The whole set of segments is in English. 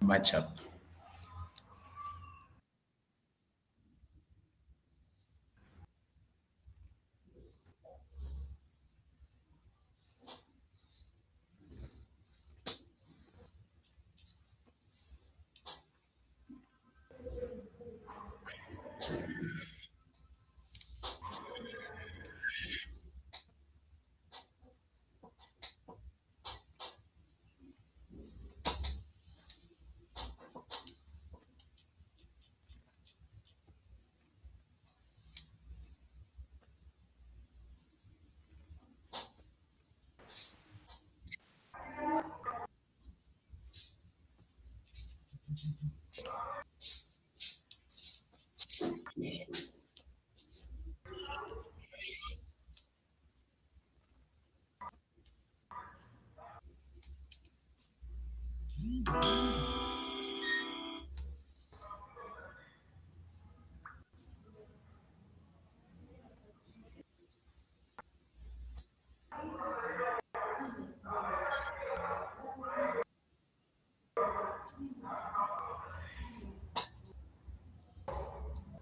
matchup.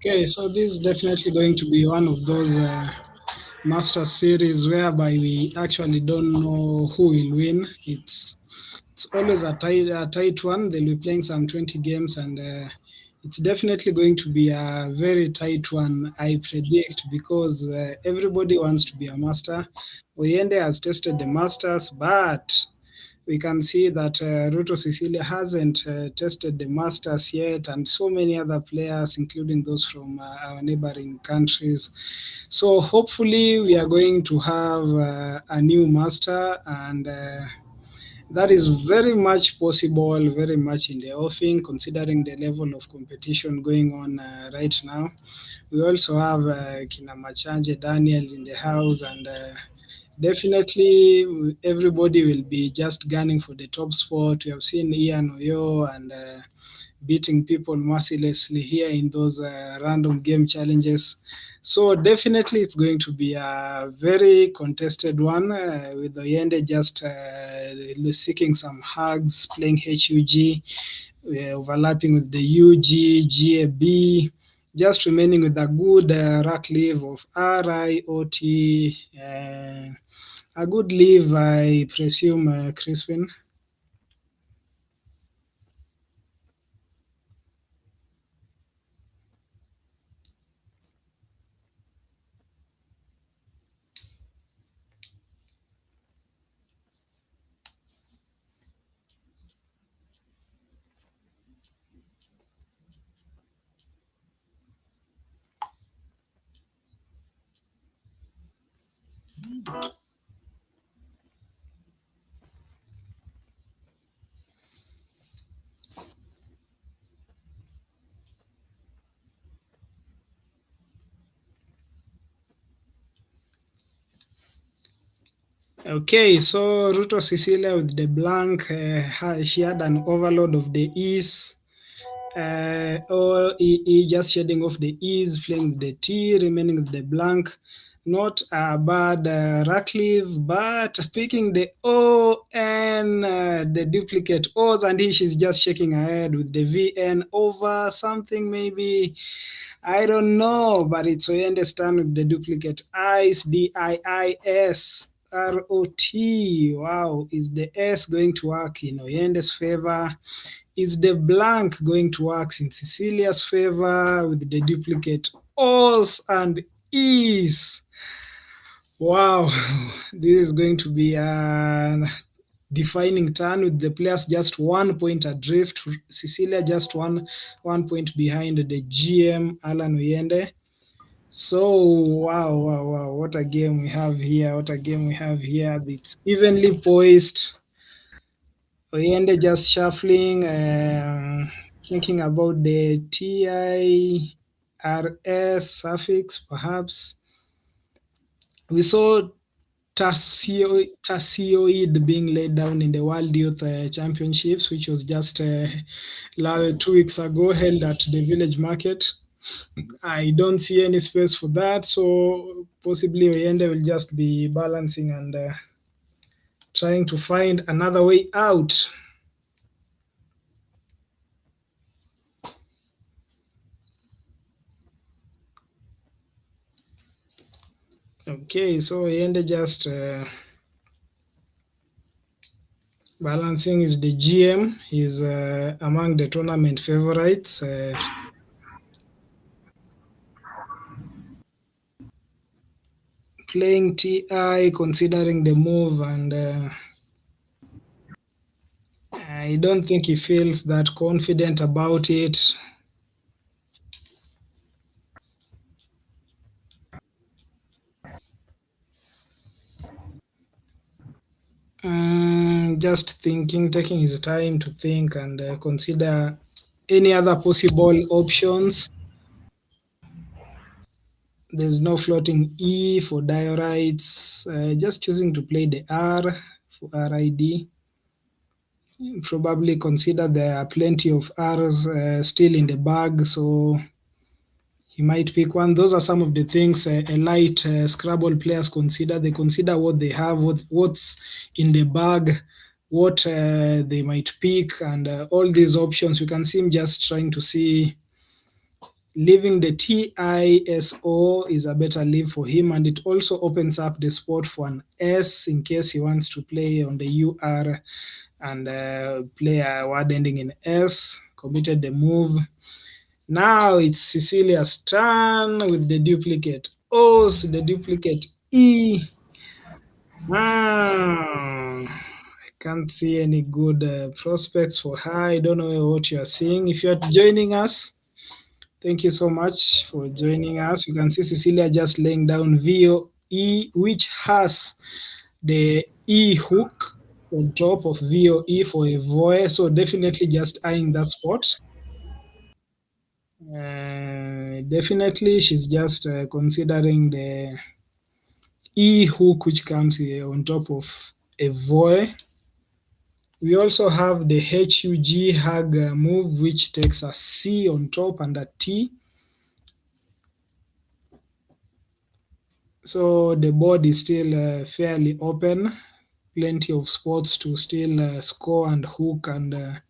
Okay, so this is definitely going to be one of those master series whereby we actually don't know who will win. It's always a tight one. They'll be playing some 20 games, and it's definitely going to be a very tight one, I predict, because everybody wants to be a master. Oyende has tested the masters, but we can see that Ruto Sicilia hasn't tested the Masters yet, and so many other players, including those from our neighboring countries. So hopefully, we are going to have a new master, and that is very much possible, very much in the offing, considering the level of competition going on right now. We also have Kina Machanje Daniels in the house, and definitely everybody will be just gunning for the top spot. We have seen Ian Oyo and beating people mercilessly here in those random game challenges. So definitely it's going to be a very contested one with Oyende just seeking some hugs, playing HUG, overlapping with the UG, GAB, just remaining with a good rack leave of RIOT, a good leave, I presume, Crispin. Okay, so Ruto Cecilia with the blank, she had an overload of the E's. Or just shedding off the E's, playing with the T, remaining with the blank. Not a bad Ratcliffe, but picking the O and the duplicate O's, and she's just shaking her head with the VN over something maybe. I don't know, but it's Oyende stand with the duplicate I's, DIISROT. Wow, is the S going to work in Oyende's favor? Is the blank going to work in Cecilia's favor with the duplicate O's and E's? Wow, this is going to be a defining turn with the players just 1 point adrift. Cecilia just one point behind the GM Alan Oyende. So wow, wow, wow! What a game we have here! What a game we have here! It's evenly poised. Oyende just shuffling, thinking about the TIRS suffix, perhaps. We saw Tassioid being laid down in the World Youth Championships, which was just 2 weeks ago, held at the Village Market. I don't see any space for that, so possibly Oyende will just be balancing and trying to find another way out. Okay, so Yende just balancing is the GM. He's among the tournament favorites. Playing TI, considering the move, and I don't think he feels that confident about it. Just thinking, taking his time to think and consider any other possible options. There's no floating E for diorites. Just choosing to play the R for RID. Probably consider there are plenty of R's still in the bag, so he might pick one. Those are some of the things a light Scrabble players consider. They consider what they have, what's in the bag, what they might pick, and all these options. You can see him just trying to see leaving the TISO is a better leave for him, and it also opens up the spot for an S in case he wants to play on the UR and play a word ending in S. Committed the move. Now it's Cecilia's turn with the duplicate O's, the duplicate E. I can't see any good prospects for her. I don't know what you are seeing. If you're joining us, thank you so much for joining us. You can see Cecilia just laying down VOE, which has the E hook on top of VOE for a voe. So definitely just eyeing that spot. Definitely, she's just considering the E hook which comes here on top of a voe. We also have the HUG hug move, which takes a C on top and a T. So the board is still fairly open, plenty of spots to still score and hook and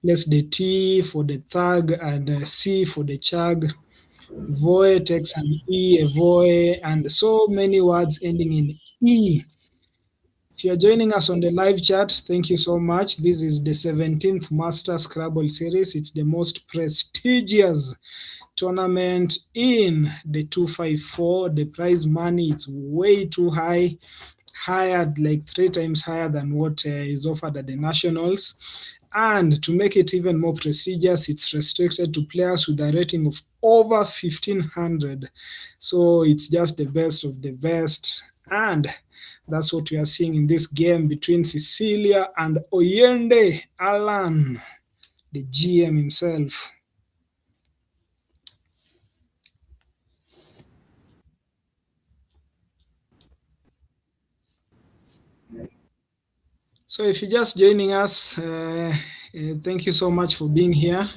place the T for the thug and C for the chug. Voe takes an E, a voe, and so many words ending in E. If you're joining us on the live chat, thank you so much. This is the 17th Master Scrabble series. It's the most prestigious tournament in the 254. The prize money is way too high, higher, like 3 times higher than what is offered at the nationals. And to make it even more prestigious, it's restricted to players with a rating of over 1500. So it's just the best of the best. And that's what we are seeing in this game between Cecilia and Oyende Alan, the GM himself. So if you're just joining us, thank you so much for being here.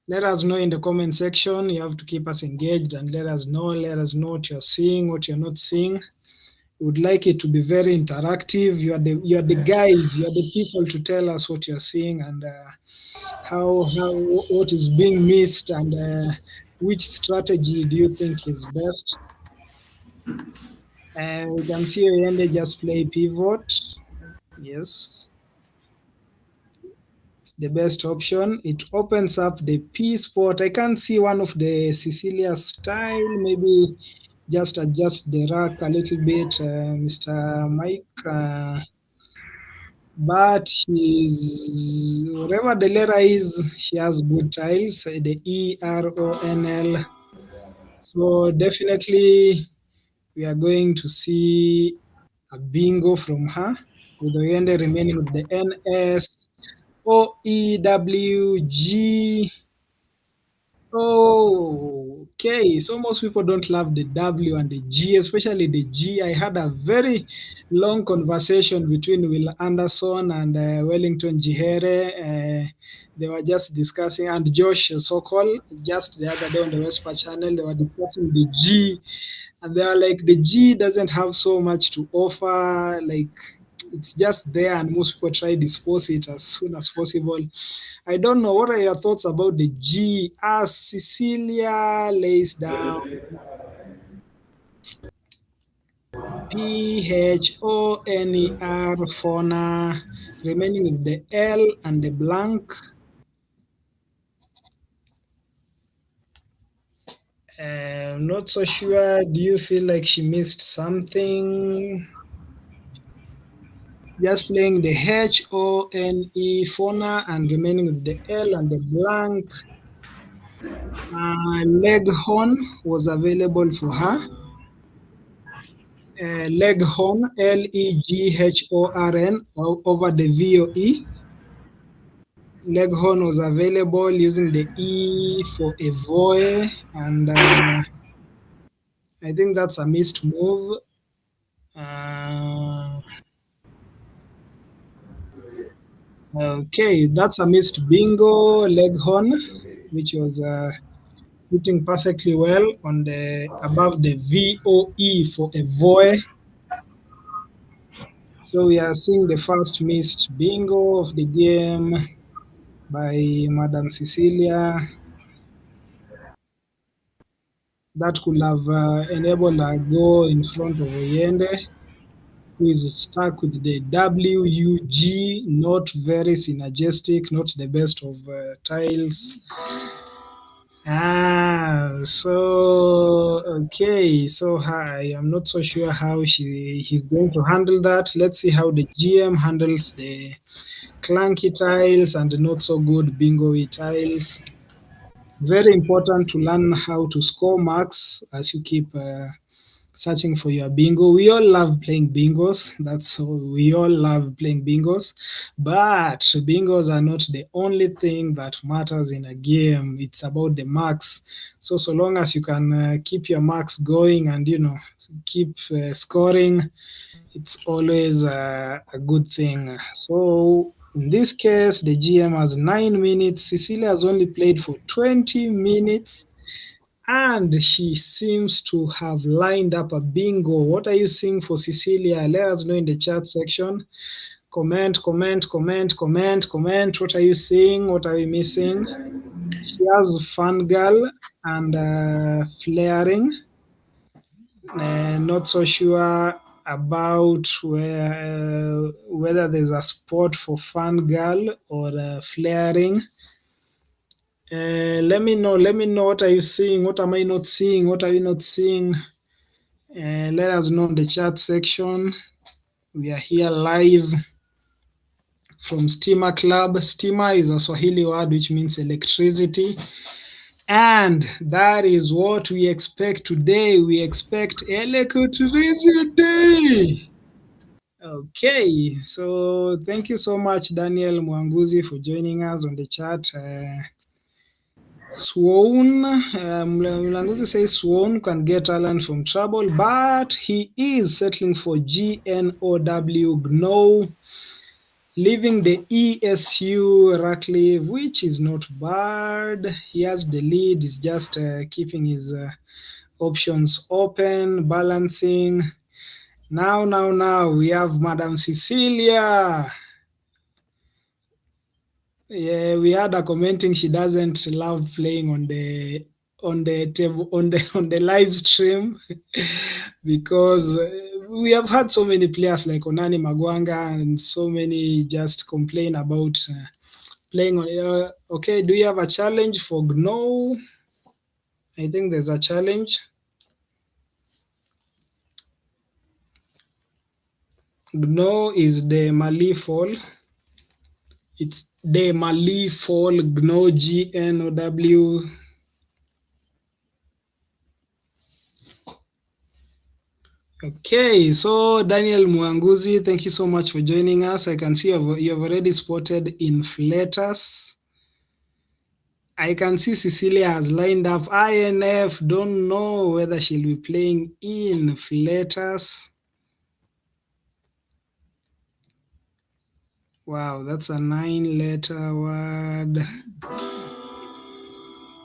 Let us know in the comment section. You have to keep us engaged and let us know. Let us know what you're seeing, what you're not seeing. We would like it to be very interactive. You are the guys, you are the people to tell us what you're seeing and how what is being missed and which strategy do you think is best. We can see Oyende just play pivot. Yes, the best option. It opens up the P spot. I can't see one of the Cecilia style. Maybe just adjust the rack a little bit, Mr. Mike. But she's whatever the letter is, she has good tiles. The ERONL. So definitely we are going to see a bingo from her with Oyende remaining with the NS. OEWG. Oh, okay. So most people don't love the W and the G, especially the G. I had a very long conversation between Will Anderson and Wellington Jihere. They were just discussing, and Josh Sokol, just the other day on the WESPA channel, they were discussing the G, and they are like, the G doesn't have so much to offer. Like, it's just there, and most people try to dispose it as soon as possible. I don't know. What are your thoughts about the G as Cecilia lays down? P-H-O-N-E-R, fauna, remaining with the L and the blank. I'm not so sure. Do you feel like she missed something? Just playing the H-O-N-E, fauna, and remaining with the L and the blank. Leghorn was available for her. Leghorn, Leghorn, over the VOE. Leghorn was available using the E for Evoe, and I think that's a missed move. Okay, that's a missed bingo, Leghorn, which was hitting perfectly well on the above the VOE for Evoe. So we are seeing the first missed bingo of the game by Madam Cecilia. That could have enabled a go in front of Oyende, who is stuck with the WUG, not very synergistic, not the best of tiles. So I'm not so sure how he's going to handle that. Let's see how the GM handles the clunky tiles and not so good bingo-y tiles. Very important to learn how to score marks as you keep searching for your bingo. We all love playing bingos. That's all. We all love playing bingos. But bingos are not the only thing that matters in a game. It's about the marks. So long as you can keep your marks going and keep scoring, it's always a good thing. So in this case, the GM has 9 minutes. Cecilia has only played for 20 minutes. And she seems to have lined up a bingo. What are you seeing for Cecilia? Let us know in the chat section. Comment. What are you seeing? What are we missing? She has Fun Girl and Flaring. Not so sure about whether there's a spot for Fun Girl or Flaring. Let me know. What are you seeing? What am I not seeing? What are you not seeing? Let us know in the chat section. We are here live from Steamer Club. Steamer is a Swahili word which means electricity. And that is what we expect today. We expect electricity. Okay, so thank you so much, Daniel Mwanguzi, for joining us on the chat. Swoon, Mlanguzi says Swoon can get Alan from trouble, but he is settling for GNOW, GNO, leaving the ESU Ratcliffe, which is not bad. He has the lead, he's just keeping his options open, balancing. Now, we have Madam Cecilia. Yeah, we had her commenting she doesn't love playing on the table on the live stream because we have had so many players like Onani Magwanga and so many just complain about playing on. Okay, do you have a challenge for GNO? I think there's a challenge. GNO is the Mali fall. It's the Mali fall, GNO, GNOW. Okay, so Daniel Mwanguzi, thank you so much for joining us. I can see you have already spotted inflators. I can see Cecilia has lined up INF. Don't know whether she'll be playing inflators. Wow, that's a 9-letter word.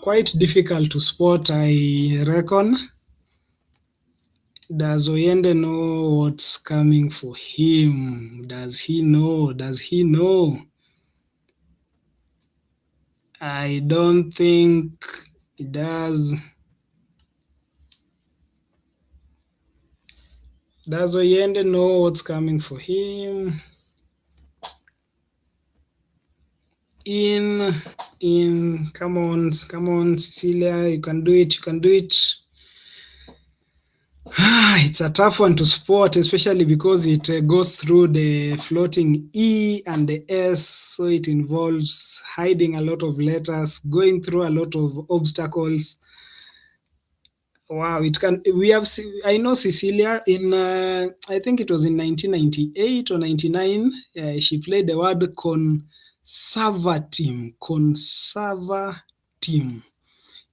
Quite difficult to spot, I reckon. Does Oyende know what's coming for him? Does he know? I don't think it does. Does Oyende know what's coming for him? In, come on, Cecilia, you can do it, you can do it. It's a tough one to spot, especially because it goes through the floating E and the S, so it involves hiding a lot of letters, going through a lot of obstacles. Wow, it can. We have. I know Cecilia in. I think it was in 1998 or 99. She played the word conservative. Conservative.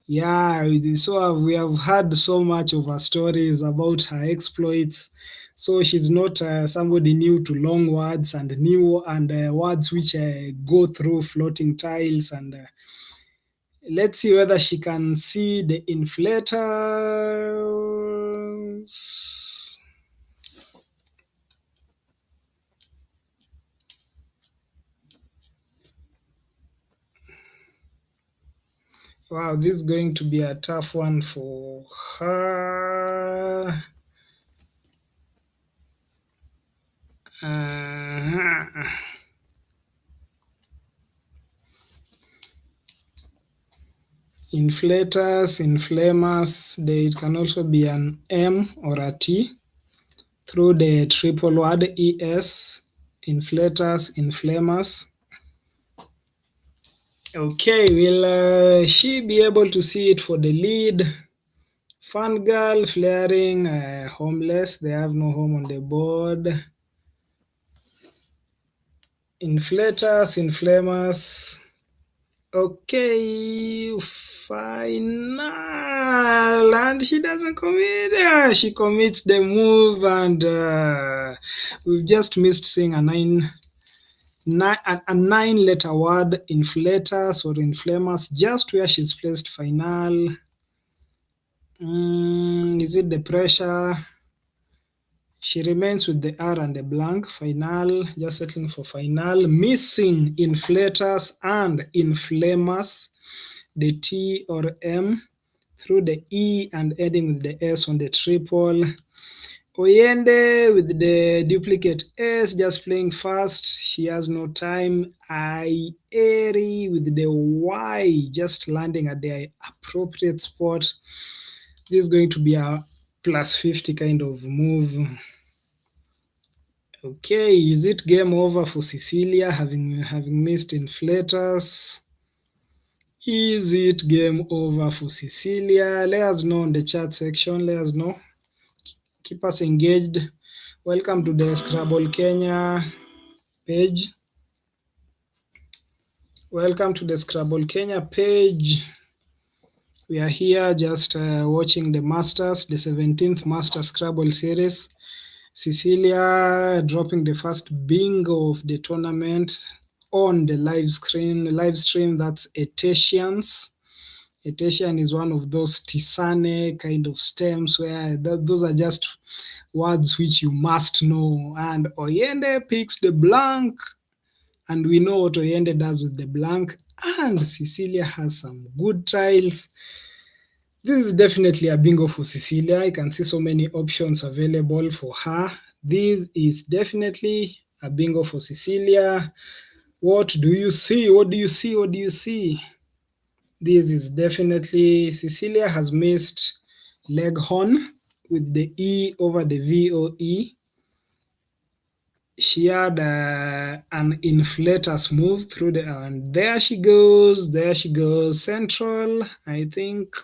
Yeah, so we have heard so much of her stories about her exploits. So she's not somebody new to long words and new and words which go through floating tiles. And let's see whether she can see the inflators. Wow, this is going to be a tough one for her. Inflators, inflamers, it can also be an M or a T through the triple word ES, inflators, inflamers. Okay, will she be able to see it for the lead? Fun girl, flaring, homeless, they have no home on the board. Inflators, inflamers. Okay, final, and she doesn't commit. She commits the move, and we've just missed seeing a nine-letter word, inflators or inflamers, just where she's placed final. Is it the pressure? She remains with the R and the blank. Final, just settling for final. Missing inflators and inflamers, the T or M through the E and ending with the S on the triple. Oyende with the duplicate S, just playing fast. She has no time. Eri with the Y, just landing at the appropriate spot. This is going to be a plus 50 kind of move. Okay, is it game over for Cecilia having missed inflators? Is it game over for Cecilia? Let us know in the chat section. Let us know. Keep us engaged. Welcome to the Scrabble Kenya page. Welcome to the Scrabble Kenya page. We are here just watching the Masters, the 17th Master Scrabble series. Cecilia dropping the first bingo of the tournament on the live stream. That's Etesians. Etesian is one of those Tisane kind of stems where those are just words which you must know. And Oyende picks the blank, and we know what Oyende does with the blank. And Cecilia has some good tiles. This is definitely a bingo for Cecilia. I can see so many options available for her. This is definitely a bingo for Cecilia. What do you see? What do you see? What do you see? This is definitely, Cecilia has missed Leghorn with the E over the VOE. She had an inflators move through the, and there she goes, central, I think.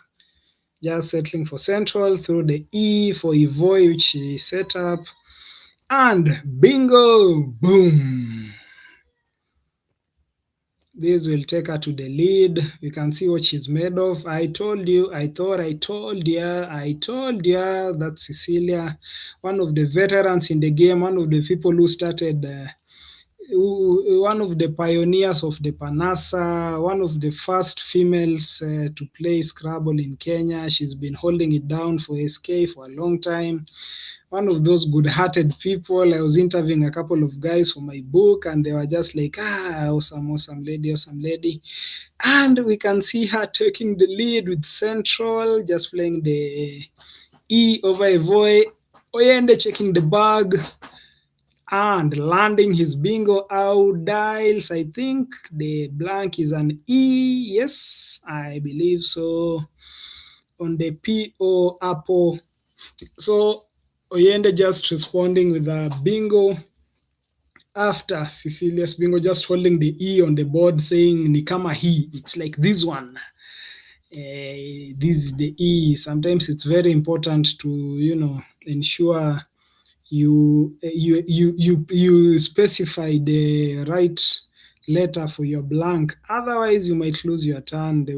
Just settling for central through the E for Evoy, which she set up. And bingo! Boom! This will take her to the lead. We can see what she's made of. I told you, I told ya. That's Cecilia, one of the veterans in the game, one of the people who started, one of the pioneers of the Panasa, one of the first females to play Scrabble in Kenya. She's been holding it down for SK for a long time. One of those good-hearted people. I was interviewing a couple of guys for my book, and they were just like, awesome lady. And we can see her taking the lead with Central, just playing the E over Evoy. Oyende checking the bag and landing his bingo out dials. I think the blank is an E. Yes, I believe so. On the PO Apple. So Oyende just responding with a bingo after Cecilia's bingo, just holding the E on the board saying ni kama hii. It's like this one. This is the E. Sometimes it's very important to, ensure you specify the right letter for your blank. Otherwise, you might lose your turn the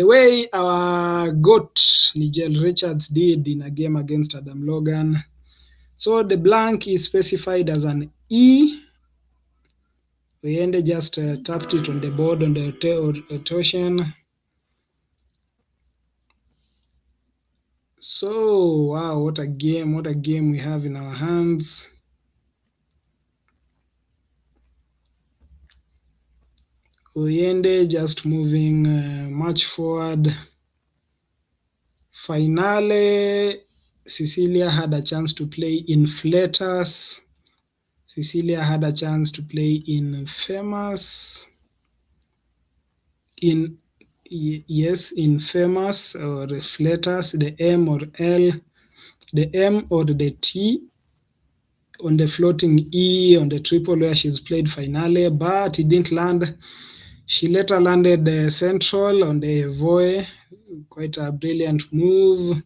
way our goat Nigel Richards did in a game against Adam Logan. So the blank is specified as an E. Oyende just tapped it on the board on the Otieno. So wow, what a game we have in our hands. Oyende just moving much forward. Finale, Cecilia had a chance to play in Flatters. Cecilia had a chance to play in Famous. In Famous or Flatters, the M or L, the M or the T on the floating E on the triple where she's played Finale, but it didn't land. She later landed Central on the Voe, quite a brilliant move.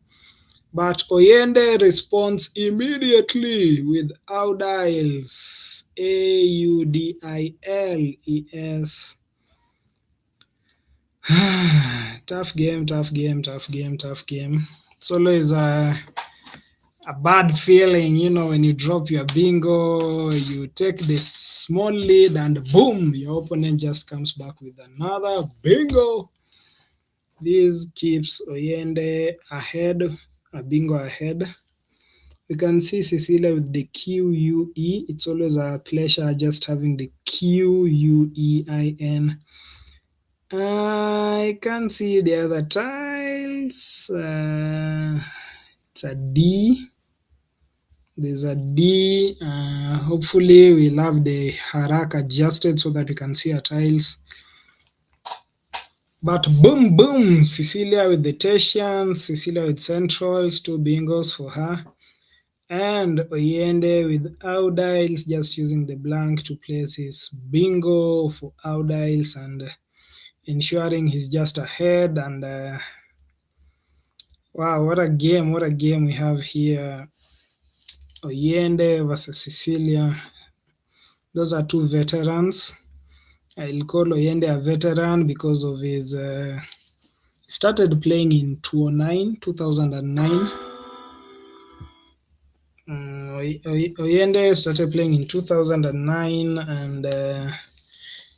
But Oyende responds immediately with Audiles, Audiles. Tough game. It's always a bad feeling, when you drop your bingo, you take this small lead and boom, your opponent just comes back with another bingo. This keeps Oyende ahead, a bingo ahead. We can see Cecilia with the QUE. It's always a pleasure just having the QUEIN. I can't see the other tiles. It's a D. There's a D. Hopefully we'll have the Harak adjusted so that we can see our tiles. But boom, Cecilia with the Tertians, Cecilia with Centrals, 2 bingos for her. And Oyende with Audiles, just using the blank to place his bingo for Audiles and ensuring he's just ahead. And wow, what a game we have here. Oyende versus Cecilia. Those are 2 veterans. I'll call Oyende a veteran because of his started playing in 2009. Oyende started playing in 2009 and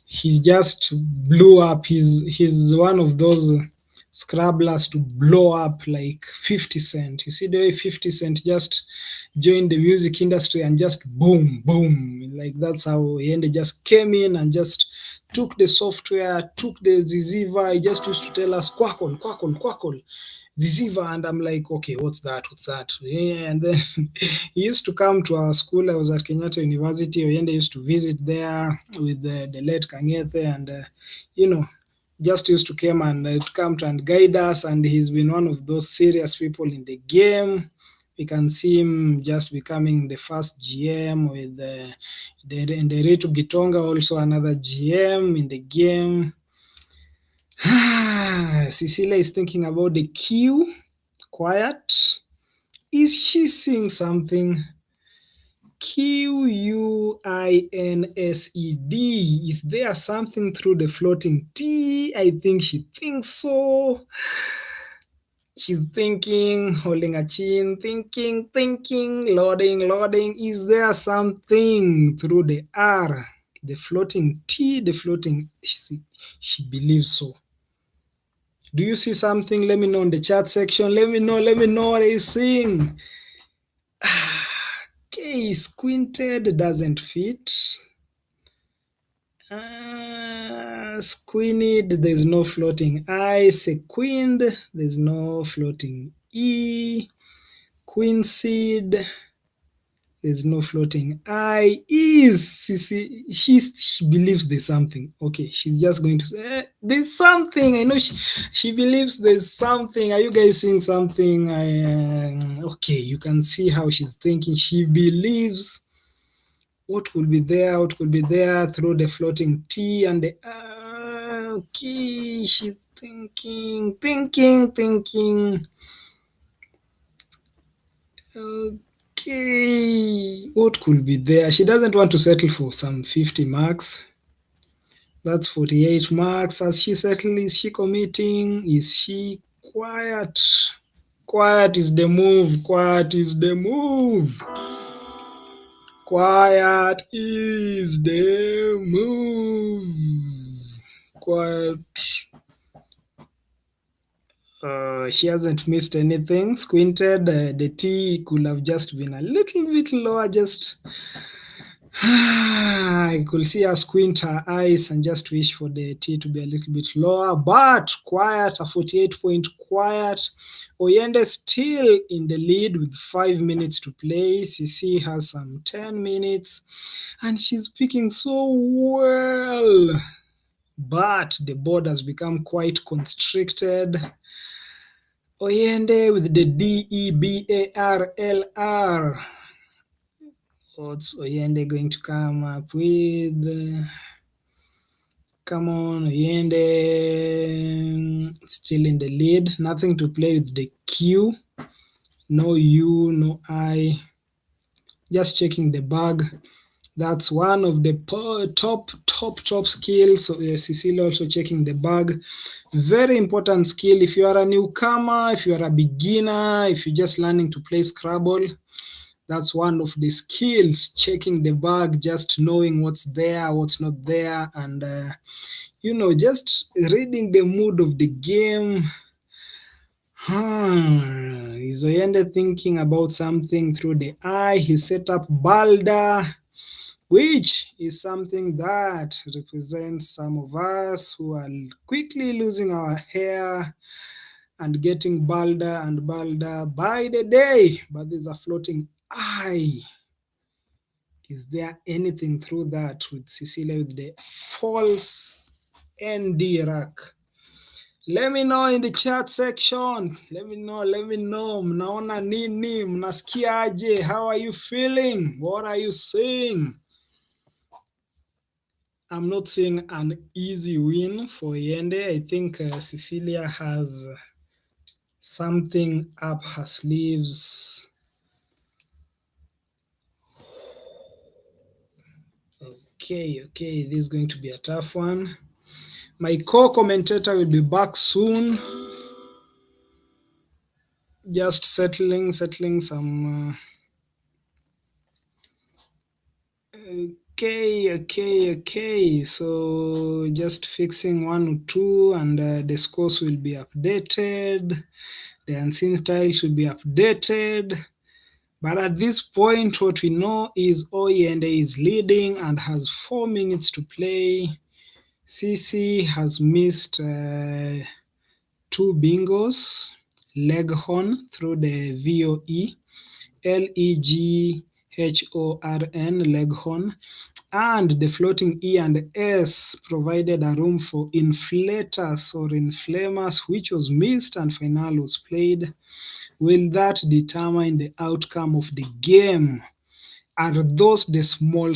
he just blew up. He's one of those Scrabblers to blow up like 50 Cent. You see the way 50 Cent just joined the music industry and just boom. Like that's how Oyende just came in and just took the software, took the Ziziva. He just used to tell us quackle, Ziziva, and I'm like, okay, what's that? Yeah, and then he used to come to our school. I was at Kenyatta University. Oyende used to visit there with the late Kangethe, and just used to come and guide us. And he's been one of those serious people in the game. We can see him just becoming the first GM with the Ritu Gitonga, also another GM in the game. Cecilia is thinking about the Q. Quiet. Is she seeing something? QUINSED. Is there something through the floating T? I think she thinks so. She's thinking, holding her chin, thinking, loading. Is there something through the R? The floating T, the floating, she believes so. Do you see something? Let me know in the chat section. Let me know what are you seeing. Okay, squinted doesn't fit. Squinted, there's no floating I. Sequined, there's no floating E. queen seed. There's no floating I. She believes there's something. Okay, she's just going to say, there's something. I know she believes there's something. Are you guys seeing something? Okay, you can see how she's thinking. She believes what could be there, what could be there through the floating T and the okay, she's thinking. Okay, what could be there? She doesn't want to settle for some 50 marks. That's 48 marks. As she settles, is she committing? Is she quiet? Quiet is the move. Quiet is the move. Quiet is the move. Quiet. She hasn't missed anything. Squinted. The T could have just been a little bit lower. Just I could see her squint her eyes and just wish for the T to be a little bit lower. But quiet, a 48-point quiet. Oyende still in the lead with 5 minutes to play. CC has some 10 minutes. And she's picking so well. But the board has become quite constricted. Oyende with the DEBARLR. What's Oyende going to come up with? Come on, Oyende. Still in the lead. Nothing to play with the Q. No U, no I. Just checking the bag. That's one of the top skills. So Cecilia also checking the bag. Very important skill. If you are a newcomer, if you are a beginner, if you're just learning to play Scrabble, that's one of the skills, checking the bag, just knowing what's there, what's not there, and just reading the mood of the game. Is Oyende thinking about something through the eye? He set up Balda, which is something that represents some of us who are quickly losing our hair and getting balder and balder by the day. But there's a floating eye. Is there anything through that with Cecilia with the false ND rack? Let me know in the chat section. Let me know. Mnaona nini? Mnasikiaje? How are you feeling? What are you seeing? I'm not seeing an easy win for Yende. I think Cecilia has something up her sleeves. Okay, this is going to be a tough one. My co-commentator will be back soon. Just settling some... Okay. So just fixing 1 or 2 and the scores will be updated. The unseen style should be updated. But at this point, what we know is Oyende is leading and has 4 minutes to play. CC has missed 2 bingos, Leghorn through the VOE, LEGHORN, Leghorn, and the floating E and S provided a room for inflators or inflamers, which was missed and final was played. Will that determine the outcome of the game? Are those the small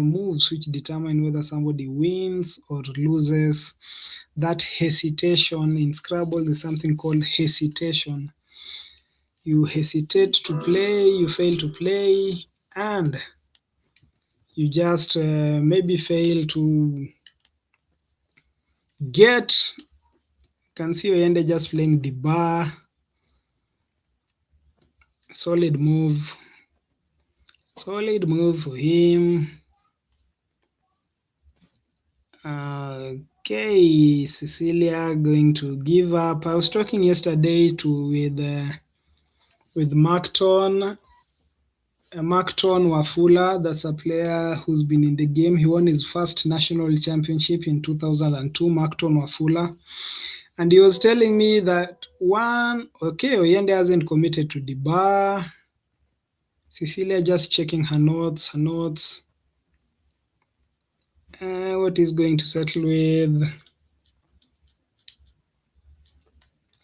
moves which determine whether somebody wins or loses? That hesitation in Scrabble is something called hesitation. You hesitate to play, you fail to play, and you just maybe fail to get. You can see Oyende just playing the bar. Solid move for him. Okay, Cecilia going to give up. I was talking yesterday with Markton Wafula. That's a player who's been in the game. He won his first national championship in 2002, Markton Wafula. And he was telling me that Oyende hasn't committed to the bar. Cecilia just checking her notes. What is going to settle with?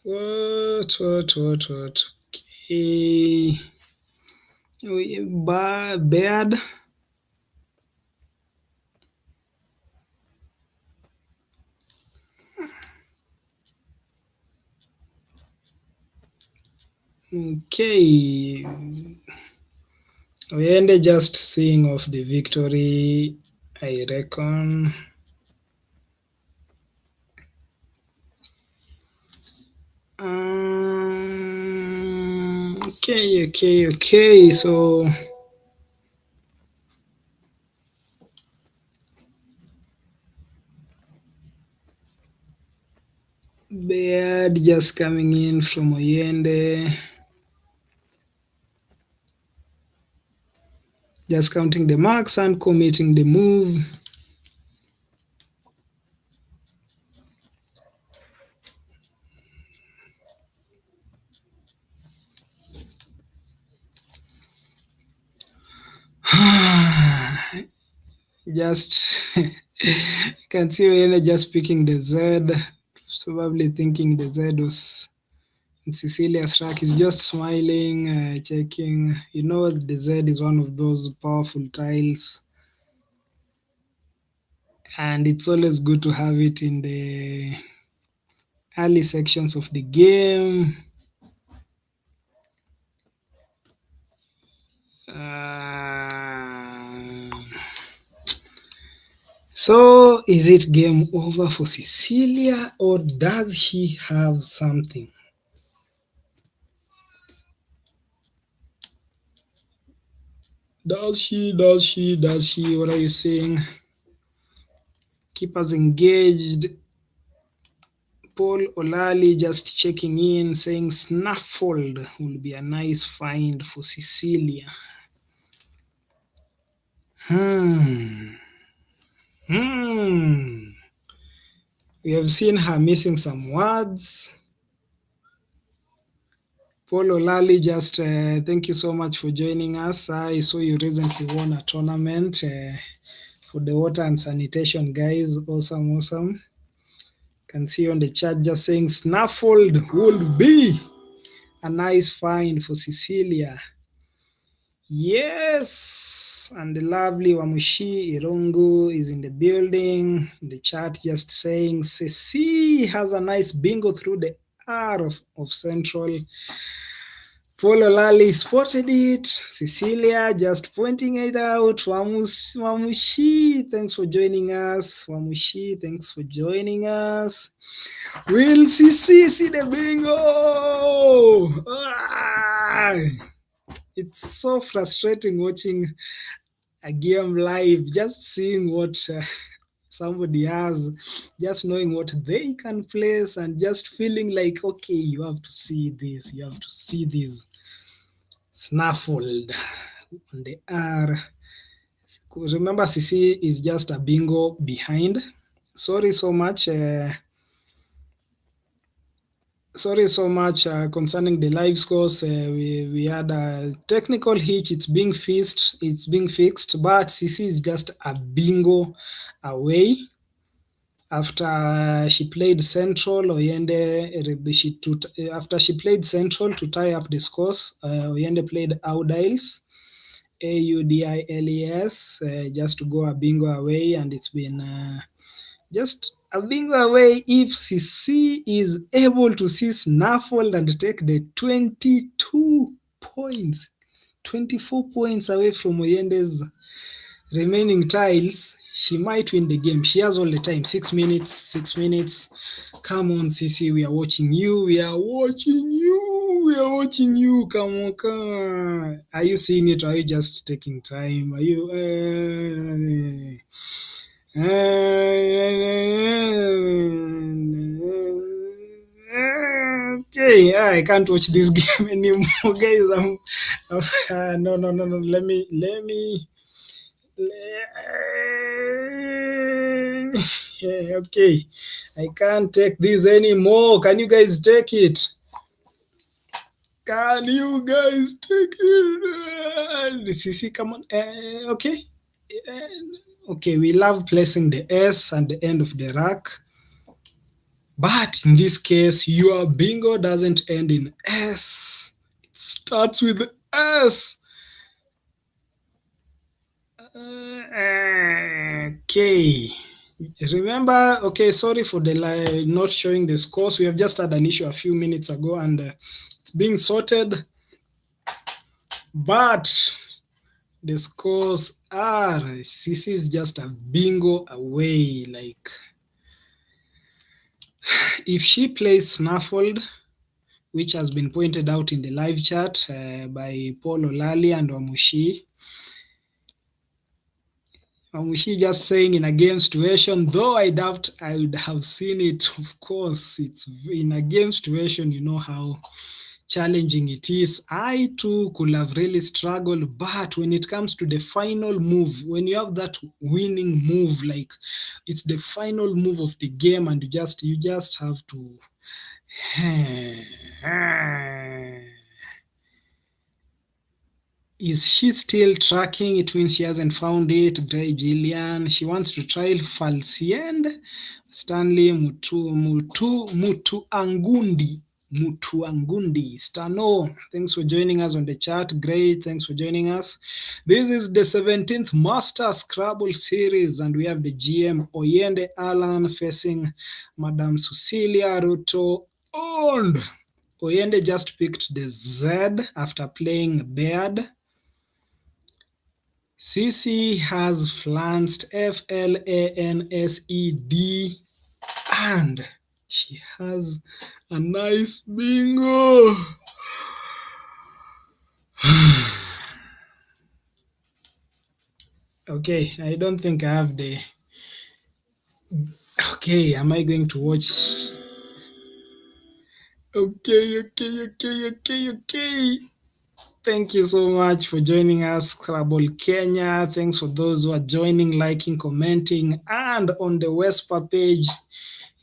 What? Okay. Beard. Okay. Oyende just seeing off the victory, I reckon. Okay. So Beard just coming in from Oyende. Just counting the marks and committing the move. Just you can see Oyende just picking the Z, probably thinking the Z was in Cecilia's track. He's just smiling, checking. You know, the Z is one of those powerful tiles, and it's always good to have it in the early sections of the game. So is it game over for Cecilia, or does she have something? Does she? What are you saying? Keep us engaged. Paul Olali just checking in, saying Snaffled will be a nice find for Cecilia. We have seen her missing some words. Paul Olali, just thank you so much for joining us. I saw you recently won a tournament for the water and sanitation guys. Awesome. Can see on the chat just saying Snaffled would be a nice find for Cecilia. Yes, and the lovely Wamushi Irungu is in the building. In the chat just saying Ceci has a nice bingo through the R of Central. Paul Olali spotted it. Cecilia just pointing it out. Wamushi, thanks for joining us. Wamushi, thanks for joining us. Will Cici see the bingo? It's so frustrating watching a game live, just seeing what somebody has, just knowing what they can place and just feeling like, okay, you have to see this. Snaffled on the R. Remember, Cici is just a bingo behind. Sorry so much concerning the live scores. We had a technical hitch. It's being fixed, but Cici is just a bingo away. After she played Central, after she played Central to tie up the scores, Oyende played Audiles, Audiles, just to go a bingo away, and it's been just a bingo away if Cici is able to see Snaffled and take the 22 points, 24 points away from Oyende's remaining tiles. She might win the game. She has all the time. 6 minutes. Come on, Cici, we are watching you. Come on. Are you seeing it, or are you just taking time? Are you okay, I can't watch this game anymore, guys. No. Let me Okay, I can't take this anymore. Can you guys take it? Can you guys take it? Sisi, come on. Okay. Okay, we love placing the S at the end of the rack. But in this case, your bingo doesn't end in S. It starts with S. Okay. Remember, okay, sorry for the not showing the scores. We have just had an issue a few minutes ago and it's being sorted. But the scores are, Sisi is just a bingo away. Like, if she plays Snaffled, which has been pointed out in the live chat by Paul Olali and Wamushi. Wamushi just saying in a game situation, though I doubt I would have seen it. Of course, it's in a game situation, you know how challenging it is. I too could have really struggled, but when it comes to the final move, when you have that winning move, like it's the final move of the game, and you just have to. Is she still tracking? It means she hasn't found it. Gray Jillian. She wants to try Falsiend. Stanley Mutuangundi. Stano. Thanks for joining us on the chat. Great. Thanks for joining us. This is the 17th Master Scrabble series, and we have the GM Oyende Alan facing Madam Cecilia Ruto. And Oyende just picked the Z after playing Baird. Sisi has flanced FLANSED and she has a nice bingo. Okay, I don't think I have the... Okay, am I going to watch... Okay. Thank you so much for joining us, Scrabble Kenya. Thanks for those who are joining, liking, commenting, and on the WESPA page.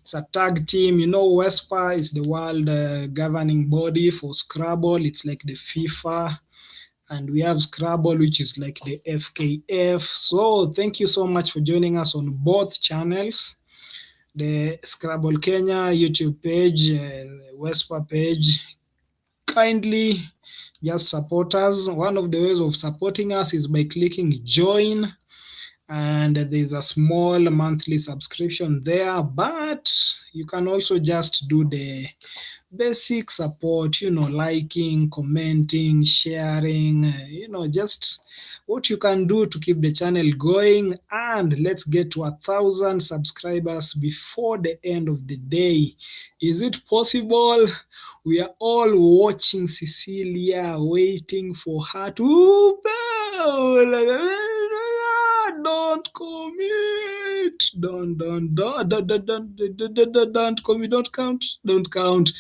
It's a tag team. You know, WESPA is the world governing body for Scrabble. It's like the FIFA. And we have Scrabble, which is like the FKF. So thank you so much for joining us on both channels. The Scrabble Kenya YouTube page, WESPA page. Kindly just support us. One of the ways of supporting us is by clicking join, and there's a small monthly subscription there, but you can also just do the basic support, you know, liking, commenting, sharing, just what you can do to keep the channel going. And let's get to 1,000 subscribers before the end of the day. Is it possible? We are all watching Cecilia, waiting for her to... Don't commit. Don't commit. Don't count.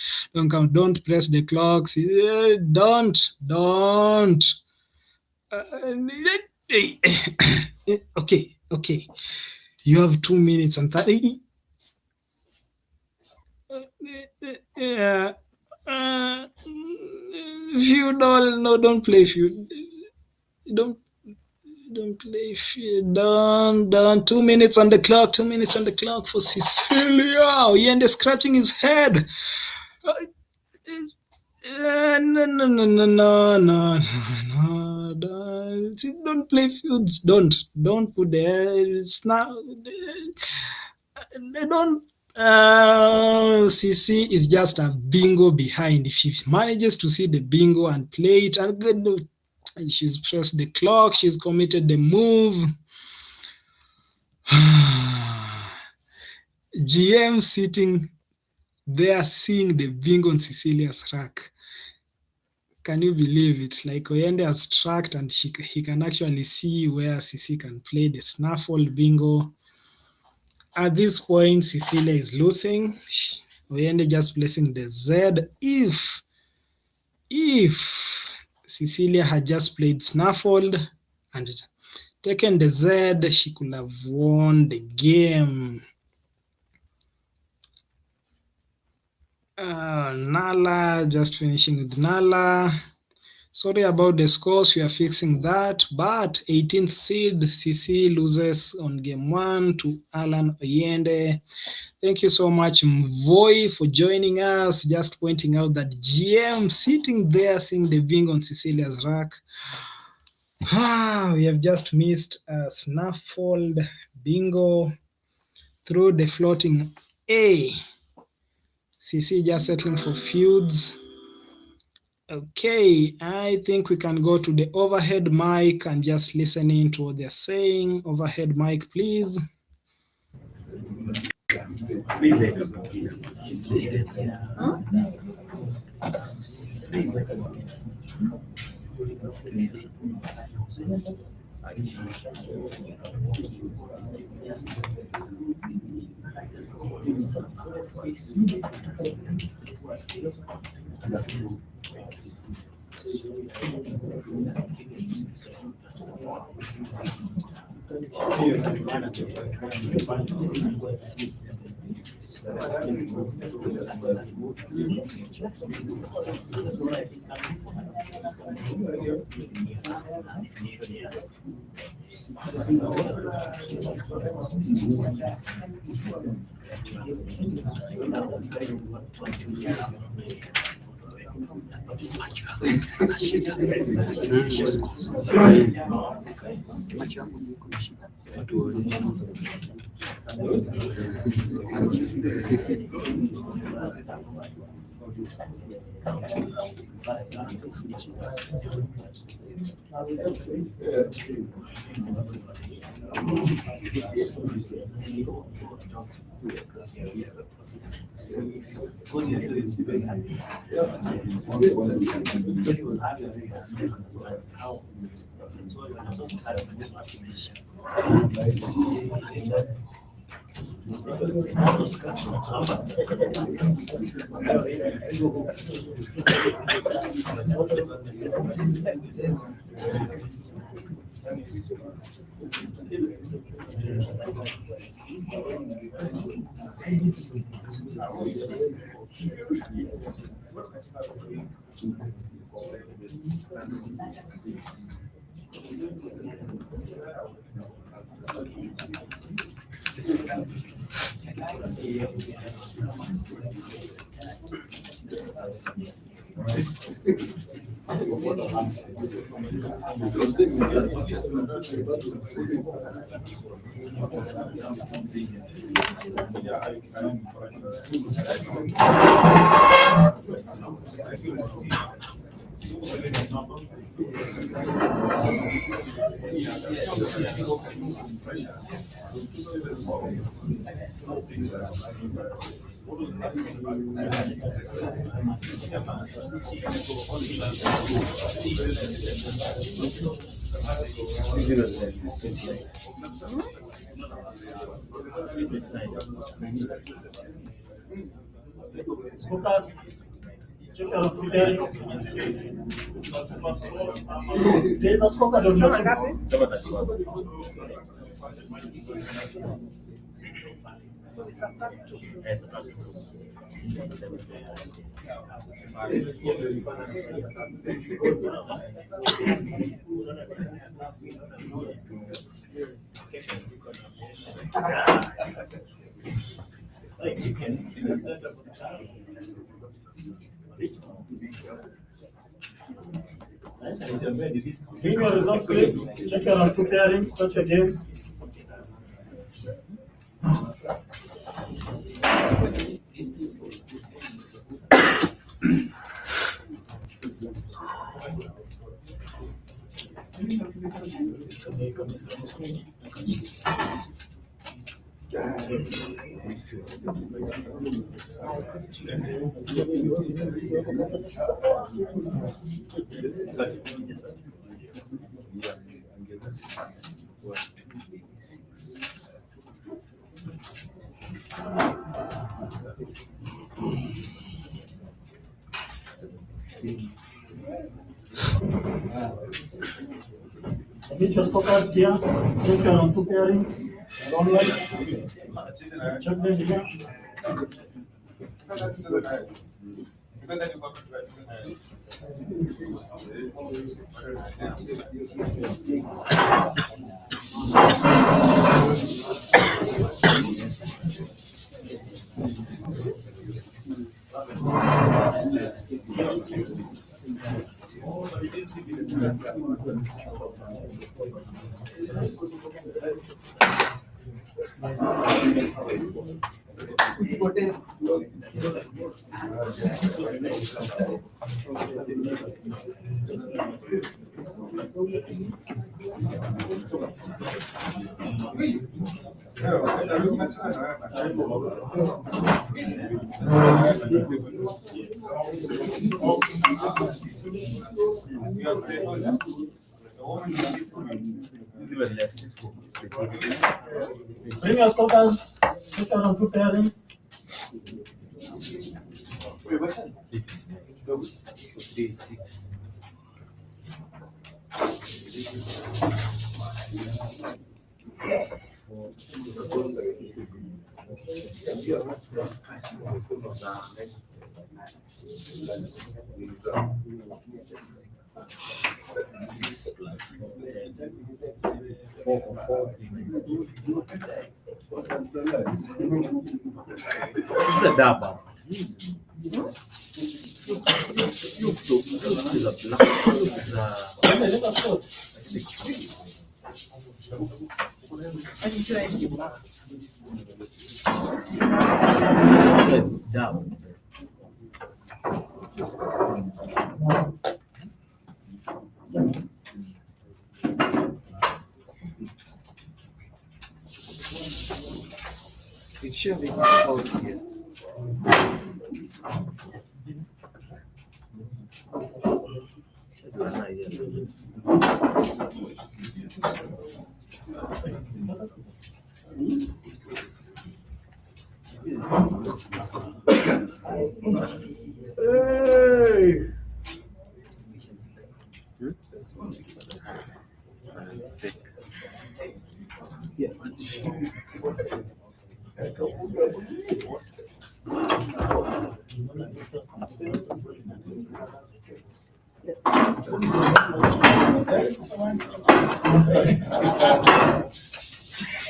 Don't press the clocks. Don't. Okay. You have 2 minutes and 30. Feudal. No, don't play feudal. Don't play feudal. Done. 2 minutes on the clock. 2 minutes on the clock for Cecilia. Oyende scratching his head. No. Don't play feuds. Don't put the... It's not... Don't... CC is just a bingo behind. If she manages to see the bingo and play it, and good, she's pressed the clock, she's committed the move. GM sitting there seeing the bingo on Cecilia's rack. Can you believe it? Like, Oyende has tracked and he can actually see where Cici can play the snaffle bingo. At this point, Cecilia is losing. Oyende just placing the Z. If Cecilia had just played snaffled and taken the Z, she could have won the game. Nala, just finishing with Nala. Sorry about the scores, we are fixing that. But 18th seed CC loses on game 1 to Alan Oyende. Thank you so much, Mvoi, for joining us. Just pointing out that GM sitting there seeing the Bing on Cecilia's rack. We have just missed a snaffled bingo through the floating A. CC just settling for feuds. Okay, I think we can go to the overhead mic and just listening to what they're saying. Overhead mic, please. In your results slip, check your 2 pairings, start your games. Get your scorecards here. Check your on 2 pairings. Online. Check them here. Bring your scorecards. Check your on 2 pairings. The double. Down. It should be out here. Hey! Stick. Yeah.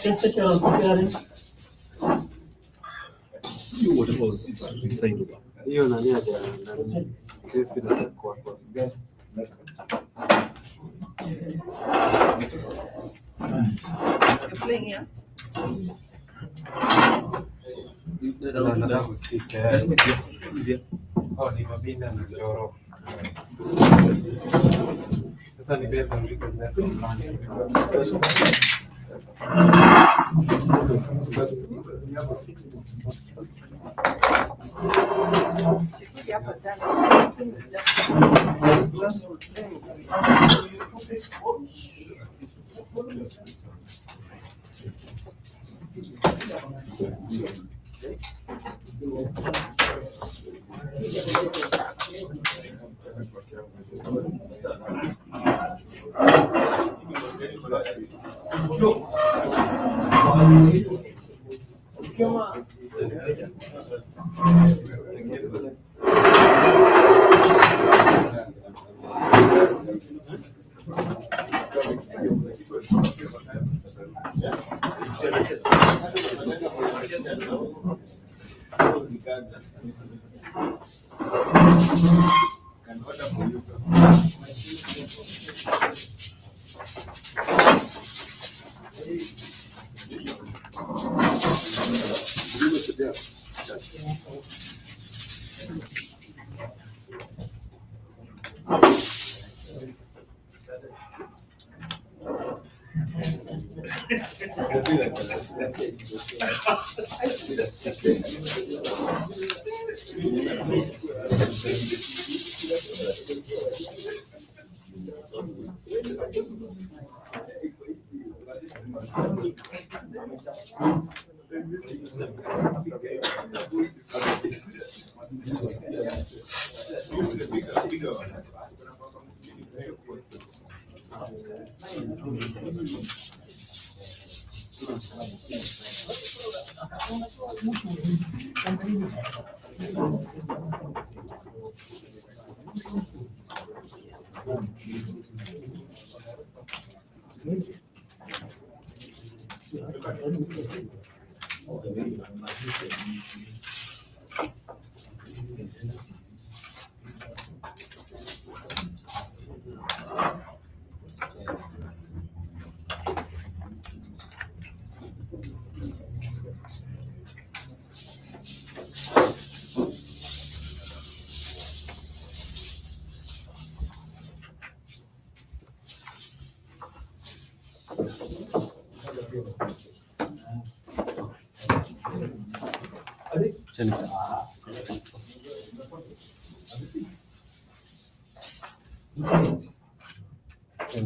Check your on 2 pairings. Hiyo nani haja this bit of kwa You're playing here? nataka kusikia nimabinda na njoro sasa ni best on because that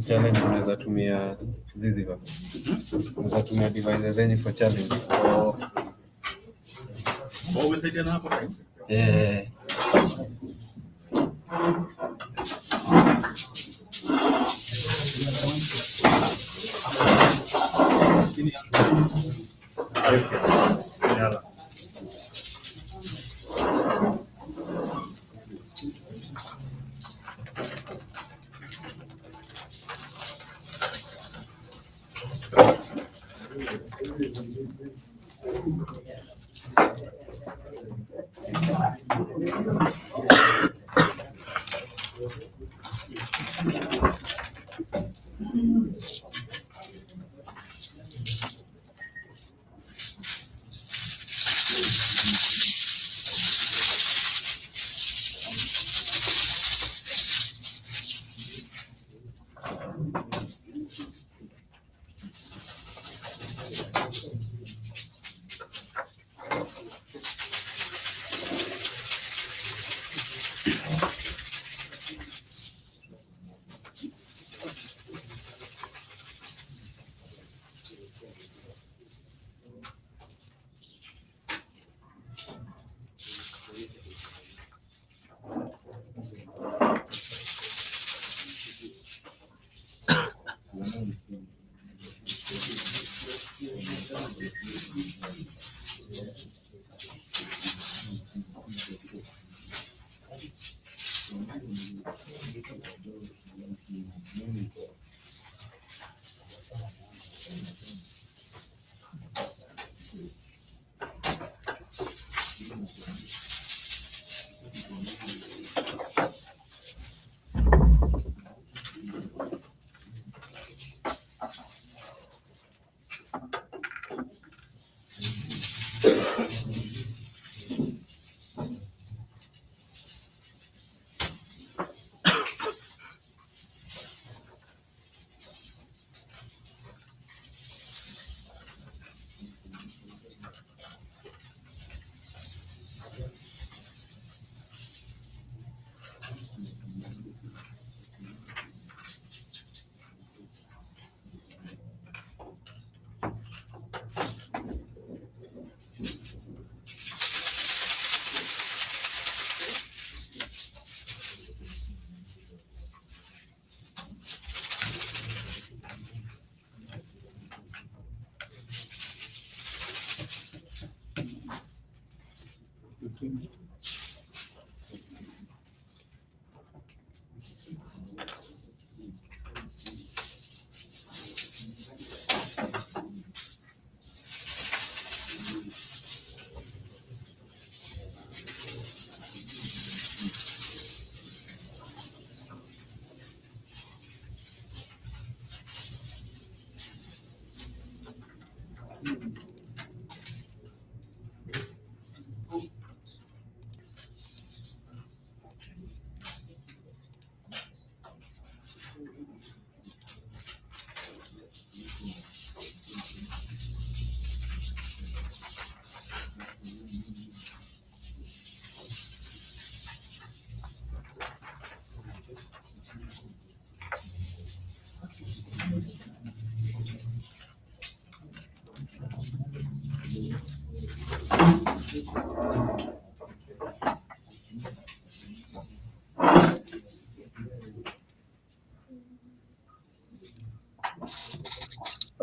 Challenge unaweza tumia zizi hapa. Unaweza tumia devices zenye for challenge. Umesaidia na hapo. Eh.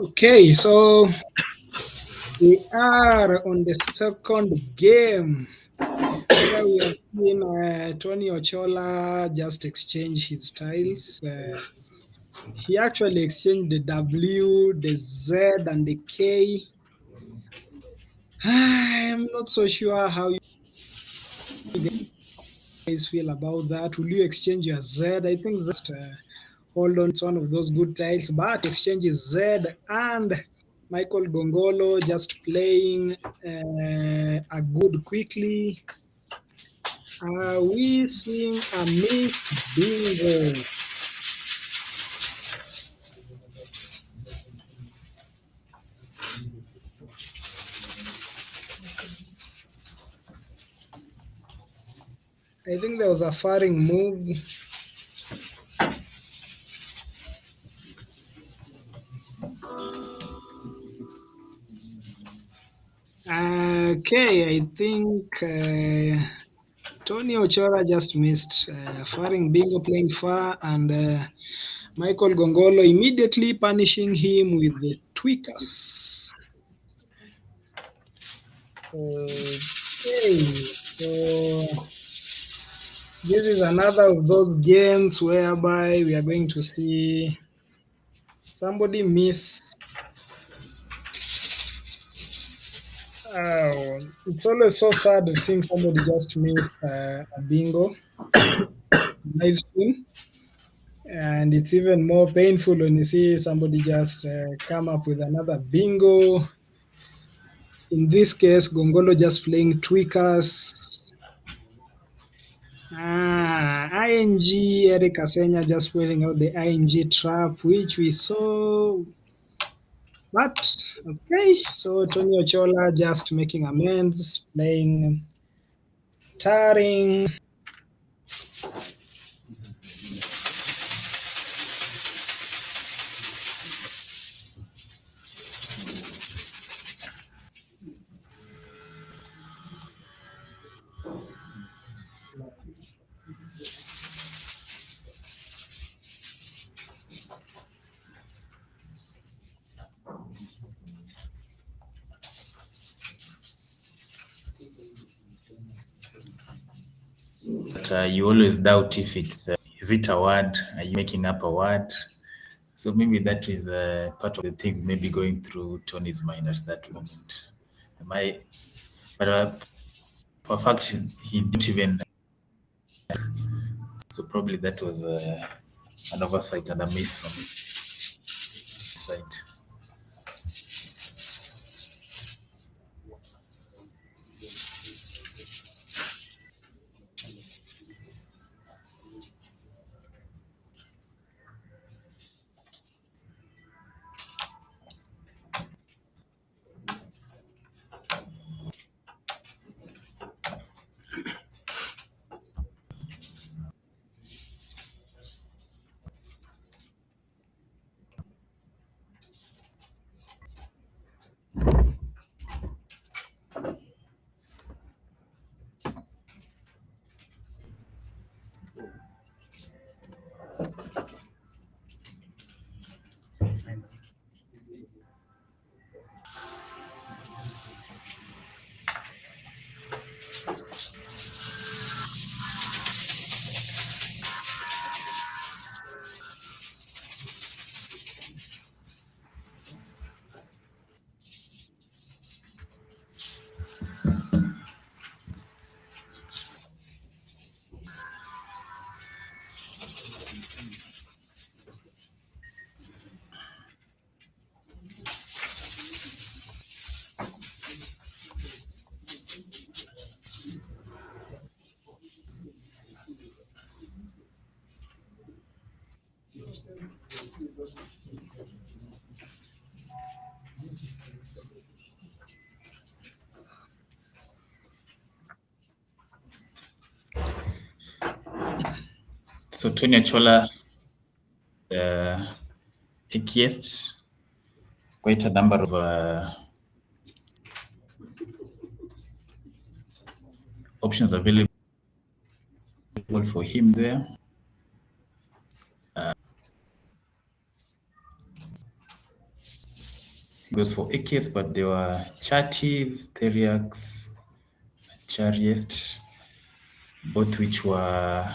Okay, so we are on the second game where we have seen Tony Ochola just exchange his tiles. He actually exchanged the W, the Z, and the K. I'm not so sure how you guys feel about that. Will you exchange your Z? I think that hold on, it's one of those good tiles, but exchanges Z and Michael Gongolo just playing a good quickly. Are we seeing a missed bingo? I think there was a firing move. Okay, I think Tony Ochola just missed firing bingo playing far, and Michael Gongolo immediately punishing him with the tweakers. Okay, so this is another of those games whereby we are going to see somebody miss. It's always so sad of seeing somebody just miss a bingo live stream, and it's even more painful when you see somebody just come up with another bingo. In this case, Gongolo just playing tweakers. ING Eric Asenya just putting out the ING trap, which we saw. But okay, so Tony Ochola just making amends, playing tarring. But you always doubt if it's is it a word? Are you making up a word? So maybe that is part of the things maybe going through Tony's mind at that moment. But for fact, he didn't even. So probably that was an oversight and a miss from his side. So Tony Ochola acquiesced quite a number of options available for him there. goes for AKs, but there were Chatis, Theriacs, Chariest, both which were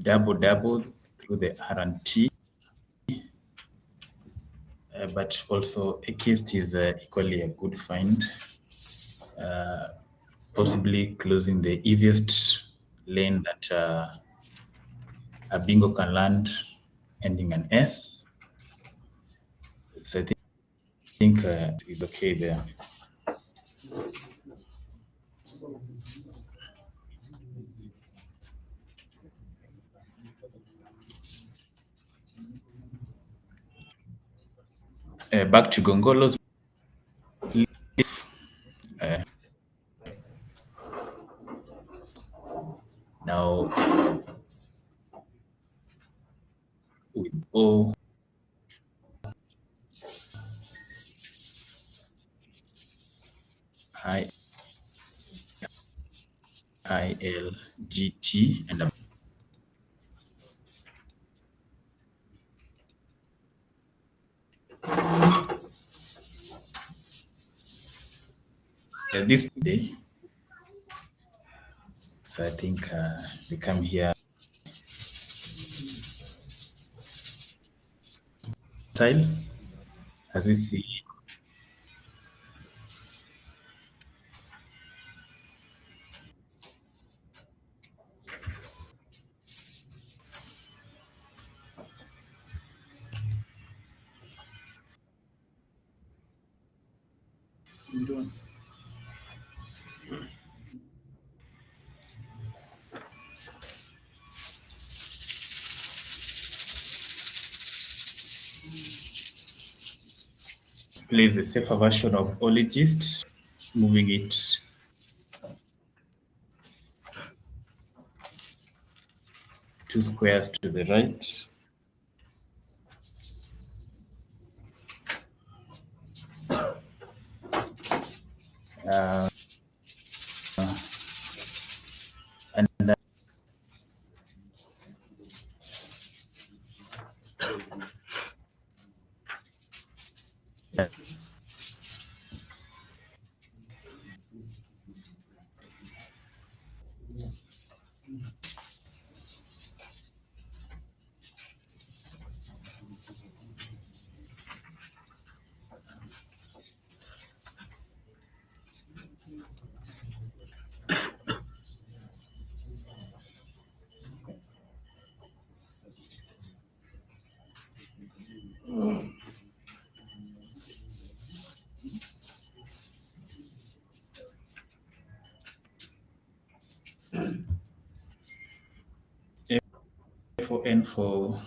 doubles through the R&T. But also AKist is equally a good find, possibly closing the easiest lane that a bingo can land, ending an S. So I think it's okay there. Back to Gongolo's. Now with O, ILGT, and this day. So I think they come here. Tile, as we see. Plays the safer version of Ologist, moving it two squares to the right. And for N for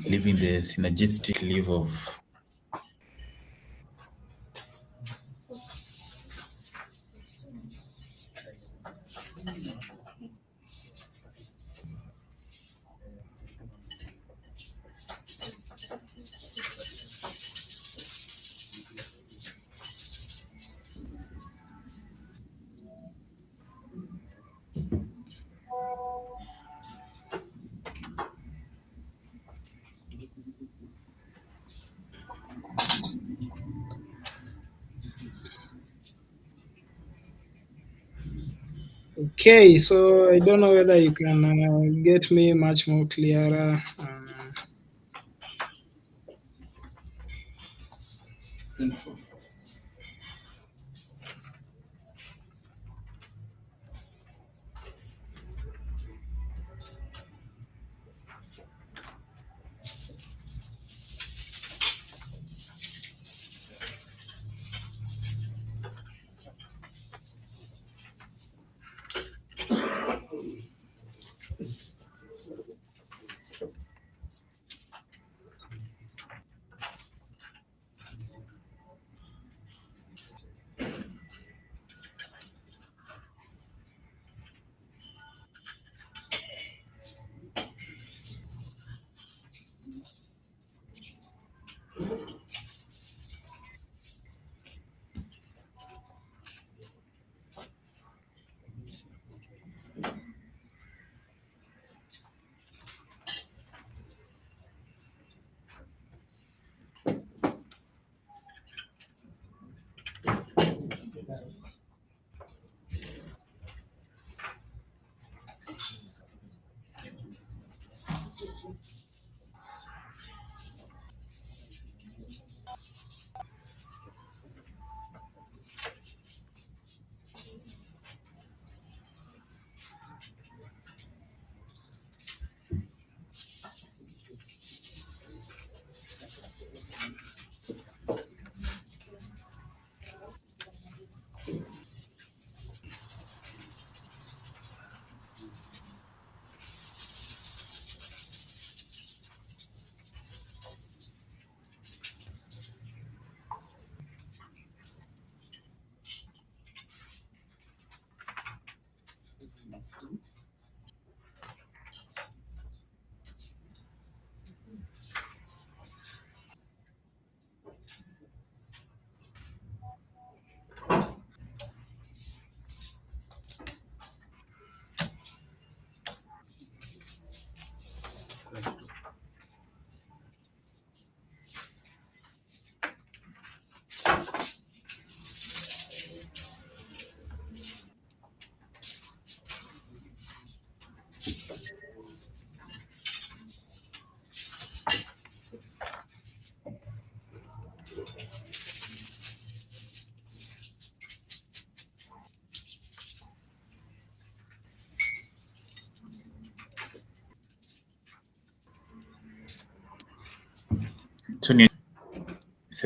leaving the synergistic leave of Okay, so I don't know whether you can get me much more clearer.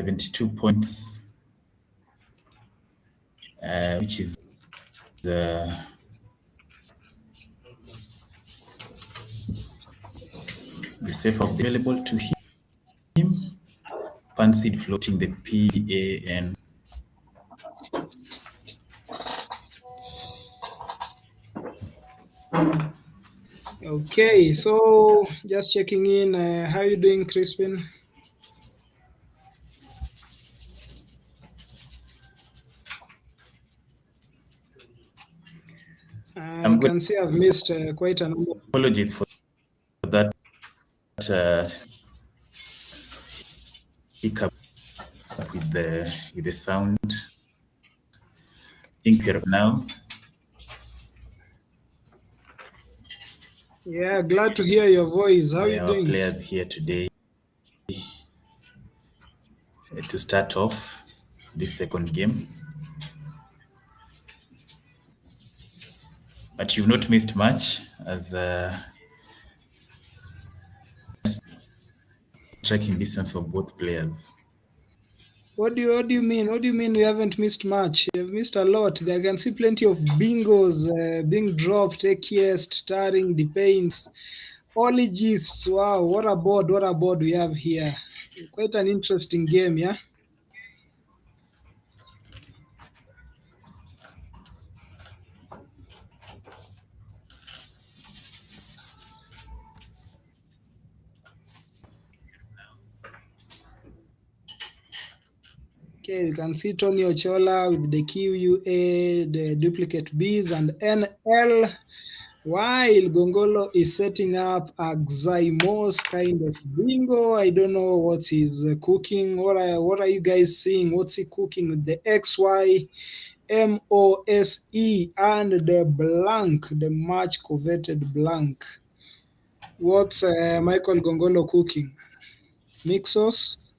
72 points, which is the safe available to him. Panseed floating the PAN. Okay, so just checking in. How are you doing, Crispin? I can see I've missed quite a number. Apologies for that hiccup with the sound. I think we're now. Yeah, glad to hear your voice. How are you Our doing? players here today to start off this second game. But you've not missed much, as striking distance for both players. What do you mean? What do you mean we haven't missed much? You've missed a lot. I can see plenty of bingos being dropped, AKS, starring, depends, ologists. Wow, what a board we have here. Quite an interesting game, yeah? Okay, you can see Tony Ochola with the QUA, the duplicate Bs and NL, while Gongolo is setting up a Xymos kind of bingo. I don't know what he's cooking. What are you guys seeing? What's he cooking with the XY, MOSE, and the blank, the much coveted blank? What's Michael Gongolo cooking? Mixos?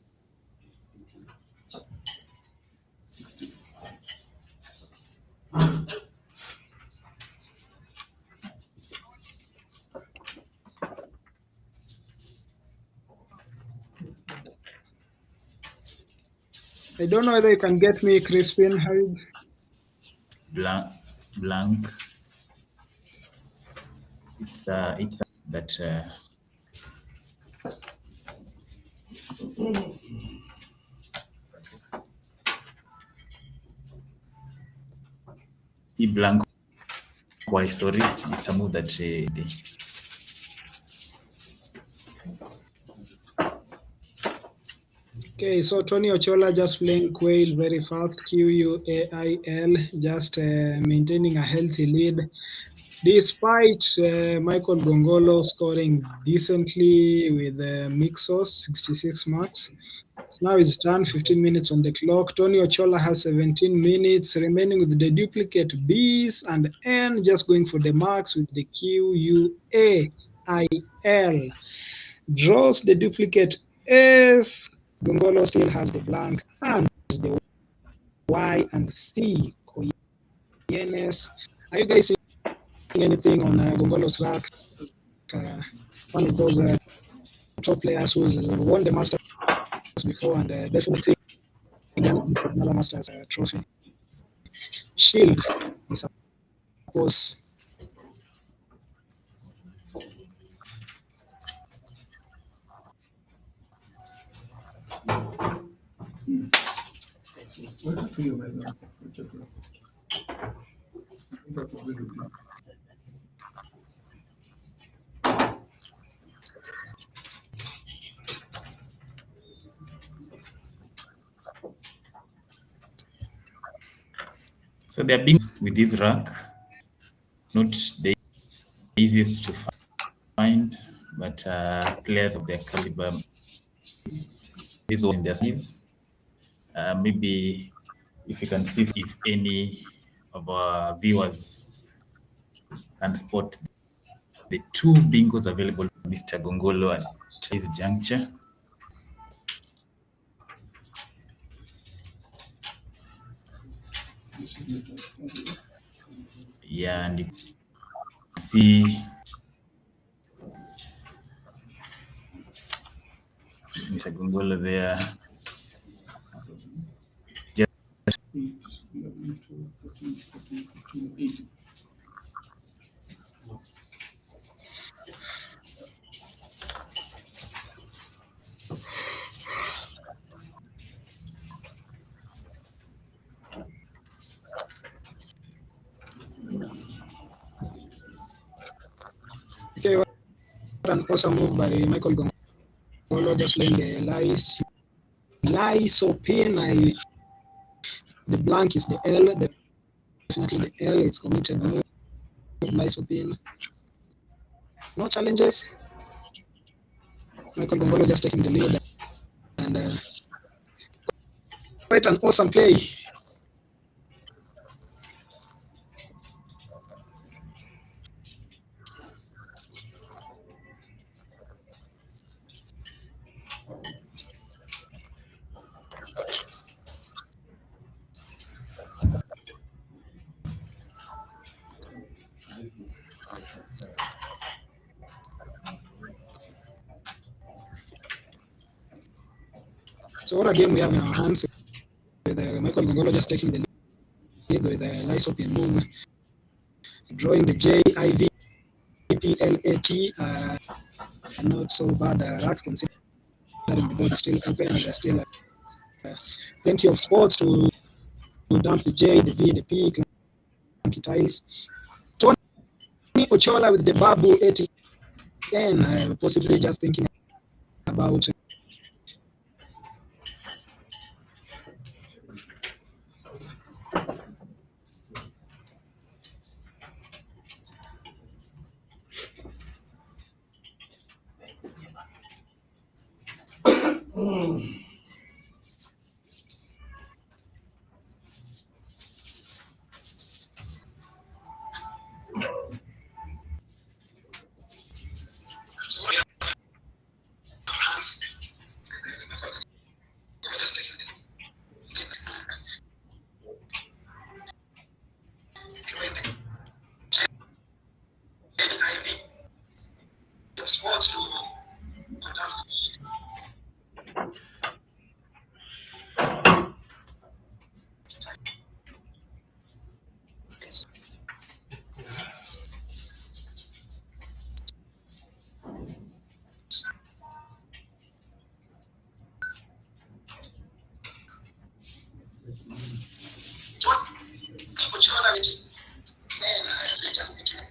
I don't know whether you can get me, Crispin. How you... Blank. It's that blank. Why? Sorry, it's a move that Okay, so Tony Ochola just playing Quail very fast, QUAIL, just maintaining a healthy lead, despite Michael Gongolo scoring decently with Mixos, 66 marks. So now it's done, 15 minutes on the clock. Tony Ochola has 17 minutes remaining with the duplicate Bs and N, just going for the marks with the QUAIL. Draws the duplicate S. Gongolo still has the blank and the Y and C. Koyenes. Are you guys seeing anything on Gongolo's rack? One of those top players who's won the Masters before and definitely another Masters trophy. Shield, I suppose. So they're being with this rack, not the easiest to find, but players of their caliber, this one in their seas. Maybe if you can see if any of our viewers can spot the two bingos available for Mr. Gongolo at this juncture. Yeah, and you can see Mr. Gongolo there Okay, what an awesome move by Michael Gongolo, just playing the Lysopen. The blank is the L, definitely the L. It's committed move. Lysopen. No challenges. Michael Gongolo just taking the lead, and quite an awesome play. So what a game we have in our hands with Michael Gongolo just taking the lead with a nice open move, drawing the JIVPLAT. Not so bad rack considering the board is still open and there's still plenty of spots to dump the J, the V, the P, clunky tiles. Tony Ochola with the Babu 80, possibly just thinking about spots to Ochola with it. Then just thinking.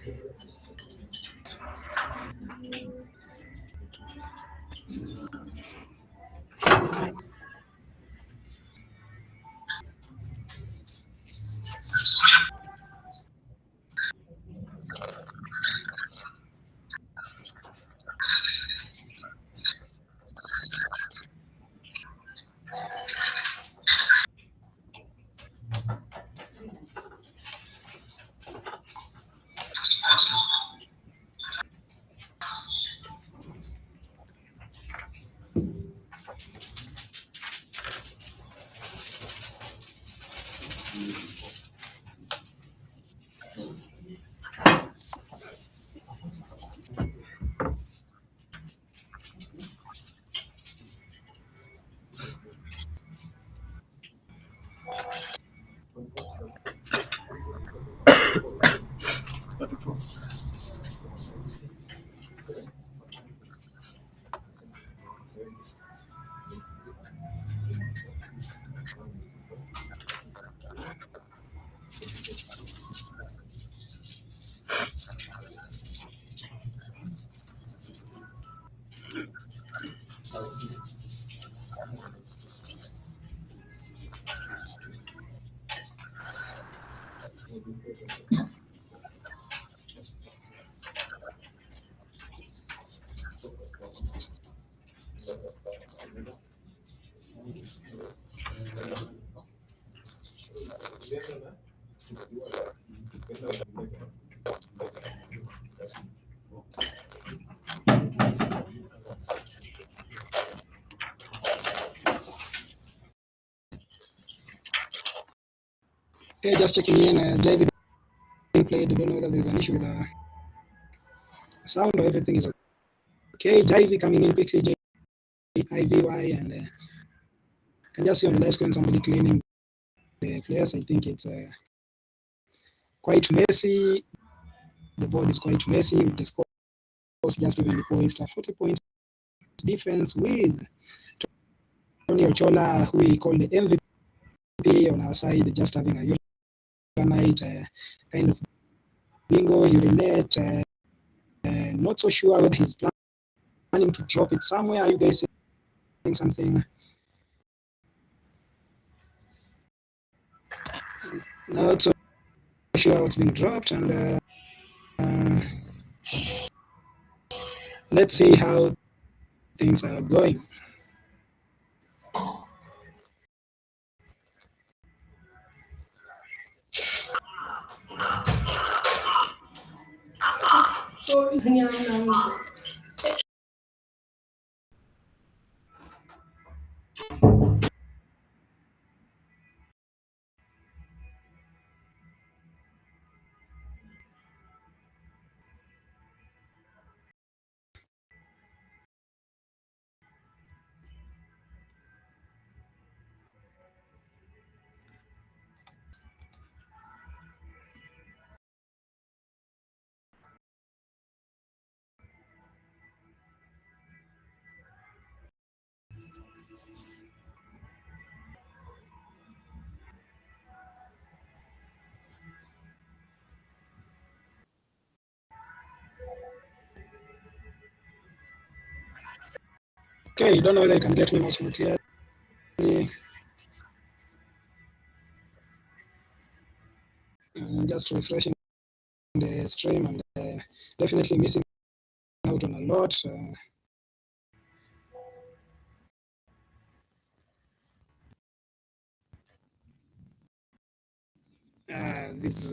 Okay, just checking in. JV played. Don't know whether there's an issue with the sound or everything is okay. JV coming in quickly. JIVY, and can just see on the live screen somebody claiming the players. I think it's quite messy. The board is quite messy with the scores just even poised. A 40-point difference with Tony Ochola, who we call the MVP on our side, just having a night kind of bingo, urinate. Not so sure whether he's planning to drop it somewhere. Are you guys saying something? Not so sure what's being dropped, and let's see how things are going. Okay, don't know whether you can get me much more clearly. Just refreshing the stream and definitely missing out on a lot. This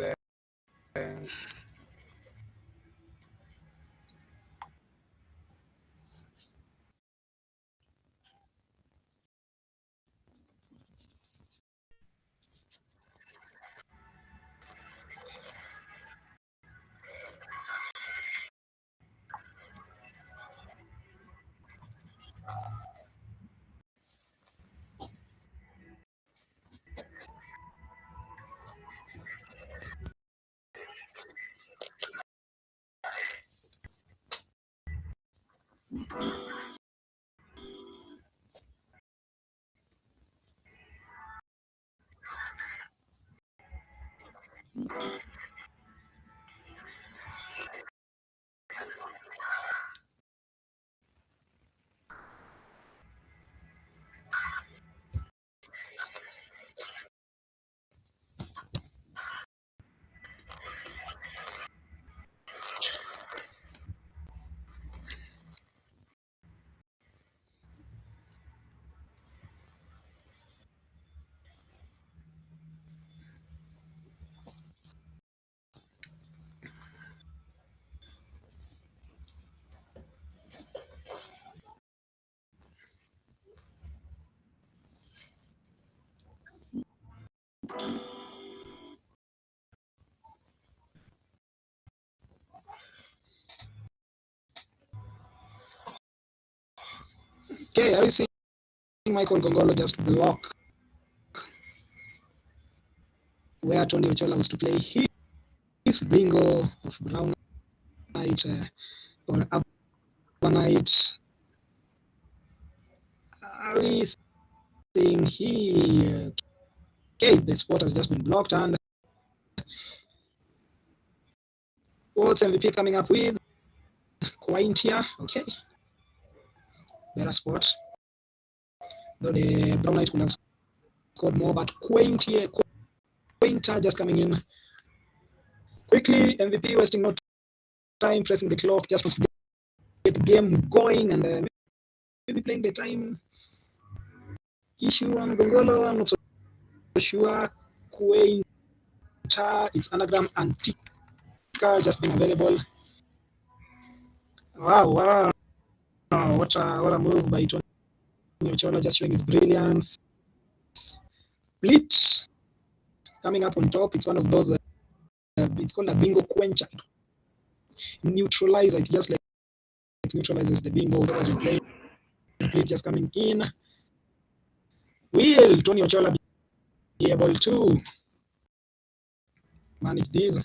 okay, are you seeing Michael Gongolo just block where Tony Ochola was to play his bingo of brown night or upper night? Are we seeing here? Okay, the spot has just been blocked, and what's MVP coming up with? Quaintia, okay. Better spot. Though the brown knight could have scored more, but Quaintia just coming in quickly. MVP wasting no time, pressing the clock, just wants to get the game going, and maybe playing the time issue on Gongolo. I'm not so sure. Quaintia, it's anagram Antica just been available. Wow. What a move by Tony Ochola, just showing his brilliance. Blitz coming up on top. It's one of those, it's called a bingo quencher. Neutralizer, it just like neutralizes the bingo as you play. Blitz just coming in. Will Tony Ochola be able to manage these.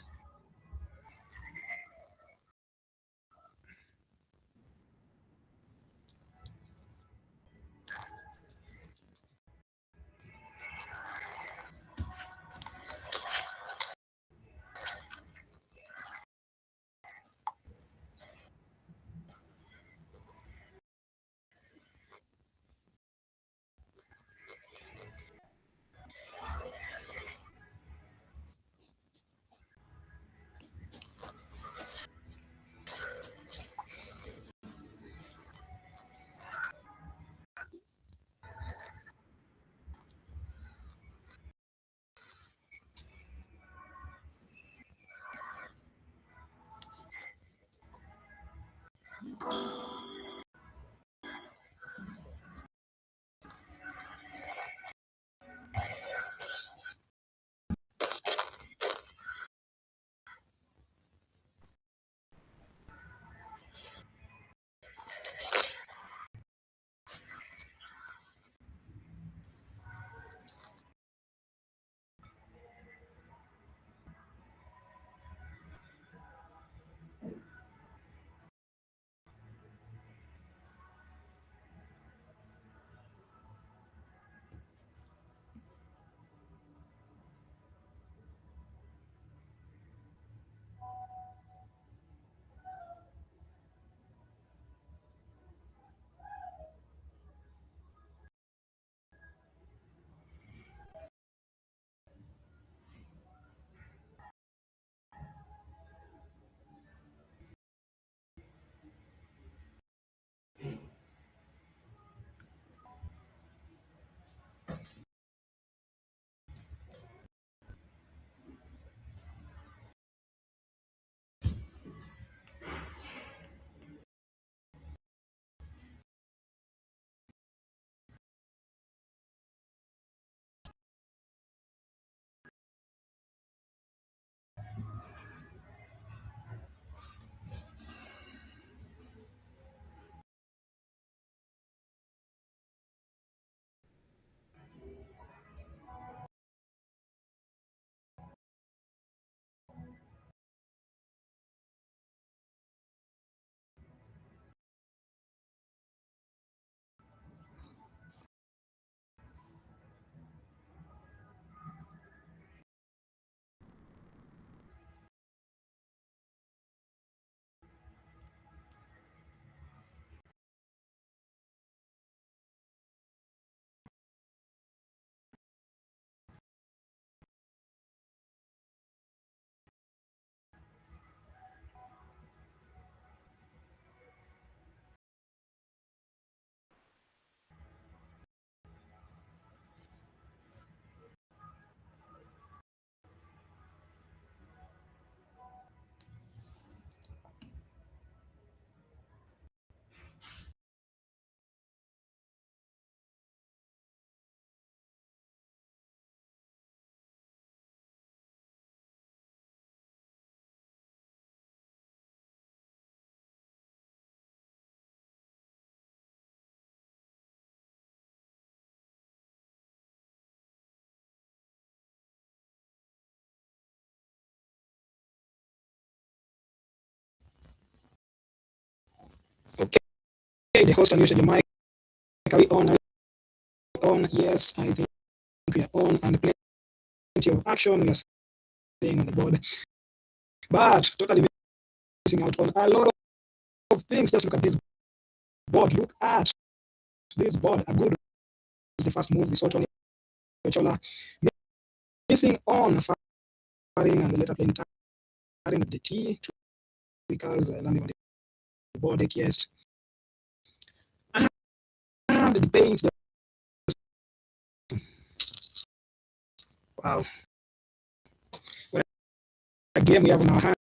Okay, the host unmuted your mic. Are we on? Are we on? Yes, I think we are on, and plenty of action we are seeing on the board. But totally missing out on a lot of things. Just look at this board. Look at this board. A good is the first move. We saw Tony Chola missing on firing and later playing tiring with the T because landing on the board yes. And the paints. Wow. What a game we have on our hands.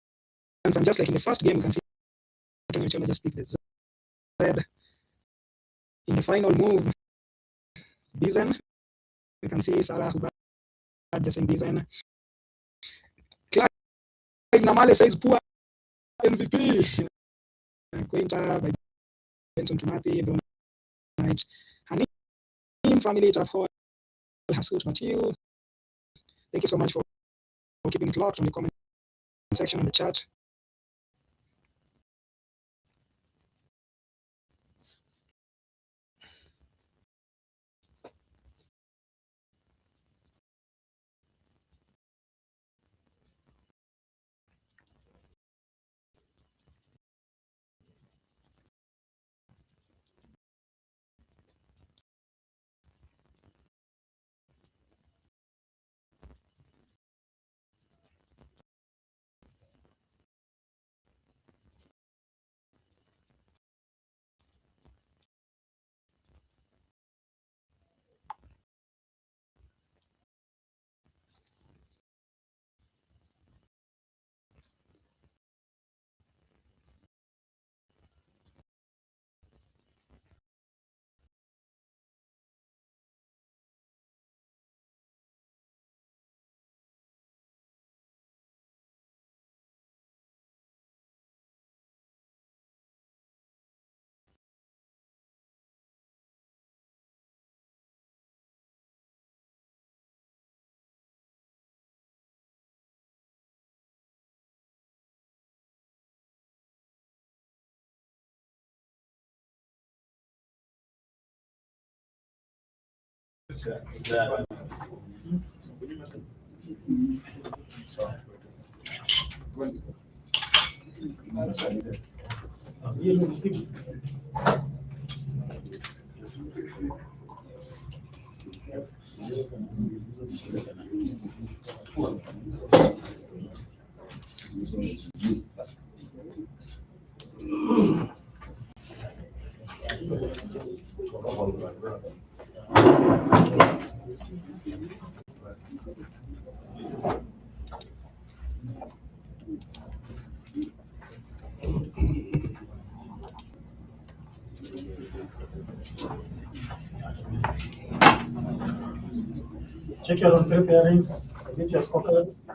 And just like in the first game, we can see Tony Chola just picked the Z. In the final move, Bizen, you can see Sarah who had the same Bizen. Clive Namale says poor MVP. Quinta by Benson Kimathi, Donite, Hanim family, Tap Hall, Hasut Matthew. Thank you so much for for keeping it locked on the comment section in the chat. Check your three pairings, submit your scorecards.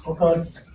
Scorecards.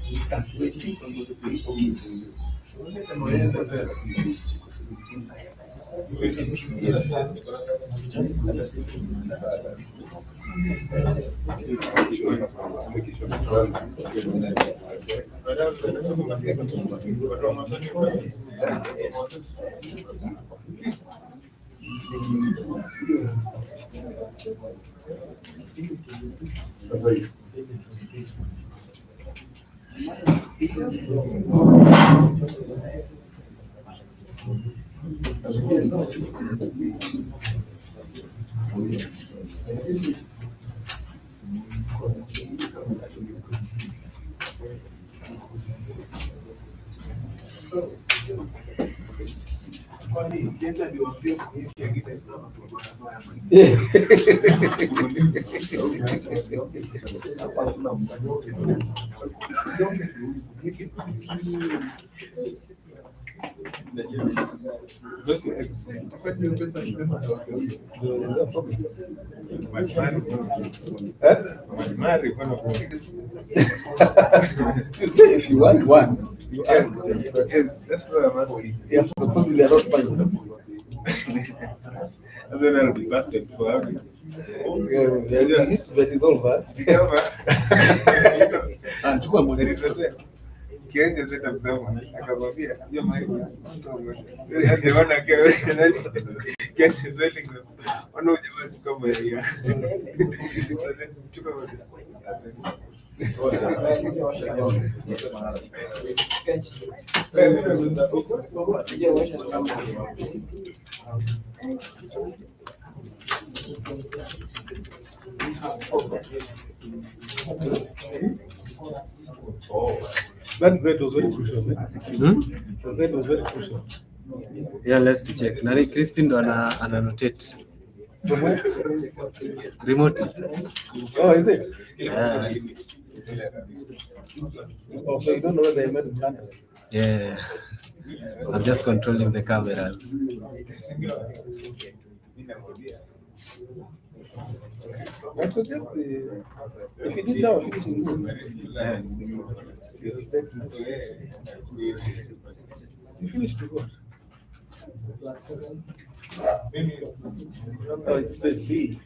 You say if you want one, you ask. Yes, that's what I'm asking. Yeah, supposedly they're not fine. I don't know the basket for having. Yeah, used to bet is over. And chukua mwani. Kienye zeta mzama, akamwambia, hiyo maji, yaani wana kienye zote ngo, wana ujamaa chukua ya. Chukua maji. That Z was very crucial. The Z was very crucial. Yeah, let's check. Nani Crispin ndo ananotate remotely. Oh, is it? Yeah. Oh, so you don't know whether I made it done? Yeah. I'm just controlling the cameras. That was just the. If you did that, finishing good. You finished good. Oh, it's the Z.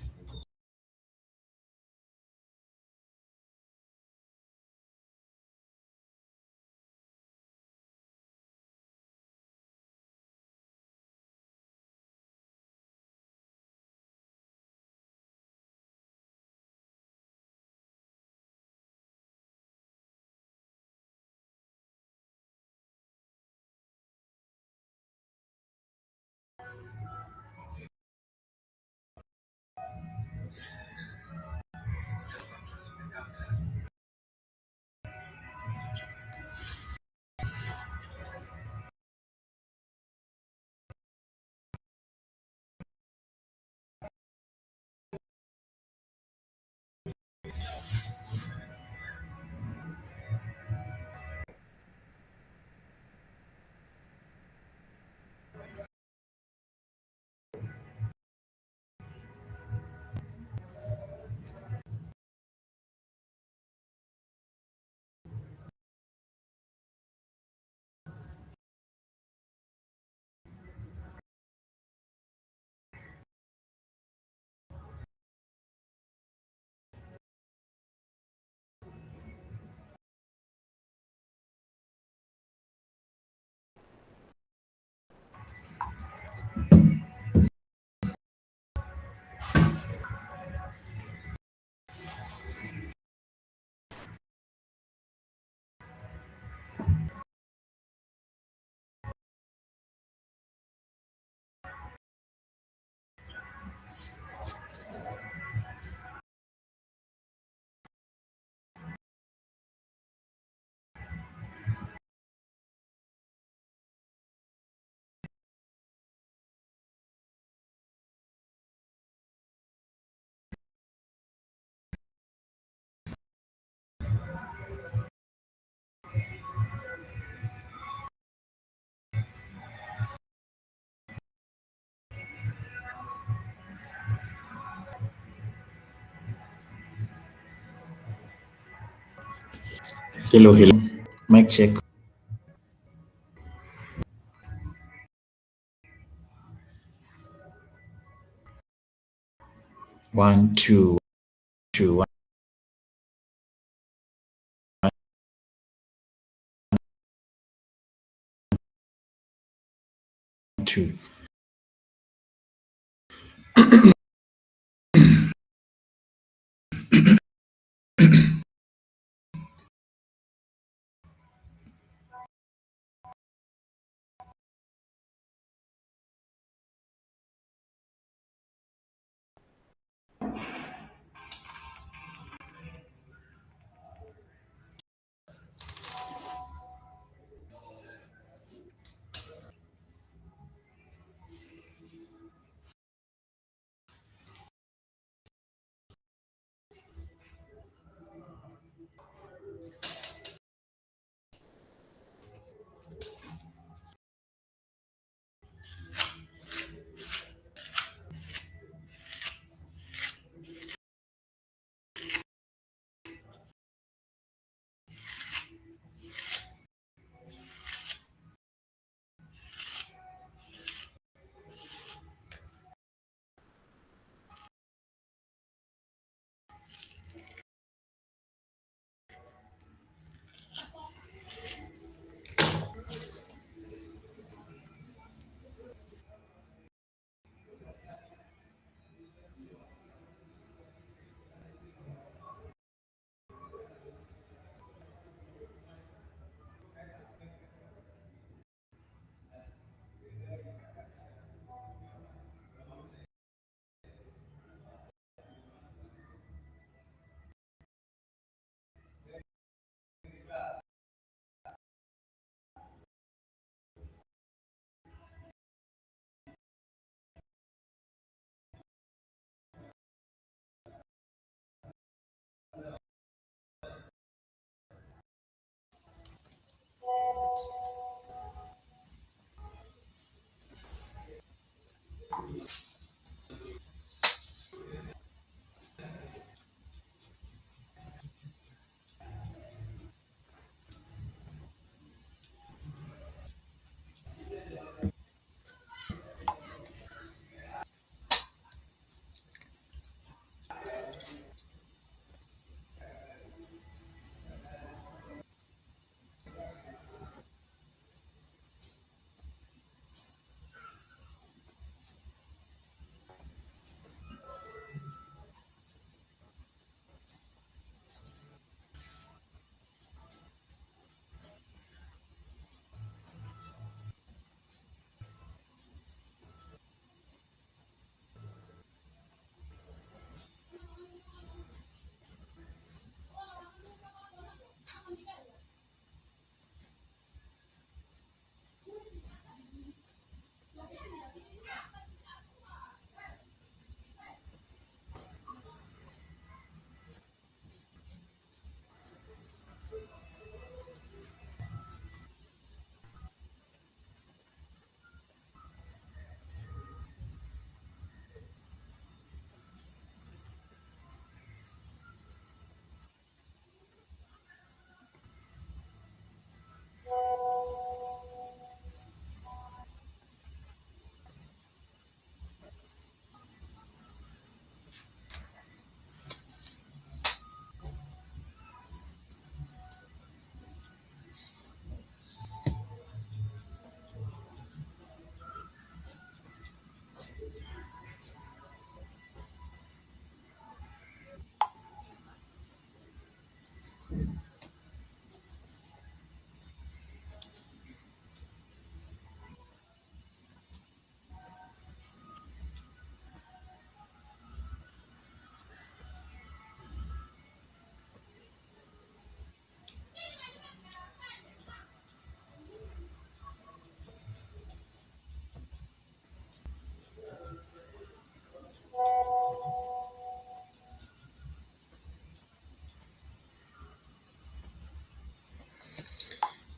Hello. Mic check. One, two, one, two.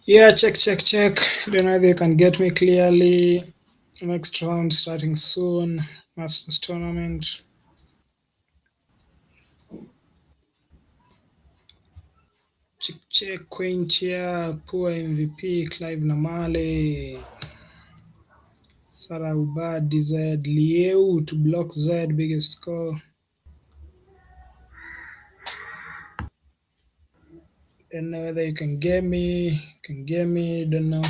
Yeah, check, check, check. Don't know if they can get me clearly. Next round starting soon. Masters tournament. Check Quintia, poor MVP, Clive Namale, Sarah Ubad, DZ, Lieu to block Z, biggest score. Don't know whether you can get me, don't know.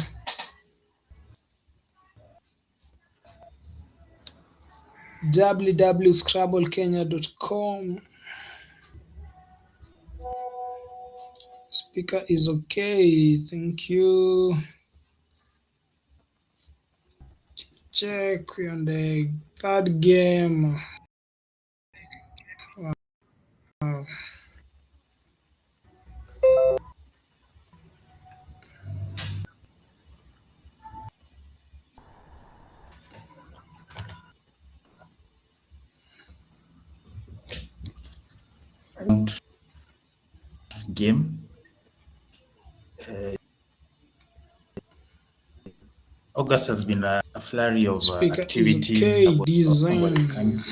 www.scrabblekenya.com. Speaker is okay, thank you. Check, we're on the third game. Wow. Game. August has been a flurry of activities okay, design.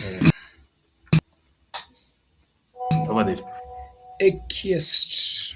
Over the Ekiest.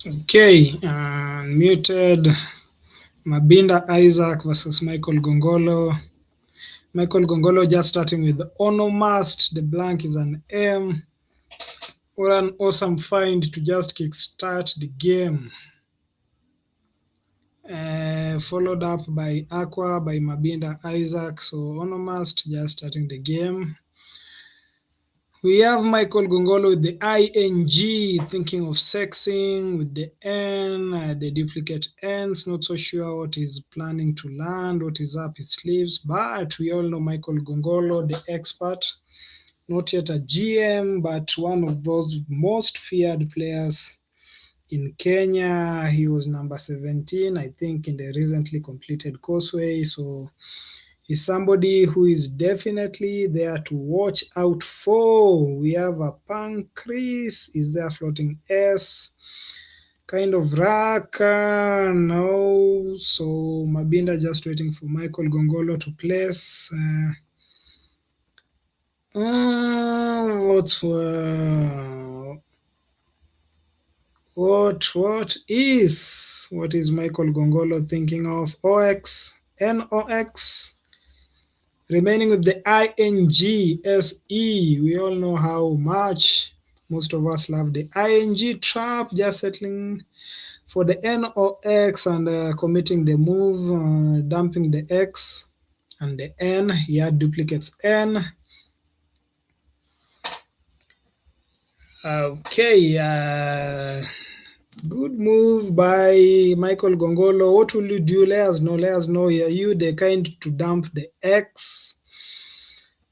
Okay, muted. Mabinda Isaac versus Michael Gongolo. Michael Gongolo just starting with the onomast. The blank is an M. What an awesome find to just kickstart the game. Followed up by Aqua by Mabinda Isaac. So onomast just starting the game. We have Michael Gongolo with the ING, thinking of sexing with the N, the duplicate N's, not so sure what he's planning to land, what is up his sleeves, but we all know Michael Gongolo, the expert, not yet a GM, but one of those most feared players in Kenya. He was number 17, I think, in the recently completed Causeway, so is somebody who is definitely there to watch out for. We have a pancreas. Is there floating S? Kind of rack. No. So Mabinda just waiting for Michael Gongolo to place. What is Michael Gongolo thinking of? OX, NOX. Remaining with the ING-SE, we all know how much most of us love the ING trap, just settling for the NOX and committing the move, dumping the X and the N. He had duplicates N. Okay, good move by Michael Gongolo. What will you do? Let us know. Let us know. Are you the kind to dump the X?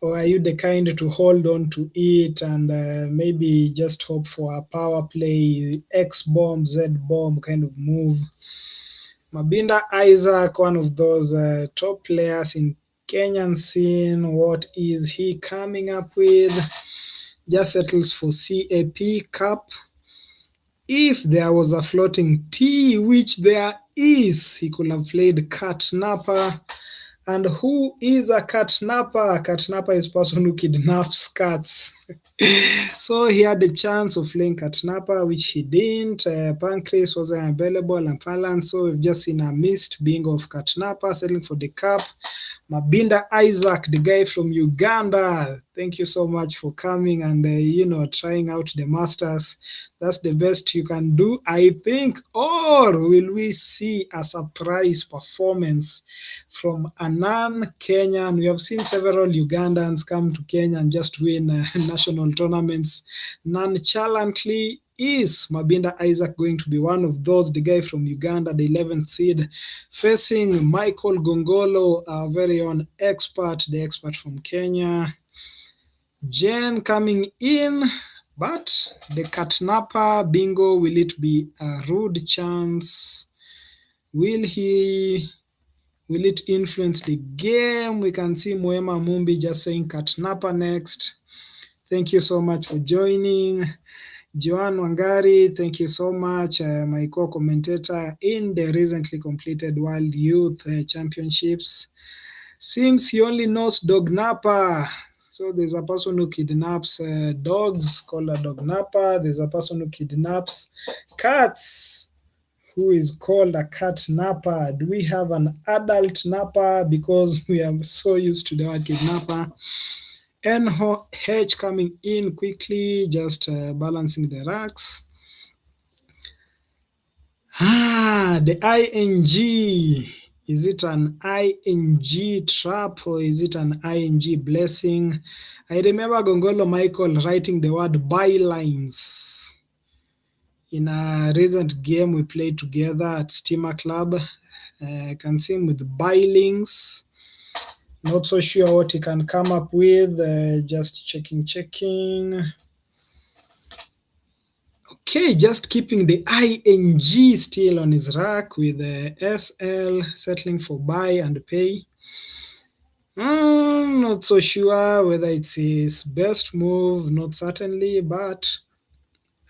Or are you the kind to hold on to it and maybe just hope for a power play, X bomb, Z bomb kind of move? Mabinda Isaac, one of those top players in Kenyan scene. What is he coming up with? Just settles for CAP, Cup. If there was a floating T, which there is, he could have played Catnapper. And who is a catnapper? Catnapper is person who kidnaps cats. So he had the chance of playing catnapper, which he didn't. Pancreas wasn't available and Palan, so we've just seen a missed bingo of catnapper, settling for the cup. Mabinda Isaac, the guy from Uganda, thank you so much for coming and trying out the masters. That's the best you can do, I think. Or will we see a surprise performance from a non-Kenyan? We have seen several Ugandans come to Kenya and just win national tournaments nonchalantly. Is Mabinda Isaac going to be one of those? The guy from Uganda, the 11th seed, facing Michael Gongolo, our very own expert, the expert from Kenya. Jen coming in, but the catnapper bingo, will it be a rude chance? Will it influence the game? We can see Moema Mumbi just saying catnapper next. Thank you so much for joining. Joan Wangari, thank you so much. My co-commentator in the recently completed World Youth Championships. Seems he only knows dog napper. So there's a person who kidnaps dogs called a dog napper. There's a person who kidnaps cats who is called a cat napper. Do we have an adult napper? Because we are so used to the word kidnapper. NH coming in quickly, just balancing the racks. The ING. Is it an ING trap or is it an ING blessing? I remember Gongolo Michael writing the word bylines in a recent game we played together at Steamer Club. I can see him with bylings. Not so sure what he can come up with. Just checking. Okay, just keeping the ING still on his rack with the SL settling for buy and pay. Not so sure whether it's his best move, not certainly, but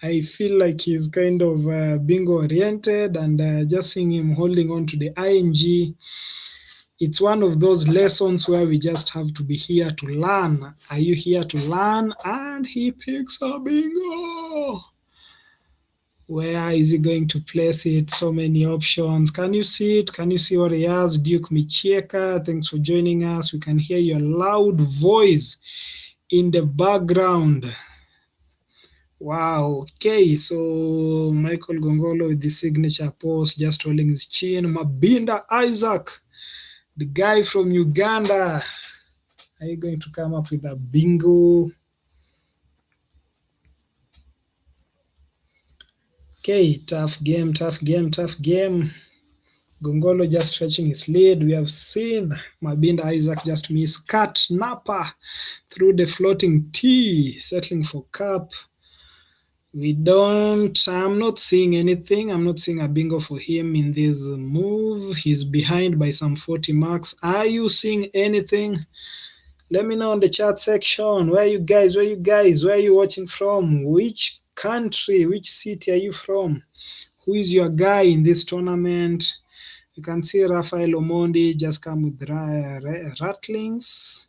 I feel like he's kind of bingo oriented and just seeing him holding on to the ING. It's one of those lessons where we just have to be here to learn. Are you here to learn? And he picks a bingo. Where is he going to place it? So many options. Can you see it? Can you see what he has? Duke Michieka, thanks for joining us. We can hear your loud voice in the background. Wow. Okay, so Michael Gongolo with the signature pose, just holding his chin. Mabinda Isaac, the guy from Uganda. Are you going to come up with a bingo? Okay, tough game, tough game, tough game. Gongolo just stretching his lead. We have seen Mabinda Isaac just miss. Cut Napa through the floating T, settling for cup. I'm not seeing anything. I'm not seeing a bingo for him in this move. He's behind by some 40 marks. Are you seeing anything? Let me know in the chat section. Where you guys? Where you guys? Where are you watching from? Which country? Which city are you from? Who is your guy in this tournament? You can see Rafael Omondi just come with rattlings.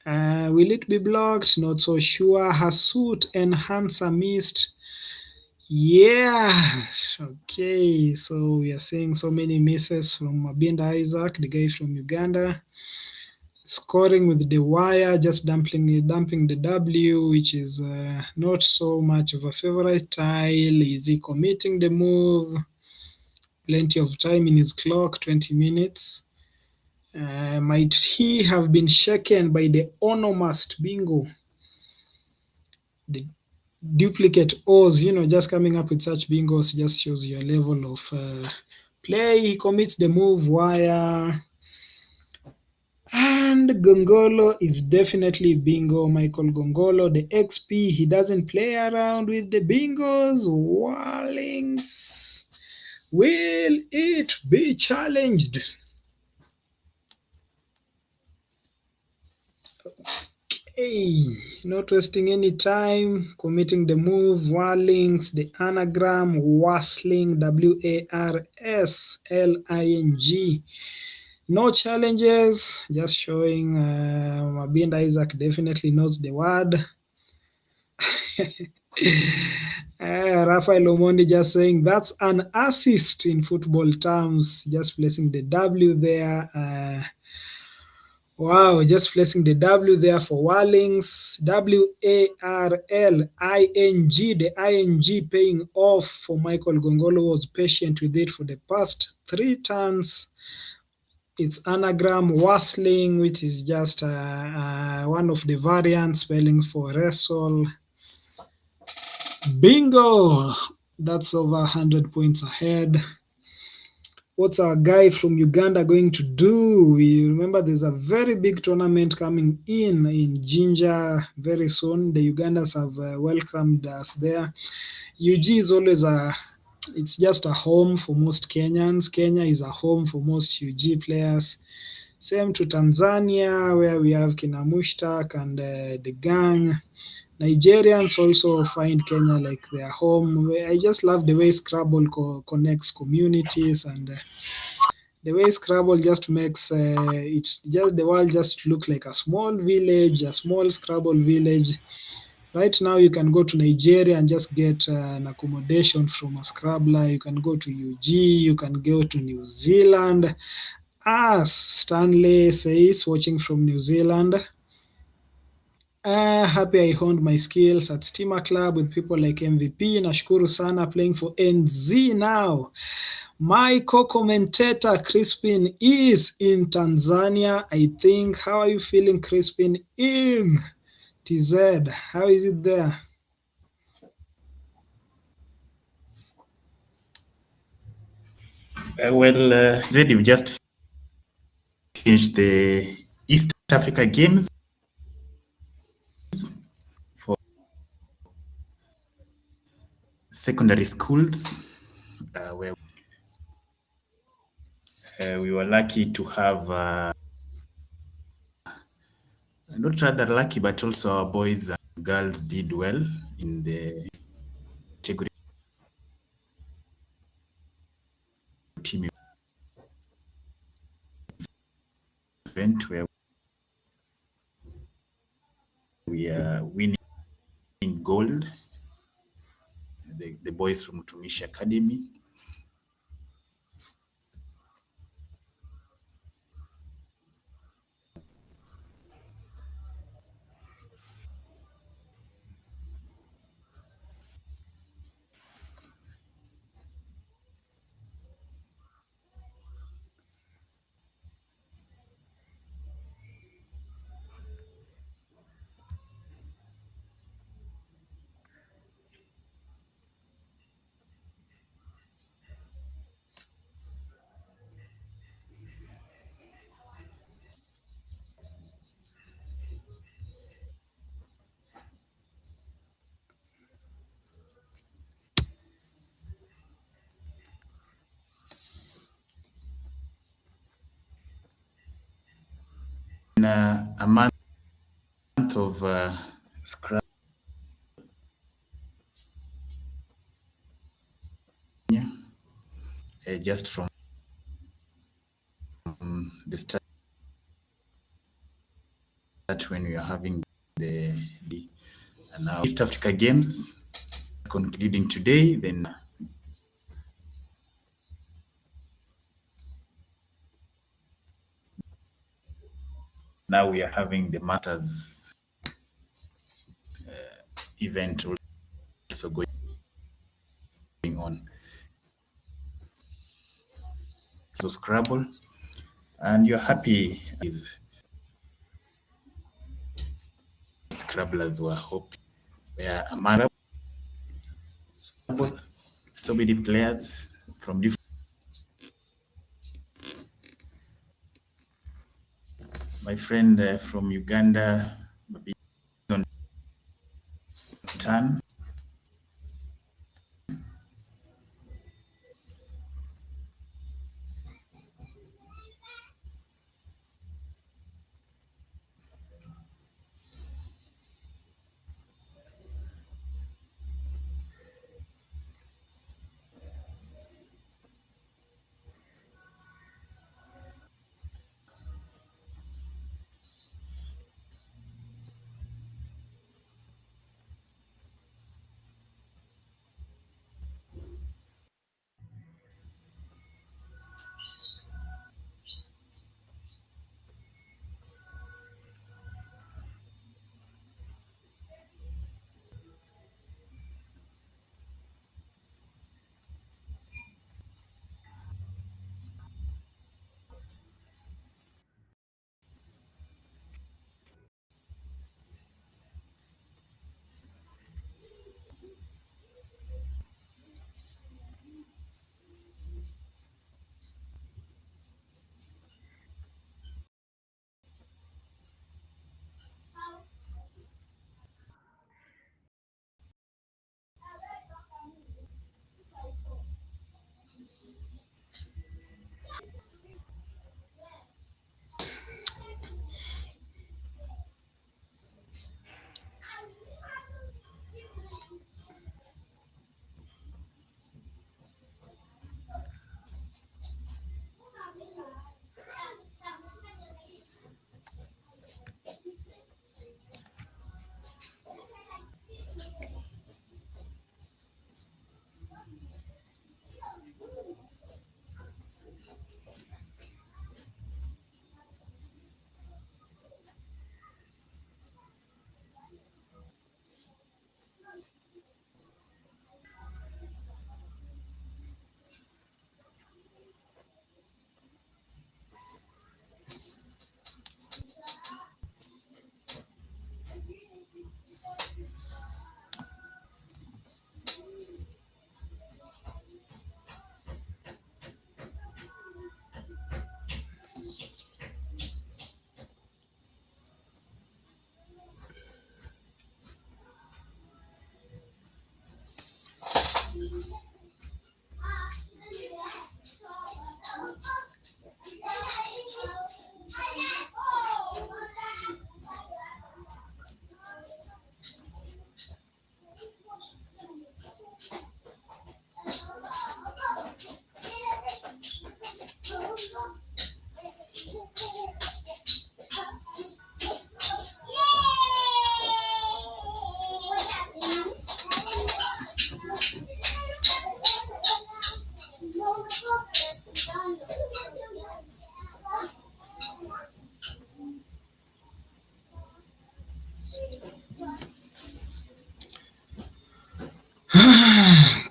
Will it be blocked? Not so sure. Hasut Enhancer missed. Yeah. Okay. So we are seeing so many misses from Mabinda Isaac, the guy from Uganda. Scoring with the wire, just dumping the W, which is not so much of a favorite tile. Is he committing the move? Plenty of time in his clock, 20 minutes. Might he have been shaken by the onomast bingo? The duplicate O's, just coming up with such bingos just shows your level of play. He commits the move wire. And Gongolo is definitely bingo. Michael Gongolo, the XP, he doesn't play around with the bingos. Wallings. Will it be challenged? Okay, not wasting any time, committing the move. Wallings, the anagram, Warsling, Warsling. No challenges, just showing Mabinda Isaac definitely knows the word. Rafael Omondi just saying that's an assist in football terms, just placing the W there. Wow, just placing the W there for Warlings. Warling, the ing paying off for Michael Gongolo, was patient with it for the past 3 turns. It's anagram Warsling, which is just one of the variants spelling for wrestle. Bingo! That's over 100 points ahead. What's our guy from Uganda going to do? We remember there's a very big tournament coming in Jinja very soon. The Ugandans have welcomed us there. UG is always it's just a home for most Kenyans. Kenya is a home for most UG players. Same to Tanzania, where we have Kina Mushtaq and the gang. Nigerians also find Kenya like their home. I just love the way Scrabble connects communities, and the way Scrabble just makes the world just look like a small village, a small Scrabble village. Right now, you can go to Nigeria and just get an accommodation from a Scrabbler. You can go to UG. You can go to New Zealand. As Stanley says, watching from New Zealand. Happy I honed my skills at Steamer Club with people like MVP. Nashukuru sana, playing for NZ now. My co-commentator Crispin is in Tanzania, I think. How are you feeling, Crispin, in TZ? How is it there? Zed, you just finished the East Africa Games for secondary schools, where we were lucky to have, not rather lucky, but also our boys and girls did well in the category team event, where we are winning gold. The the boys from Tumishi Academy. In a month of Scrabble, just from the start when we are having the now East Africa Games concluding today, then now we are having the Masters event also going on. So Scrabble, and you're happy is Scrabblers were hoping where Amara, so many players from different. My friend from Uganda, on turn.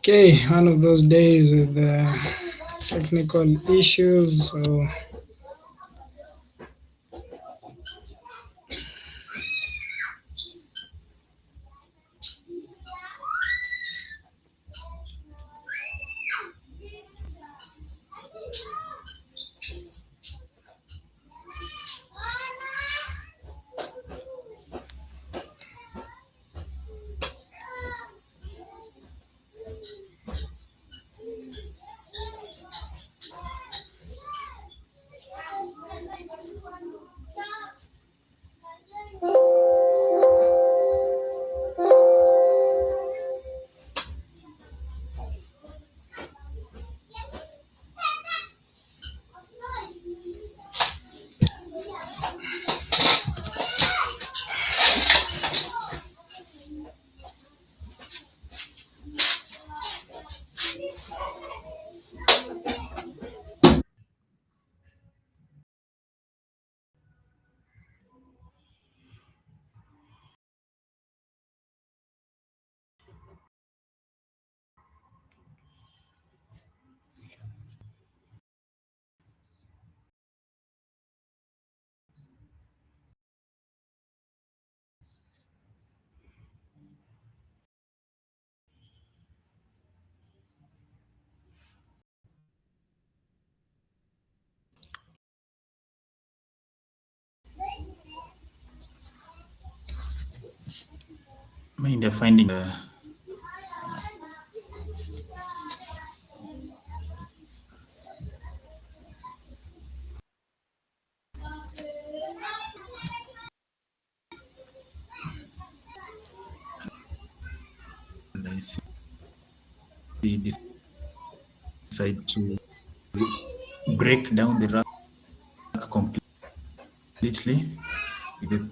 Okay, one of those days with technical issues. So I mean, they're finding and I see they decide to break down the rack completely with the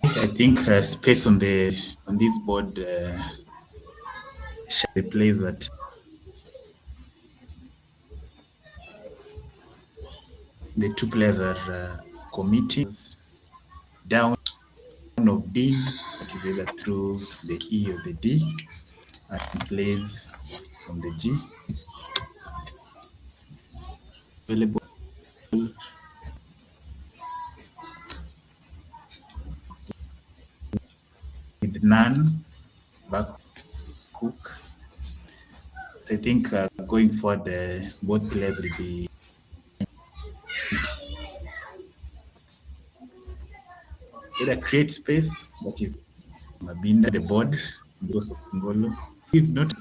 I think space on this board the plays that the two players are committing down of D, that is either through the E or the D, and plays from the G. Available with none back hook. So I think going forward, both players will be either create space, that is Mabinda, the board, those of Ngolo. If not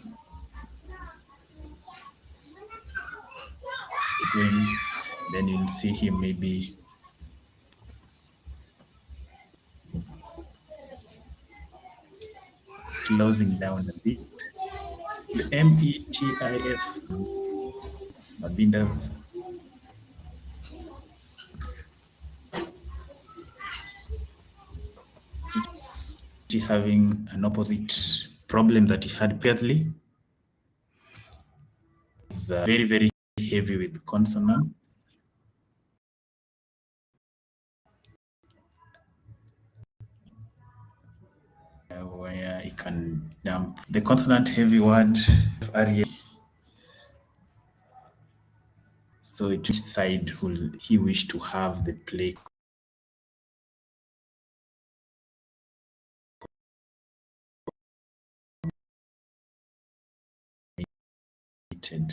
going, then you'll see him maybe closing down a bit. The METIF, Mabinda's having an opposite problem that he had previously. It's very, very heavy with consonant. Where It can jump. The consonant heavy word, area. So which side will he wish to have the play committed?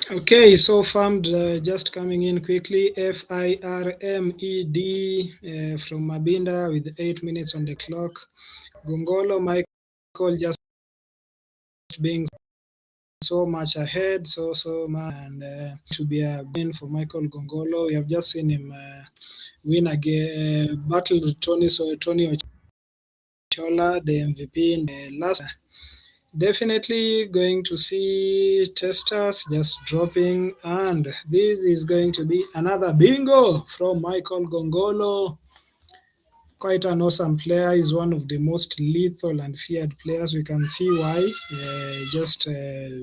Okay, so farmed just coming in quickly. FIRMED from Mabinda with 8 minutes on the clock. Gongolo Michael just being so much ahead, so much, and to be a win for Michael Gongolo. We have just seen him win again, battle with Tony Ochola, the MVP in the last. Definitely going to see testers just dropping, and this is going to be another bingo from Michael Gongolo. Quite an awesome player. He's one of the most lethal and feared players. We can see why. Just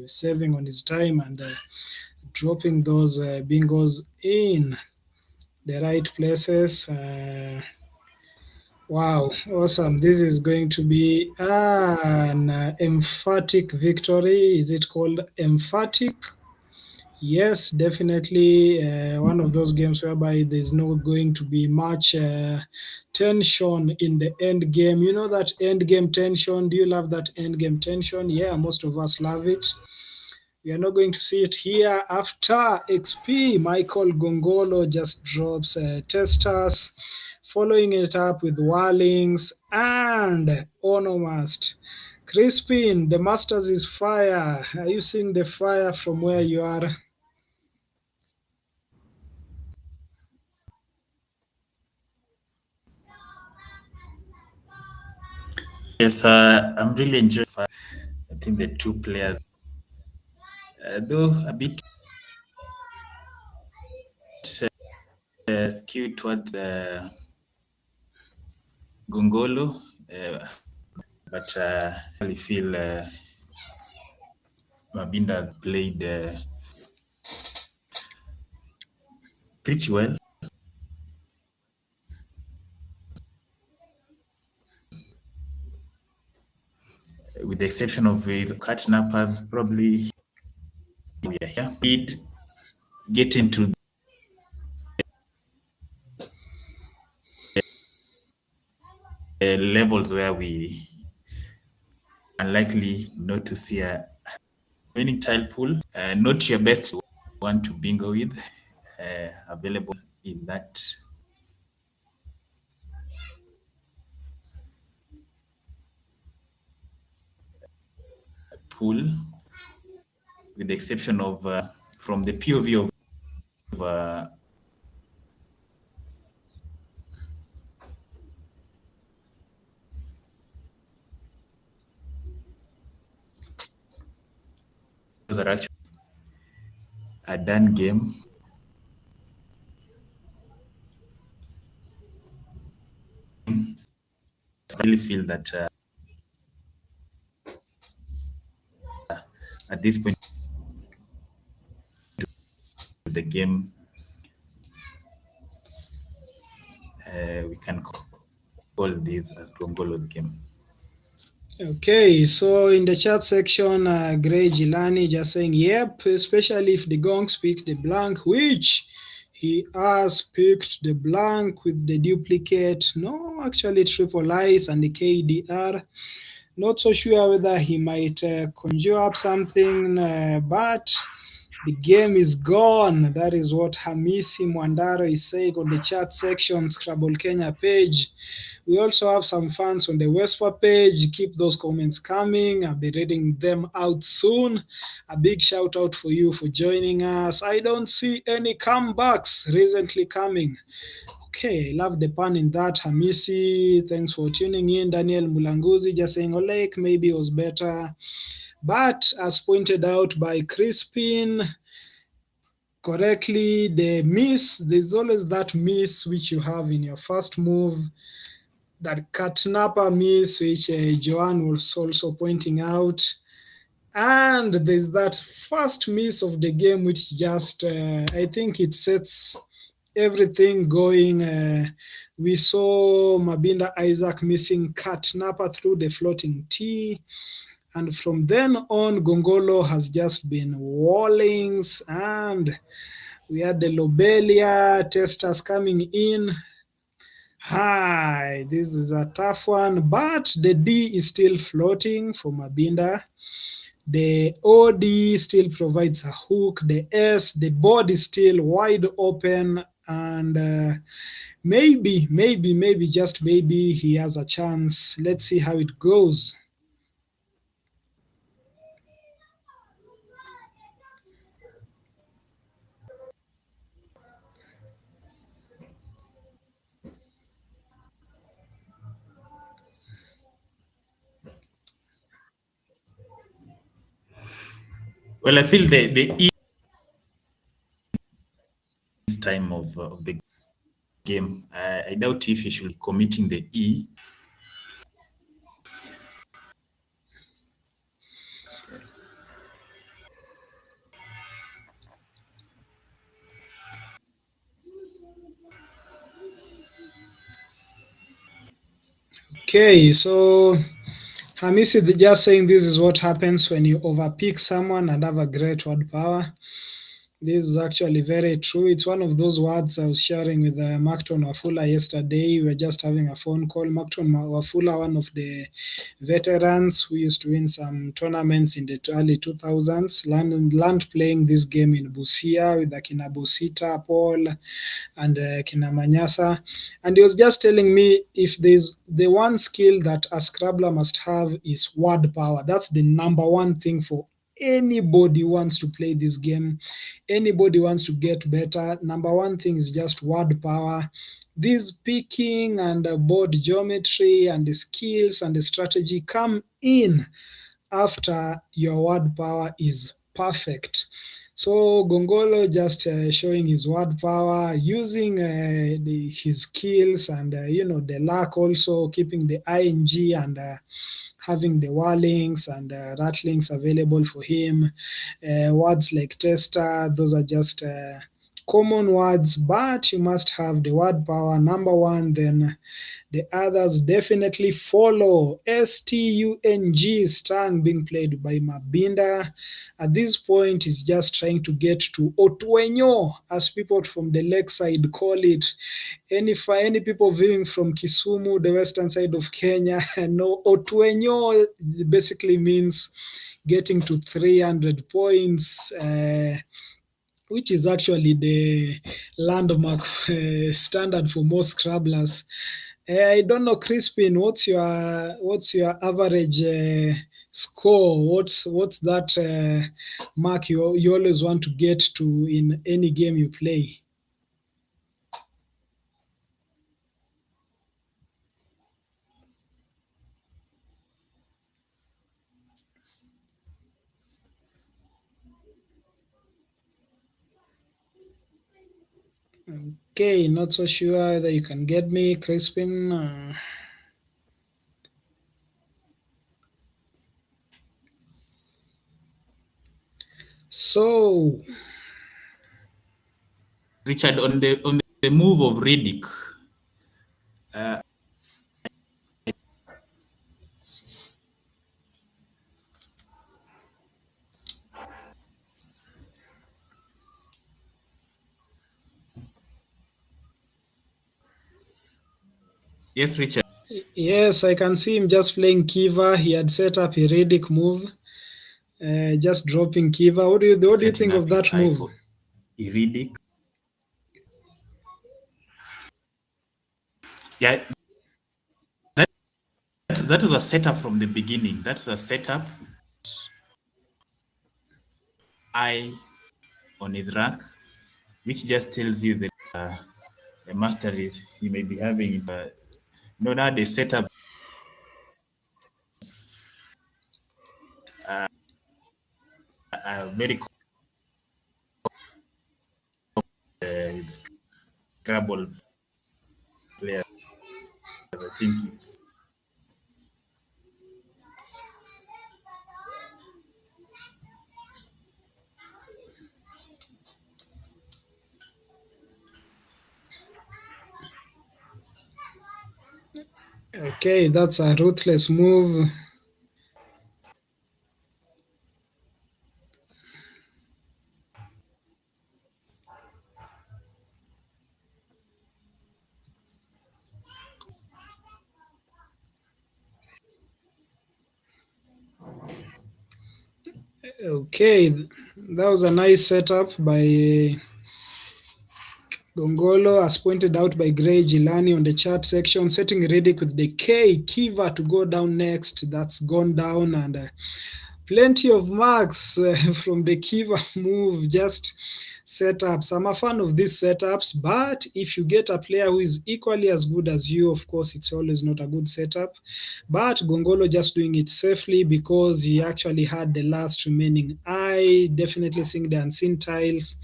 saving on his time and dropping those bingos in the right places. Wow, awesome. This is going to be an emphatic victory. Is it called emphatic? Yes, definitely one of those games whereby there's no going to be much tension in the end game. You know that end game tension? Do you love that end game tension? Yeah, most of us love it. We are not going to see it here after XP. Michael Gongolo just drops testers, following it up with Warlings and Onomast. Crispin, the Masters is fire. Are you seeing the fire from where you are? Yes, I'm really enjoying. I think the two players, though a bit skewed towards Gongolo, but I really feel Mabinda has played pretty well. With the exception of his catnappers, probably we are here. Did get into the levels where we unlikely not to see a winning tile pool. Not your best one to bingo with, available in that pool, with the exception of from the POV of those are actually a done game. I really feel that at this point of the game, we can call this as Gongolo's game. Okay, so in the chat section, Gray Gilani just saying, yep, especially if the Gongs picked the blank, which he has picked the blank with the duplicate. No, actually triple ice and the KDR. Not so sure whether he might conjure up something, but the game is gone. That is what Hamisi Mwandaro is saying on the chat section, Scrabble Kenya page. We also have some fans on the WESPA page. Keep those comments coming. I'll be reading them out soon. A big shout out for you for joining us. I don't see any comebacks recently coming. Okay, love the pun in that. Hamisi, thanks for tuning in. Daniel Mulanguzi just saying Oleg maybe was better. But as pointed out by Crispin correctly, there's always that miss which you have in your first move, that Katnapa miss, which Joanne was also pointing out. And there's that first miss of the game, which just, I think it sets everything going. We saw Mabinda Isaac missing Katnapa through the floating T. And from then on, Gongolo has just been wallings, and we had the Lobelia testers coming in. Hi, this is a tough one, but the D is still floating for Mabinda. The OD still provides a hook. The S, the board is still wide open, and maybe, just maybe he has a chance. Let's see how it goes. Well, I feel the time of the game. I doubt if he should be committing the E. Okay, so Hamisi just saying this is what happens when you overpick someone and have a great word power. This is actually very true. It's one of those words I was sharing with Macton Wafula yesterday. We were just having a phone call. Macton Wafula, one of the veterans who used to win some tournaments in the early 2000s, learned playing this game in Busia with Akina Busita, Paul, and Kina Manyasa. And he was just telling me, if there's the one skill that a Scrabbler must have is word power. That's the number one thing for anybody who wants to play this game, anybody wants to get better. Number one thing is just word power. This picking and board geometry and the skills and the strategy come in after your word power is perfect. So Gongolo just showing his word power, using his skills and the luck, also keeping the ing and having the whirlings and rattlings available for him. Words like tester, those are just common words, but you must have the word power number one, then the others definitely follow. STUNG, Stang, being played by Mabinda. At this point, he's just trying to get to Otieno, as people from the lakeside call it. Any people viewing from Kisumu, the western side of Kenya, know Otieno basically means getting to 300 points. Which is actually the landmark standard for most Scrabblers. I don't know, Crispin, what's your average score? What's that mark you always want to get to in any game you play? Okay, not so sure whether you can get me, Crispin. So Richard, on the move of Riddick, yes, Richard. Yes, I can see him just playing Kiva. He had set up a Riddick move, just dropping Kiva. What do you Setting think up of his that eye move? for Iridic. Yeah, that was a setup from the beginning. That's a setup. Eye on his rack, which just tells you that the master is he may be having it. Now they set up very Scrabble players. I think it's Okay, that's a ruthless move. Okay, that was a nice setup by Gongolo, as pointed out by Gray Gilani on the chat section, setting Riddick with the K Kiva to go down next. That's gone down, and plenty of marks from the Kiva move, just setups. I'm a fan of these setups, but if you get a player who is equally as good as you, of course, it's always not a good setup. But Gongolo just doing it safely because he actually had the last remaining eye, definitely seeing the unseen tiles.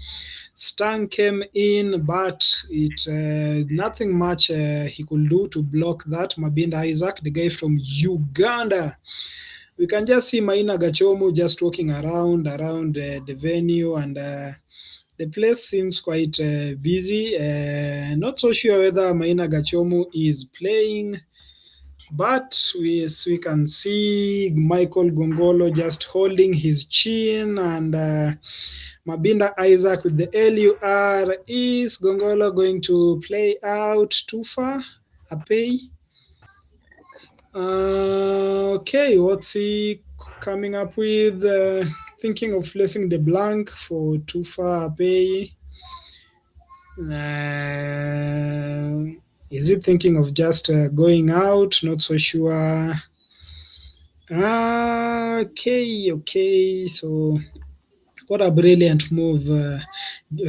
Stang came in, but it nothing much he could do to block that. Mabinda Isaac, the guy from Uganda. We can just see Maina Gachomu just walking around the venue, and the place seems quite busy. Not so sure whether Maina Gachomu is playing, but we can see Michael Gongolo just holding his chin, and Mabinda Isaac with the LUR. Is Gongolo going to play out too far? A pay? Okay, what's he coming up with? Thinking of placing the blank for too far pay. Is he thinking of just going out? Not so sure. Okay. So, what a brilliant move.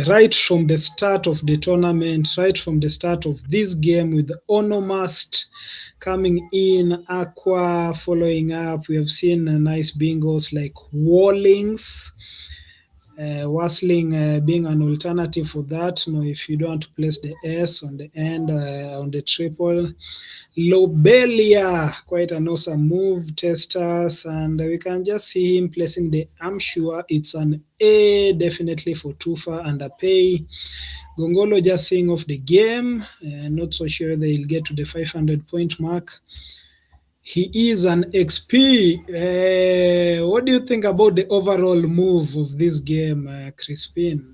Right from the start of the tournament, right from the start of this game, with the Onomast coming in, Aqua following up. We have seen nice bingos like Wallings. Whistling being an alternative for that. If you don't want to place the S on the end, on the triple. Lobelia, quite an awesome move, testers, and we can just see him placing the I'm sure it's an A, definitely for Tufa and a pay. Gongolo just seeing off the game, not so sure they'll get to the 500 point mark. He is an XP. What do you think about the overall move of this game, Crispin?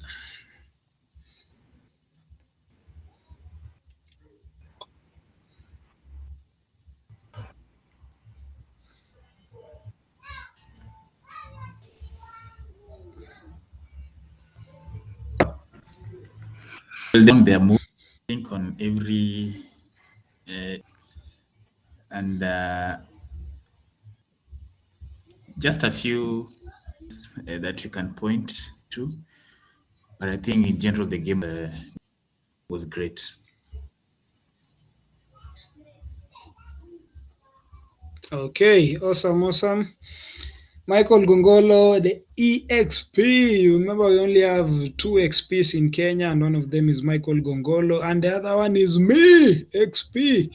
they're moving on every and just a few that you can point to, but I think in general the game was great. Okay, awesome. Michael Gongolo, the EXP. You remember we only have 2 XPs in Kenya, and one of them is Michael Gongolo, and the other one is me, XP.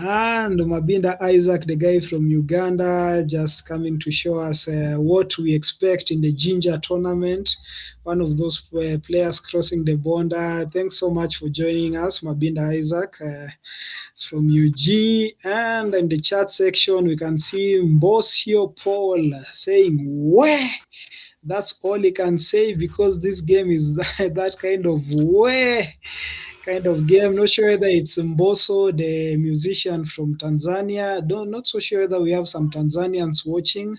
And Mabinda Isaac, the guy from Uganda, just coming to show us what we expect in the Ginger tournament. One of those players crossing the border. Thanks so much for joining us, Mabinda Isaac from UG. And in the chat section, we can see Mbosio Paul saying, where? That's all he can say, because this game is that kind of way kind of game. Not sure whether it's Mbosso, the musician from Tanzania. Not so sure whether we have some Tanzanians watching.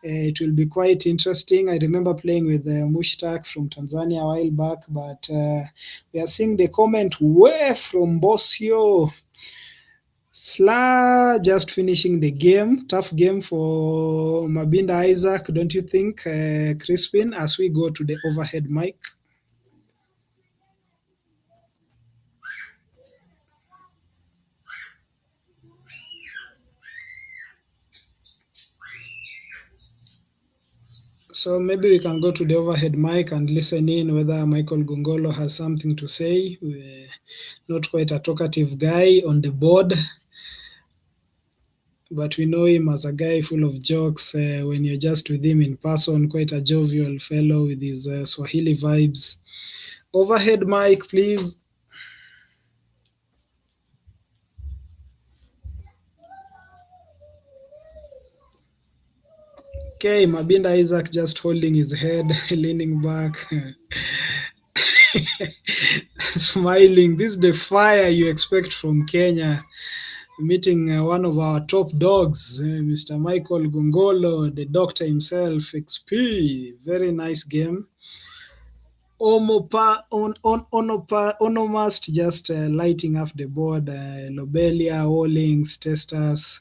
It will be quite interesting. I remember playing with Mushtaq from Tanzania a while back, but we are seeing the comment way from Bosio. Sla just finishing the game. Tough game for Mabinda Isaac, don't you think, Crispin, as we go to the overhead mic? So maybe we can go to the overhead mic and listen in whether Michael Gongolo has something to say. Not quite a talkative guy on the board, but we know him as a guy full of jokes. When you're just with him in person, quite a jovial fellow with his Swahili vibes. Overhead mic, please. Okay, Mabinda Isaac just holding his head, leaning back, smiling. This is the fire you expect from Kenya. Meeting one of our top dogs, Mr. Michael Gongolo, the doctor himself, XP. Very nice game. Onomast just lighting up the board. Lobelia, Wallings, Testers.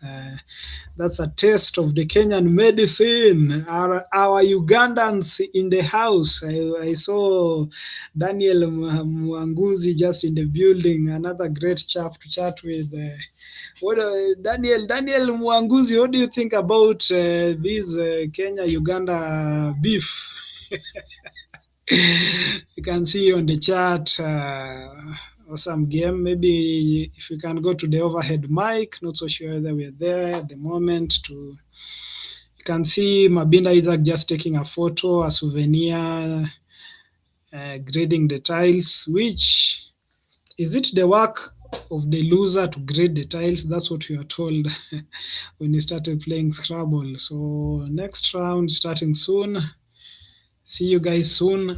That's a taste of the Kenyan medicine. Our Ugandans in the house. I saw Daniel Mwanguzi just in the building. Another great chap to chat with. Daniel Mwanguzi, what do you think about this Kenya-Uganda beef? You can see on the chat, awesome game. Maybe if we can go to the overhead mic, not so sure that we're there at the moment. You can see Mabinda Isaac just taking a photo, a souvenir, grading the tiles, which is it the work of the loser to grade the tiles? That's what we are told when we started playing Scrabble. So next round starting soon. See you guys soon.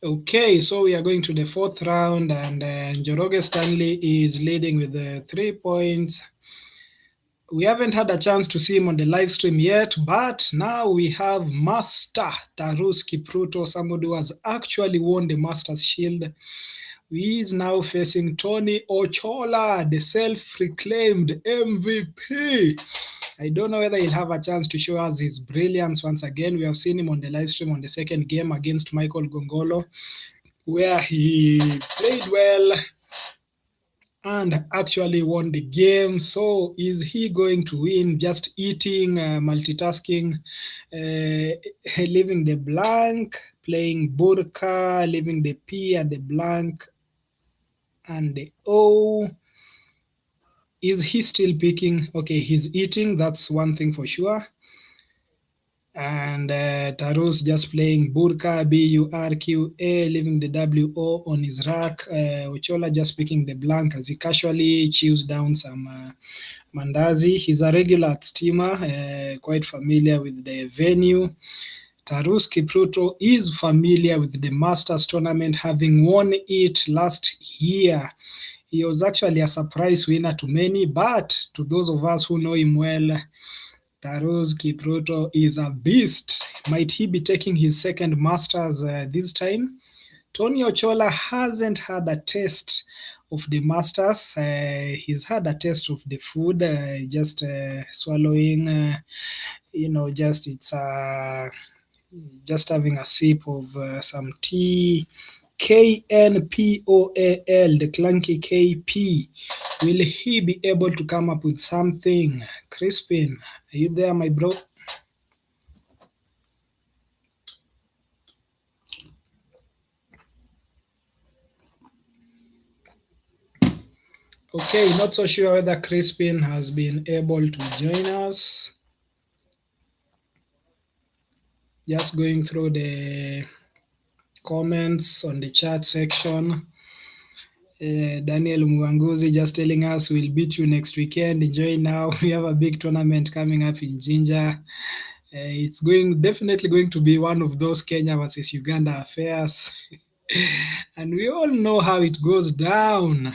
Okay, so we are going to the fourth round, and Njoroge Stanley is leading with 3 points. We haven't had a chance to see him on the live stream yet, but now we have Master Tarus Kipruto, somebody who has actually won the Masters Shield. He is now facing Tony Ochola, the self-proclaimed MVP. I don't know whether he'll have a chance to show us his brilliance once again. We have seen him on the live stream on the second game against Michael Gongolo, where he played well and actually won the game. So is he going to win just eating, multitasking, leaving the blank, playing burka, leaving the P and the blank and the O? Is he still picking? Okay, he's eating, that's one thing for sure. And Tarus just playing Burka, B-U-R-Q-A, leaving the W-O on his rack. Ochola just picking the blank as he casually chews down some mandazi. He's a regular at Steamer, quite familiar with the venue. Tarus Kipruto is familiar with the Masters tournament, having won it last year. He was actually a surprise winner to many, but to those of us who know him well, Tarus Kipruto is a beast. Might he be taking his second Masters this time? Tony Ochola hasn't had a taste of the Masters. He's had a taste of the food, just swallowing, just just having a sip of some tea. KNPOAL, the clunky KP. Will he be able to come up with something? Crispin, are you there, my bro? Okay, not so sure whether Crispin has been able to join us. Just going through the comments on the chat section. Daniel Mwanguzi just telling us we'll beat you next weekend. Enjoy now. We have a big tournament coming up in Jinja. It's definitely going to be one of those Kenya versus Uganda affairs. And we all know how it goes down.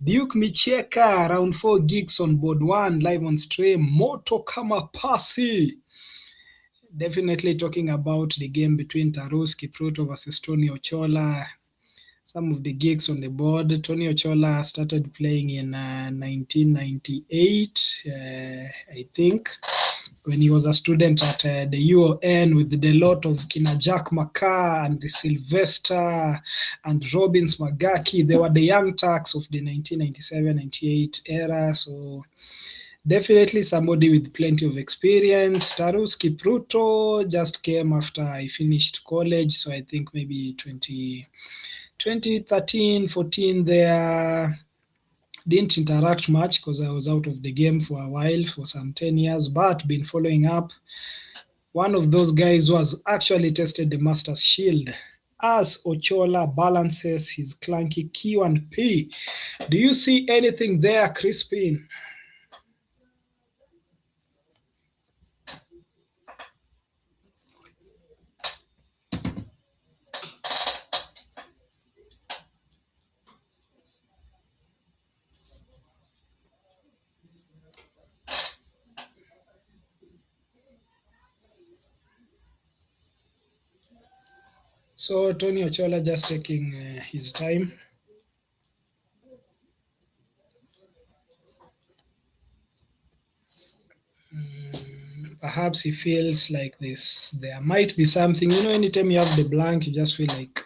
Duke Micheka, round 4 gigs on board 1, live on stream. Moto kama pasi. Definitely talking about the game between Tarus Kipruto versus Tony Ochola. Some of the gigs on the board. Tony Ochola started playing in 1998, I think, when he was a student at the UON with the lot of Kina Jack Makar and the Sylvester and Robbins Magaki. They were the young Turks of the 1997-98 era. So definitely somebody with plenty of experience. Tarus Kipruto just came after I finished college, so I think maybe 2013, 14 there. Didn't interact much because I was out of the game for a while, for some 10 years, but been following up. One of those guys who has actually tested the Masters Shield as Ochola balances his clunky Q and P. Do you see anything there, Crispin? So Tony Ochola just taking his time. Perhaps he feels like there might be something. Anytime you have the blank, you just feel like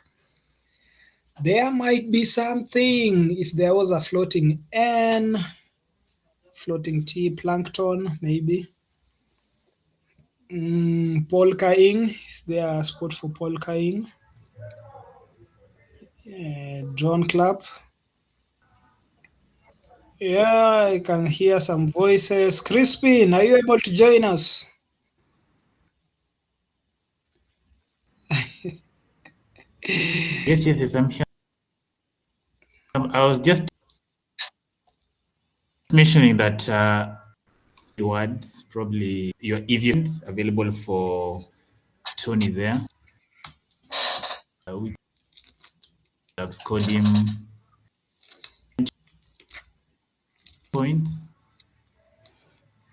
there might be something. If there was a floating N, floating T, plankton, maybe. Polkaing, is there a spot for polkaing? Drone clap. Yeah, I can hear some voices. Crispin, are you able to join us? Yes, I'm here. I was just mentioning that words probably your easiest available for Tony there. which have scored him points.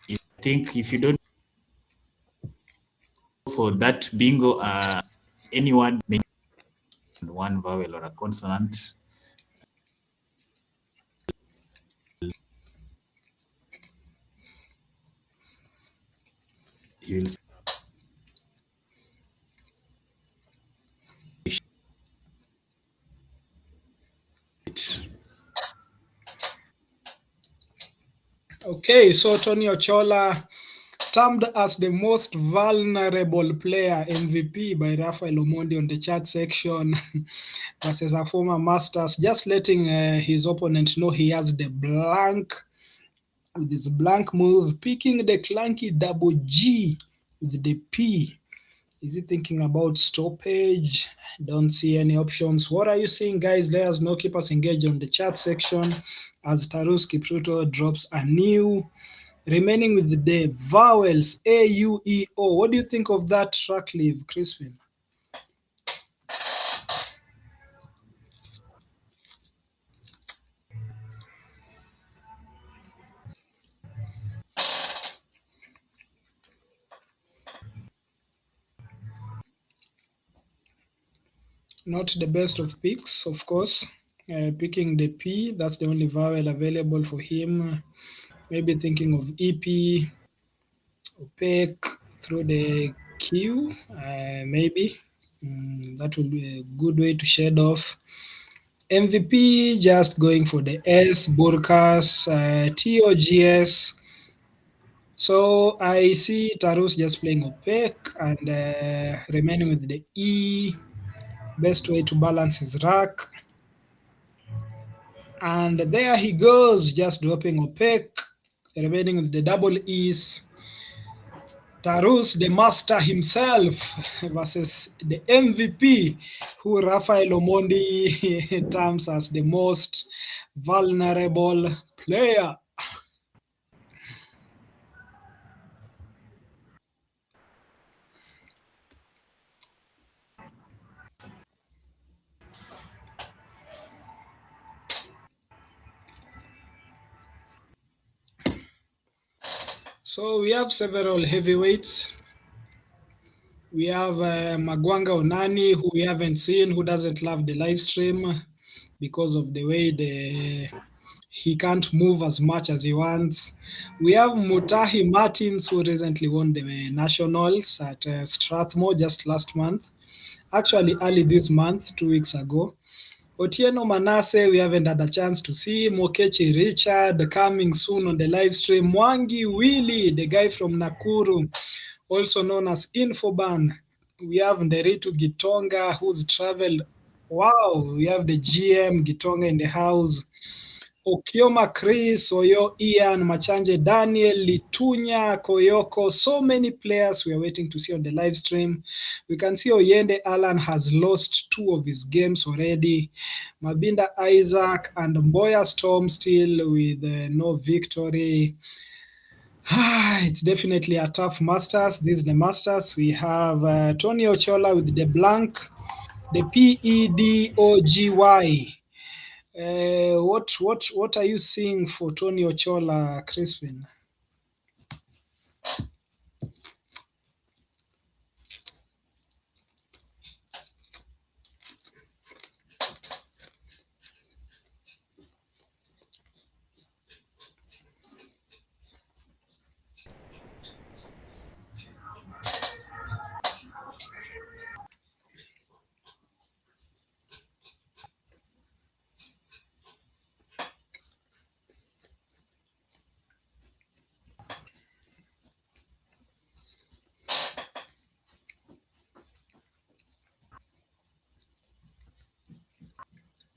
I think if you don't go for that bingo, any word, one vowel or a consonant, you will it. Okay, so Tony Ochola, termed as the most vulnerable player MVP by Rafael Omondi on the chat section versus a former Masters, just letting his opponent know he has the blank with his blank move, picking the clunky double G with the P. Is he thinking about stoppage? Don't see any options. What are you seeing, guys? Let us know. Keep us engaged on the chat section as Tarus Kipruto drops a new, remaining with the vowels A, U, E, O. What do you think of that track leave, Crispin? Not the best of picks, of course. Picking the P, that's the only vowel available for him. Maybe thinking of EP, opaque through the Q, maybe. That will be a good way to shed off. MVP just going for the S, Burkas, TOGS. So I see Tarus just playing opaque and remaining with the E. Best way to balance his rack. And there he goes, just dropping opaque, remaining with the double E's. Tarus, the master himself, versus the MVP, who Rafael Omondi terms as the most vulnerable player. So we have several heavyweights. We have Magwanga Onani, who we haven't seen, who doesn't love the live stream because of the way he can't move as much as he wants. We have Mutahi Martins, who recently won the Nationals at Strathmore just last month. Actually, early this month, 2 weeks ago. Otieno Manasseh, we haven't had a chance to see. Mokechi Richard, coming soon on the live stream. Mwangi Willie, the guy from Nakuru, also known as Infoban. We have Nderitu Gitonga, who's traveled. Wow, we have the GM Gitonga in the house. Okioma Chris, Oyo Ian, Machanje Daniel, Litunya, Koyoko, so many players we are waiting to see on the live stream. We can see Oyende Alan has lost 2 of his games already. Mabinda Isaac and Mboya Storm still with no victory. It's definitely a tough Masters. This is the Masters. We have Tony Ochola with the blank, the PEDOGY. What are you seeing for Tony Ochola, Crispin?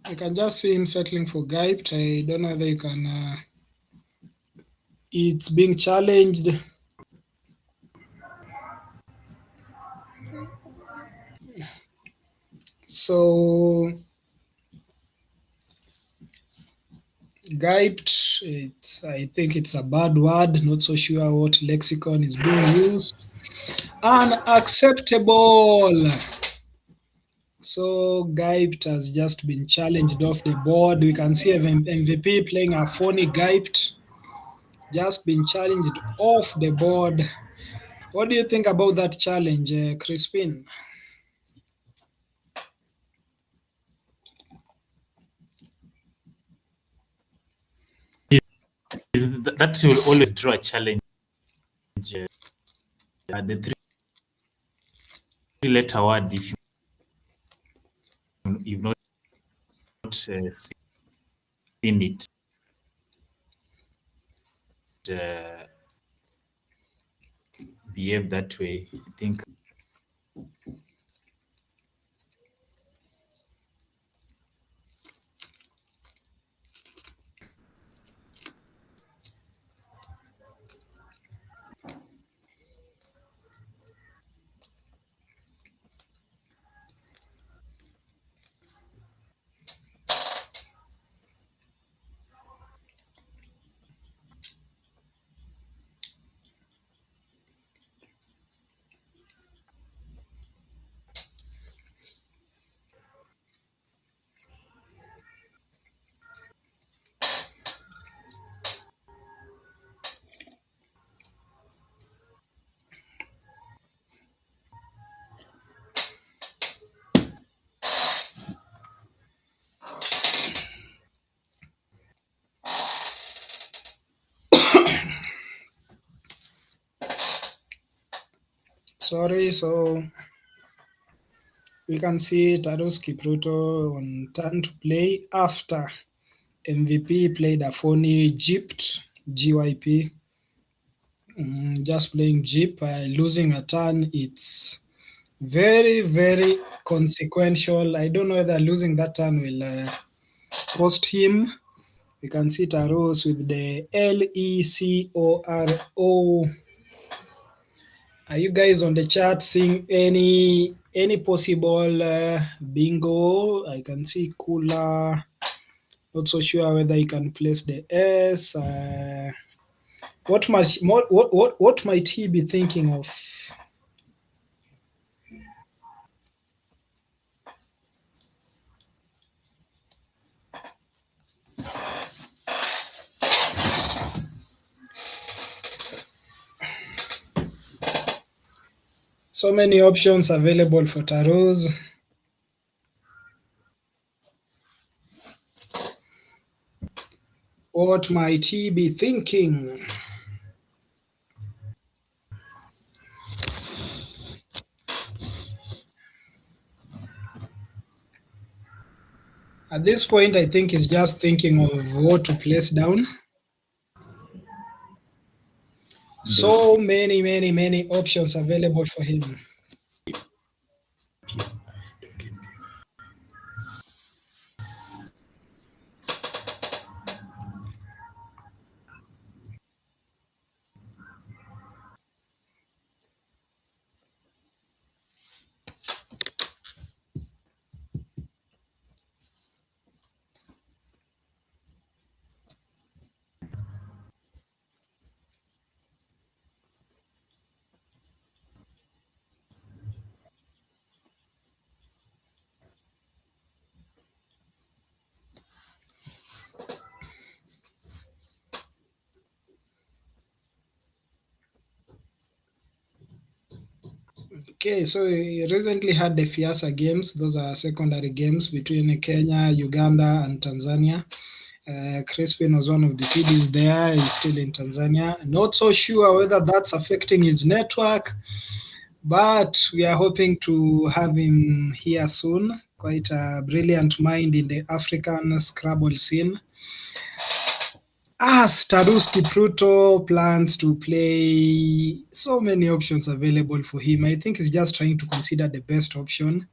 I can just see him settling for Gyped. I don't know whether you can. It's being challenged. So Gyped, I think it's a bad word. Not so sure what lexicon is being used. Unacceptable. So Gypt has just been challenged off the board. We can see MVP playing a phony Gypt. Just been challenged off the board. What do you think about that challenge, Crispin? That will always draw a challenge. The three-letter word, if you've not seen it, behave that way, I think. Sorry, so we can see Taros Kipruto on turn to play after MVP played a phony Egypt, GYP. Just playing Jeep, losing a turn. It's very, very consequential. I don't know whether losing that turn will cost him. We can see Taros with the LECORO. Are you guys on the chat seeing any possible bingo? I can see Kula. Not so sure whether he can place the S. What might he be thinking of? So many options available for Taros. What might he be thinking? At this point, I think he's just thinking of what to place down. So many options available for him. Okay, so he recently had the FIASA games. Those are secondary games between Kenya, Uganda, and Tanzania. Crispin was one of the TDs there. He's still in Tanzania. Not so sure whether that's affecting his network, but we are hoping to have him here soon. Quite a brilliant mind in the African Scrabble scene. Taros Kipruto plans to play. So many options available for him. I think he's just trying to consider the best option.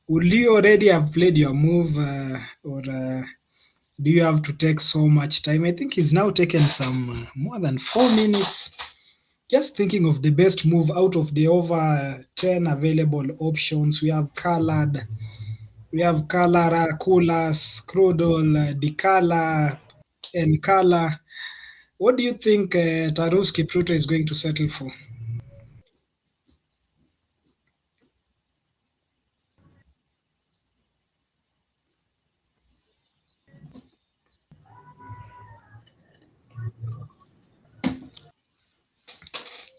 Would you already have played your move, or do you have to take so much time? I think he's now taken some more than 4 minutes. Just thinking of the best move out of the over 10 available options. We have colored. We have Kalara, Kulas, Crudel, Dikala, and Kala. What do you think Taros Kipruto is going to settle for?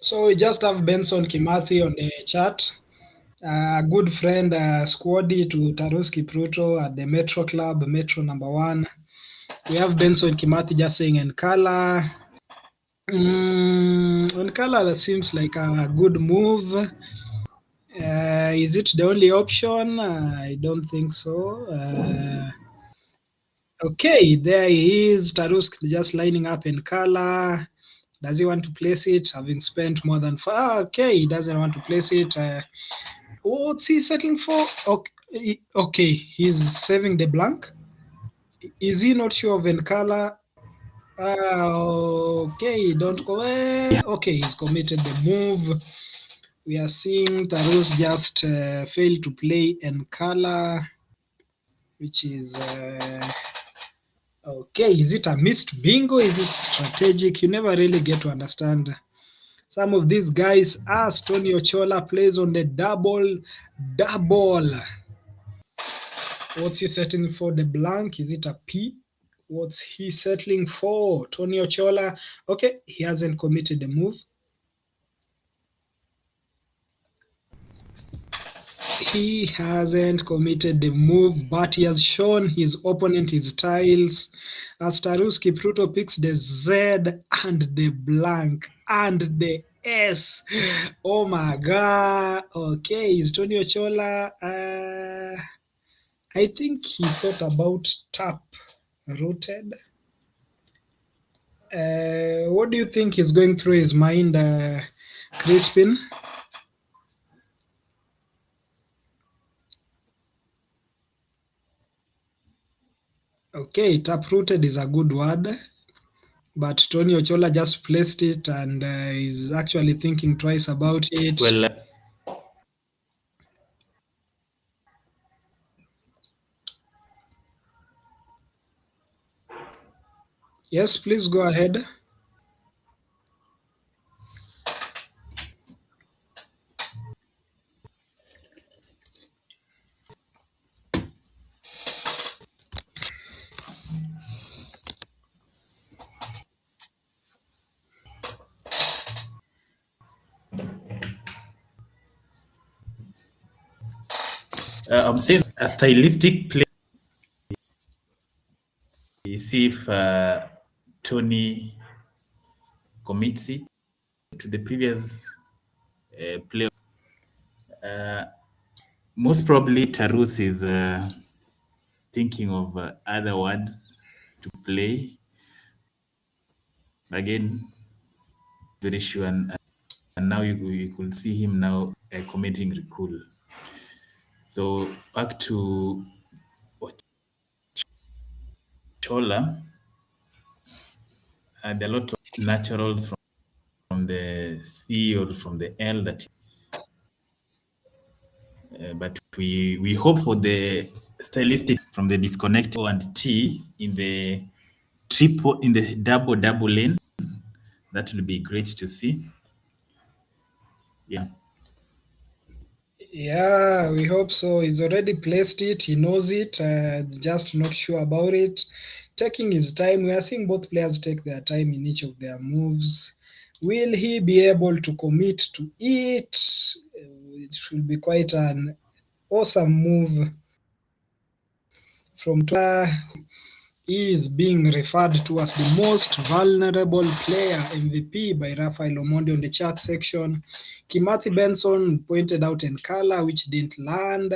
So we just have Benson Kimathi on the chat. A good friend, squaddy to Taruski Pruto at the Metro Club, Metro number 1. We have Benson Kimathi just saying Nkala. Nkala seems like a good move. Is it the only option? I don't think so. Okay, there he is. Tarusk just lining up Nkala. Does he want to place it? Having spent more than 5. Okay, he doesn't want to place it. What's he settling for? Okay, he's saving the blank. Is he not sure of Nkala? Okay, don't go. Okay, he's committed the move. We are seeing Tarus just fail to play Nkala, which is okay. Is it a missed bingo? Is it strategic? You never really get to understand. Some of these guys, as Tony Ochola plays on the double. What's he settling for? The blank? Is it a P? What's he settling for? Tony Ochola. Okay, he hasn't committed the move. He hasn't committed the move, but he has shown his opponent his tiles. As Taruski Pruto picks the Z and the blank and the S. Oh my god. Okay, is Tony Ochola? I think he thought about tap rooted. What do you think is going through his mind, Crispin? Okay, taprooted is a good word, but Tony Ochola just placed it and is actually thinking twice about it. Well, Yes, please go ahead. I'm saying a stylistic play. See if Tony commits it to the previous play. Most probably, Tarus is thinking of other words to play. Again, very sure, and now you could see him now committing recall. So back to Chola, and a lot of naturals from the C or from the L that. But we hope for the stylistic from the disconnect and T in the double lane. That will be great to see. Yeah. Yeah, we hope so. He's already placed it. He knows it. Just not sure about it. Taking his time. We are seeing both players take their time in each of their moves. Will he be able to commit to it? It will be quite an awesome move from Twitter. He is being referred to as the most vulnerable player MVP by Rafael Omondi on the chat section. Kimathi Benson pointed out Nkala, which didn't land.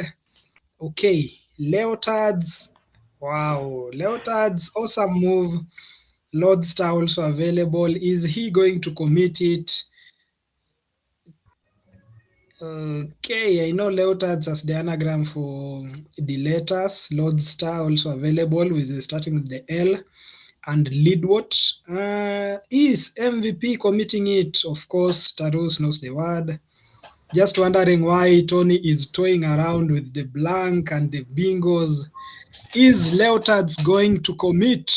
Okay, Leotards. Wow, Leotards, awesome move. Lordstar also available. Is he going to commit it? Okay, I know Leotards as the anagram for the letters. Lordstar also available with starting with the L. And Lidwot. Is MVP committing it? Of course, Tarus knows the word. Just wondering why Tony is toying around with the blank and the bingos. Is Leotards going to commit?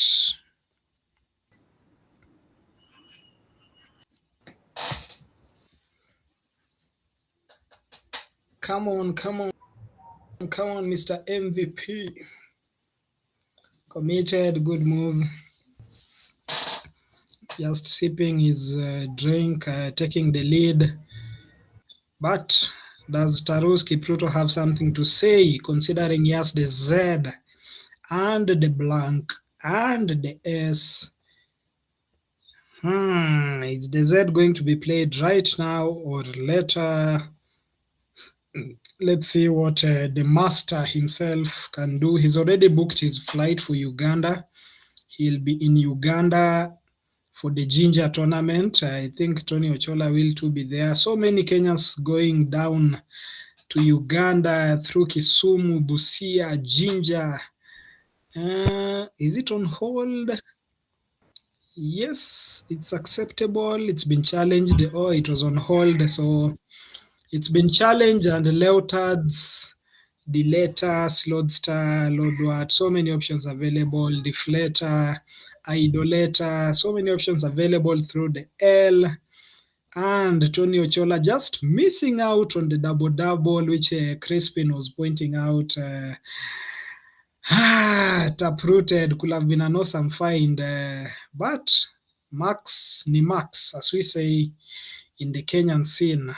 Come on, Mr. MVP. Committed, good move. just sipping his drink, taking the lead. But does Tarus Kipruto have something to say, considering he has the Z and the blank and the S? Is the Z going to be played right now or later? Let's see what the master himself can do. He's already booked his flight for Uganda. He'll be in Uganda for the Ginger tournament. I think Tony Ochola will too be there. So many Kenyans going down to Uganda through Kisumu, Busia, Ginger. Is it on hold? Yes, it's acceptable. It's been challenged. Oh, it was on hold. So it's been challenged, and the Leotards, Dilator, Slodster, Lodwart, so many options available, Deflator, Idolator, so many options available through the L. And Tony Ochola just missing out on the double, which Crispin was pointing out. Taprooted could have been an awesome find, but Max ni Max, as we say in the Kenyan scene.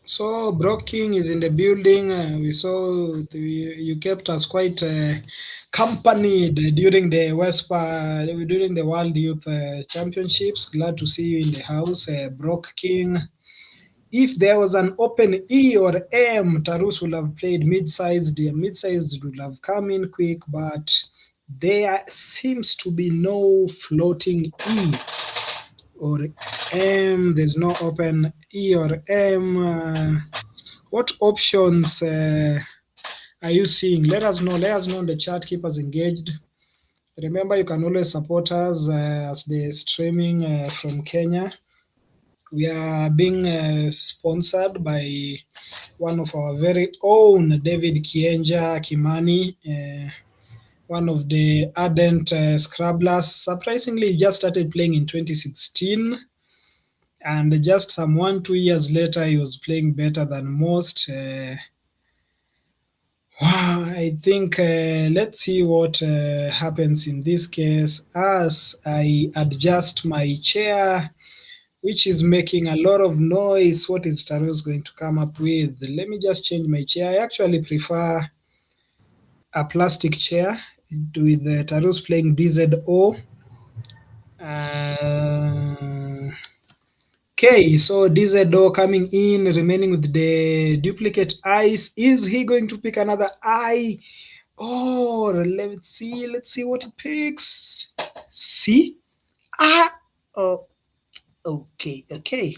So Brock King is in the building. We saw you kept us quite accompanied during the WESPA, during the World Youth Championships. Glad to see you in the house, Brock King. If there was an open E or M, Tarus would have played mid-sized. The mid-sized would have come in quick, but there seems to be no floating E or M. There's no open E or M. What options are you seeing? Let us know. Let us know in the chat. Keep us engaged. Remember, you can always support us as the streaming from Kenya. We are being sponsored by one of our very own, David Kienja Kimani, one of the ardent Scrabblers. Surprisingly, he just started playing in 2016. And just some 1-2 years later, he was playing better than most. Wow, I think let's see what happens in this case as I adjust my chair, which is making a lot of noise. What is Tarus going to come up with? Let me just change my chair. I actually prefer a plastic chair with Tarus playing DZO. Okay, so DZO coming in, remaining with the duplicate eyes. Is he going to pick another eye? Oh, let's see what he picks. See? Oh, okay.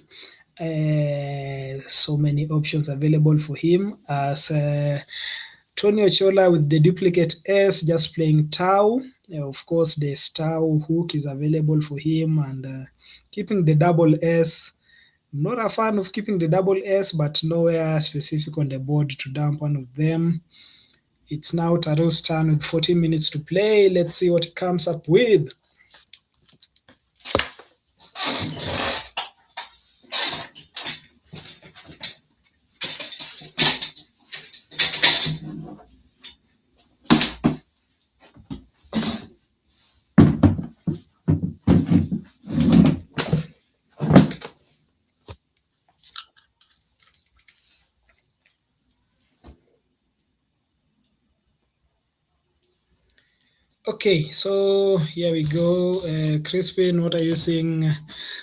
So many options available for him as Tony Ochola with the duplicate S just playing Tau. Of course, the Tau hook is available for him, and keeping the double S. Not a fan of keeping the double S, but nowhere specific on the board to dump one of them. It's now Tarus' turn with 14 minutes to play. Let's see what he comes up with. Okay, so here we go. Crispin, what are you seeing?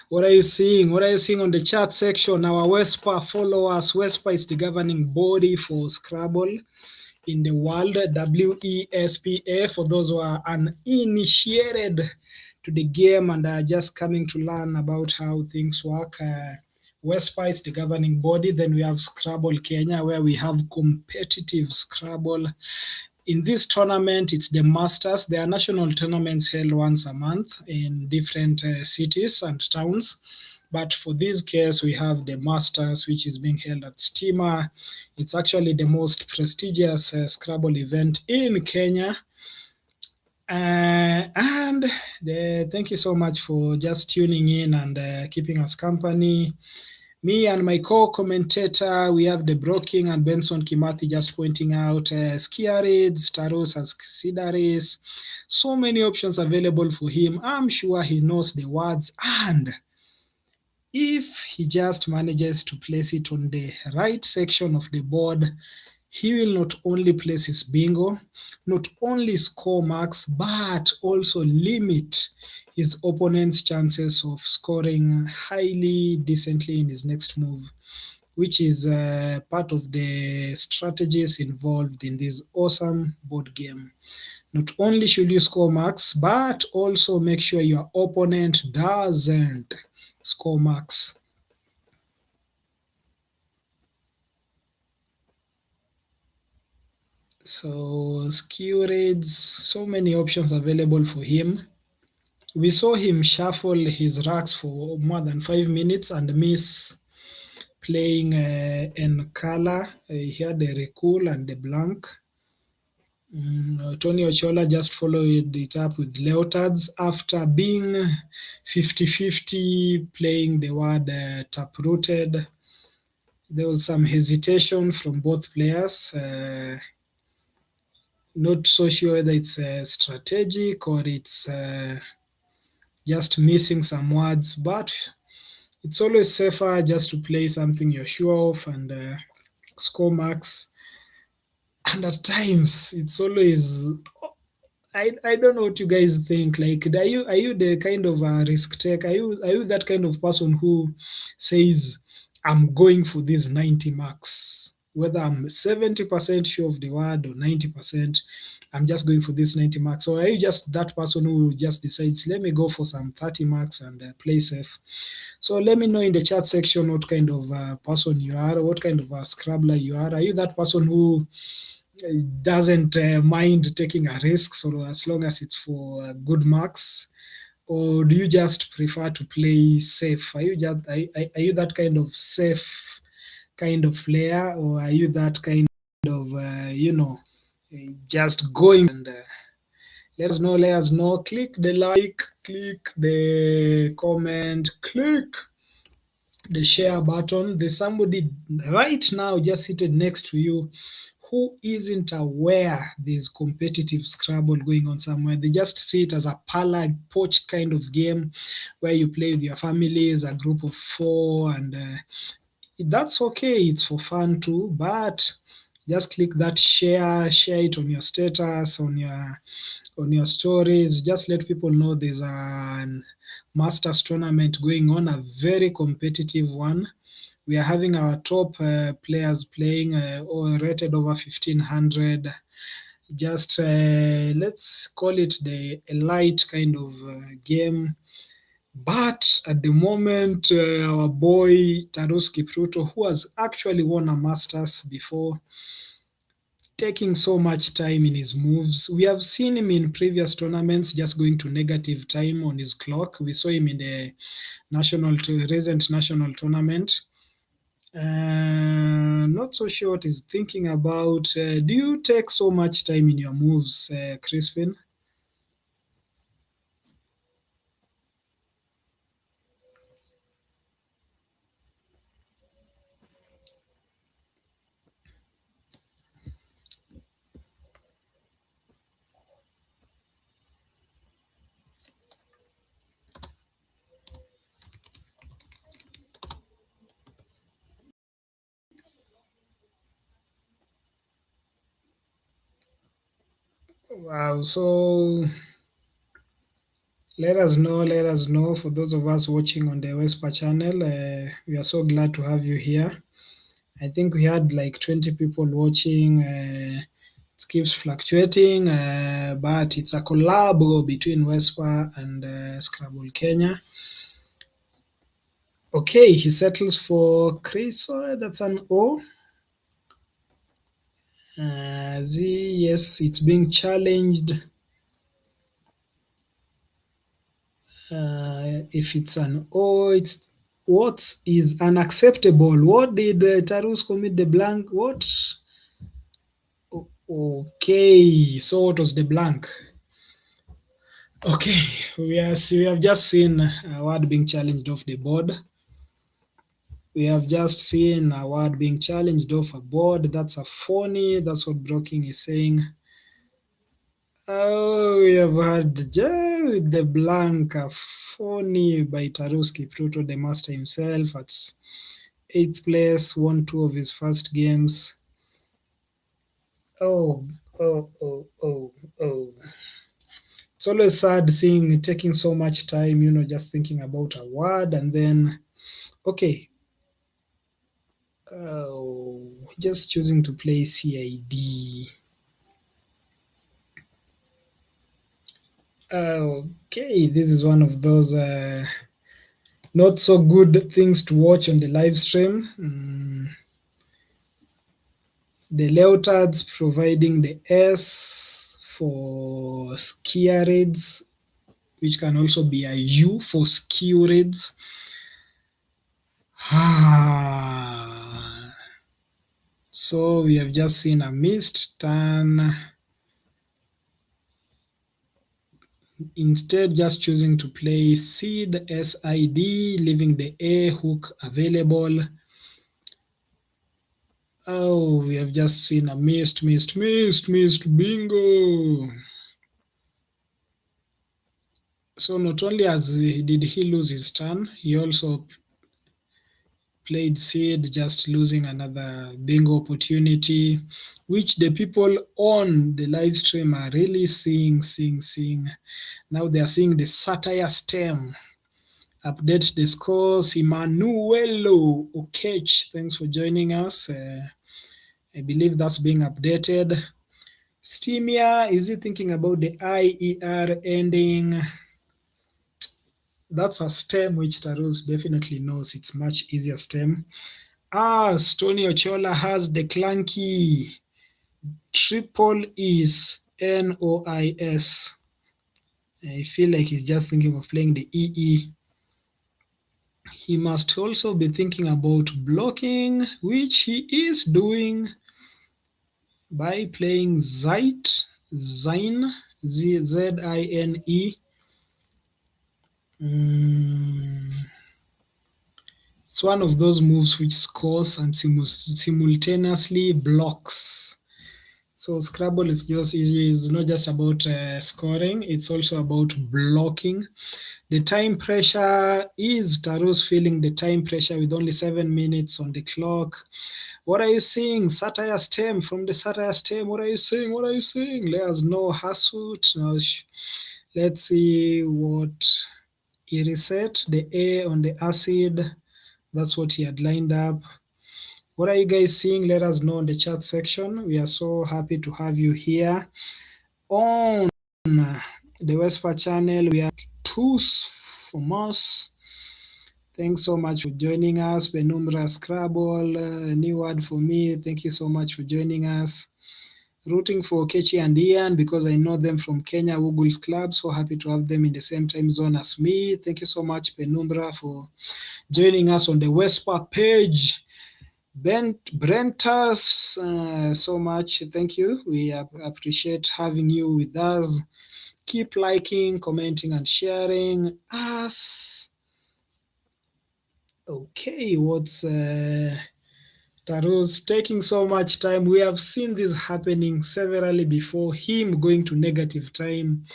What are you seeing on the chat section? Our WESPA followers. WESPA is the governing body for Scrabble in the world. WESPA, for those who are uninitiated to the game and are just coming to learn about how things work. WESPA is the governing body. Then we have Scrabble Kenya, where we have competitive Scrabble. In this tournament, it's the Masters. There are national tournaments held once a month in different cities and towns. But for this case, we have the Masters, which is being held at Stima. It's actually the most prestigious Scrabble event in Kenya. And thank you so much for just tuning in and keeping us company. Me and my co-commentator, we have the Broking and Benson Kimathi just pointing out Skiarids, Taros as Sidaris. So many options available for him. I'm sure he knows the words, and if he just manages to place it on the right section of the board, he will not only place his bingo, not only score marks, but also limit his opponent's chances of scoring highly decently in his next move, which is part of the strategies involved in this awesome board game. Not only should you score marks, but also make sure your opponent doesn't score marks. So skill raids, so many options available for him. We saw him shuffle his racks for more than 5 minutes and miss playing in color. He had a recul and a blank. Tony Ochola just followed it up with Leotards after being 50-50 playing the word taprooted. There was some hesitation from both players. Not so sure whether it's strategic or it's just missing some words, but it's always safer just to play something you're sure of and score marks. And at times, it's always I don't know what you guys think. Like, are you the kind of risk taker? Are you that kind of person who says, I'm going for these 90 marks, whether I'm 70% sure of the word or 90%, I'm just going for this 90 marks? Or are you just that person who just decides, let me go for some 30 marks and play safe? So let me know in the chat section what kind of person you are, what kind of a Scrabbler you are. Are you that person who doesn't mind taking a risk, so as long as it's for good marks? Or do you just prefer to play safe? Are you are you that kind of safe kind of player, or are you that kind of just going and let us know. Click the like, click the comment, click the share button. There's somebody right now just seated next to you who isn't aware there's competitive Scrabble going on somewhere. They just see it as a parlor porch kind of game where you play with your families, a group of 4, and that's okay. It's for fun too, but just click that share it on your status, on your stories. Just let people know there's a Masters tournament going on, a very competitive one. We are having our top players playing or rated over 1500. Just let's call it the elite kind of game. But at the moment, our boy Taros Kipruto, who has actually won a Masters before, taking so much time in his moves. We have seen him in previous tournaments just going to negative time on his clock. We saw him in the recent national tournament. Not so sure what he's thinking about. Do you take so much time in your moves, Crispin? Wow, so let us know for those of us watching on the WESPA channel. We are so glad to have you here. I think we had like 20 people watching. It keeps fluctuating, but it's a collab between WESPA and Scrabble Kenya. Okay, he settles for Chris. That's an O. Z, yes, it's being challenged. If it's an O, it's What is unacceptable? What did Tarus commit the blank? What? Okay, so what was the blank? Okay, we have just seen a word being challenged off the board. We have just seen a word being challenged off a board. That's a phony. That's what Broking is saying. Oh, we have had the blank, a phony by Taruski Pruto, the master himself, at 8th place, won 2 of his first games. Oh. It's always sad seeing taking so much time, just thinking about a word and then, okay. Just choosing to play CID. Okay, this is one of those not so good things to watch on the live stream. The Leotards providing the S for Skiarids, which can also be a U for Skiurids. So we have just seen a missed turn. Instead, just choosing to play seed SID, leaving the A hook available. Oh, we have just seen a missed bingo. So not only did he lose his turn, he also played seed, just losing another bingo opportunity, which the people on the live stream are really seeing. Now they are seeing the satire stem. Update the scores. Emmanuelo Okech, thanks for joining us. I believe that's being updated. Stemia, is he thinking about the IER ending? That's a stem which Tarus definitely knows. It's much easier stem. Tony Ochola has the clunky triple is NOIS. I feel like he's just thinking of playing the EE. He must also be thinking about blocking, which he is doing by playing Zine, Z-I-N-E. It's one of those moves which scores and simultaneously blocks. So Scrabble is not just about scoring, it's also about blocking. The time pressure is Tarus feeling the time pressure with only 7 minutes on the clock. What are you saying? Satire stem from the satire stem. What are you saying? Let us know. Hasut. Now, let's see what he reset. The A on the acid. That's what he had lined up. What are you guys seeing? Let us know in the chat section. We are so happy to have you here on the WESPA channel. We are Tus from us. Thanks so much for joining us. Penumbra Scrabble, a new word for me. Thank you so much for joining us. Rooting for Kechi and Ian because I know them from Kenya Woogles Club. So happy to have them in the same time zone as me. Thank you so much, Penumbra, for joining us on the WESPA page. Brentus, so much. Thank you. We appreciate having you with us. Keep liking, commenting, and sharing us. Okay, what's Tarus taking so much time? We have seen this happening severally before, him going to negative time.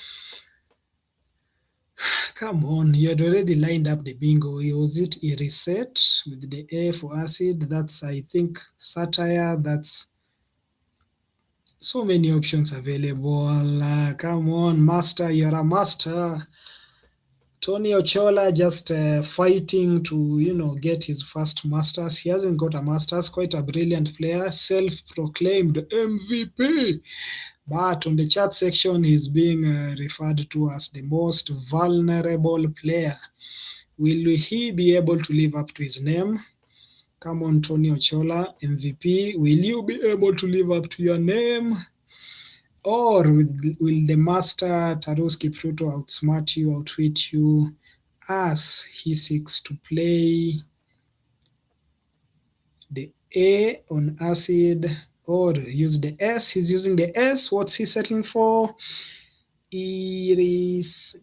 Come on, you had already lined up the bingo. Was it a reset with the A for acid? That's, I think, satire. That's so many options available. Come on, master, you're a master. Tony Ochola just fighting to, get his first masters. He hasn't got a masters. Quite a brilliant player, self-proclaimed MVP. But on the chat section, he's being referred to as the most vulnerable player. Will he be able to live up to his name? Come on, Tony Ochola, MVP. Will you be able to live up to your name? Or will the master Taruski Pruto outsmart you, outwit you, as he seeks to play the A on acid or use the S. He's using the S. What's he settling for? It is.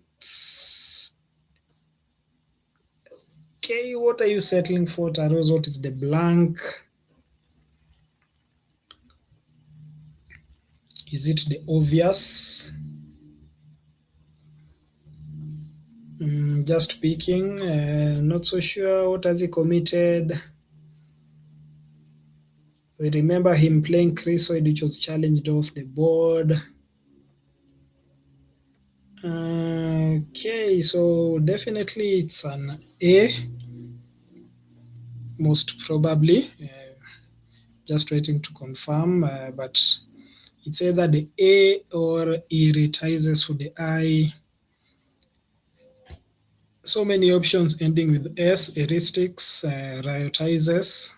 Okay, what are you settling for, Taros? What is the blank? Is it the obvious? Just picking, not so sure. What has he committed? We remember him playing Chrysoid, which was challenged off the board. Okay, so definitely it's an A, most probably. Just waiting to confirm, but it's either the A or E retizes for the I. So many options ending with S: heuristics, riotizes,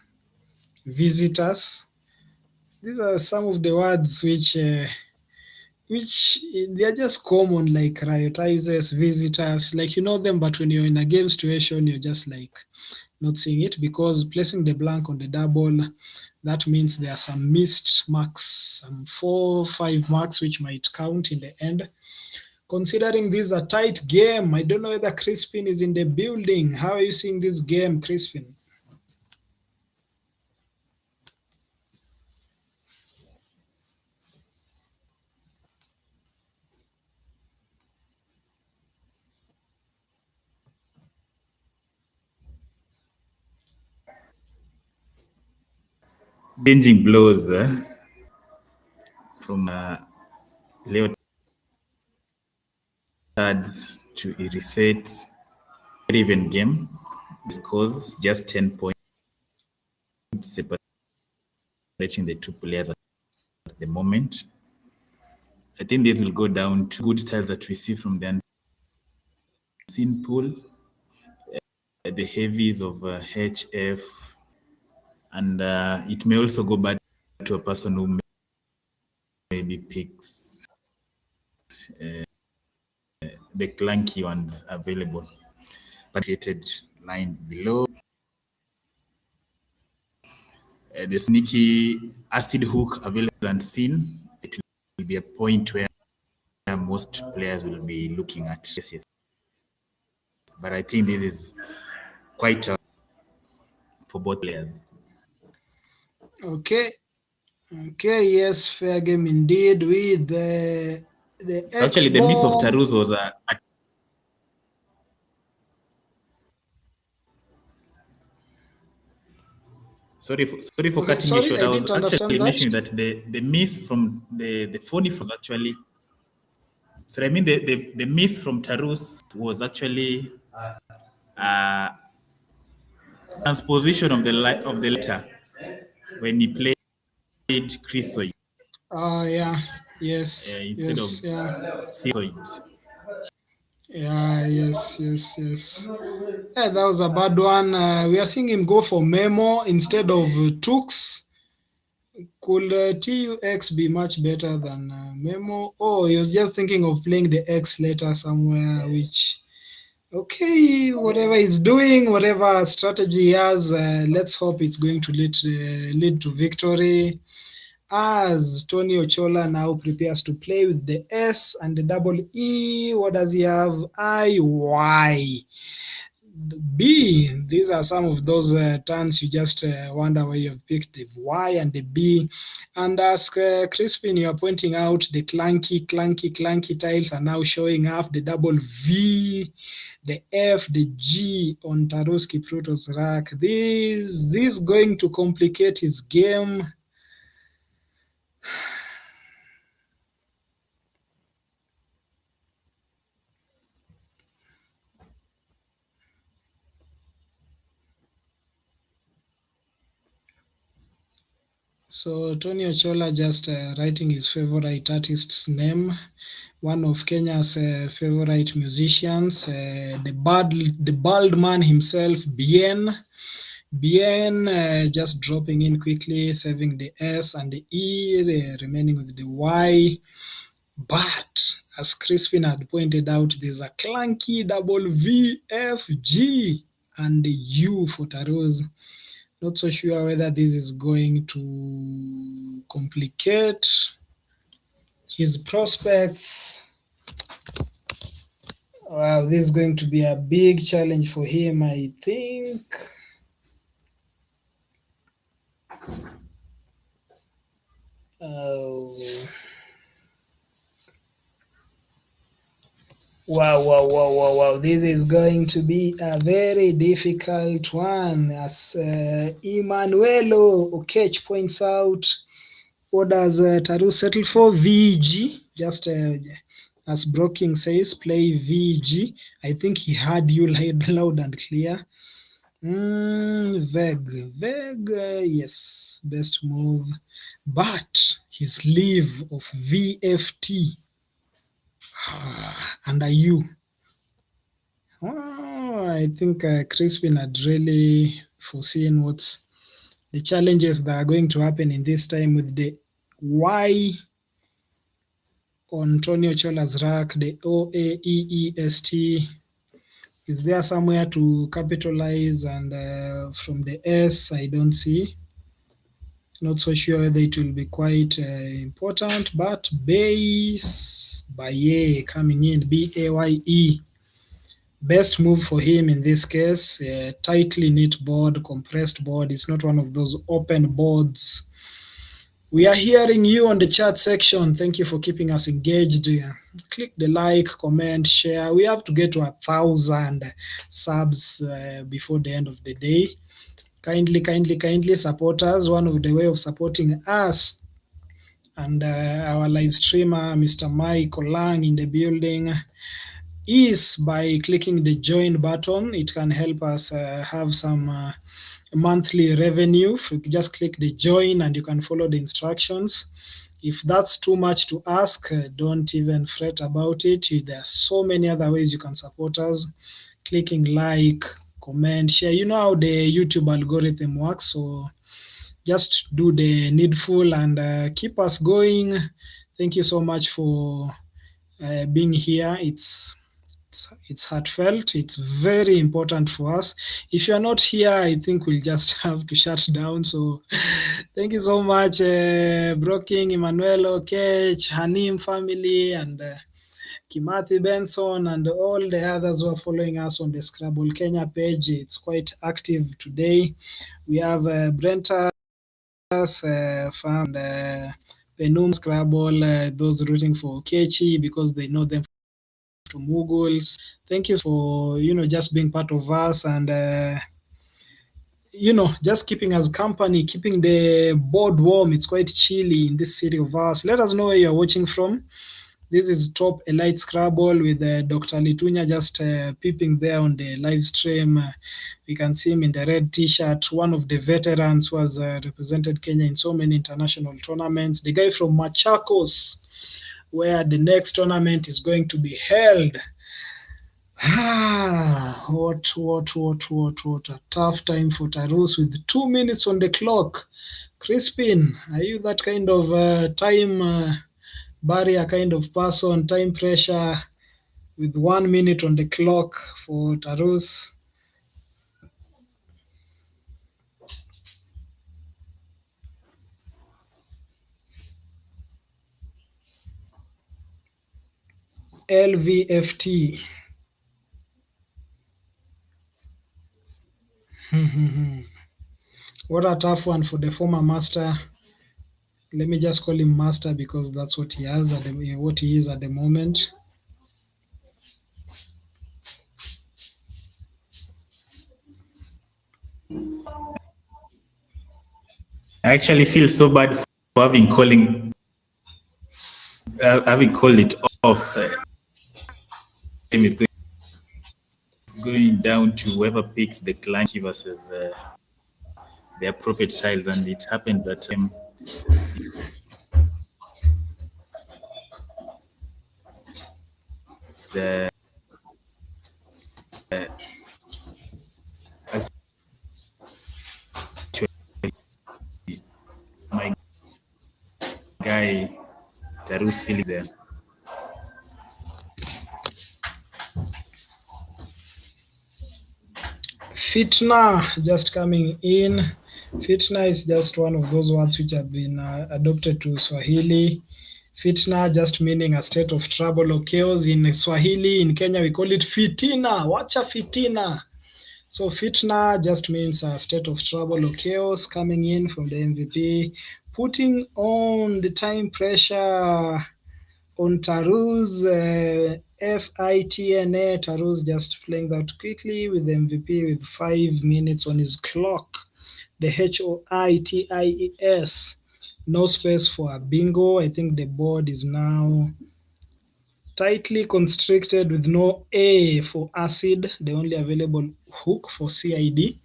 visitors. These are some of the words which they are just common, like riotizers, visitors, like you know them, but when you're in a game situation, you're just like not seeing it, because placing the blank on the double, that means there are some missed marks, some 4 or 5 marks which might count in the end. Considering this is a tight game, I don't know whether Crispin is in the building. How are you seeing this game, Crispin? Changing blows from leotards to resets. Very even game. Scores just 10 points, separating the two players at the moment. I think this will go down to good tiles that we see from the unseen pool, the heavies of HF, and it may also go back to a person who maybe picks the clunky ones available. But created line below. The sneaky acid hook available and seen. It will be a point where most players will be looking at. Yes. But I think this is quite for both players. Okay, yes, fair game indeed with the So actually, the miss of X-bomb. Tarus was sorry for Okay, cutting you short. I I was didn't understand actually that. mentioning that the miss from the phony was actually. So I mean the miss from Tarus was actually transposition of the letter when he played Chrysoid Yeah, yes, instead yes, of yeah. Sisoid. Yeah, yes. Yeah, that was a bad one. We are seeing him go for Memo instead of Tux. Could TUX be much better than Memo? Oh, he was just thinking of playing the X letter somewhere, which, okay, whatever he's doing, whatever strategy he has, let's hope it's going to lead to victory. As Tony Ochola now prepares to play with the S and the double E. What does he have? I, Y. B. These are some of those turns you just wonder why you have picked the Y and the B. And as Crispin, you are pointing out, the clunky tiles are now showing up. The double V, the F, the G on Taruski Proto's rack. This is going to complicate his game. So Tony Ochola just writing his favorite artist's name, one of Kenya's favorite musicians, the bald man himself, Bien. Bien just dropping in quickly, saving the S and the E, remaining with the Y. But as Crispin had pointed out, there's a clunky double V, F, G, and U for Tarus. Not so sure whether this is going to complicate his prospects. Wow, this is going to be a big challenge for him, I think. Wow. This is going to be a very difficult one. As Emanuelo Okech points out, what does Taru settle for? VG. Just as Broking says, play VG. I think he heard you loud and clear. Veg, yes, best move. But his leave of VFT and a U. I think Crispin had really foreseen what the challenges that are going to happen in this time with the Y on Tonio Chola's rack, the OAEEST. Is there somewhere to capitalize? And from the S, I don't see. Not so sure whether it will be quite important, but base, Baye coming in, BAYE. Best move for him in this case, tightly knit board, compressed board. It's not one of those open boards. We are hearing you on the chat section. Thank you for keeping us engaged. Click the like, comment, share. We have to get to 1,000 subs before the end of the day. Kindly support us. One of the way of supporting us and our live streamer, Mr. Mike Olang in the building, is by clicking the join button. It can help us have some monthly revenue. If you just click the join and you can follow the instructions. If that's too much to ask, don't even fret about it. There are so many other ways you can support us. Clicking like, comment, share. You know how the YouTube algorithm works, so just do the needful and keep us going. Thank you so much for being here. It's heartfelt. It's very important for us. If you're not here, I think we'll just have to shut down. So thank you so much, Broking, Emanuelo, Kech, Hanim family, and Kimathi Benson, and all the others who are following us on the Scrabble Kenya page. It's quite active today. We have Brentas, found Penum Scrabble, those rooting for Kechi because they know them from Muggles. Thank you for just being part of us and just keeping us company, keeping the board warm. It's quite chilly in this city of ours. Let us know where you're watching from. This is Top Elite Scrabble with Dr. Litunya just peeping there on the live stream. We can see him in the red t-shirt, one of the veterans who has represented Kenya in so many international tournaments. The guy from Machakos, where the next tournament is going to be held. What a tough time for Tarus with 2 minutes on the clock. Crispin, are you that kind of time barrier kind of person, time pressure with 1 minute on the clock for Tarus? LVFT. What a tough one for the former master. Let me just call him master because that's what he has what he is at the moment. I actually feel so bad for having called it off. It's going down to whoever picks the clunky versus the appropriate tiles, and it happens that the my guy Tarus feeling there. Fitna just coming in. Fitna is just one of those words which have been adopted to Swahili. Fitna just meaning a state of trouble or chaos. In Swahili, in Kenya, we call it fitina. Wacha fitina. So fitna just means a state of trouble or chaos coming in from the MVP, putting on the time pressure on Taruz, FITNA. Taruz just playing that quickly with the MVP with 5 minutes on his clock. The HOITIES. No space for a bingo. I think the board is now tightly constricted with no A for acid, the only available hook for CID.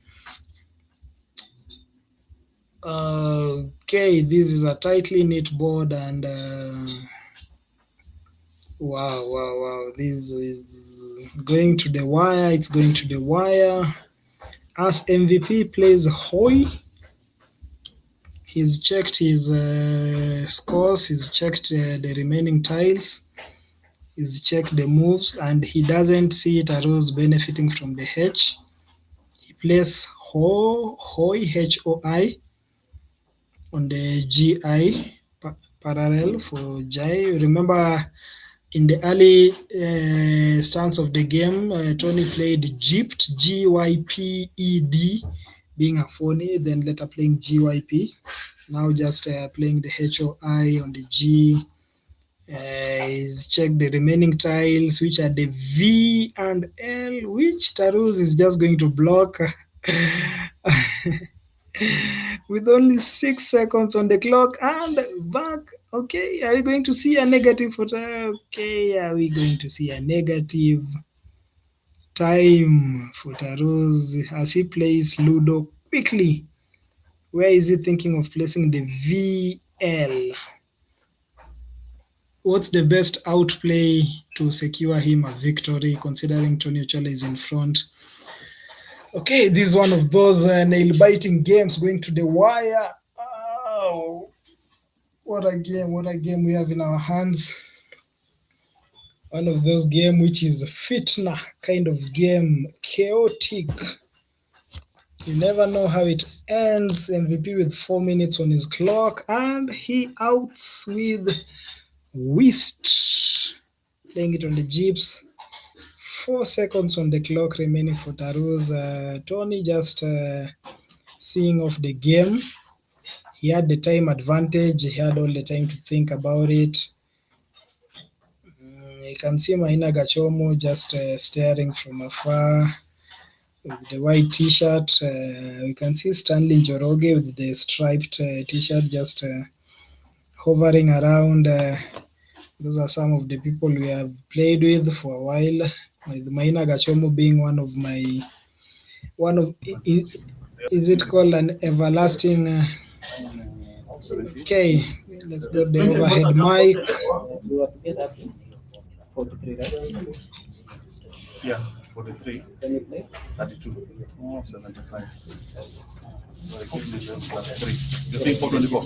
Okay, this is a tightly knit board and wow. This is going to the wire. It's going to the wire. As MVP plays Hoi, he's checked his scores, he's checked the remaining tiles, he's checked the moves, and he doesn't see Taruz benefiting from the H. He plays Hoi, Hoi, on the GI parallel for Jai. Remember, in the early stance of the game, Tony played Gyped, GYPED, being a phony, then later playing GYP. Now just playing the HOI on the G. He's checked the remaining tiles, which are the V and L, which Taruz is just going to block. With only 6 seconds on the clock and back. Okay, are we going to see a negative for time? Okay, are we going to see a negative time for Taruz as he plays Ludo quickly? Where is he thinking of placing the VL? What's the best outplay to secure him a victory, considering Tony Ochola is in front? Okay, this is one of those nail-biting games going to the wire. Oh, what a game we have in our hands. One of those games which is fitna kind of game, chaotic. You never know how it ends. MVP with 4 minutes on his clock, and he outs with whist. Playing it on the Jeeps. 4 seconds on the clock remaining for Taruz. Tony just seeing off the game. He had the time advantage. He had all the time to think about it. You can see Maina Gachomo just staring from afar with the white t-shirt. We can see Stanley Njoroge with the striped t-shirt just hovering around. Those are some of the people we have played with for a while. With Maina Gachomo being one of is it called an everlasting? Okay, let's go the overhead mic. Yeah, 43. 32. Oh, 75. So I give you them plus 3. You think 424?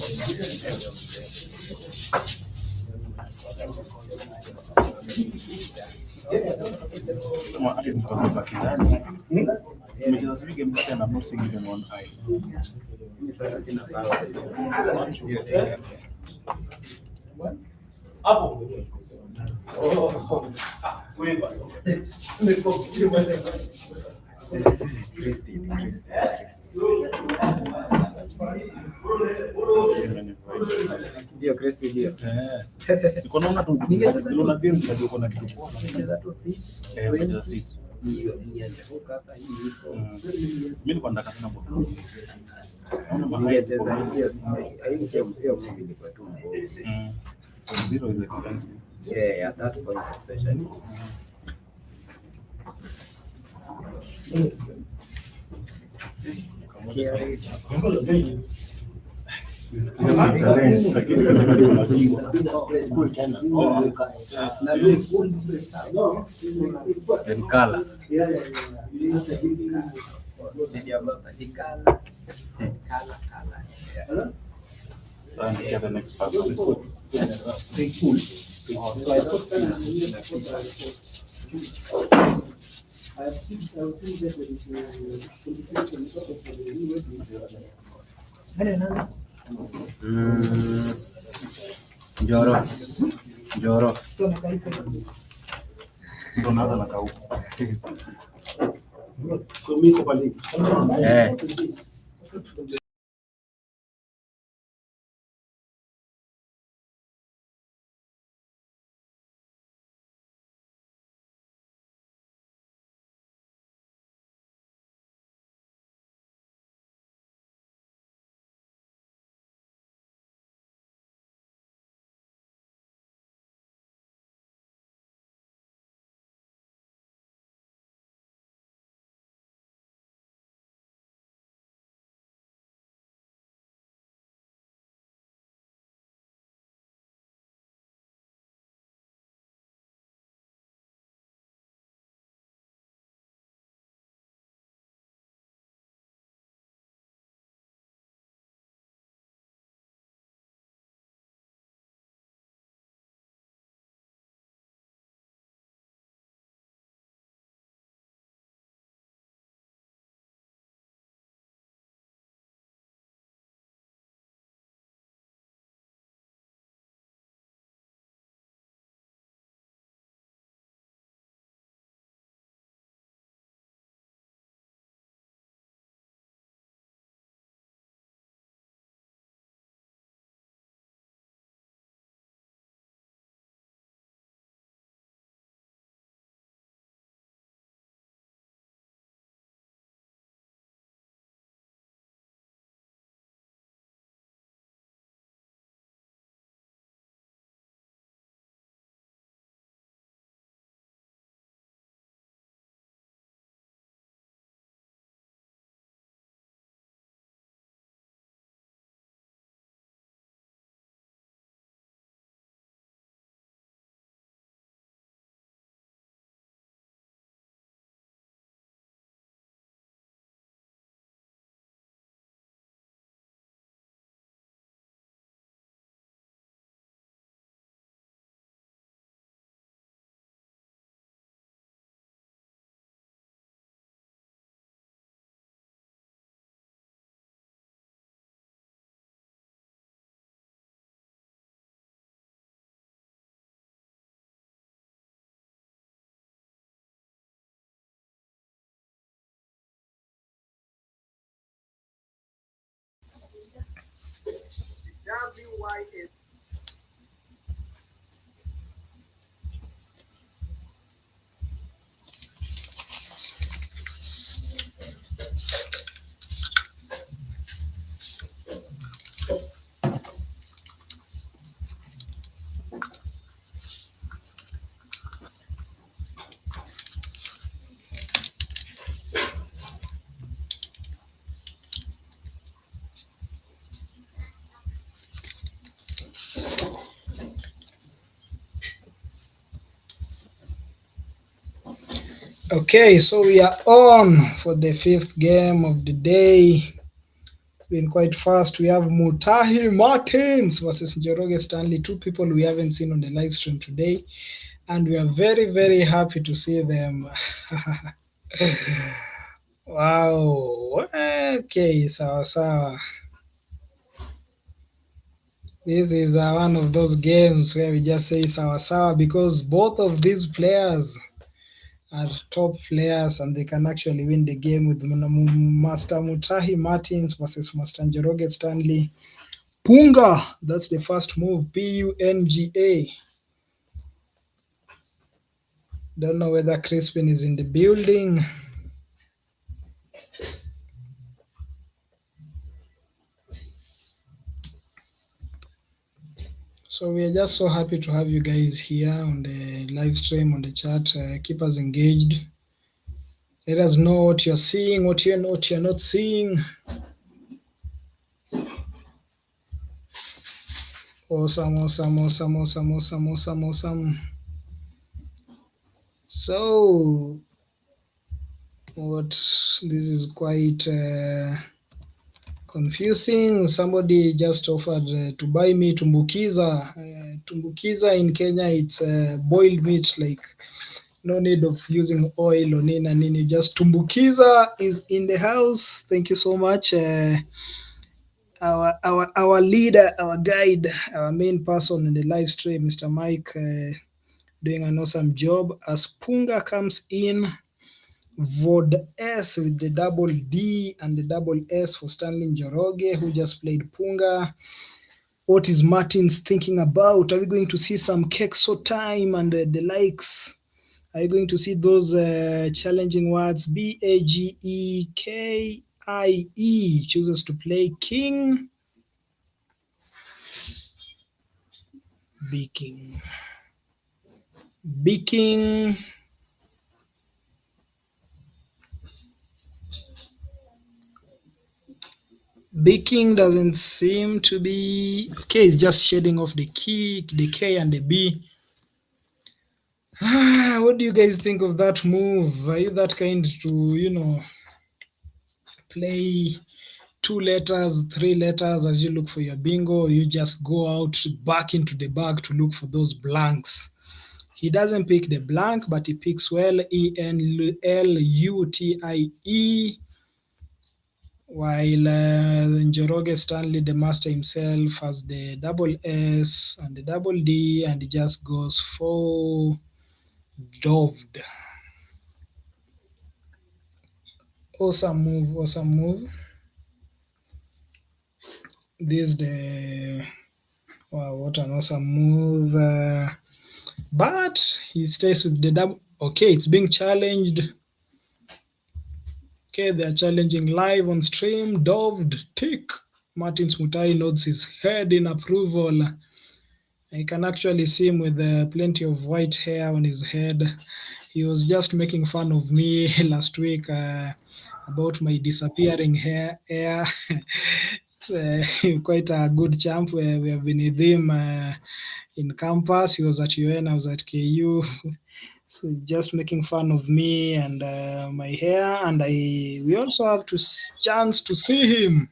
Kama ati mkabeba kidani. Nimecheza sijui game moja na I'm not seeing even one eye. Mimi sasa sina sawa. Hapo. Oh. Kuiba. Crispy. Ndio crispy ndio. Niko naona tu niliona game ndio kuna kitu poa. Nacheza tu si. Nacheza si. Ndio nilianzuka hata hivi. Mimi nilikuwa nataka sana bado. Ningecheza hiyo hiyo mimi kwa tu. 0 is expensive. Yeah, at that point especially. Scary. The next part of it. Pretty cool. Njoro. Njoro. Ndio naanza na kauku. Okay, so we are on for the fifth game of the day. It's been quite fast. We have Mutahi Martins versus Njoroge Stanley, two people we haven't seen on the live stream today, and we are very, very happy to see them. Wow. Okay, sawa. This is one of those games where we just say sawa because both of these players are top players and they can actually win the game with Master Mutahi Martins versus Master Njoroge Stanley. Punga, that's the first move, Punga. Don't know whether Crispin is in the building. So we are just so happy to have you guys here on the live stream, on the chat. Keep us engaged. Let us know what you're seeing, what you're not seeing. Awesome. So, this is quite confusing. Somebody just offered to buy me tumbukiza. Tumbukiza in Kenya, it's boiled meat, like No need of using oil or nini nini. Just Tumbukiza is in the house. Thank you so much. Our leader, our guide, our main person in the live stream, Mr. Mike, doing an awesome job. As Punga comes in, Vod S with the double D and the double S for Stanley Njoroge, who just played Punga. What is Martins thinking about? Are we going to see some Kexo time and the likes? Are you going to see those challenging words? Bagekie chooses to play King. Beking. Beking. Beking doesn't seem to be okay. It's just shading off the key, the K and the B. What do you guys think of that move? Are you that kind to, play 2 letters, 3 letters as you look for your bingo, or you just go out back into the bag to look for those blanks? He doesn't pick the blank, but he picks well, Enlutie, while Njoroge Stanley, the master himself, has the double S and the double D, and he just goes for Doved. Awesome move, awesome move. This wow, what an awesome move. But he stays with the double. Okay, it's being challenged. Okay, they're challenging live on stream. Doved, tick. Martins Mutai nods his head in approval. I can actually see him with plenty of white hair on his head. He was just making fun of me last week about my disappearing hair. Quite a good champ. We have been with him in campus. He was at UN, I was at KU. So just making fun of me and my hair, and we also have to chance to see him.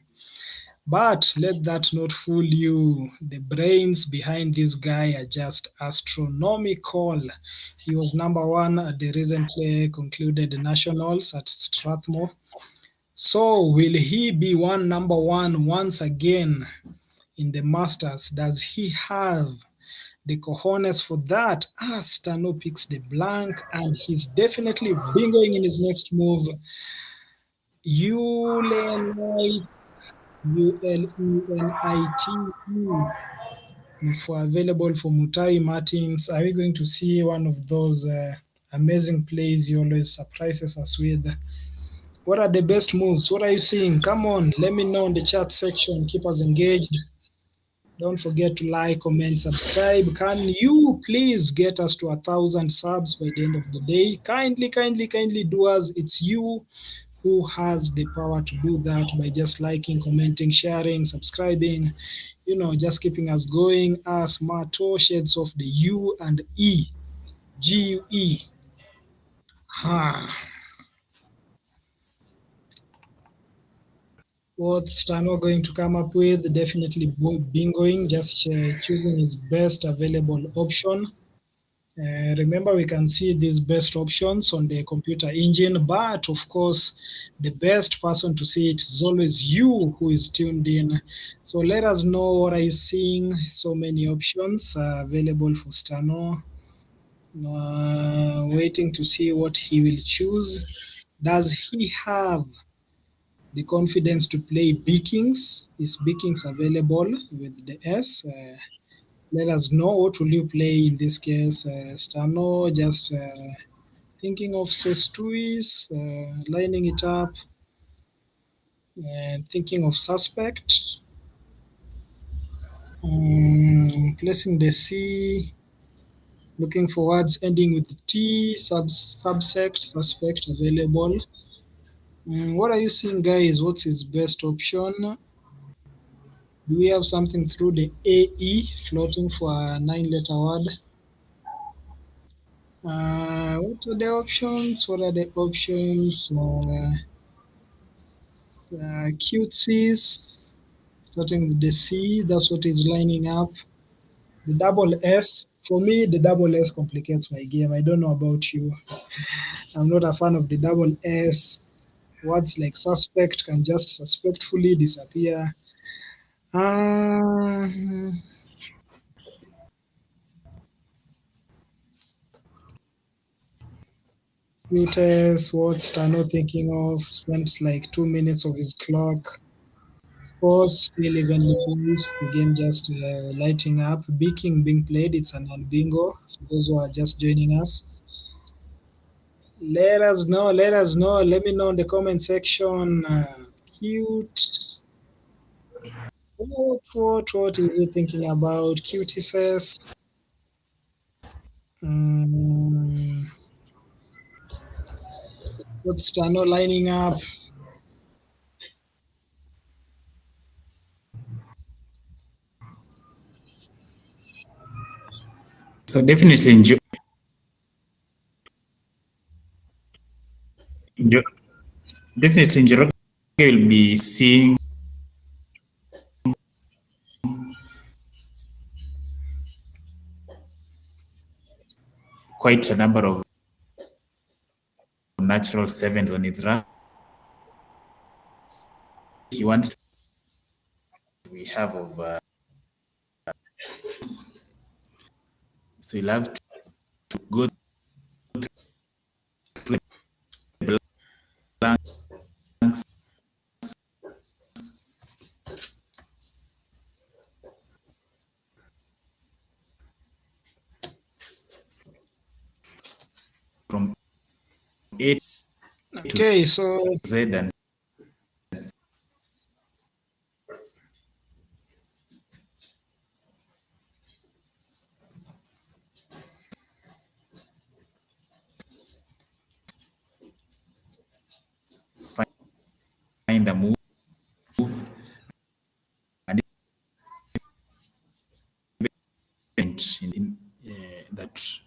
But let that not fool you. The brains behind this guy are just astronomical. He was number 1 at the recently concluded nationals at Strathmore. So will he be number 1 once again in the Masters? Does he have the cojones for that? Stano picks the blank, and he's definitely bingoing in his next move. Ulenite, Ulenite for available for Mutai Martins. Are we going to see one of those amazing plays he always surprises us with? What are the best moves? What are you seeing? Come on, let me know in the chat section. Keep us engaged. Don't forget to like, comment, subscribe. Can you please get us to 1,000 subs by the end of the day? Kindly do us. It's you who has the power to do that by just liking, commenting, sharing, subscribing, just keeping us going. Smart shades of the U and E. GUE. What's Stano going to come up with? Definitely bingoing, just choosing his best available option. Remember, we can see these best options on the computer engine, but of course, the best person to see it is always you who is tuned in. So let us know, what are you seeing? So many options available for Stano. Waiting to see what he will choose. Does he have the confidence to play Beakings? Is Beakings available with the S? Let us know, what will you play in this case? Stano just thinking of Sestuis, lining it up, and thinking of Suspect, placing the C, looking for words ending with T, subsect, suspect available. What are you seeing, guys? What's his best option? Do we have something through the AE floating for a 9-letter word? What are the options? What are the options? Cutesies, starting with the C, that's what is lining up. The double S For me, the double S complicates my game. I don't know about you. I'm not a fan of the double S. Words like suspect can just suspectfully disappear. Uh, Cutest, what Stano thinking of? Spent like 2 minutes of his clock. Scores still evenly paced. The game just lighting up. Baking being played. It's an bingo. For those who are just joining us, let us know. Let us know. Let me know in the comment section. Cute. What is he thinking about? Cutie says. Mm, what's Stano lining up? So definitely definitely Njoroge will be seeing quite a number of natural sevens on his rack. He wants we have of so he'll have to go through the blanks from A Okay, so to Z and find a move and in that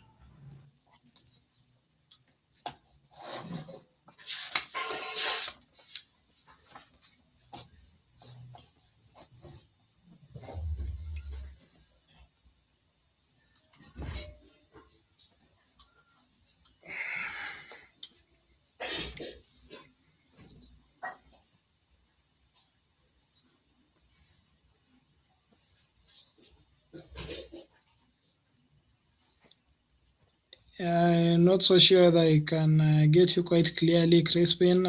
I'm not so sure that I can get you quite clearly, Crispin.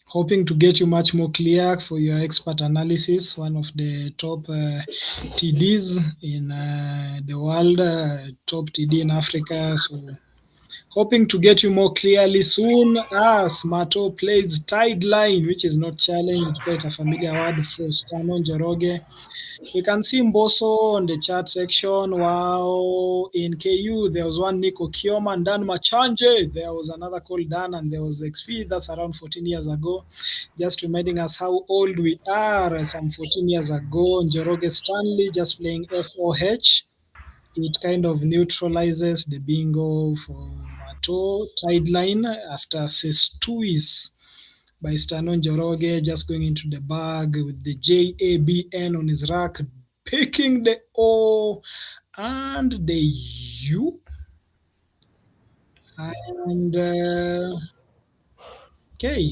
Hoping to get you much more clear for your expert analysis, one of the top TDs in the world, top TD in Africa. So hoping to get you more clearly soon. Smarto plays Tide Line, which is not challenged, quite a familiar word for Stano Njoroge. We can see Mboso on the chat section. Wow. In KU, there was one Nico Kioma and Dan Machanje. There was another called Dan, and there was XP. That's around 14 years ago. Just reminding us how old we are. Some 14 years ago, Njoroge Stanley just playing FOH. It kind of neutralizes the bingo for Mato. Tide Line after Sestuis by Stano Njoroge, just going into the bag with the JABN on his rack, picking the O and the U. And okay.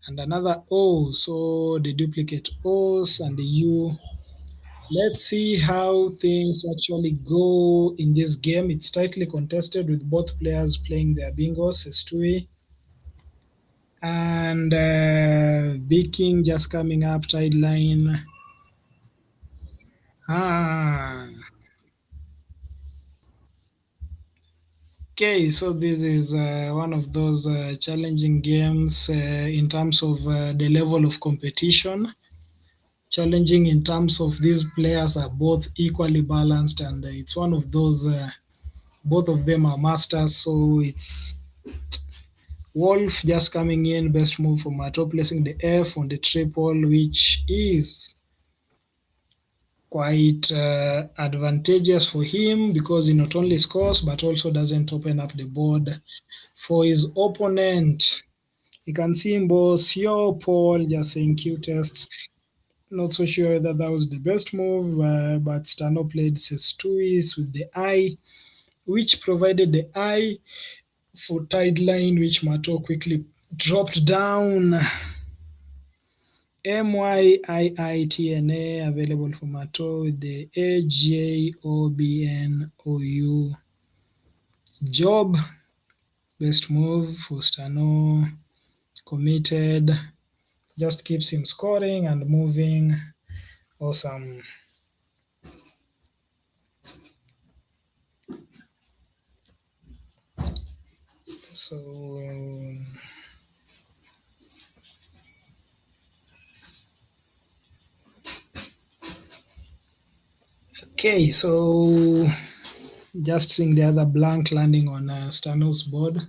And another O. So the duplicate O's and the U. Let's see how things actually go in this game. It's tightly contested with both players playing their bingos, Sestui and Viking just coming up, Tide Line. Okay, so this is one of those challenging games in terms of the level of competition. Challenging in terms of these players are both equally balanced, and it's one of those, both of them are masters, so it's Wolf just coming in, best move for Mato, placing the F on the triple, which is quite advantageous for him because he not only scores but also doesn't open up the board for his opponent. You can see Mbosio Paul just saying Q tests. Not so sure that that was the best move, but Stano played Sestuis with the eye, which provided the eye for tide line, which Mato quickly dropped down. MYIITNA available for Mato with the AJOBNOU. Job, best move for Stano, committed, just keeps him scoring and moving. Awesome. So okay, so just seeing the other blank landing on Stano's board.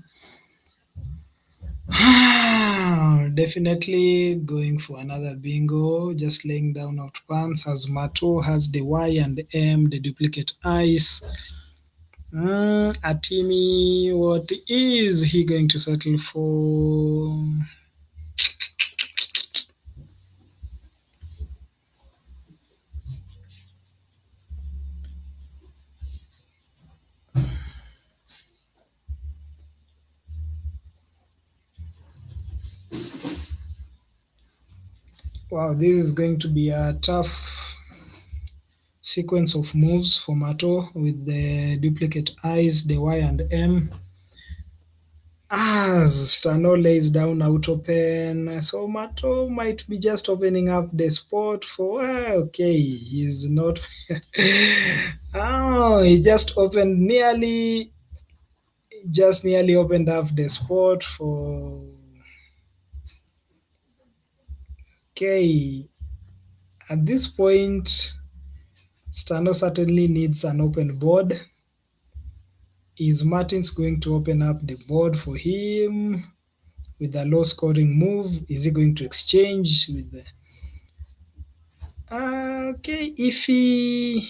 Definitely going for another bingo, just laying down out pants as Mato has the Y and the M, the duplicate eyes. Atimi, what is he going to settle for? Wow, this is going to be a tough sequence of moves for Mato with the duplicate eyes, the Y and M. As Stano lays down out open, so Mato might be just opening up the spot for, okay, he's not, he just nearly opened up the spot for, okay, at this point, Stano certainly needs an open board. Is Martins going to open up the board for him with a low scoring move? Is he going to exchange with the... Okay, if he...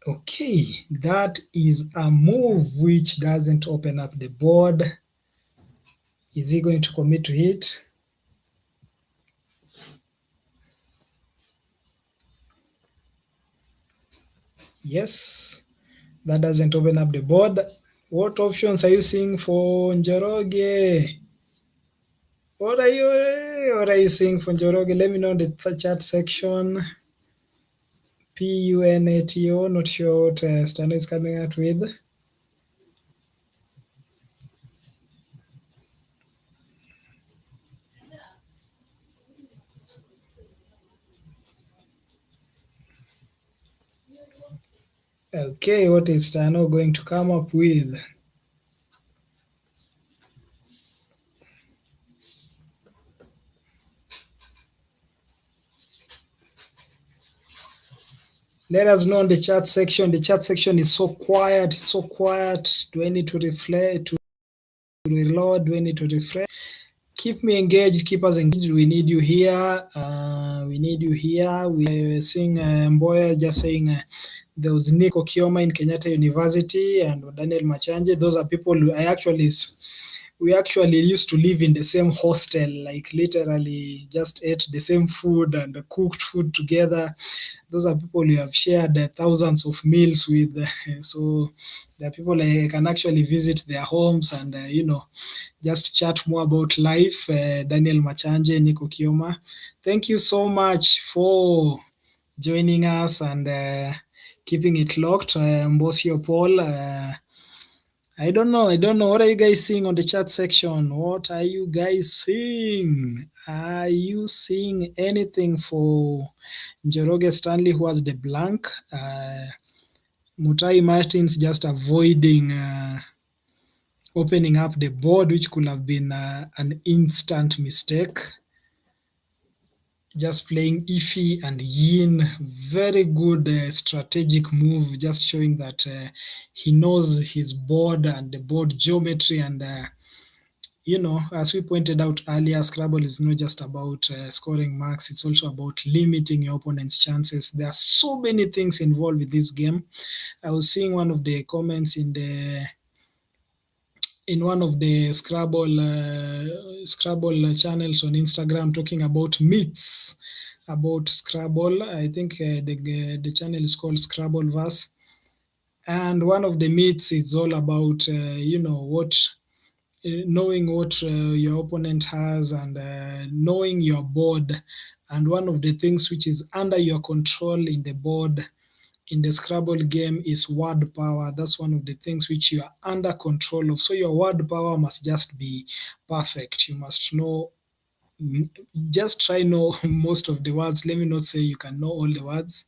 Okay, that is a move which doesn't open up the board. Is he going to commit to it? Yes, that doesn't open up the board. What options are you seeing for Njoroge? What are you seeing for Njoroge? Let me know in the chat section. PUNATO, not sure what Stano is coming out with. Okay, what is Stano going to come up with? Let us know in the chat section. The chat section is so quiet. It's so quiet. Do I need to reflect, to reload? Do I need to refresh? Keep me engaged. Keep us engaged. We need you here. We need you here. We are seeing Mboya just saying there was Nico Kioma in Kenyatta University and Daniel Machanje. Those are people we actually used to live in the same hostel, like literally just ate the same food and cooked food together. Those are people you have shared thousands of meals with. So there are people I can actually visit their homes and, just chat more about life. Daniel Machanje, Nico Kioma. Thank you so much for joining us and keeping it locked. Mbosio Paul, I don't know. What are you guys seeing on the chat section? What are you guys seeing? Are you seeing anything for Njoroge Stanley, who has the blank? Mutai Martins just avoiding opening up the board, which could have been an instant mistake. Just playing Ifi and Yin, very good strategic move, just showing that he knows his board and the board geometry. And, as we pointed out earlier, Scrabble is not just about scoring marks, it's also about limiting your opponent's chances. There are so many things involved with this game. I was seeing one of the comments in in one of the Scrabble channels on Instagram talking about myths about Scrabble. I think the channel is called Scrabbleverse. And one of the myths is all about, knowing what your opponent has and knowing your board. And one of the things which is under your control in the board in the Scrabble game is word power. That's one of the things which you are under control of. So your word power must just be perfect. You must know, just try know most of the words. Let me not say you can know all the words.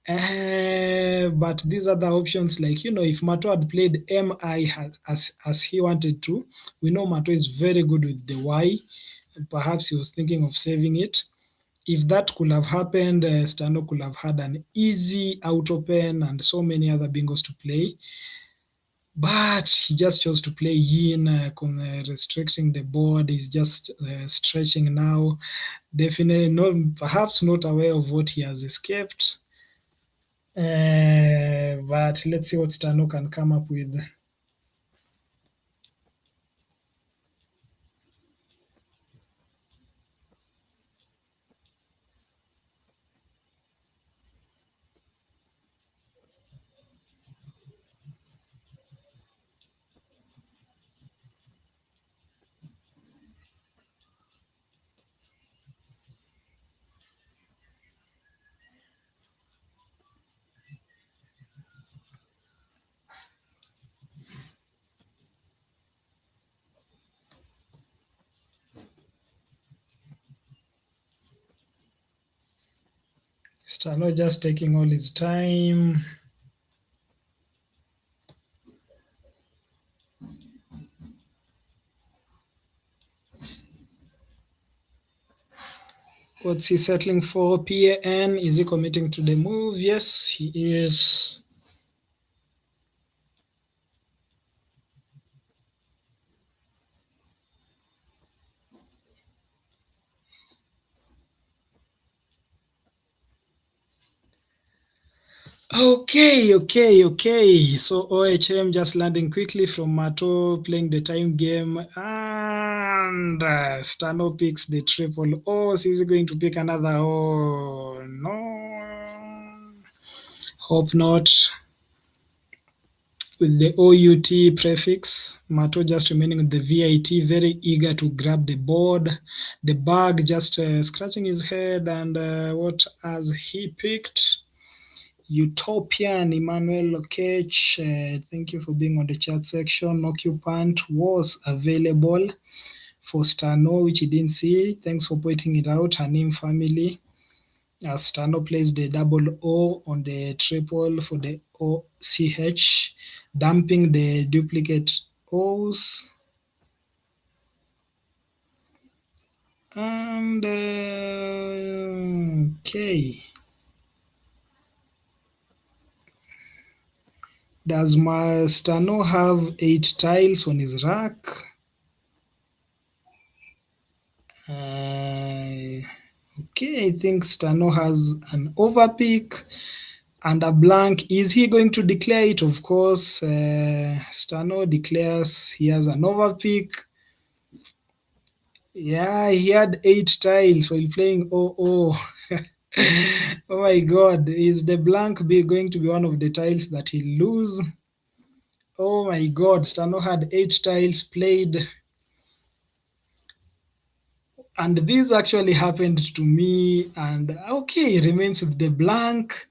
But these other options, like, if Mato had played MI as he wanted to, we know Mato is very good with the Y. Perhaps he was thinking of saving it. If that could have happened, Stano could have had an easy out open and so many other bingos to play. But he just chose to play yin, restricting the board. He's just stretching now. Definitely perhaps not aware of what he has escaped. But let's see what Stano can come up with. Stano just taking all his time. What's he settling for? PAN? Is he committing to the move? Yes, he is. Okay. So OHM just landing quickly from Mato, playing the time game, and Stano picks the triple. Oh, so is he going to pick another? Oh, no. Hope not. With the OUT prefix, Mato just remaining with the VIT, very eager to grab the board. The bag just scratching his head, and what has he picked? Utopian, Emmanuel Lokech, thank you for being on the chat section. Occupant was available for Stano, which he didn't see. Thanks for pointing it out. Hanim family. As Stano plays the double O on the triple for the OCH, dumping the duplicate O's. And okay. Does my Stano have 8 tiles on his rack? Okay, I think Stano has an overpick and a blank. Is he going to declare it? Of course, Stano declares he has an overpick. Yeah, he had 8 tiles while playing OO. Oh my god, is the blank going to be one of the tiles that he'll lose? Oh my god, Stano had 8 tiles played. And this actually happened to me. And okay, he remains with the blank.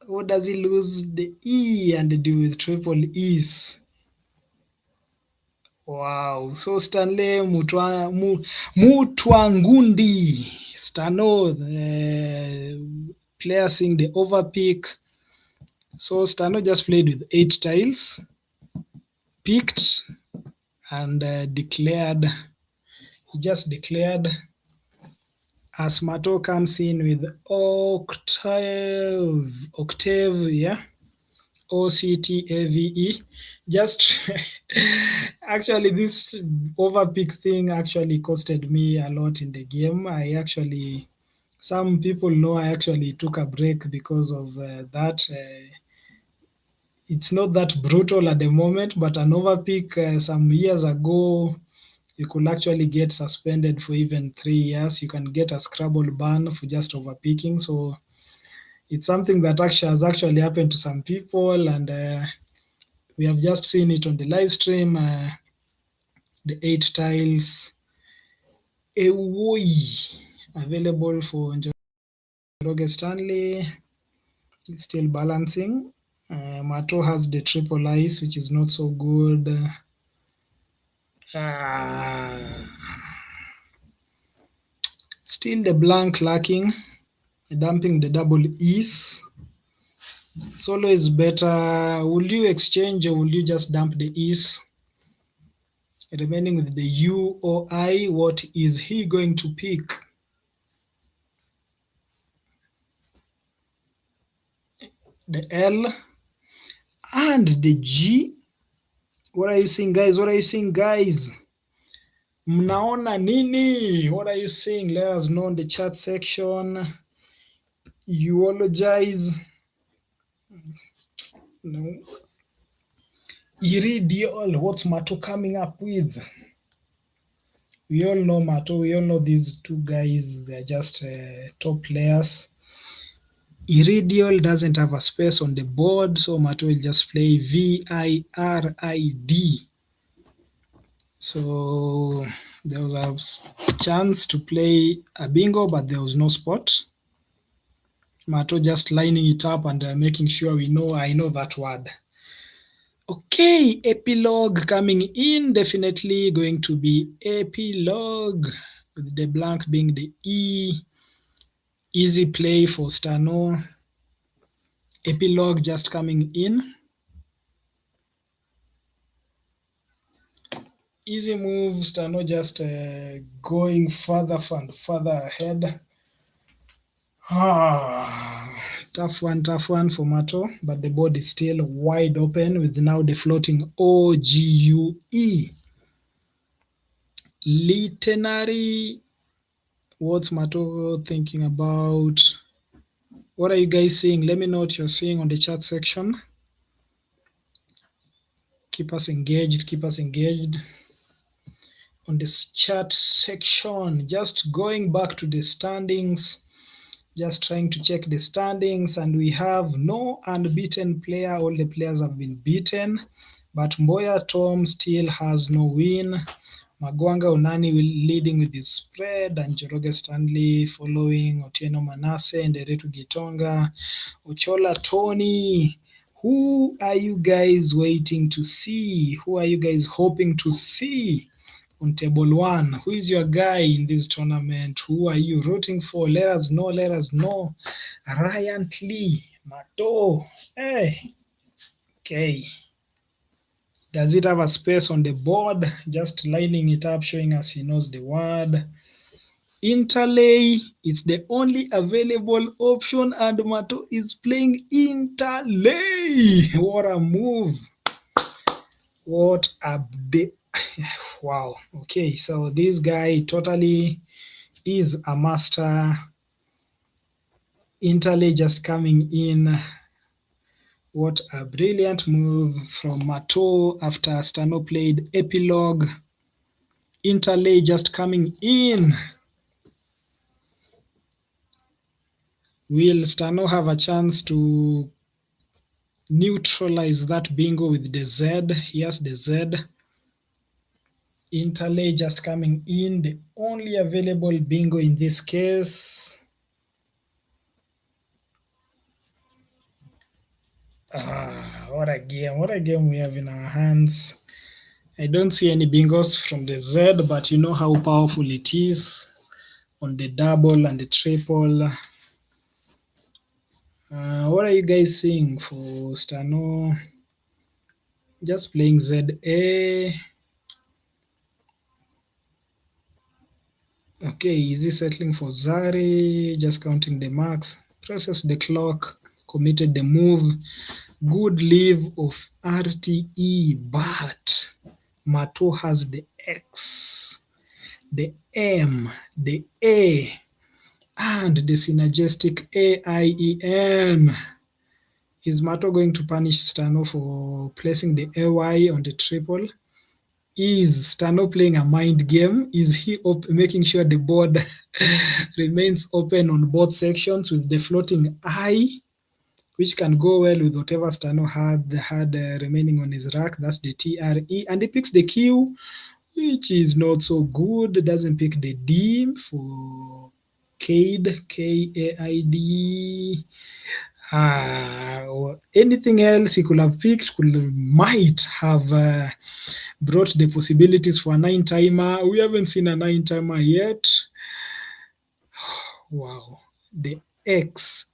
What does he lose? The E and do with triple E's. Wow. So Stanley Mutwangundi, Stano, player seeing the overpick. So Stano just played with 8 tiles, picked, and declared. He just declared. As Mato comes in with Octave, yeah, OCTAVE. Just actually, this overpick thing actually costed me a lot in the game. Some people know I actually took a break because of that. it's not that brutal at the moment, but an overpick some years ago, you could actually get suspended for even 3 years. You can get a Scrabble ban for just overpicking. So it's something that has actually happened to some people, and we have just seen it on the live stream. The 8 tiles Ewoi available for Njoroge Stanley. It's still balancing. Mato has the triple ice, which is not so good. Still the blank lacking, dumping the double E's. It's always better. Will you exchange or will you just dump the E's? Remaining with the U or I, what is he going to pick? The L and the G. What are you seeing, guys? What are you seeing, guys? Mnaona nini? What are you seeing? Let us know in the chat section. Eulogize. No. Iridiol. What's Mato coming up with? We all know Mato. We all know these two guys. They're just top players. Iridiol doesn't have a space on the board, so Mato will just play VIRID. So there was a chance to play a bingo, but there was no spot. Mato just lining it up and making sure I know that word. Okay, epilogue coming in, definitely going to be epilogue, with the blank being the E. Easy play for Stano. Epilogue just coming in. Easy move, Stano just going further and further ahead. Tough one for Mato, but the board is still wide open with now the floating OGUE. Literary, what's Mato thinking about? What are you guys seeing? Let me know what you're seeing on the chat section. Keep us engaged on this chat section. Just going back to the standings, just trying to check the standings, and we have no unbeaten player. All the players have been beaten, but Mboya Tom still has no win. Magwanga Onani leading with his spread, and Njoroge Stanley following, Otieno Manasseh and Eretu Gitonga. Ochola Tony, who are you guys waiting to see? Who are you guys hoping to see on table 1? Who is your guy in this tournament? Who are you rooting for? Let us know. Ryan Lee, Mato. Hey. Okay. Does it have a space on the board? Just lining it up, showing us he knows the word. Interlay, it's the only available option, and Mato is playing interlay. What a move. What a wow. Okay, so this guy totally is a master. Interlay just coming in. What a brilliant move from Mato after Stano played epilogue. Interlay just coming in. Will Stano have a chance to neutralize that bingo with the Z? Yes, the Z. Interlay just coming in, the only available bingo in this case. What a game we have in our hands. I don't see any bingos from the Z, but you know how powerful it is on the double and the triple. What are you guys seeing for Stano? Just playing ZA. Okay, is he settling for Zari? Just counting the marks. Presses the clock. Committed the move. Good leave of RTE, but Mato has the X, the M, the A, and the synergistic AIEN. Is Mato going to punish Stano for placing the AY on the triple? Is Stano playing a mind game? Is he making sure the board remains open on both sections with the floating I, which can go well with whatever Stano had remaining on his rack? That's the TRE, and he picks the Q, which is not so good. Doesn't pick the D for Cade, Kaid. Anything else he could have picked might have brought the possibilities for a 9-timer. We haven't seen a 9-timer yet. Wow. The AXE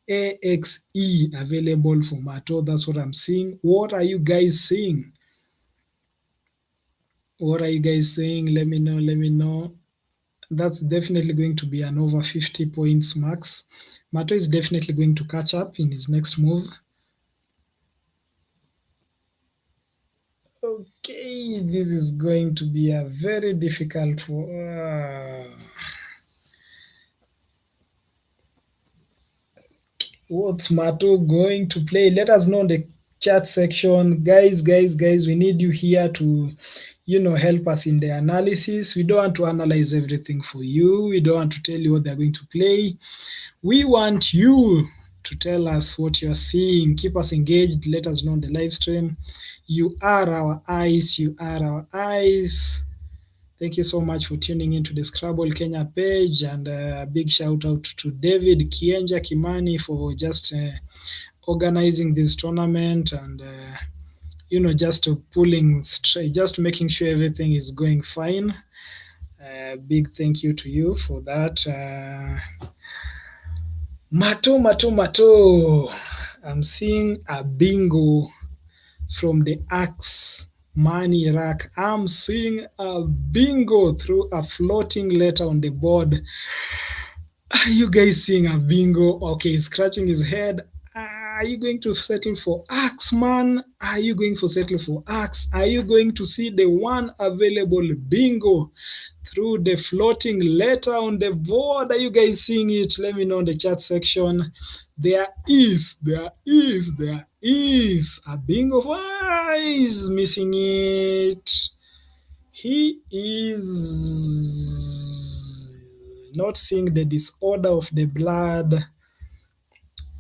available for Mato. That's what I'm seeing. What are you guys seeing? What are you guys saying? Let me know. That's definitely going to be an over 50 points max. Mato is definitely going to catch up in his next move. Okay, this is going to be a very difficult one. What's Mato going to play? Let us know in the chat section. Guys, we need you here to, help us in the analysis. We don't want to analyze everything for you. We don't want to tell you what they're going to play. We want you to tell us what you're seeing. Keep us engaged. Let us know on the live stream. You are our eyes. You are our eyes. Thank you so much for tuning into the Scrabble Kenya page, and a big shout out to David Kienja Kimani for just organizing this tournament and just pulling straight, just making sure everything is going fine. Big thank you to you for that. Mato. I'm seeing a bingo from the Axe money rack. I'm seeing a bingo through a floating letter on the board. Are you guys seeing a bingo? Okay, he's scratching his head. Are you going to settle for Axe, man? Are you going to settle for Axe? Are you going to see the one available bingo through the floating letter on the board? Are you guys seeing it? Let me know in the chat section. There is a bingo. Why is missing it? He is not seeing the disorder of the blood.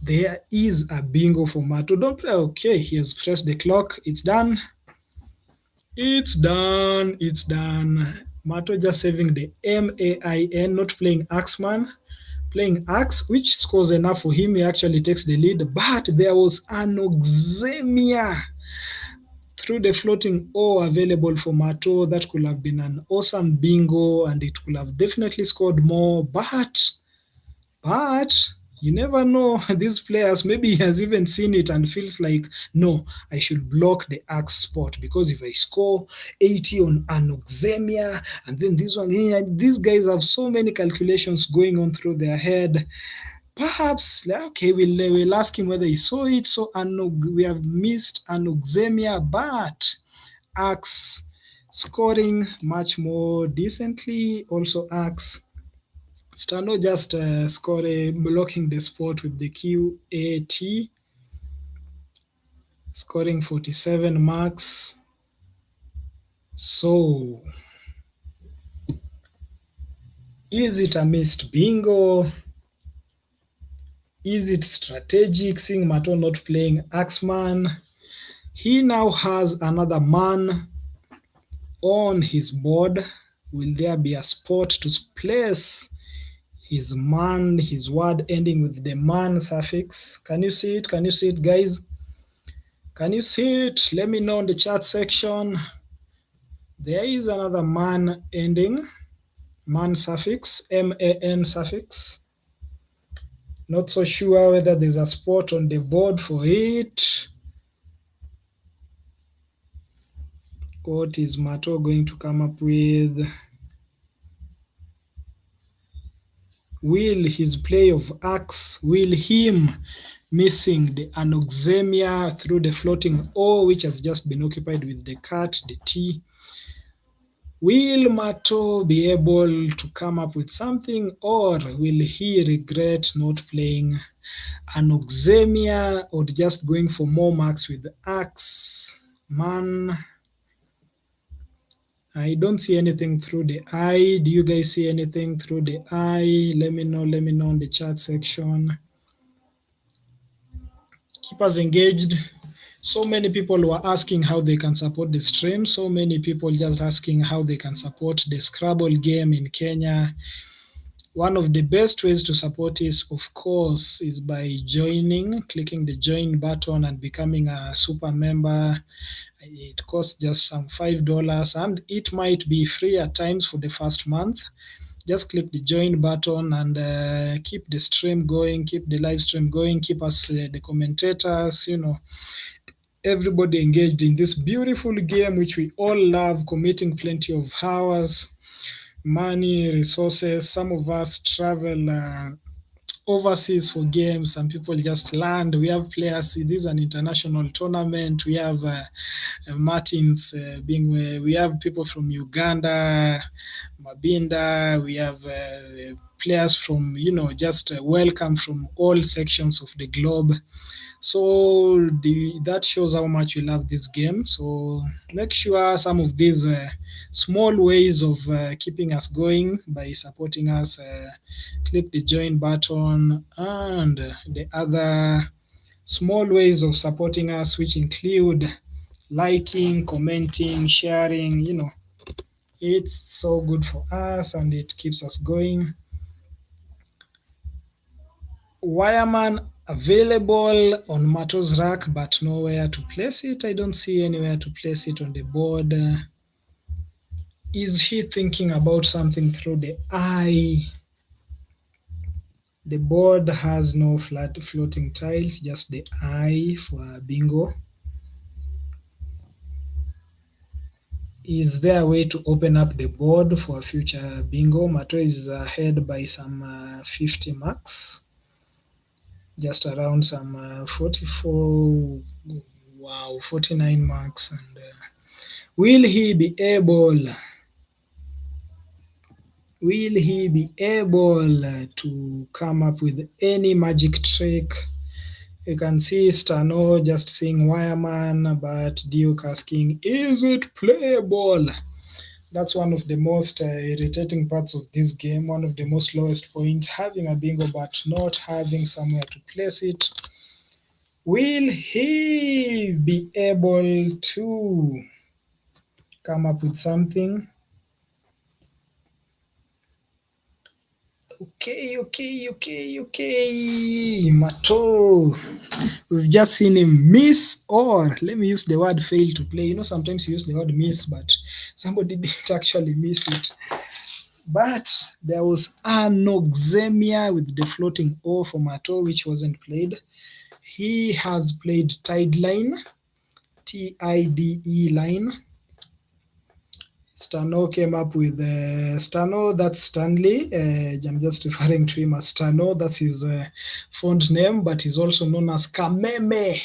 There is a bingo for Mato. Don't play. Okay, he has pressed the clock. It's done. Mato just saving the MAIN, not playing Axeman. Playing Axe, which scores enough for him. He actually takes the lead, but there was an Oxemia through the floating O available for Mato. That could have been an awesome bingo, and it could have definitely scored more, but you never know. These players, maybe he has even seen it and feels like, no, I should block the Axe spot, because if I score 80 on Anoxemia and then this one, these guys have so many calculations going on through their head. Perhaps, okay, we'll ask him whether he saw it. So we have missed Anoxemia, but Axe scoring much more decently. Also Axe. Stano just blocking the spot with the QAT, scoring 47 marks. So, is it a missed bingo? Is it strategic, seeing Mato not playing Axeman? He now has another man on his board. Will there be a spot to place his man, his word ending with the man suffix? Can you see it? Guys? Can you see it? Let me know in the chat section. There is another man ending, man suffix, MAN suffix. Not so sure whether there's a spot on the board for it. What is Mato going to come up with? Will his play of Axe, will him missing the Anoxemia through the floating O, which has just been occupied with the cat, the T, Will Mato be able to come up with something, or will he regret not playing Anoxemia or just going for more marks with the axe? Man, I don't see anything through the eye. Do you guys see anything through the eye? Let me know in the chat section. Keep us engaged. So many people were asking how they can support the stream. So many people just asking how they can support the Scrabble game in Kenya. One of the best ways to support it, of course, is by clicking the join button and becoming a super member. It costs just some $5 and it might be free at times for the first month. Just click the join button and keep the stream going, keep the live stream going, keep us, the commentators, everybody engaged in this beautiful game, which we all love, committing plenty of hours, money, resources. Some of us travel overseas for games. Some people just land. We have players. This is an international tournament. We have Martins we have people from Uganda, Mabinda. We have players from, just welcome from all sections of the globe. So that shows how much we love this game. So make sure some of these small ways of keeping us going by supporting us, click the join button, and the other small ways of supporting us, which include liking, commenting, sharing. It's so good for us and it keeps us going. Wireman available on Mato's rack, but nowhere to place it. I don't see anywhere to place it on the board. Is he thinking about something through the eye? The board has no flat floating tiles, just the eye for bingo. Is there a way to open up the board for future bingo? Mato is ahead by some 50 marks. Just around some 44, 49 marks. And will he be able to come up with any magic trick? You can see Stano just saying Wireman, but Duke asking, is it playable? That's one of the most irritating parts of this game, one of the most lowest points, having a bingo but not having somewhere to place it. Will he be able to come up with something? Okay. Mato. We've just seen him miss, or let me use the word fail to play. Sometimes you use the word miss, but somebody didn't actually miss it. But there was Anoxemia with the floating O for Mato, which wasn't played. He has played Tide Line, TIDE line. Stano came up with Stano, that's Stanley. I'm just referring to him as Stano. That's his font name, but he's also known as Kameme.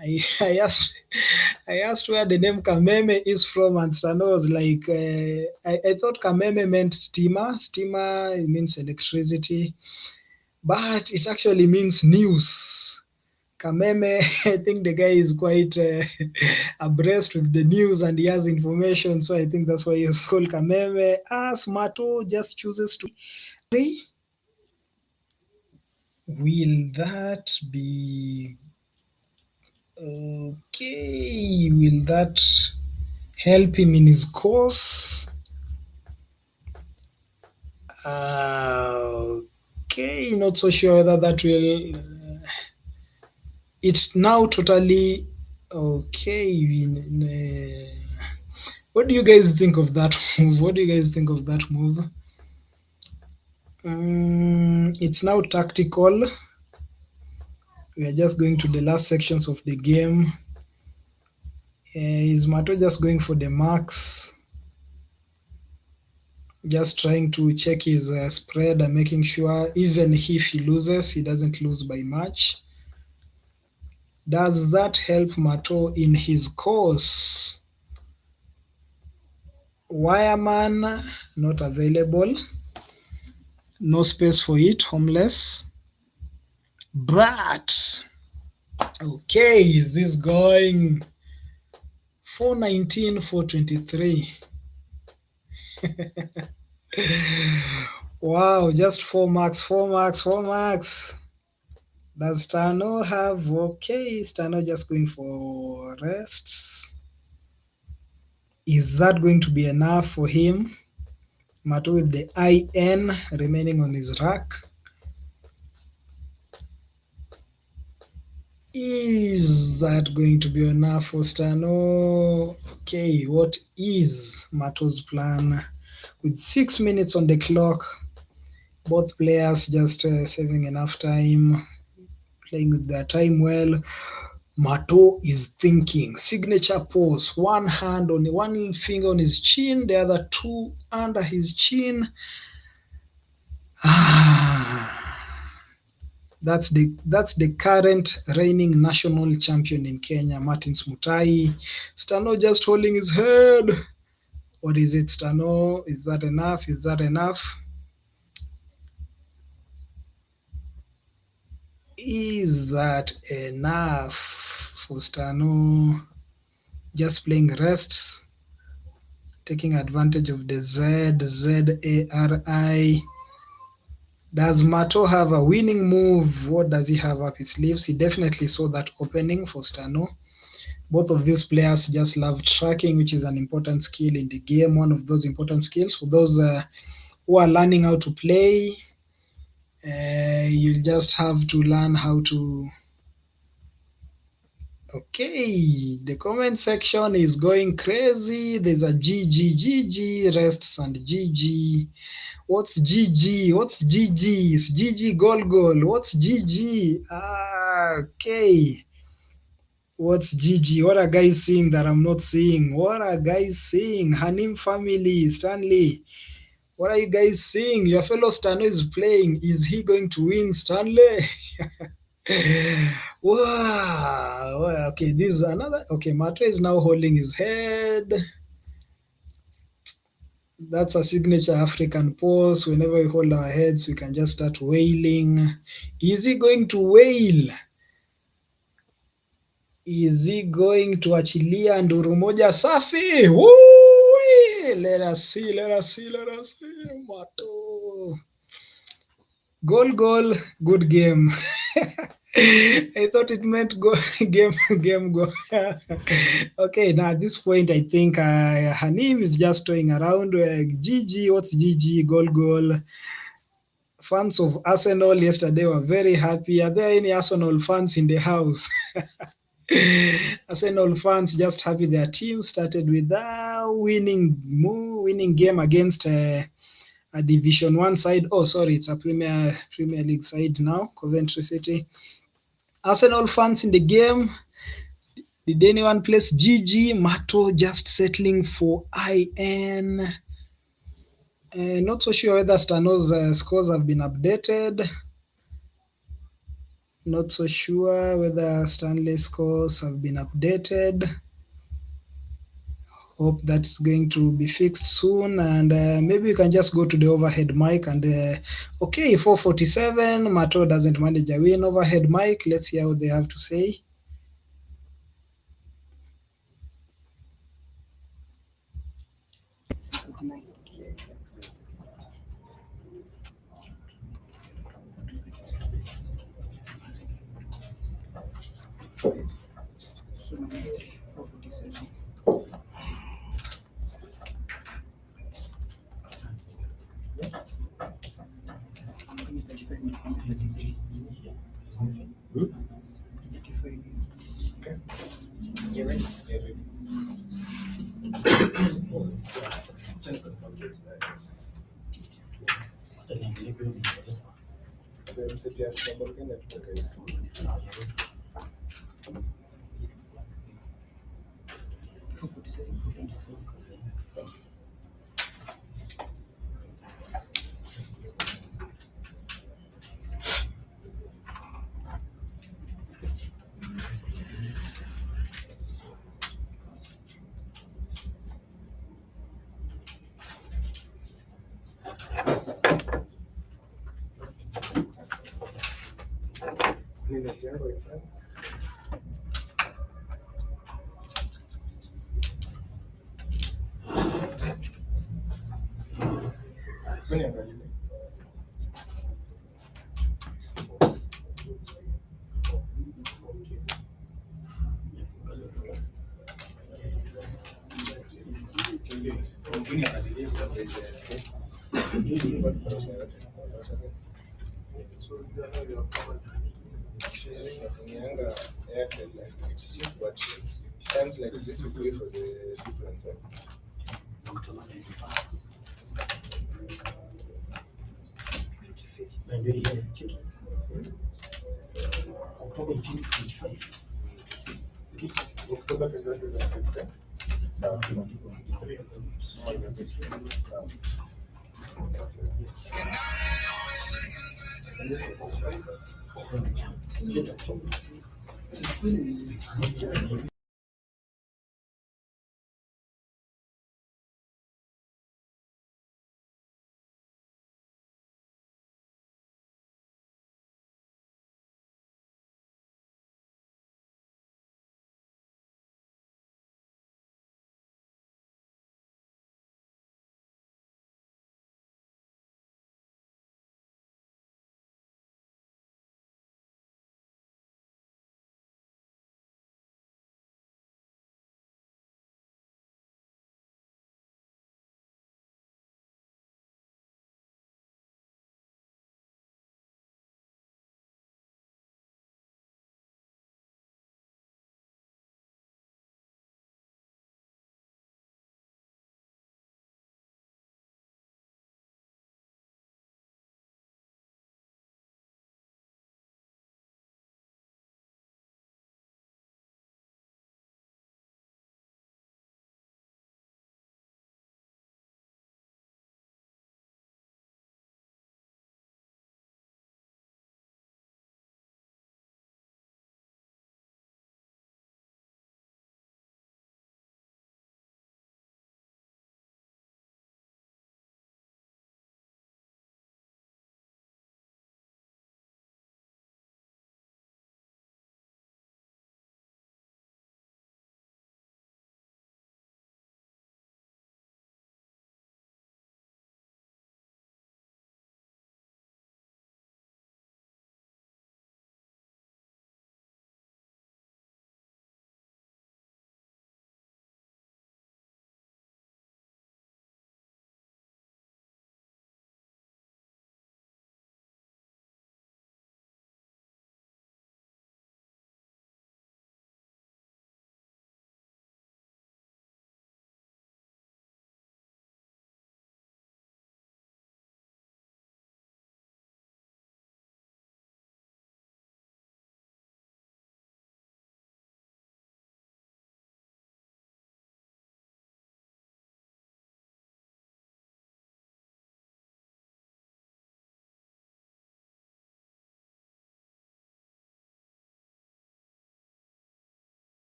I asked where the name Kameme is from, and Stano was like, I thought Kameme meant steamer. Steamer means electricity, but it actually means news. Kameme, I think the guy is quite abreast with the news and he has information, so I think that's why he's called Kameme. Mato just chooses to play. Will that be okay? Will that help him in his course? Okay, not so sure whether that will... It's now totally okay. What do you guys think of that move? It's now tactical. We are just going to the last sections of the game. Is Mato just going for the marks? Just trying to check his spread and making sure even if he loses, he doesn't lose by much. Does that help Mato in his course? Wireman, not available. No space for it, homeless. But, okay, is this going? 419, 423. Wow, just 4 marks, 4 marks, 4 marks. Does Stano have? Okay, Stano just going for rests. Is that going to be enough for him? Mato with the IN remaining on his rack. Is that going to be enough for Stano? Okay, what is Mato's plan? With 6 minutes on the clock, both players just saving enough time, playing with their time well. Mato is thinking. Signature pose. One finger on his chin, the other two under his chin. That's the current reigning national champion in Kenya, Martins Mutai. Stano just holding his head. What is it, Stano? Is that enough? Is that enough? Is that enough for Stano? Just playing rests, taking advantage of the ZARI. Does Mato have a winning move? What does he have up his sleeves? He definitely saw that opening for Stano. Both of these players just love tracking, which is an important skill in the game, one of those important skills. For those who are learning how to play, you'll just have to learn how to... Okay, the comment section is going crazy. There's a GG, rests and GG. What's GG? What's GG? It's GG goal. What's GG? Okay. What's GG? What are guys seeing that I'm not seeing? What are guys seeing? Hanim family, Stanley. What are you guys seeing? Your fellow Stano is playing. Is he going to win, Stanley? Wow. Okay, this is another. Okay, Matre is now holding his head. That's a signature African pose. Whenever we hold our heads, we can just start wailing. Is he going to wail? Is he going to achilia nduru moja safi? Woo! Let us see. Mato. Goal, good game. I thought it meant go game go. Okay, now at this point, I think Hanim is just toying around. GG, what's GG? Goal. Fans of Arsenal yesterday were very happy. Are there any Arsenal fans in the house? Arsenal fans just happy their team started with a winning game against a Division 1 side. Oh, sorry, it's a Premier League side now, Coventry City. Arsenal fans in the game, did anyone place GG? Mato just settling for IN. Not so sure whether Stano's scores have been updated. Not so sure whether Stanley's scores have been updated. Hope that's going to be fixed soon, and maybe we can just go to the overhead mic and okay, 447. Mato doesn't manage a win. Overhead mic, let's hear what they have to say. Ninajengwa ifanye. Kwenye angalia. It's just what times like this we pay for the difference. October 2025.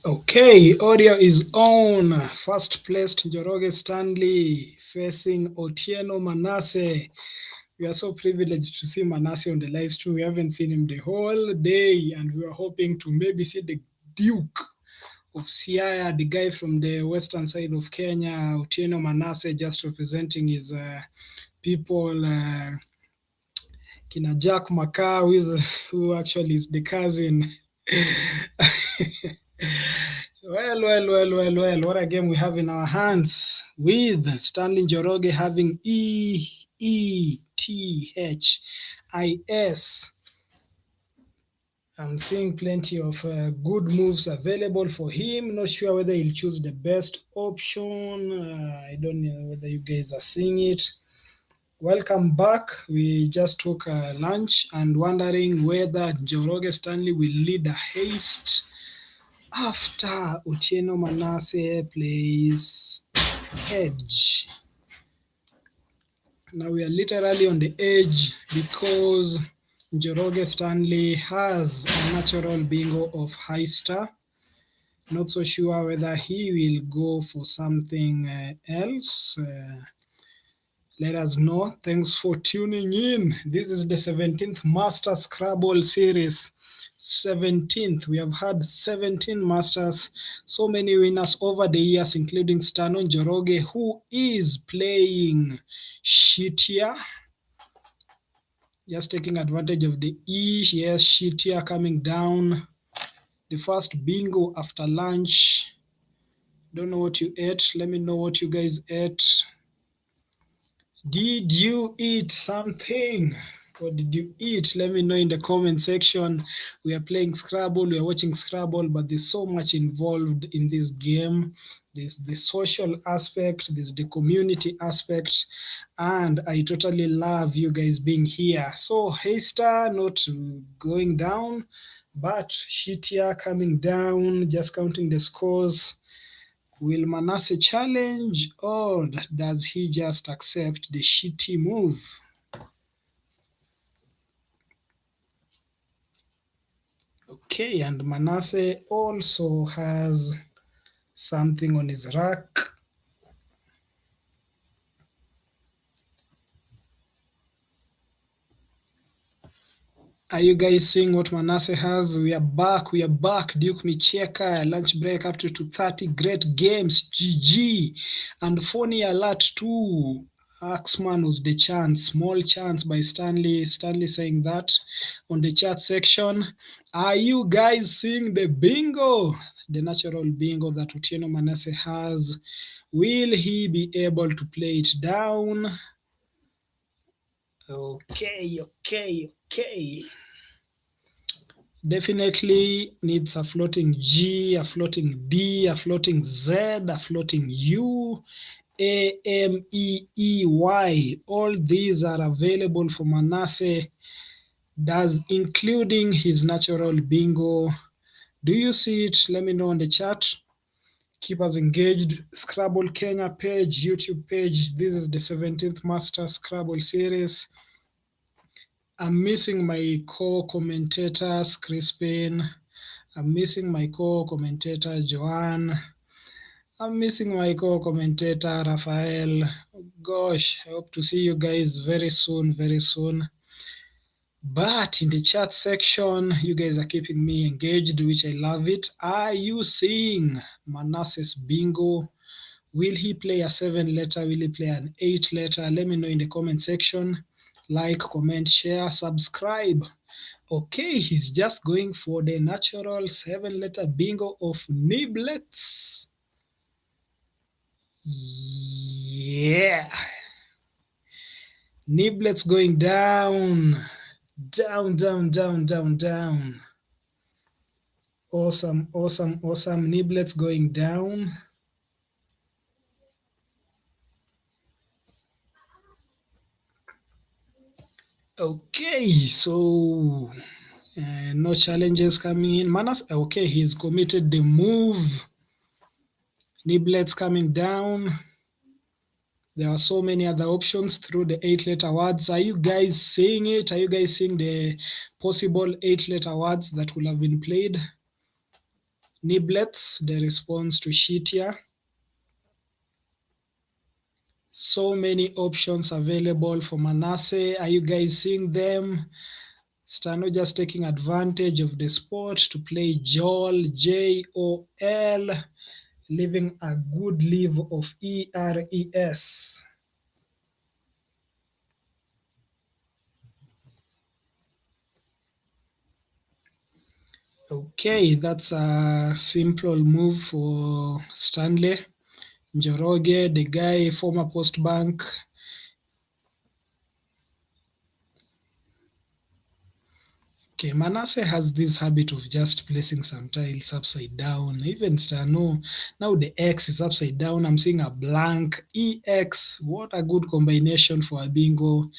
Okay, audio is on. First placed Njoroge Stanley facing Otieno Manasseh. We are so privileged to see Manasseh on the live stream. We haven't seen him the whole day, and we are hoping to maybe see the Duke of Siaya, the guy from the western side of Kenya, Otieno Manasseh, just representing his people. Kina Jack Maka, who actually is the cousin. Well, what a game we have in our hands, with Stanley Njoroge having EETHIS. I'm seeing plenty of good moves available for him. Not sure whether he'll choose the best option. I don't know whether you guys are seeing it. Welcome back. We just took lunch and wondering whether Njoroge Stanley will lead a haste after Otieno Manasseh plays edge. Now we are literally on the edge because Njoroge Stanley has a natural bingo of heister. Not so sure whether he will go for something else. Let us know. Thanks for tuning in. This is the 17th Master Scrabble series. 17th. We have had 17 masters, so many winners over the years, including Stano Njoroge, who is playing shittier. Just taking advantage of the yes, shittier coming down. The first bingo after lunch. Don't know what you ate. Let me know what you guys ate. Did you eat something? What did you eat? Let me know in the comment section. We are playing Scrabble, we are watching Scrabble, but there's so much involved in this game. There's the social aspect, there's the community aspect, and I totally love you guys being here. So Haster not going down, but Shittier coming down, just counting the scores. Will Manasseh challenge, or does he just accept the shitty move? Okay, and Manasseh also has something on his rack. Are you guys seeing what Manasseh has? We are back. Duke Micheka, lunch break up to 2:30. Great games, GG. And funny alert too. Axman was the chance, small chance by Stanley. Stanley saying that on the chat section. Are you guys seeing the bingo? The natural bingo that Otieno Manasseh has. Will he be able to play it down? Okay. Definitely needs a floating G, a floating D, a floating Z, a floating U, A, M, E, E, Y. All these are available for Manasseh, including his natural bingo. Do you see it? Let me know in the chat. Keep us engaged. Scrabble Kenya page, YouTube page. This is the 17th Master Scrabble series. I'm missing my co-commentators, Crispin. I'm missing my co-commentator, Joanne. I'm missing my co-commentator, Rafael. Gosh, I hope to see you guys very soon. But in the chat section, you guys are keeping me engaged, which I love it. Are you seeing Manasseh's bingo? Will he play a 7-letter? Will he play an 8-letter? Let me know in the comment section. Like, comment, share, subscribe. Okay, he's just going for the natural 7-letter bingo of niblets. Yeah. Niblets going down. Down. Awesome. Niblets going down. Okay, so no challenges coming in. Manas, okay, he's committed the move. Niblets coming down. There are so many other options through the 8-letter words. Are you guys seeing it? Are you guys seeing the possible 8-letter words that will have been played? Niblets, the response to Shitia. So many options available for Manasseh. Are you guys seeing them? Stano just taking advantage of the spot to play Jol, J-O-L, leaving a good leave of E-R-E-S. Okay, that's a simple move for Stanley. Njoroge, the guy, former Post Bank. Okay, Manasseh has this habit of just placing some tiles upside down. Even Stano, now the X is upside down. I'm seeing a blank EX. What a good combination for a bingo.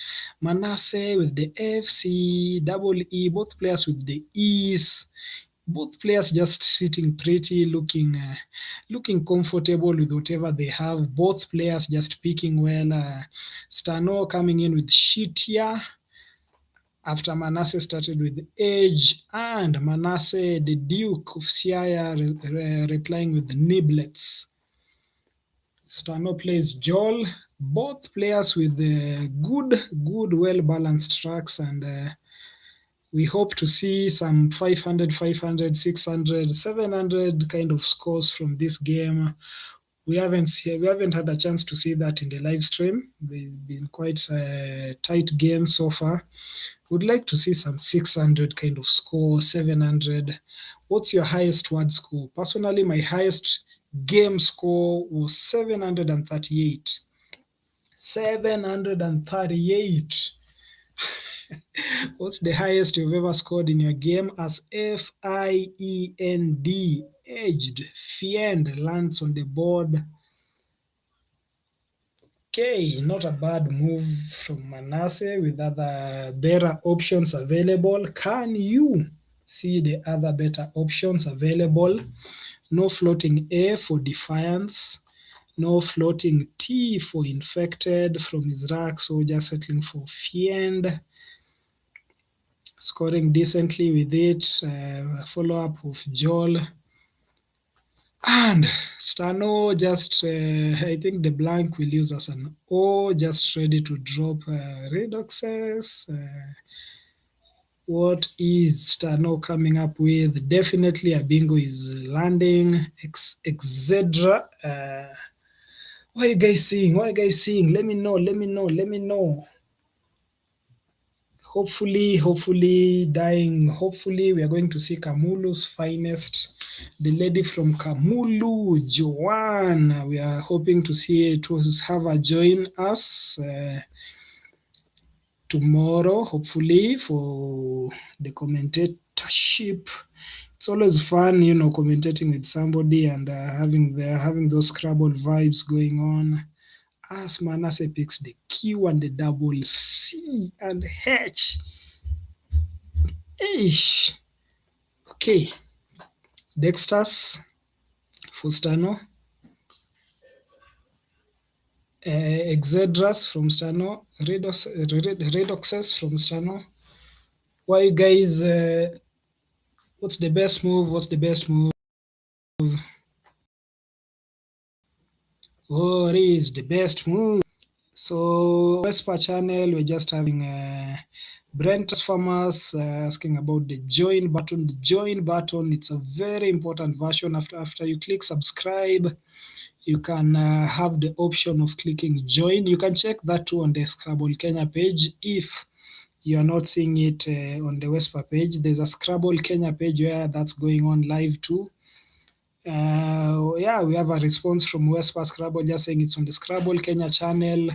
Manasseh with the FC, double E, both players with the E's. Both players just sitting pretty, looking comfortable with whatever they have. Both players just picking well. Stano coming in with Shitia after Manasseh started with Edge, and Manasseh, the Duke of Siaya, replying with the Niblets. Stano plays Joel, both players with good, well-balanced tracks, and we hope to see some 500, 500, 600, 700 kind of scores from this game. We haven't had a chance to see that in the live stream. They've been quite a tight game so far. Would like to see some 600 kind of score, 700. What's your highest word score? Personally, my highest game score was 738. 738. What's the highest you've ever scored in your game? As FIEND, edged, fiend lands on the board. Okay, not a bad move from Manasseh with other better options available. Can you see the other better options available? No floating A for Defiance. No floating T for Infected from his rack, so just settling for Fiend. Scoring decently with it. A follow-up of Joel. And Stano just, I think the blank will use as an O, just ready to drop redoxes. What is Stano coming up with? Definitely a bingo is landing, etc. What are you guys seeing? What are you guys seeing? Let me know. Hopefully we are going to see Kamulu's finest, the lady from Kamulu, Joanne. We are hoping to have her join us tomorrow, hopefully, for the commentatorship. It's always fun, commentating with somebody and having those Scrabble vibes going on. As Manasseh picks the Q and the double C and H. Eesh. Okay. Dexter's for Stano. Exedras from Stano. Redoxes from Stano. Why you guys, what's the best move? What is the best move? So WESPA channel, we're just having Brent Farmers asking about the join button. The join button, it's a very important version. After you click subscribe, you can have the option of clicking join. You can check that too on the Scrabble Kenya page. If you are not seeing it on the WESPA page, there's a Scrabble Kenya page where that's going on live too. We have a response from WESPAScrabble just saying it's on the Scrabble Kenya channel.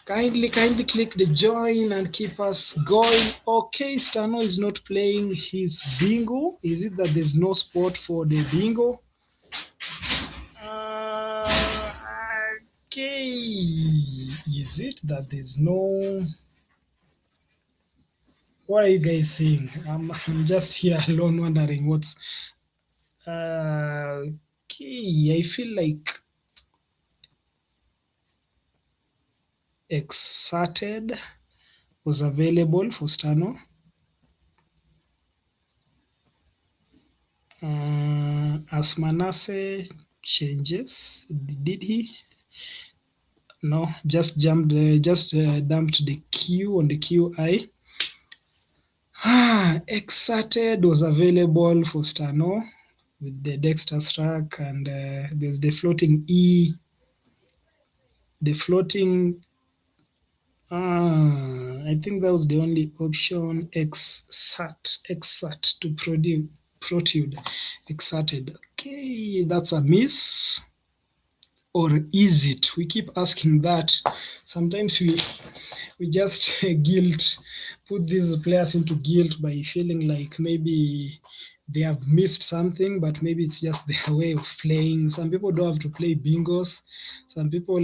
Kindly click the join and keep us going. Okay, Stano is not playing his bingo. Is it that there's no spot for the bingo? Okay. Is it that there's no... What are you guys seeing? I'm just here alone wondering what's... Okay, I feel like Excited was available for Stano. As Manasseh changes, did he? No, just dumped the Q on the QI. Excited was available for Stano with the Dexter Struck, and there's the floating E. The floating, I think that was the only option. Exat to protrude. Excited. Okay, that's a miss. Or is it? We keep asking that. Sometimes we just put these players into guilt by feeling like maybe they have missed something, but maybe it's just their way of playing. Some people don't have to play bingos. Some people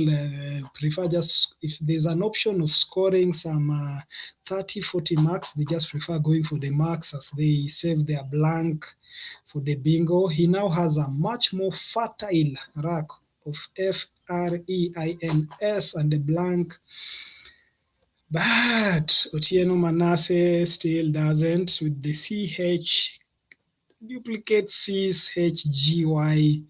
prefer just, if there's an option of scoring some 30, 40 marks, they just prefer going for the marks as they save their blank for the bingo. He now has a much more fertile rack of FREINS and the blank. But Otieno Manasseh still doesn't with the CH, duplicate C's, HGY.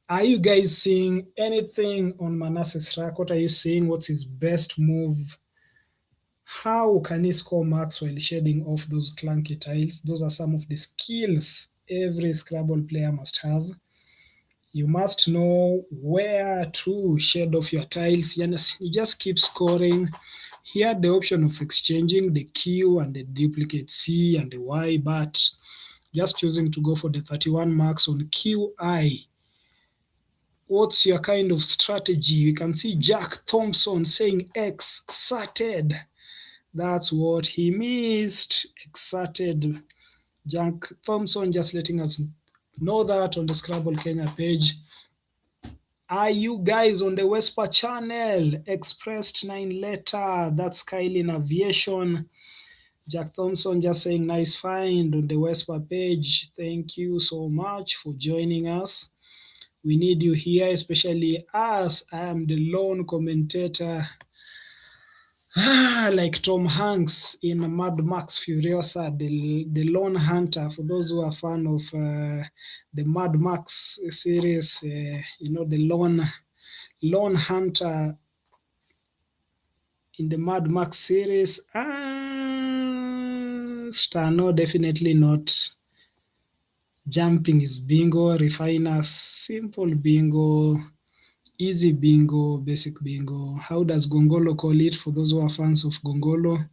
Are you guys seeing anything on Manasseh's rack? What are you seeing? What's his best move? How can he score marks while shedding off those clunky tiles? Those are some of the skills every Scrabble player must have. You must know where to shed off your tiles. You just keep scoring. He had the option of exchanging the Q and the duplicate C and the Y, but just choosing to go for the 31 marks on QI. What's your kind of strategy? You can see Jack Thompson saying excited. That's what he missed. Excited. Jack Thompson just letting us know that on the Scrabble Kenya page. Are you guys on the WESPA channel? Expressed 9 letter. That's Kylin Aviation. Jack Thompson just saying nice find on the WESPA page. Thank you so much for joining us. We need you here, especially as I am the lone commentator. Like Tom Hanks in Mad Max Furiosa, the lone hunter. For those who are fan of the Mad Max series, the lone hunter in the Mad Max series. Stano definitely not jumping his bingo. Refiners, simple bingo. Easy bingo, basic bingo. How does Gongolo call it for those who are fans of Gongolo?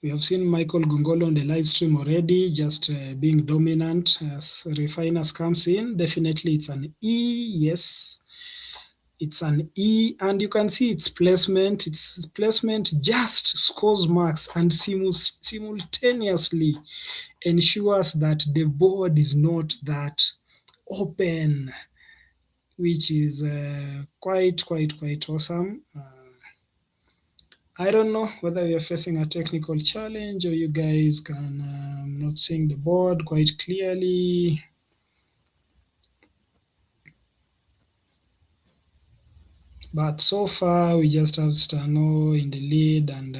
We have seen Michael Gongolo on the live stream already, just being dominant as Refiners comes in. Definitely it's an E, yes. It's an E, and you can see its placement. Its placement just scores marks and simultaneously ensures that the board is not that open, which is quite awesome. I don't know whether we are facing a technical challenge or you guys can not seeing the board quite clearly. But so far we just have Stano in the lead, and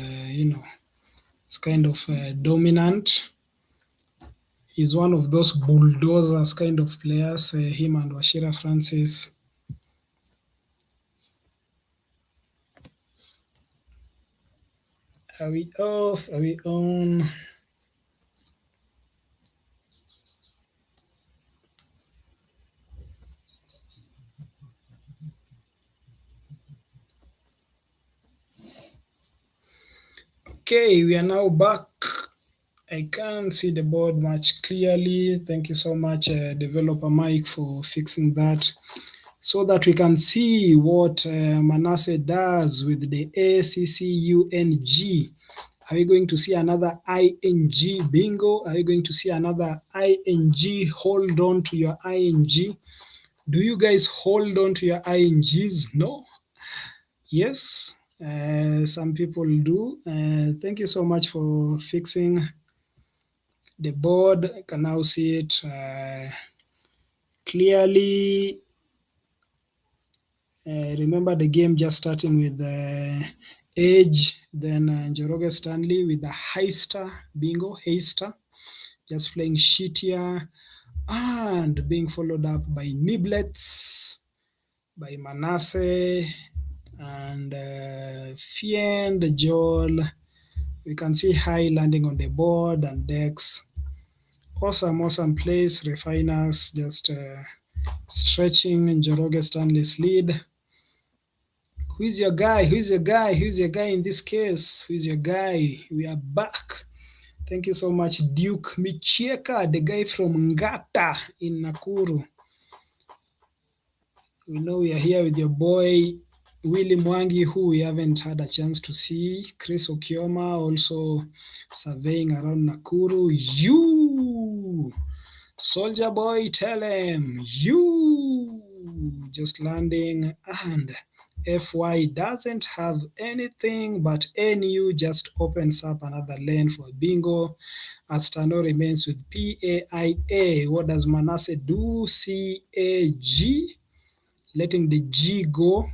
it's kind of dominant. He's one of those bulldozers kind of players, him and Washira Francis. Are we off? Are we on? Okay, we are now back. I can't see the board much clearly. Thank you so much, Developer Mike, for fixing that so that we can see what Manasseh does with the ACCUNG. Are we going to see another ING bingo? Are you going to see another ING? Hold on to your ING. Do you guys hold on to your INGs? No? Yes? Some people do. Thank you so much for fixing the board. I can now see it clearly. Remember the game just starting with Edge, then Njoroge Stanley with the Heister bingo, Heister. just playing shittier, and being followed up by Niblets, by Manasseh, and Fiend, Joel. We can see High landing on the board, and Dex. Awesome plays. Refiners just stretching Njoroge Stanley's lead. Who is your guy? Who's your guy? Who's your guy in this case? Who's your guy? We are back. Thank you so much, Duke Michieka, the guy from Ngata in Nakuru. We know we are here with your boy Willy Mwangi, who we haven't had a chance to see. Chris Okioma also surveying around Nakuru. You, Soldier Boy, tell him. You, just landing. And FY doesn't have anything, but NU just opens up another lane for bingo. As Tano remains with PAIA. What does Manasseh do? CAG. Letting the G go,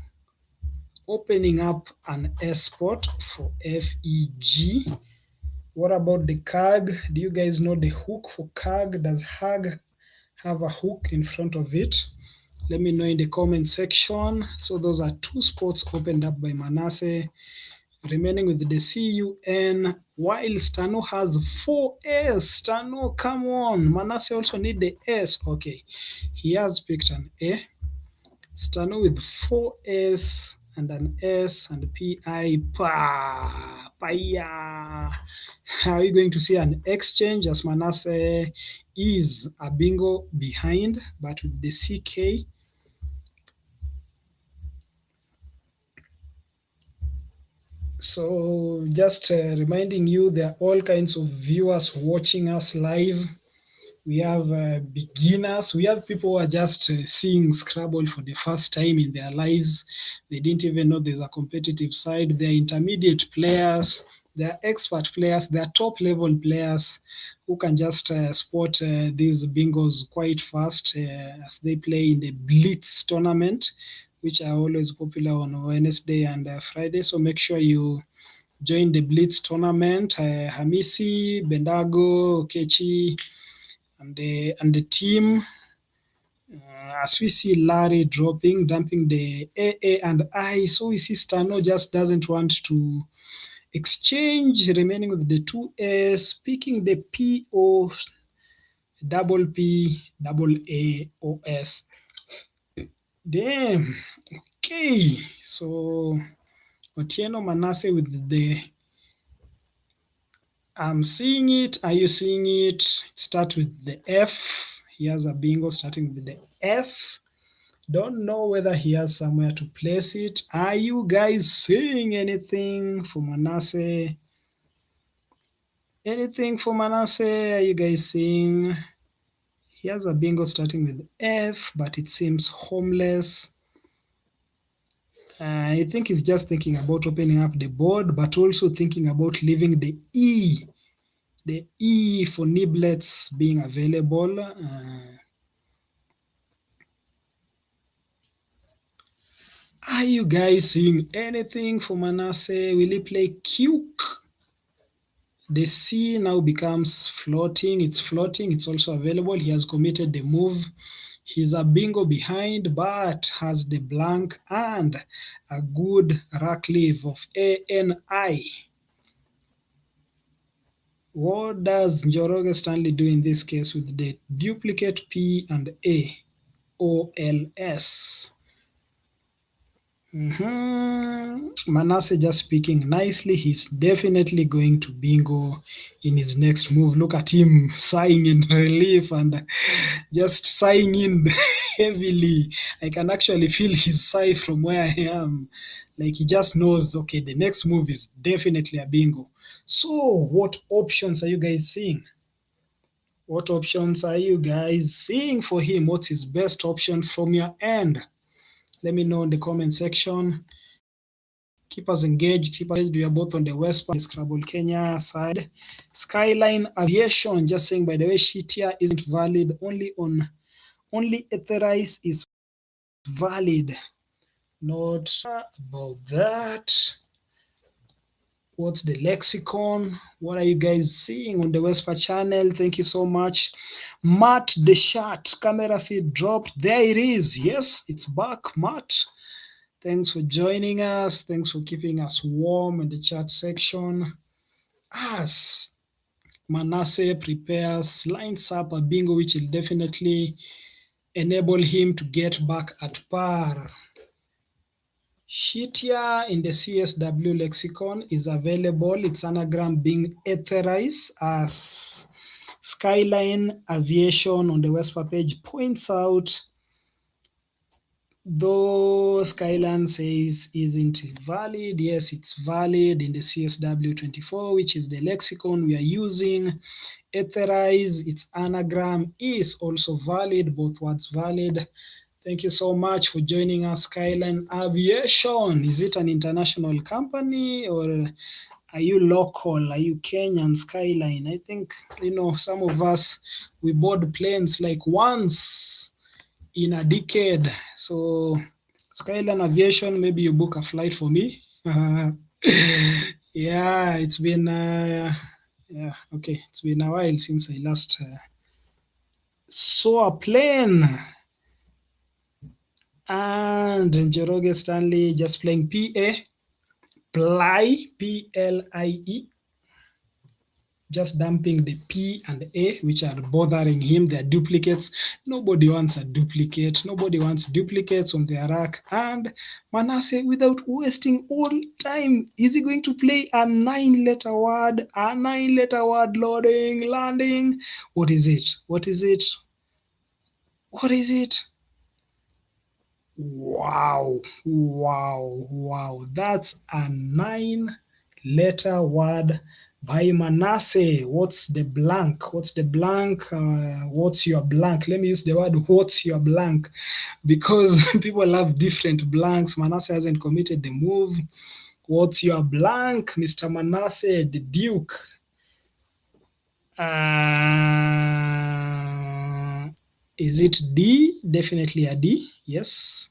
opening up an S spot for FEG. What about the CAG? Do you guys know the hook for CAG? Does HAG have a hook in front of it? Let me know in the comment section. So those are two spots opened up by Manasseh. Remaining with the CUN, while Stano has 4S. Stano, come on. Manasseh also need the S. Okay, he has picked an A. Stano with 4S and an S and PI. Paya. Are we going to see an exchange as Manasseh is a bingo behind, but with the CK? So just reminding you, there are all kinds of viewers watching us live. We have beginners. We have people who are just seeing Scrabble for the first time in their lives. They didn't even know there's a competitive side. They're intermediate players. They're expert players. They're top level players who can just spot these bingos quite fast as they play in the Blitz tournament, which are always popular on Wednesday and Friday. So make sure you join the Blitz tournament. Hamisi, Bendago, Kechi, and the team, as we see Larry dumping the AA and I, so we see Stano just doesn't want to exchange, remaining with the 2S, picking the PO, double P, double A, OS. Damn, okay, so Otieno Manasseh with the, I'm seeing it, are you seeing it? Start with the F. He has a bingo starting with the F. Don't know whether he has somewhere to place it. Are you guys seeing anything for Manasseh? Anything for Manasseh? Are you guys seeing? He has a bingo starting with F, but it seems homeless. I think he's just thinking about opening up the board, but also thinking about leaving the E. The E for Niblets being available. Are you guys seeing anything for Manasseh? Will he play Cuke? The C now becomes floating. It's floating. It's also available. He has committed the move. He's a bingo behind, but has the blank and a good rack leave of ANI. What does Njoroge Stanley do in this case with the duplicate P and A? OLS. Manasseh just speaking nicely. He's definitely going to bingo in his next move. Look at him sighing in relief and just sighing in heavily. I can actually feel his sigh from where I am. Like he just knows, okay, the next move is definitely a bingo. So what options are you guys seeing? What options are you guys seeing for him? What's his best option from your end? Let me know in the comment section. Keep us engaged. We are both on the WESPA Scrabble Kenya side. Skyline Aviation just saying, by the way, Shitia isn't valid. Only Etherize is valid. Not about that. What's the lexicon? What are you guys seeing on the WESPA channel? Thank you so much. Matt the Shot, camera feed dropped. There it is. Yes, it's back, Matt. Thanks for joining us. Thanks for keeping us warm in the chat section. As Manasseh prepares, lines up a bingo which will definitely enable him to get back at par. Shitia in the CSW lexicon is available. Its anagram being etherized, as Skyline Aviation on the WESPA page points out. Though Skyline says isn't valid, yes, it's valid in the CSW 24, which is the lexicon we are using. Etherize, its anagram is also valid, both words valid. Thank you so much for joining us, Skyline Aviation. Is it an international company or are you local? Are you Kenyan, Skyline? I think, some of us, we board planes like once in a decade. So Skyline Aviation, maybe you book a flight for me. Yeah, it's been it's been a while since I last saw a plane. And Njoroge Stanley just playing Plie, just dumping the P and A, which are bothering him. They're duplicates. Nobody wants a duplicate. Nobody wants duplicates on their rack. And Manasseh, without wasting all time, is he going to play a 9-letter word? A 9-letter word loading, landing. What is it? What is it? What is it? Wow. That's a 9-letter word by Manasseh. What's the blank? What's the blank? What's your blank? Let me use the word what's your blank, because people have different blanks. Manasseh hasn't committed the move. What's your blank, Mr. Manasseh, the Duke? Is it D? Definitely a D. Yes.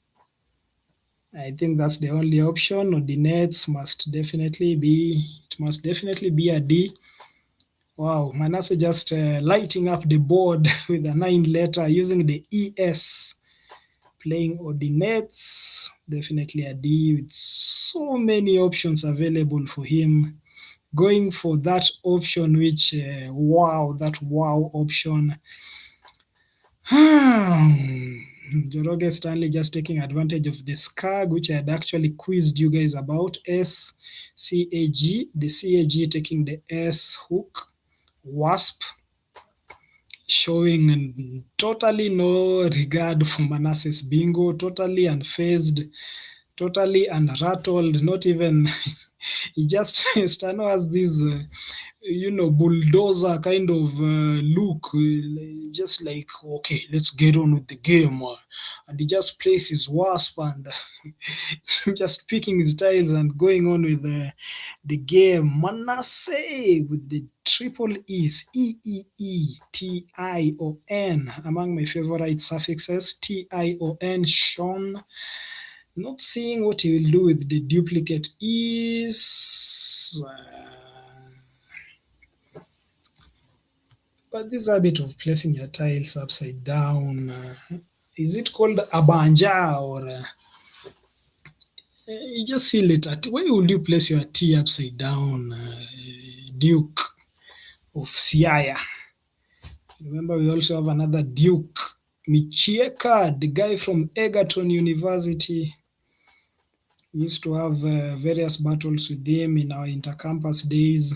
I think that's the only option. Ordinates must definitely be a D. Wow, Manasseh just lighting up the board with a 9-letter using the ES. Playing ordinates, definitely a D, with so many options available for him. Going for that option, which, that wow option. Njoroge Stanley just taking advantage of the SCAG, which I had actually quizzed you guys about. SCAG, the CAG taking the S hook. WASP, showing totally no regard for Manasseh's bingo, totally unfazed, totally unrattled, not even, he just, Stano has this, bulldozer kind of look, just like, okay, let's get on with the game. And he just plays his wasp and just picking his tiles and going on with the game. Manasseh with the triple E's, E-E-E-T-I-O-N, among my favorite suffixes, T-I-O-N, Sean. Not seeing what he will do with the duplicate E's. But this habit of placing your tiles upside down, is it called abanja, or you just seal it at, why would you place your T upside down, Duke of Siaya? Remember, we also have another Duke, Michieka, the guy from Egerton University. We used to have various battles with him in our intercampus days.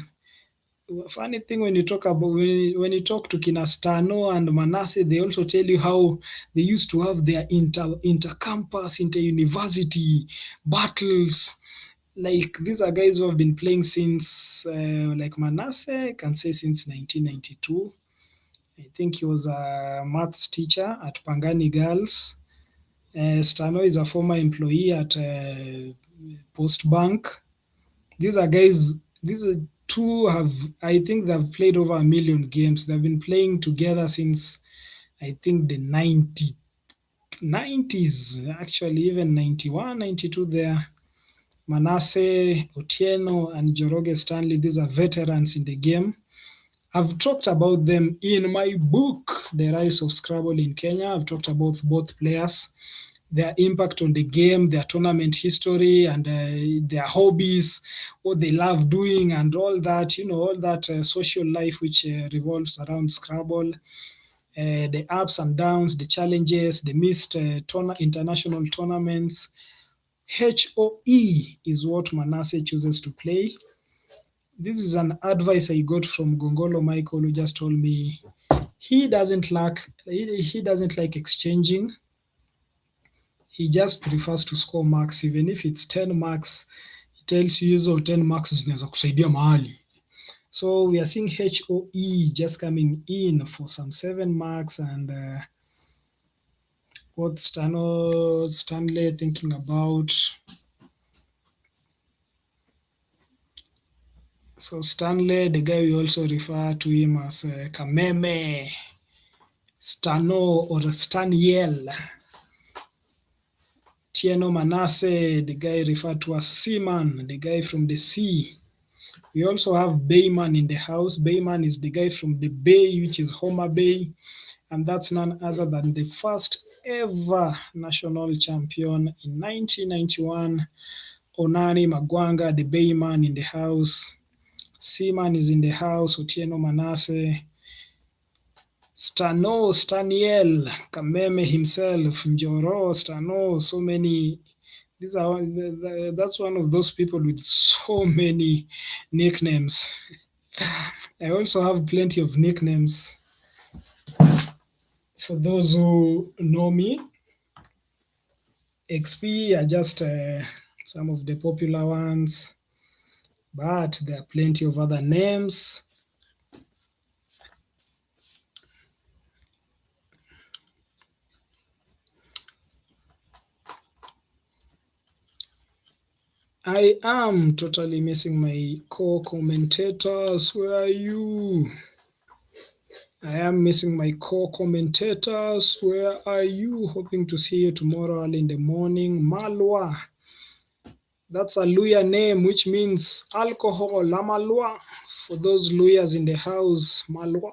Funny thing, when you talk to Kinastano and Manasseh, they also tell you how they used to have their intercampus, inter-university battles. Like, these are guys who have been playing since, like Manasseh, I can say since 1992. I think he was a maths teacher at Pangani Girls. Stano is a former employee at Post Bank. These are guys, two I think they've played over 1 million games. They've been playing together since, I think, the 90s, actually, even 91, 92 there. Manasseh, Otieno, and Njoroge Stanley. These are veterans in the game. I've talked about them in my book, The Rise of Scrabble in Kenya. I've talked about both players, their impact on the game, their tournament history, and their hobbies, what they love doing, and all that, all that social life which revolves around Scrabble, the ups and downs, the challenges, the missed international tournaments. HOE is what Manasseh chooses to play. This is an advice I got from Gongolo Michael, who just told me he doesn't like exchanging. He just prefers to score marks, even if it's 10 marks. He tells you hizo 10 marks zinaweza kusaidia mahali. So we are seeing HOE just coming in for some 7 marks, and what Stanley thinking about. So Stanley, the guy we also refer to him as Kameme, Stano, or Staniel. Otieno Manasseh, the guy referred to as Seaman, the guy from the sea. We also have Bayman in the house. Bayman is the guy from the Bay, which is Homa Bay, and that's none other than the first ever national champion in 1991, Onani Magwanga, the Bayman in the house. Seaman is in the house, Otieno Manasseh, Staniel, Kameme himself, Njoro, Stano, so many. That's one of those people with so many nicknames. I also have plenty of nicknames. For those who know me, XP are just some of the popular ones, but there are plenty of other names. I am totally missing my co-commentators. Where are you? I am missing my co-commentators. Where are you? Hoping to see you tomorrow early in the morning. Malwa. That's a Luya name, which means alcohol. Lamalwa. For those Luyas in the house, Malwa.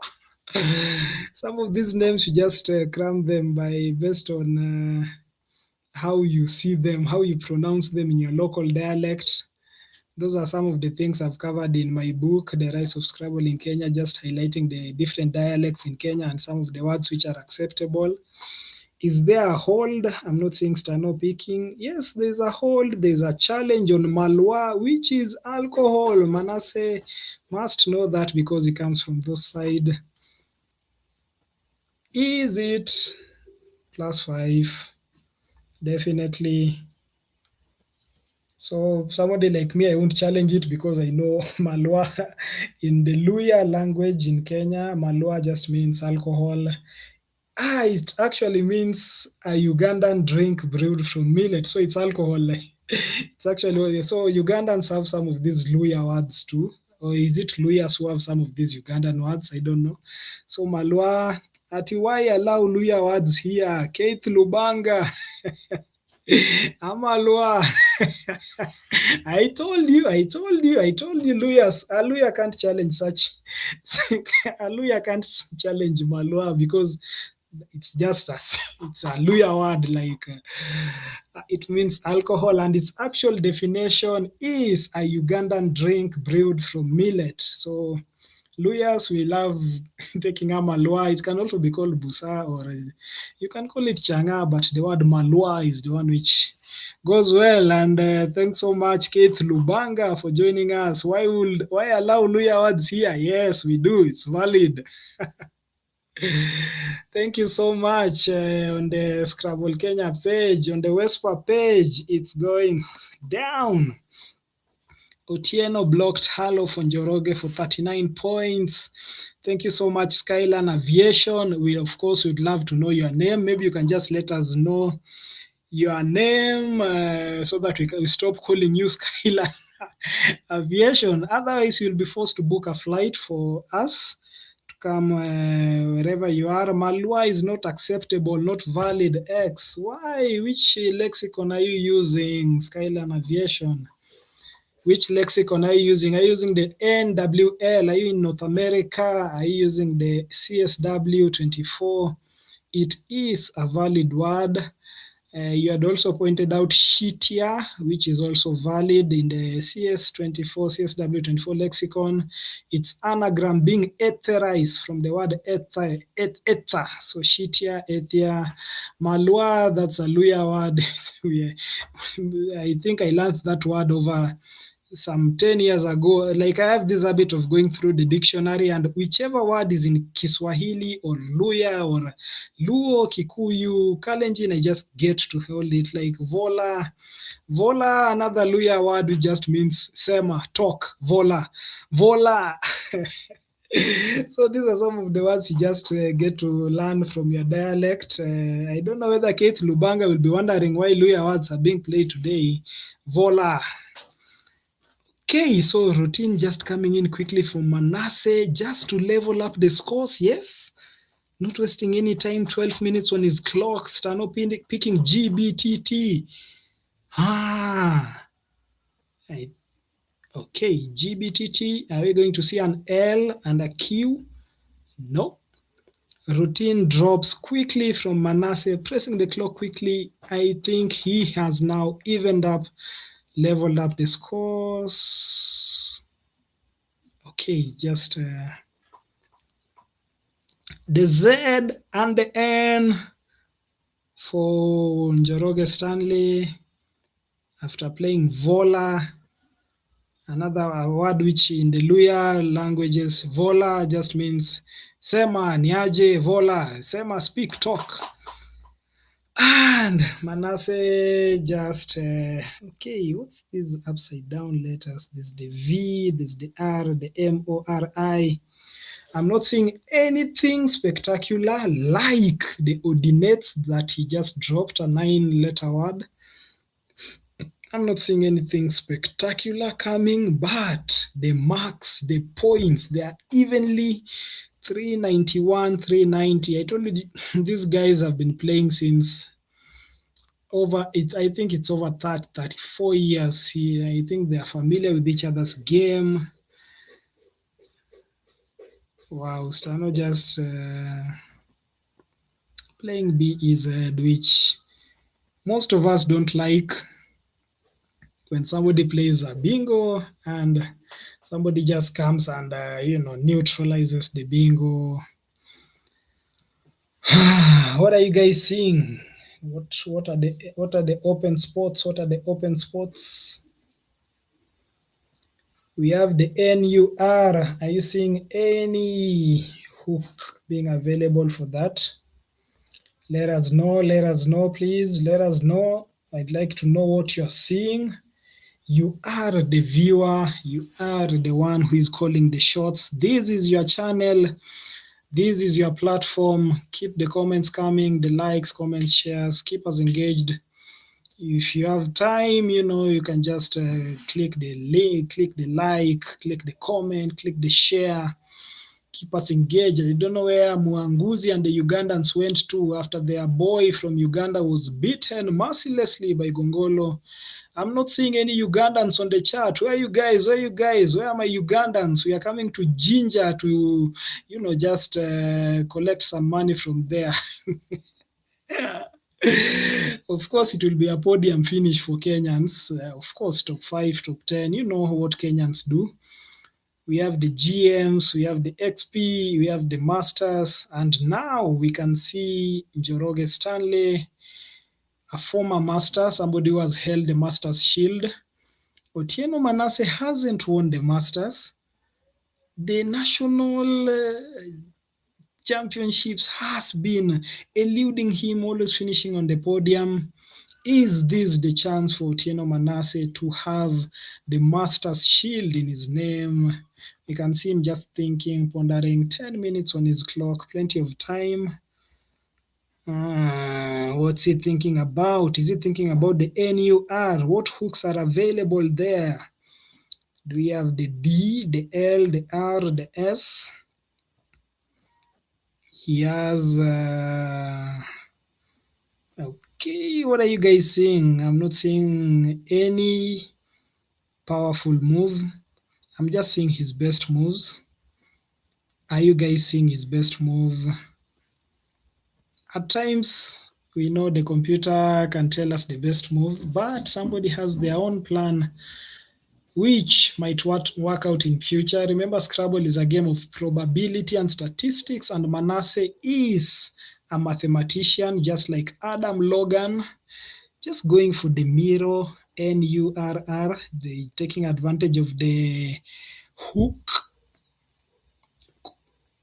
Some of these names, you just cram them based on how you see them, how you pronounce them in your local dialect. Those are some of the things I've covered in my book, The Rise of Scrabble in Kenya, just highlighting the different dialects in Kenya and some of the words which are acceptable. Is there a hold? I'm not seeing Stano picking. Yes, there's a hold. There's a challenge on Malwa, which is alcohol. Manasseh must know that because he comes from those side. Is it +5? Definitely. So somebody like me, I won't challenge it because I know Malwa in the Luya language in Kenya. Malwa just means alcohol. It actually means a Ugandan drink brewed from millet. So it's alcohol. It's actually, so Ugandans have some of these Luya words too. Or is it Luyas who have some of these Ugandan words? I don't know. So Malwa, why allow Luya words here? Keith Lubanga. Amalwa. I told you, Luyas. Aluya can't challenge such. Aluya can't challenge Malwa because it's just it's a Luya word, like it means alcohol, and its actual definition is a Ugandan drink brewed from millet. So Luyas, we love taking a Malwa. It can also be called Busa, or you can call it Changa, but the word Malwa is the one which goes well. And thanks so much, Keith Lubanga, for joining us. Why allow Luya words here? Yes, we do. It's valid. Thank you so much. On the Scrabble Kenya page, on the WESPA page, it's going down. Otieno blocked Halo for Njoroge for 39 points. Thank you so much, Skyline Aviation. We, of course, would love to know your name. Maybe you can just let us know your name so that we stop calling you Skyline Aviation. Otherwise, you'll be forced to book a flight for us to come wherever you are. Malwa is not acceptable, not valid. X. Why? Which lexicon are you using, Skyline Aviation? Which lexicon are you using? Are you using the NWL? Are you in North America? Are you using the CSW24? It is a valid word. You had also pointed out shitia, which is also valid in the CSW24 lexicon. Its anagram being etherized from the word ether. So shitia, ether. Malwa, that's a Luya word. I think I learned that word over some 10 years ago. Like, I have this habit of going through the dictionary, and whichever word is in Kiswahili or Luya or Luo, Kikuyu, Kalenjin, I just get to hold it. Like vola, another Luya word which just means sema, talk, vola. So these are some of the words you just get to learn from your dialect. I don't know whether Keith Lubanga will be wondering why Luya words are being played today. Vola. Okay, so routine just coming in quickly from Manasseh just to level up the scores. Yes, not wasting any time. 12 minutes on his clock. Stano picking GBTT. Okay, GBTT. Are we going to see an L and a Q? No. Routine drops quickly from Manasseh, pressing the clock quickly. I think he has now evened up, leveled up the scores. Okay, just the Z and the N for Njoroge Stanley after playing Vola. Another word which in the Luya languages, Vola just means sema, niaje, Vola, sema, speak, talk. And Manasseh just, okay, what's these upside down letters? This is the V, this is the R, the M-O-R-I. I'm not seeing anything spectacular like the ordinates that he just dropped, a 9-letter word. I'm not seeing anything spectacular coming, but the marks, the points, they are evenly 391, 390. I told you these guys have been playing since over it. I think it's over 34 years here. I think they are familiar with each other's game. Wow, Stano just playing BEZ, which most of us don't like. When somebody plays a bingo and somebody just comes and neutralizes the bingo. What are you guys seeing? What are the open spots? What are the open spots? We have the NUR. Are you seeing any hook being available for that? Let us know, please. Let us know. I'd like to know what you're seeing. You are the viewer. You are the one who is calling the shots. This is your channel. This is your platform. Keep the comments coming, the likes, comments, shares. Keep us engaged. If you have time, you can just click the link, click the like, click the comment, click the share. Keep us engaged. I don't know where Mwanguzi and the Ugandans went to after their boy from Uganda was beaten mercilessly by Gongolo. I'm not seeing any Ugandans on the chat. Where are you guys? Where are you guys? Where are my Ugandans? We are coming to Jinja to, just collect some money from there. Of course, it will be a podium finish for Kenyans. Of course, top 5, top 10. You know what Kenyans do. We have the GMs, we have the XP, we have the Masters, and now we can see Njoroge Stanley, a former Master, somebody who has held the Masters Shield. Otieno Manasseh hasn't won the Masters. The national championships has been eluding him, always finishing on the podium. Is this the chance for Otieno Manasseh to have the Masters Shield in his name? You can see him just thinking, pondering. 10 minutes on his clock, plenty of time. What's he thinking about? Is he thinking about the NUR? What hooks are available there? Do we have the D, the L, the R, the S? He has... Okay, what are you guys seeing? I'm not seeing any powerful move. I'm just seeing his best moves. Are you guys seeing his best move? At times, we know the computer can tell us the best move, but somebody has their own plan which might work out in future. Remember, Scrabble is a game of probability and statistics, and Manasseh is a mathematician, just like Adam Logan, just going for the mirror, NURR, taking advantage of the hook.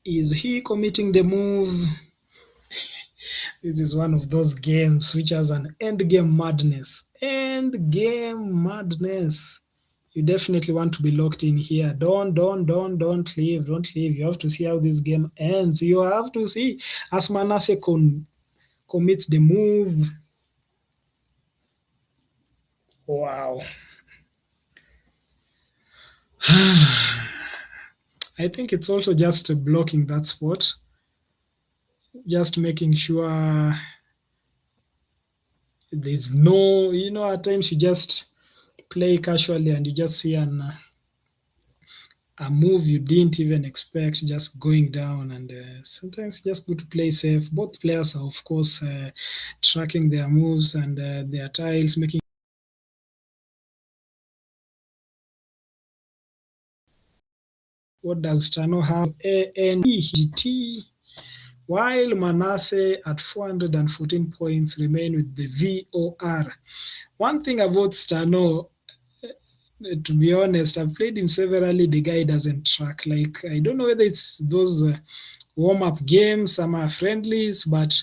Is he committing the move? This is one of those games which has an end game madness. End game madness. You definitely want to be locked in here. Don't leave. Don't leave. You have to see how this game ends. You have to see as Manasseh commits the move. Wow. I think it's also just blocking that spot. Just making sure there's no, at times you just play casually and you just see a move you didn't even expect just going down, and sometimes it's just good to play safe. Both players are, of course, tracking their moves and their tiles, making. What does Tano have? ANGT, while Manasseh at 414 points remain with the VOR. One thing about Stano, to be honest, I've played him severally. The guy doesn't track. Like, I don't know whether it's those warm-up games, some friendlies, but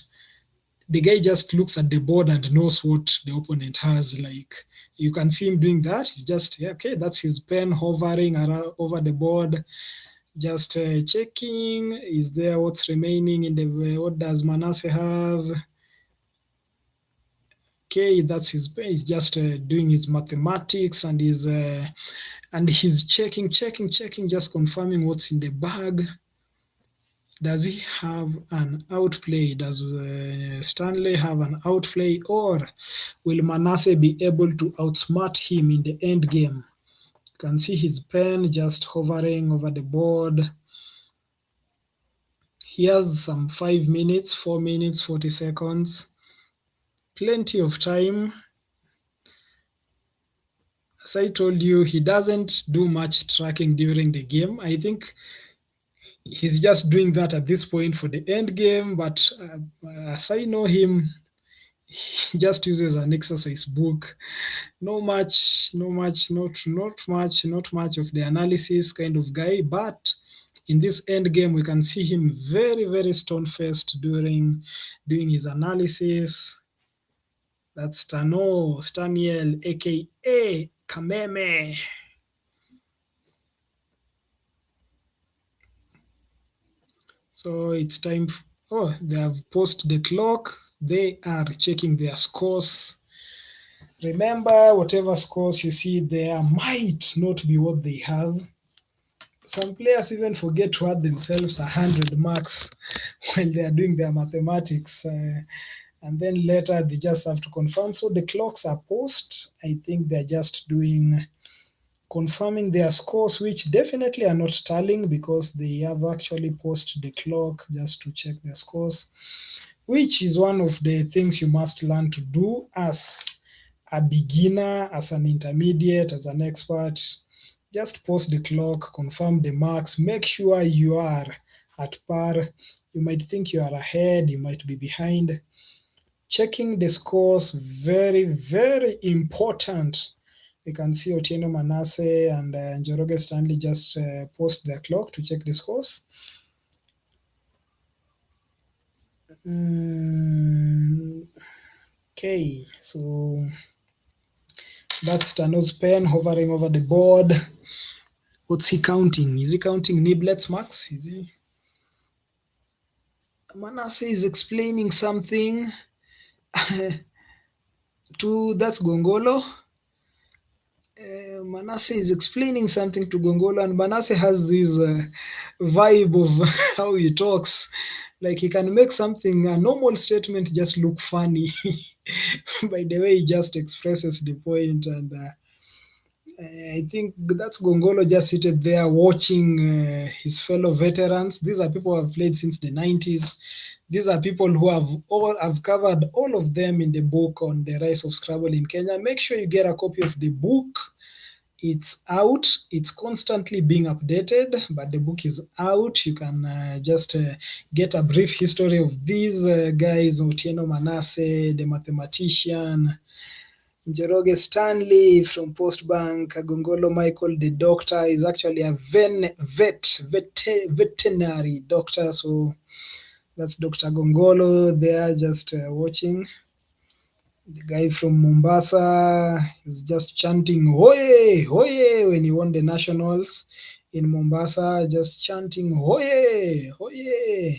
the guy just looks at the board and knows what the opponent has. Like, you can see him doing that. He's just, okay, that's his pen hovering around over the board, just checking, is there what's remaining in the, what does Manasseh have? Okay, that's his pen. He's just doing his mathematics, and he's checking, just confirming what's in the bag. Does he have an outplay? Does Stanley have an outplay, or will Manasseh be able to outsmart him in the end game? You can see his pen just hovering over the board. He has some 5 minutes, 4 minutes, 40 seconds. Plenty of time. As I told you, he doesn't do much tracking during the game. I think he's just doing that at this point for the end game, but as I know him, he just uses an exercise book. Not much of the analysis kind of guy, but in this end game, we can see him very, very stone-faced doing his analysis. That's Staniel, aka Kameme. So it's time. They have paused the clock. They are checking their scores. Remember, whatever scores you see there might not be what they have. Some players even forget to add themselves 100 marks while they are doing their mathematics. And then later they just have to confirm. So the clocks are paused. I think they're just confirming their scores, which definitely are not tallying because they have actually paused the clock just to check their scores, which is one of the things you must learn to do as a beginner, as an intermediate, as an expert. Just pause the clock, confirm the marks, make sure you are at par. You might think you are ahead, you might be behind. Checking the scores, very, very important. You can see Otieno, Manasseh, and Njoroge Stanley just post their clock to check the scores. Okay, so that's Tano's pen hovering over the board. What's he counting? Is he counting Niblet's marks? Is he? Manasseh is explaining something to, that's Gongolo. Manasseh is explaining something to Gongolo, and Manasseh has this vibe of how he talks. Like, he can make something, a normal statement, just look funny by the way he just expresses the point. And I think that's Gongolo just seated there watching his fellow veterans. These are people who have played since the 90s. These are people who have covered all of them in the book on the rise of Scrabble in Kenya. Make sure you get a copy of the book. It's out. It's constantly being updated, but the book is out. You can just get a brief history of these guys: Otieno Manasseh, the mathematician; Njoroge Stanley from Postbank; Gongolo Michael, the doctor, is actually a veterinary doctor. So that's Dr. Gongolo there, just watching. The guy from Mombasa, he was just chanting "Hoye, Hoye" when he won the nationals in Mombasa, just chanting "Hoye, Hoye."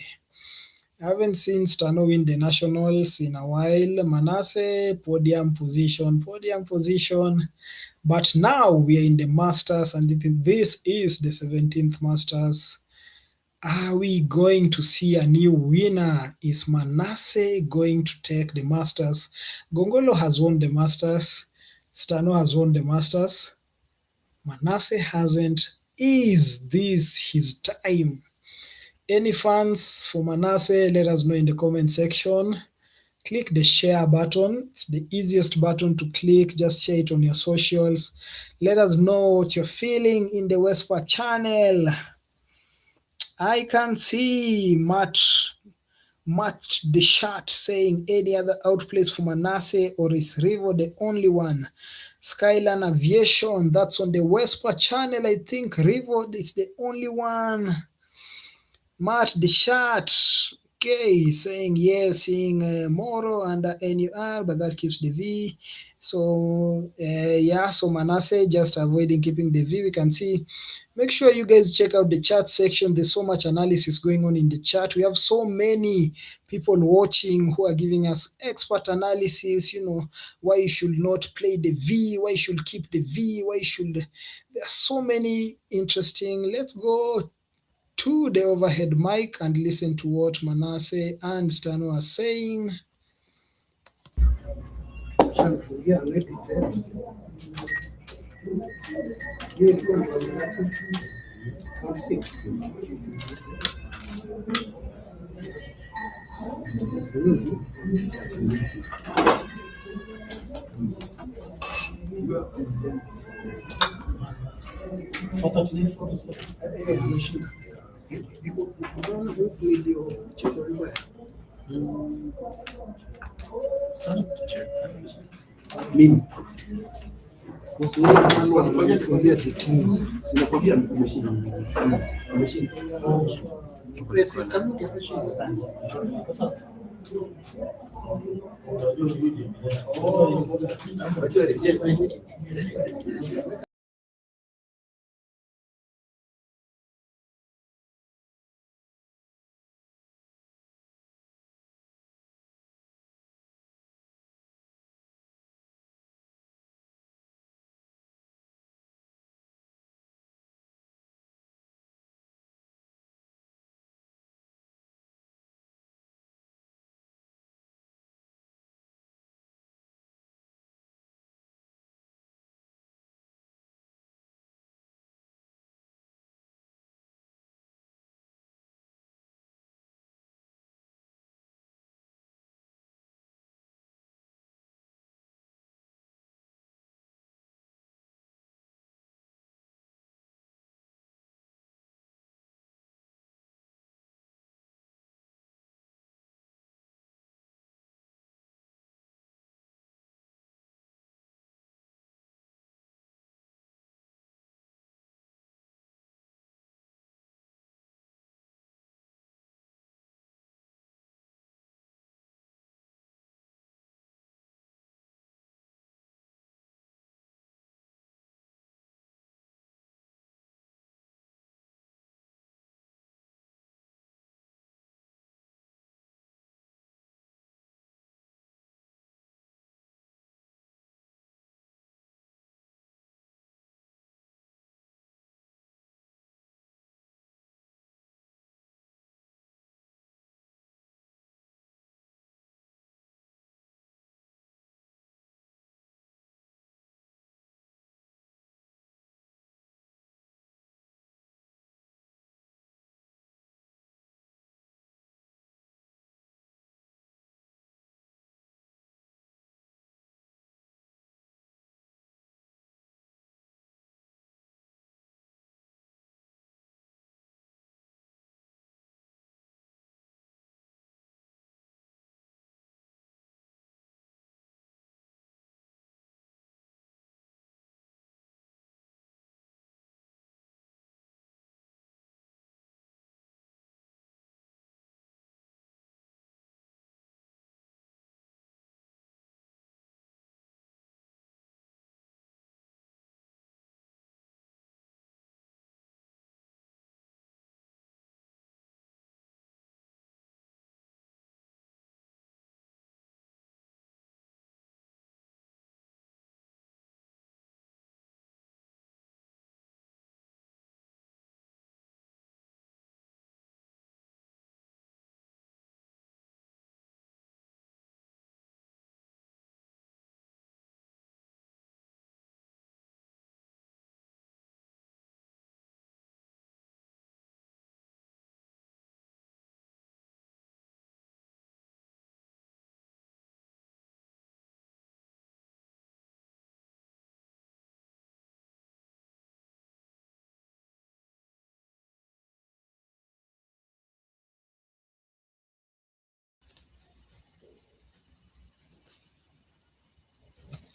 I haven't seen Stano win the nationals in a while. Manasseh, podium position, podium position. But now we are in the Masters, and this is the 17th Masters. Are we going to see a new winner? Is Manasseh going to take the Masters? Gongolo has won the Masters. Stano has won the Masters. Manasseh hasn't. Is this his time? Any fans for Manasseh, let us know in the comment section. Click the share button. It's the easiest button to click. Just share it on your socials. Let us know what you're feeling in the WESPA channel. I can see Matt the chat saying any other outplays for Manasseh, or is Rivo the only one? Skyline Aviation, that's on the WESPA channel. I think Rivo is the only one. Matt the chat, okay, saying yes, seeing Moro under NUR, but that keeps the V. So yeah, so Manasseh just avoiding keeping the V. We can see. Make sure you guys check out the chat section. There's so much analysis going on in the chat. We have so many people watching who are giving us expert analysis, why you should not play the V, why you should keep the V, why you should. There are so many interesting. Let's go to the overhead mic and listen to what Manasseh and Stano are saying. Mimi wanafungia timu. Sinakwambia ameshinda. Ameshinda. Press kanuni ameshinda.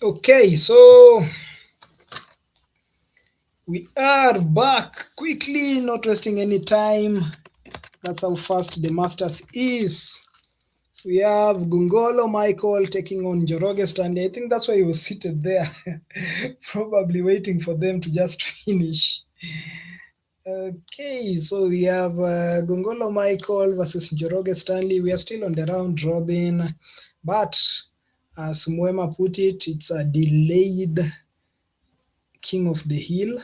Okay, so we are back quickly, not wasting any time. That's how fast the Masters is. We have Gungolo Michael taking on Njoroge Stanley. I think that's why he was seated there, probably waiting for them to just finish. Okay, so we have Gungolo Michael versus Njoroge Stanley. We are still on the round robin, but as Mwema put it, it's a delayed King of the Hill.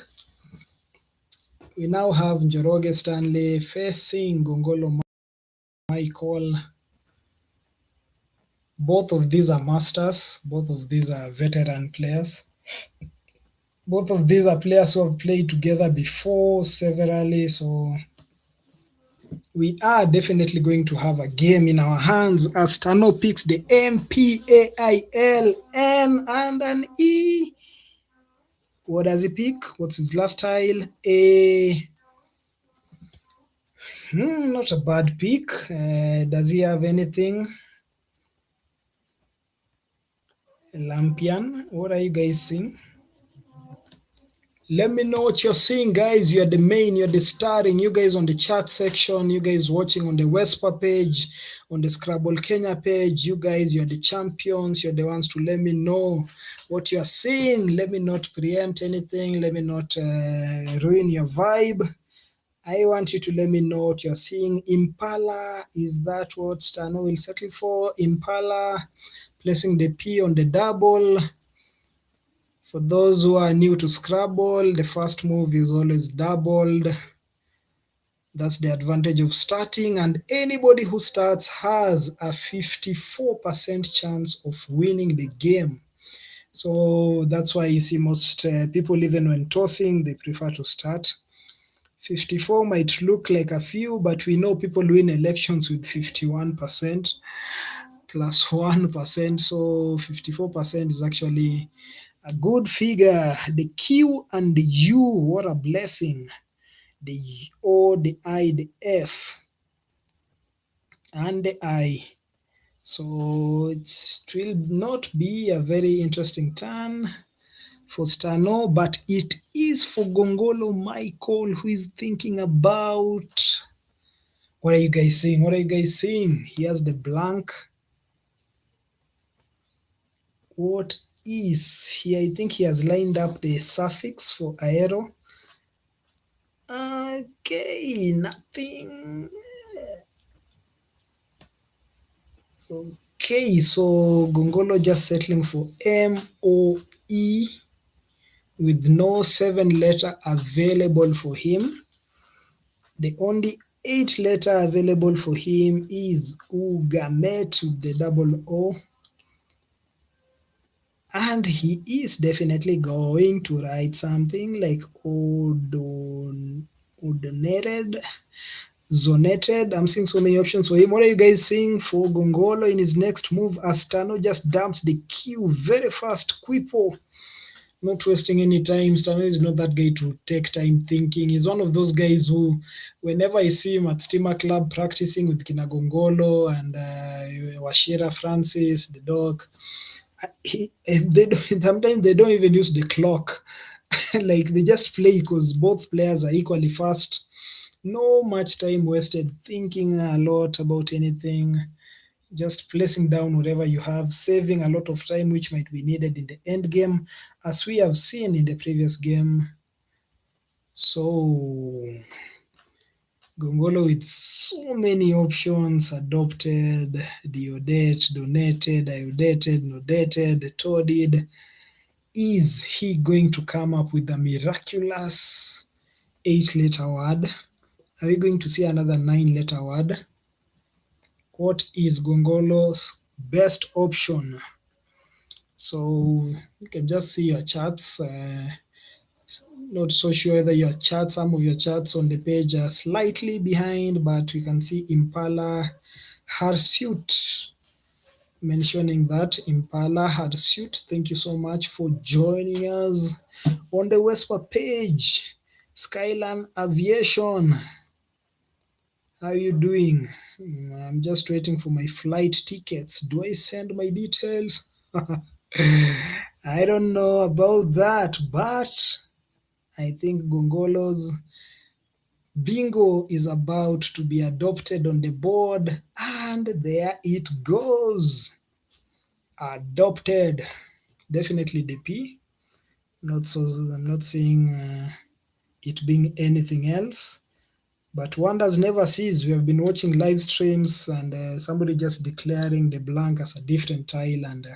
We now have Njoroge Stanley facing Gongolo Michael. Both of these are masters. Both of these are veteran players. Both of these are players who have played together before severally. So we are definitely going to have a game in our hands as Tano picks the M-P-A-I-L-N and an E. What does he pick? What's his last tile? Not a bad pick. Does he have anything? Lampion. What are you guys seeing? Let me know what you're seeing, guys. You're the main, you're the starring. You guys on the chat section, you guys watching on the WESPA page, on the Scrabble Kenya page. You guys, you're the champions. You're the ones to let me know what you're seeing. Let me not preempt anything. Let me not ruin your vibe. I want you to let me know what you're seeing. Impala, is that what Stano will settle for? Impala, placing the P on the double. For those who are new to Scrabble, the first move is always doubled. That's the advantage of starting, and anybody who starts has a 54% chance of winning the game. So that's why you see most people, even when tossing, they prefer to start. 54 might look like a few, but we know people win elections with 51% plus 1%, so 54% is actually a good figure. The Q and the U, what a blessing. The O, the I, the F, and the I. So it will not be a very interesting turn for Stano, but it is for Gongolo Michael, who is thinking about... What are you guys seeing? What are you guys seeing? He has the blank. What is he? I think he has lined up the suffix for aero. Okay, nothing. Okay, so Gongolo just settling for M-O-E with no 7-letter available for him. The only 8-letter available for him is Ugamet with the double O. And he is definitely going to write something like odonated, zonated. I'm seeing so many options for him. What are you guys seeing for Gongolo in his next move as Stano just dumps the Q very fast? Quipo, not wasting any time. Stano is not that guy to take time thinking. He's one of those guys who, whenever I see him at Steamer Club practicing with Kina Gongolo and Washira Francis, the dog, sometimes they don't even use the clock. Like they just play because both players are equally fast. No much time wasted thinking a lot about anything. Just placing down whatever you have, saving a lot of time which might be needed in the end game, as we have seen in the previous game. So Gongolo with so many options: adopted, deodate, donated, iodated, nodated, toadied. Is he going to come up with a miraculous 8-letter word? Are we going to see another 9-letter word? What is Gongolo's best option? So you can just see your charts. Not so sure whether your charts, some of your charts on the page are slightly behind, but we can see Impala Harsuit mentioning that. Impala Harsuit, thank you so much for joining us on the WESPA page. Skyline Aviation, how are you doing? I'm just waiting for my flight tickets. Do I send my details? I don't know about that, but I think Gongolo's bingo is about to be adopted on the board, and there it goes. Adopted. Definitely the P. I'm not seeing it being anything else. But wonders never cease. We have been watching live streams and somebody just declaring the blank as a different tile and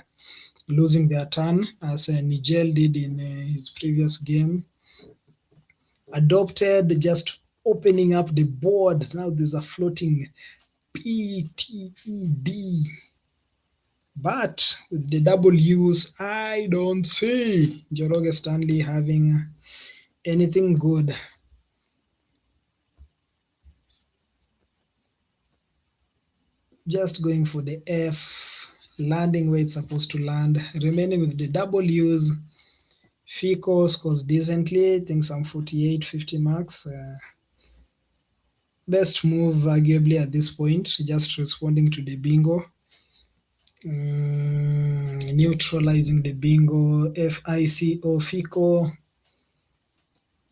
losing their turn, as Nigel did in his previous game. Adopted, just opening up the board. Now there's a floating PTED. But with the double use, I don't see Njoroge Stanley having anything good. Just going for the F, landing where it's supposed to land, remaining with the double use. Fico scores decently, I think some 48, 50 marks. Best move arguably at this point, just responding to the bingo. Neutralizing the bingo, FICO, Fico.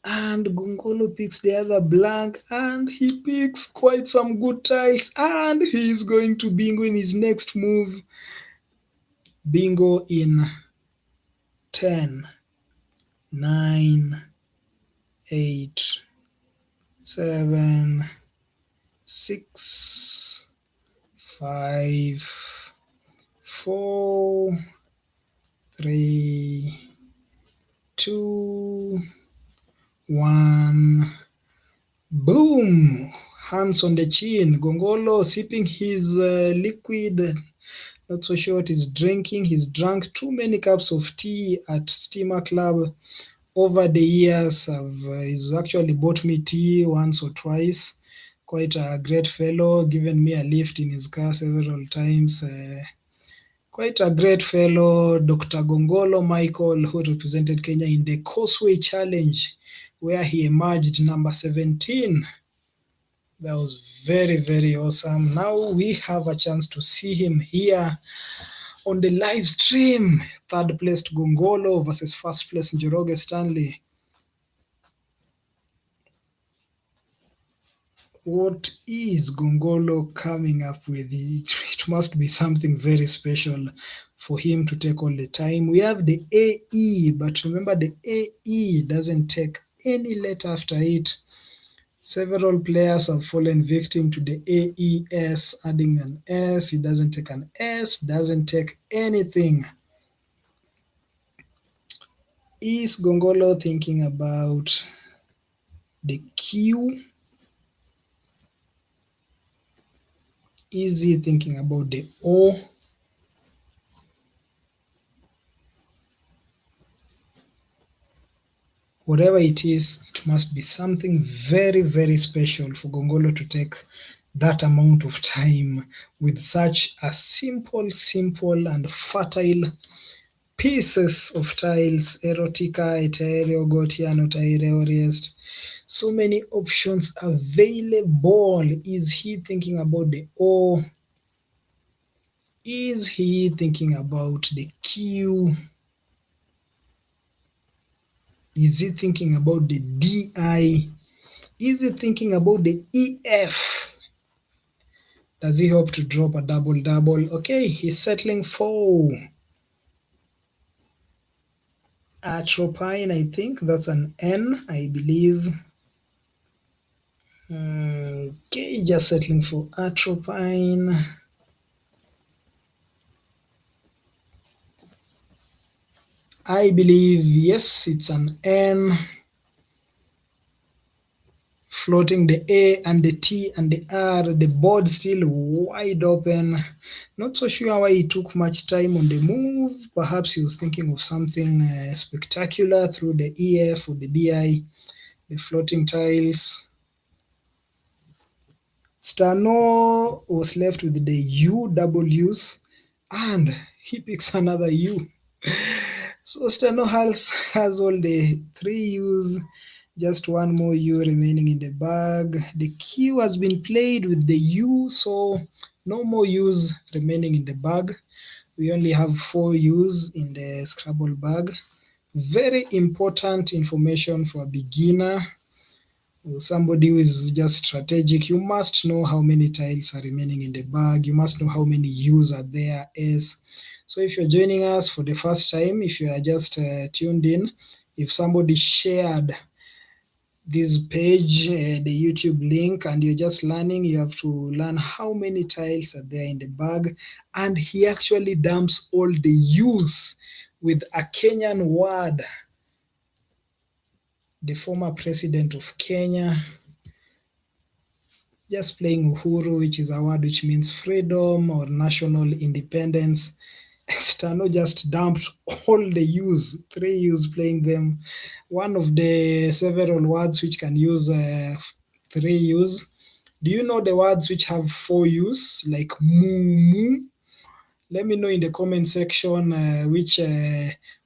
And Gongolo picks the other blank, and he picks quite some good tiles, and he's going to bingo in his next move. Bingo in 10, 9, 8, 7, 6, 5, 4, 3, 2, 1. Boom! Hands on the chin. Gongolo sipping his liquid. Not so sure what he's drinking. He's drunk too many cups of tea at Steamer Club over the years. He's actually bought me tea once or twice. Quite a great fellow, given me a lift in his car several times. Quite a great fellow, Dr. Gongolo Michael, who represented Kenya in the Causeway Challenge, where he emerged number 17. That was very, very awesome. Now we have a chance to see him here on the live stream. Third placed Gongolo versus first place Njoroge Stanley. What is Gongolo coming up with? It must be something very special for him to take all the time. We have the AE, but remember the AE doesn't take any letter after it. Several players have fallen victim to the AES, adding an S. It doesn't take an S, doesn't take anything. Is Gongolo thinking about the Q? Is he thinking about the O? Whatever it is, it must be something very, very special for Gongolo to take that amount of time with such a simple and fertile pieces of tiles. Erotica, Eterio, Otieno, Otieno. So many options available. Is he thinking about the O? Is he thinking about the Q? Is he thinking about the DI? Is he thinking about the EF? Does he hope to drop a double? Okay, he's settling for atropine. I think that's an N, I believe. Okay, just settling for atropine. I believe, yes, it's an N. Floating the A and the T and the R, the board still wide open. Not so sure why he took much time on the move. Perhaps he was thinking of something spectacular through the EF or the DI, the floating tiles. Stano was left with the UWs, and he picks another U. So Stano has all the 3 U's, just 1 more U remaining in the bag. The Q has been played with the U, so no more U's remaining in the bag. We only have 4 U's in the Scrabble bag. Very important information for a beginner or somebody who is just strategic. You must know how many tiles are remaining in the bag. You must know how many U's are there as. So if you're joining us for the first time, if you are just tuned in, if somebody shared this page, the YouTube link, and you're just learning, you have to learn how many tiles are there in the bag. And he actually dumps all the U's with a Kenyan word. The former president of Kenya, just playing Uhuru, which is a word which means freedom or national independence. Stano just dumped all the U's, 3 U's, playing them. One of the several words which can use 3 U's. Do you know the words which have 4 U's, like moo? Let me know in the comment section which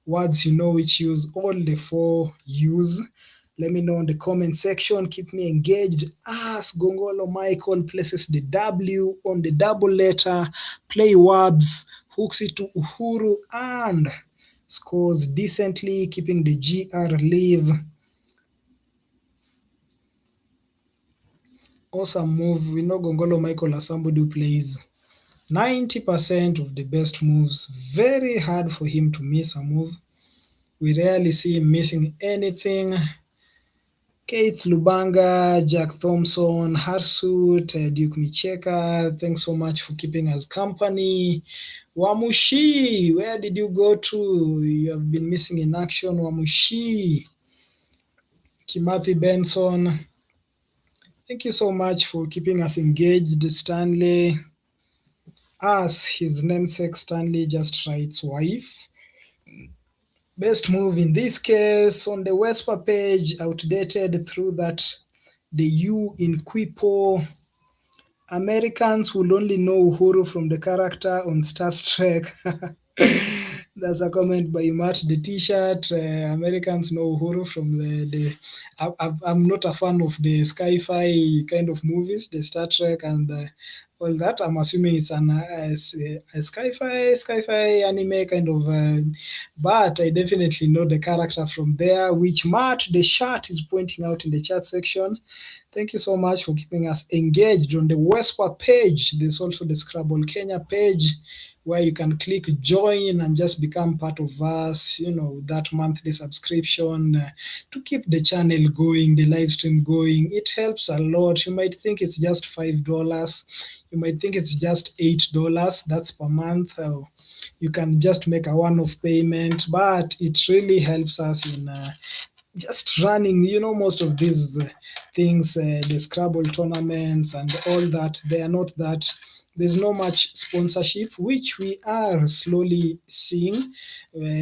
words you know which use all the 4 U's. Let me know in the comment section. Keep me engaged as Gongolo Michael places the W on the double letter, play words, hooks it to Uhuru, and scores decently, keeping the GR live. Awesome move. We know Gongolo Michael as somebody who plays 90% of the best moves. Very hard for him to miss a move. We rarely see him missing anything. Keith Lubanga, Jack Thompson, Harsut, Duke Micheka, thanks so much for keeping us company. Wamushi, where did you go to? You have been missing in action, Wamushi. Kimathi Benson, thank you so much for keeping us engaged. Stanley, as his namesake Stanley just writes wife. Best move in this case on the WESPA page, outdated through that the U in Quipo. Americans will only know Uhuru from the character on Star Trek. That's a comment by Matt the T-shirt. Americans know Uhuru from I'm not a fan of the sci-fi kind of movies, the Star Trek and all that. I'm assuming it's a sci-fi anime kind of, but I definitely know the character from there, which Matt the shirt is pointing out in the chat section. Thank you so much for keeping us engaged on the WESPA page. There's also the Scrabble Kenya page where you can click join and just become part of us, that monthly subscription to keep the channel going, the live stream going. It helps a lot. You might think it's just $5. You might think it's just $8. That's per month. You can just make a one-off payment, but it really helps us in just running, most of these things, the Scrabble tournaments and all that. They are not that, there's no much sponsorship, which we are slowly seeing.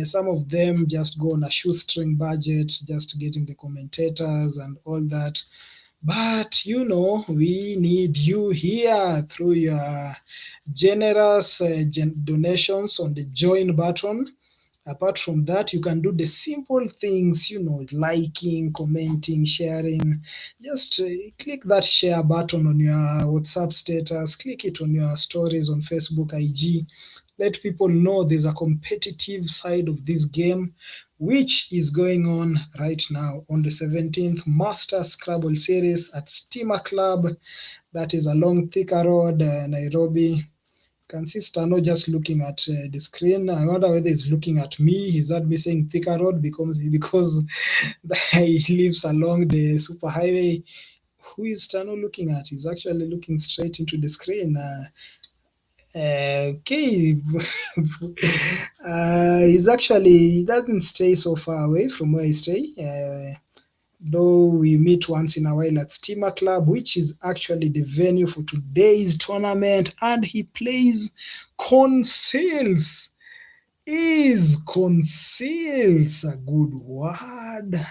Some of them just go on a shoestring budget, just getting the commentators and all that. But we need you here through your generous donations on the join button. Apart from that, you can do the simple things, liking, commenting, sharing. Just click that share button on your WhatsApp status, click it on your stories on Facebook, IG. Let people know there's a competitive side of this game, which is going on right now on the 17th Master Scrabble Series at Steamer Club. That is along Thika Road, Nairobi. Can see Stano just looking at the screen. I wonder whether he's looking at me. He's heard me saying Thika Road because he lives along the superhighway. Who is Stano looking at? He's actually looking straight into the screen. Okay. He doesn't stay so far away from where I stay. Though we meet once in a while at Steamer Club, which is actually the venue for today's tournament, and he plays conceals. Is conceals a good word?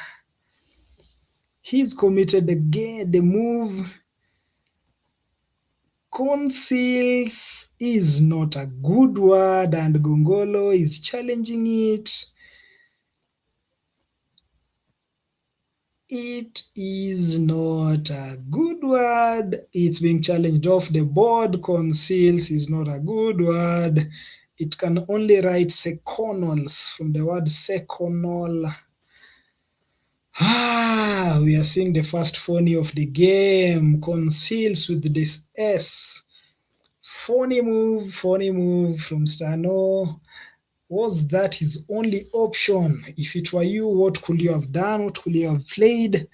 He's committed the move. Conceals is not a good word, and Gongolo is challenging it. It is not a good word. It's being challenged off the board. Conceals is not a good word. it can only write seconals from the word seconal. We are seeing the first phony of the game. Conceals with this S. Phony move from Stano. Was that his only option? If it were you, what could you have done? What could you have played?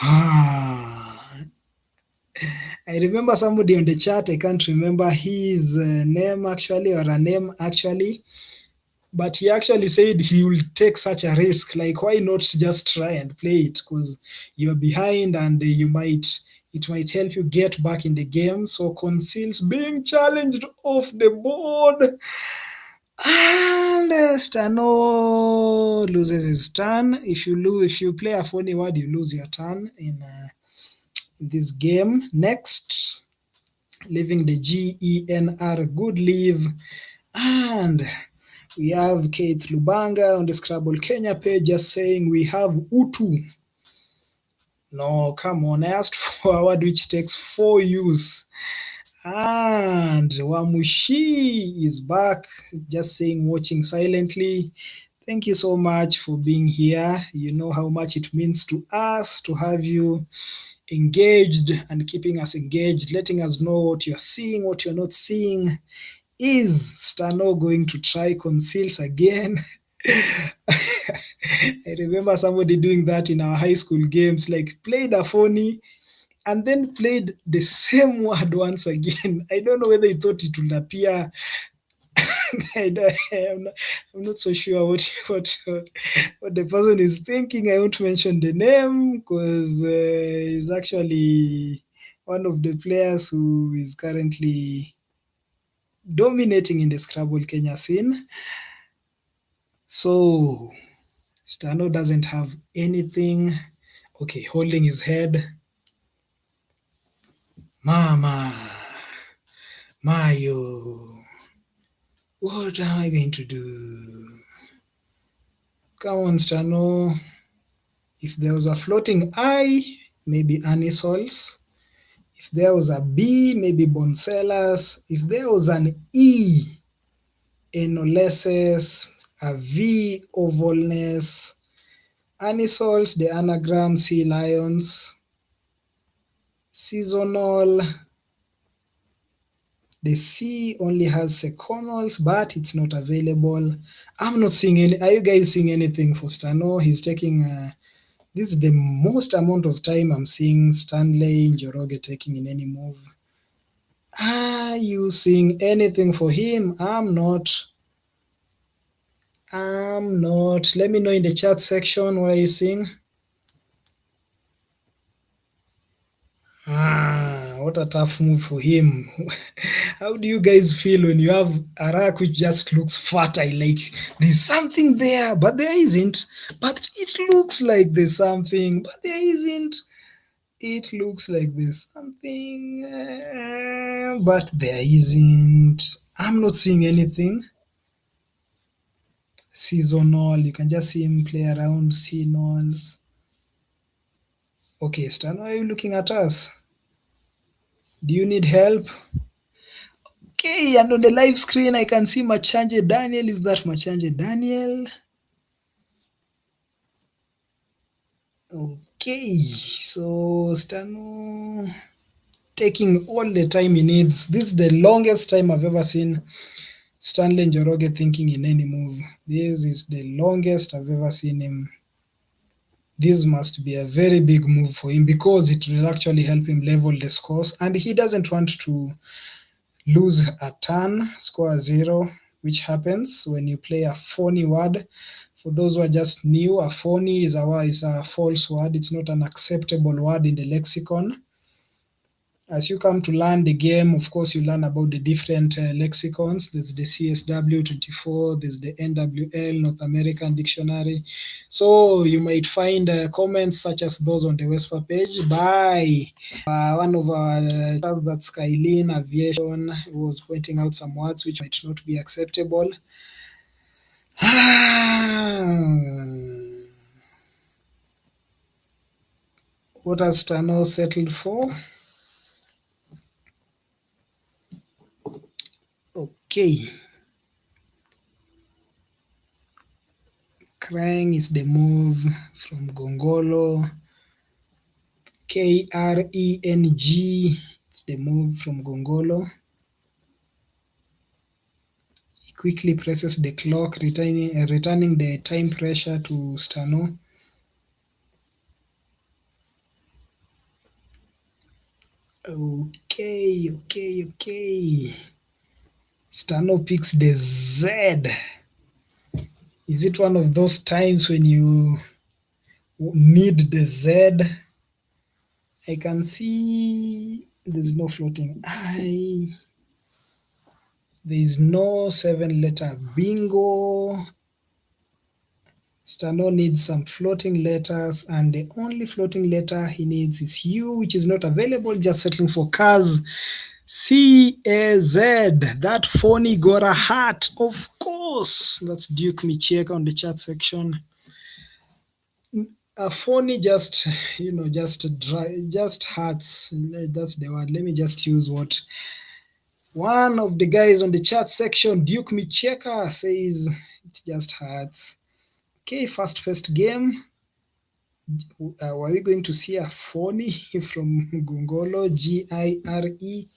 I remember somebody on the chat, I can't remember his name actually, or a name actually, but he actually said he will take such a risk. Like, why not just try and play it? Because you're behind and it might help you get back in the game. So Conceals being challenged off the board. And Stano loses his turn. If you play a phony word, you lose your turn in this game. Next, leaving the GENR, good leave. And we have Keith Lubanga on the Scrabble Kenya page just saying we have Utu. No, come on, I asked for a word which takes 4 U's. And Wamushi is back, just saying watching silently. Thank you so much for being here. You know how much it means to us to have you engaged and keeping us engaged, letting us know what you're seeing, what you're not seeing. Is Stano going to try Conceals again? I remember somebody doing that in our high school games, like played a phony and then played the same word once again. I don't know whether he thought it would appear. I'm not so sure what the person is thinking. I won't mention the name because he's actually one of the players who is currently dominating in the Scrabble Kenya scene. So Stano doesn't have anything. Okay, holding his head. Mama, Mayo, what am I going to do? Come on, Stano. If there was a floating I, maybe anisols. If there was a B, maybe boncellas. If there was an E, enoleses. A V, ovalness. Anisols, the anagram sea lions. Seasonal. The C only has seconals, but it's not available. I'm not seeing any. Are you guys seeing anything for Stano? He's taking. This is the most amount of time I'm seeing Stanley Njoroge taking in any move. Are you seeing anything for him? I'm not. Let me know in the chat section what are you seeing. What a tough move for him. How do you guys feel when you have a rack which just looks fertile? Like there's something there, but there isn't. But it looks like there's something, but there isn't. It looks like there's something, but there isn't. I'm not seeing anything. Seasonal, you can just see him play around seasonals. Okay, Stan, why are you looking at us? Do you need help? Okay, and on the live screen, I can see Machanje Daniel. Is that Machanje Daniel? Okay, so Stano taking all the time he needs. This is the longest time I've ever seen Stanley Njoroge thinking in any move. This is the longest I've ever seen him. This must be a very big move for him because it will actually help him level the scores, and he doesn't want to lose a turn, score 0, which happens when you play a phony word. For those who are just new, a phony is a false word. It's not an acceptable word in the lexicon. As you come to learn the game, of course, you learn about the different lexicons. There's the CSW 24, there's the NWL, North American Dictionary. So you might find comments such as those on the WESPA page by one of our that's Skylin Aviation, who was pointing out some words which might not be acceptable. What has Stano settled for? Okay. Crying is the move from Gongolo. Kreng, it's the move from Gongolo. He quickly presses the clock, returning the time pressure to Stano. Okay. Stano picks the Z. Is it one of those times when you need the Z? I can see there's no floating I. There is no 7-letter bingo. Stano needs some floating letters, and the only floating letter he needs is U, which is not available, just settling for Kaz. C-A-Z, that phony got a hat, of course. That's Duke Micheka on the chat section. A phony just hurts. That's the word. Let me just use what one of the guys on the chat section, Duke Micheka, says. It just hurts. Okay, first game. Were we going to see a phony from Gongolo? G-I-R-E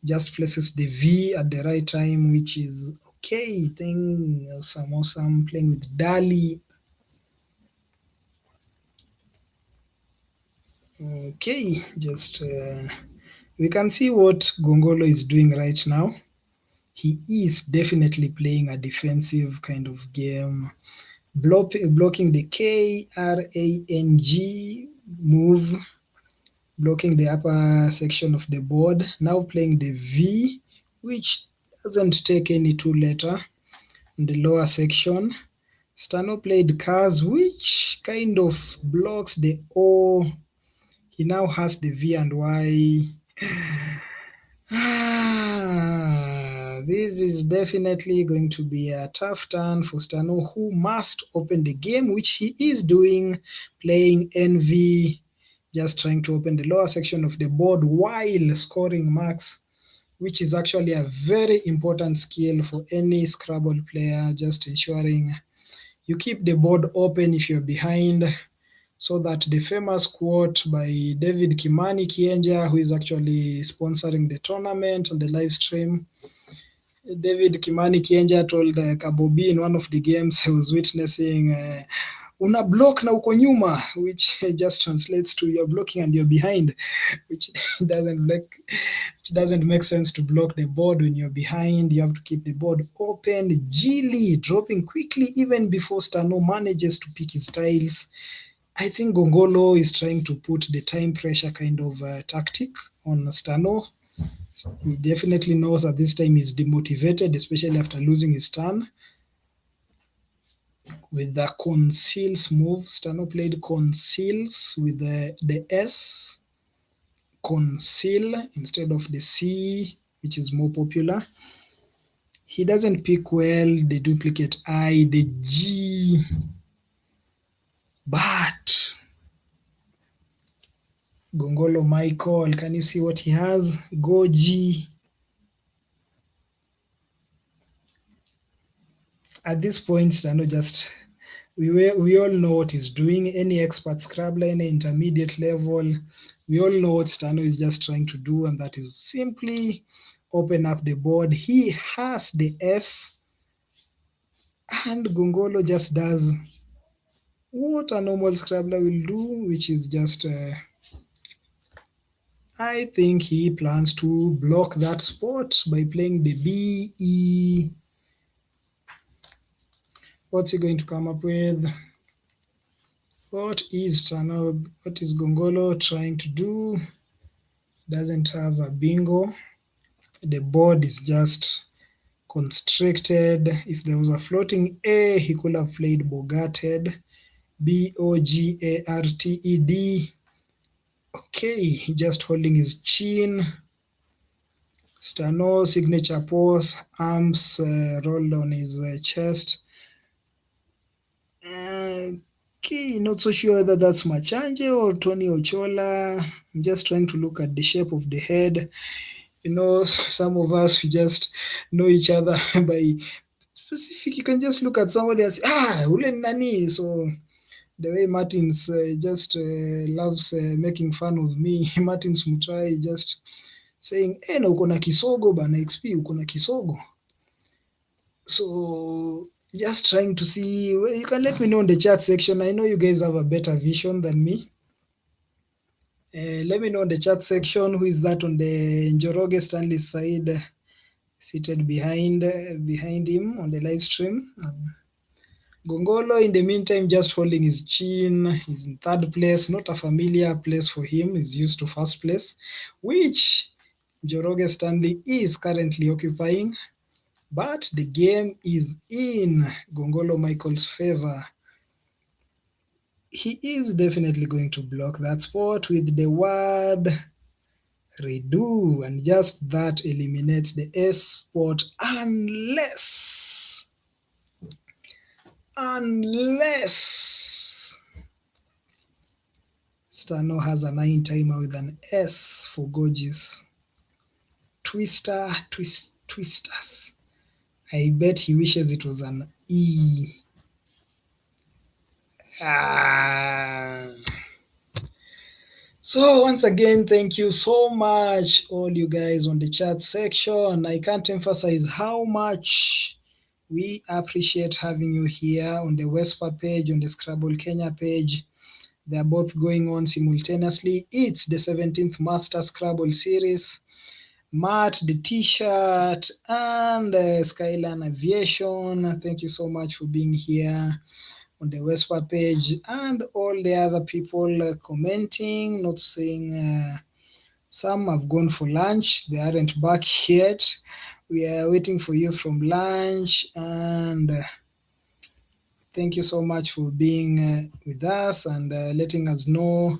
just places the V at the right time, which is okay. Thing awesome. Playing with Dali. Okay, just we can see what Gongolo is doing right now. He is definitely playing a defensive kind of game, blocking the K-R-A-N-G move, blocking the upper section of the board, now playing the V, which doesn't take any 2-letter in the lower section. Stano played Kaz, which kind of blocks the O. He now has the V and Y. This is definitely going to be a tough turn for Stano, who must open the game, which he is doing, playing NV, just trying to open the lower section of the board while scoring marks, which is actually a very important skill for any Scrabble player, just ensuring you keep the board open if you're behind, so that the famous quote by David Kimani Kienja, who is actually sponsoring the tournament on the live stream, David Kimani Kienja told Kabobi in one of the games I was witnessing, una block na uko nyuma, which just translates to you're blocking and you're behind, which doesn't make sense to block the board when you're behind. You have to keep the board open. Gili dropping quickly even before Stano manages to pick his tiles. I think Gongolo is trying to put the time pressure kind of tactic on Stano. He definitely knows at this time he's demotivated, especially after losing his turn. With the conceals move, Stano played conceals with the S, conceal instead of the C, which is more popular. He doesn't pick well the duplicate I, the G, but Gongolo Michael, can you see what he has? Go G. At this point, Stano just we all know what he's doing. Any expert Scrabbler, any intermediate level, we all know what Stano is just trying to do, and that is simply open up the board. He has the S, and Gongolo just does what a normal Scrabbler will do, which is just I think he plans to block that spot by playing the B, E. What's he going to come up with? What is Gongolo trying to do? Doesn't have a bingo. The board is just constricted. If there was a floating A, he could have played bogarted. B-O-G-A-R-T-E-D. Okay, just holding his chin. Stano signature pose, arms rolled on his chest. Okay, not so sure whether that's Machanje or Tony Ochola. I'm just trying to look at the shape of the head. Some of us, we just know each other by specific. You can just look at somebody and say, ule ni nani. So the way Martins just loves making fun of me. Martins Mutrai just saying, na uko na kisogo bana, XP uko na kisogo. So just trying to see, you can let me know in the chat section. I know you guys have a better vision than me. Let me know in the chat section who is that on the Njoroge Stanley side, seated behind him on the live stream. Gongolo, in the meantime, just holding his chin. He's in third place, not a familiar place for him. He's used to first place, which Njoroge Stanley is currently occupying. But the game is in Gongolo Michael's favor. He is definitely going to block that spot with the word redo, and just that eliminates the S spot unless Stano has a 9 timer with an S for gorgeous. Twisters. I bet he wishes it was an E. So once again, thank you so much, all you guys on the chat section. I can't emphasize how much we appreciate having you here on the WESPA page, on the Scrabble Kenya page. They are both going on simultaneously. It's the 17th Master Scrabble series. Matt, the t-shirt, and Skyline Aviation. Thank you so much for being here on the WESPA page, and all the other people commenting, not saying some have gone for lunch. They aren't back yet. We are waiting for you from lunch, and thank you so much for being with us and letting us know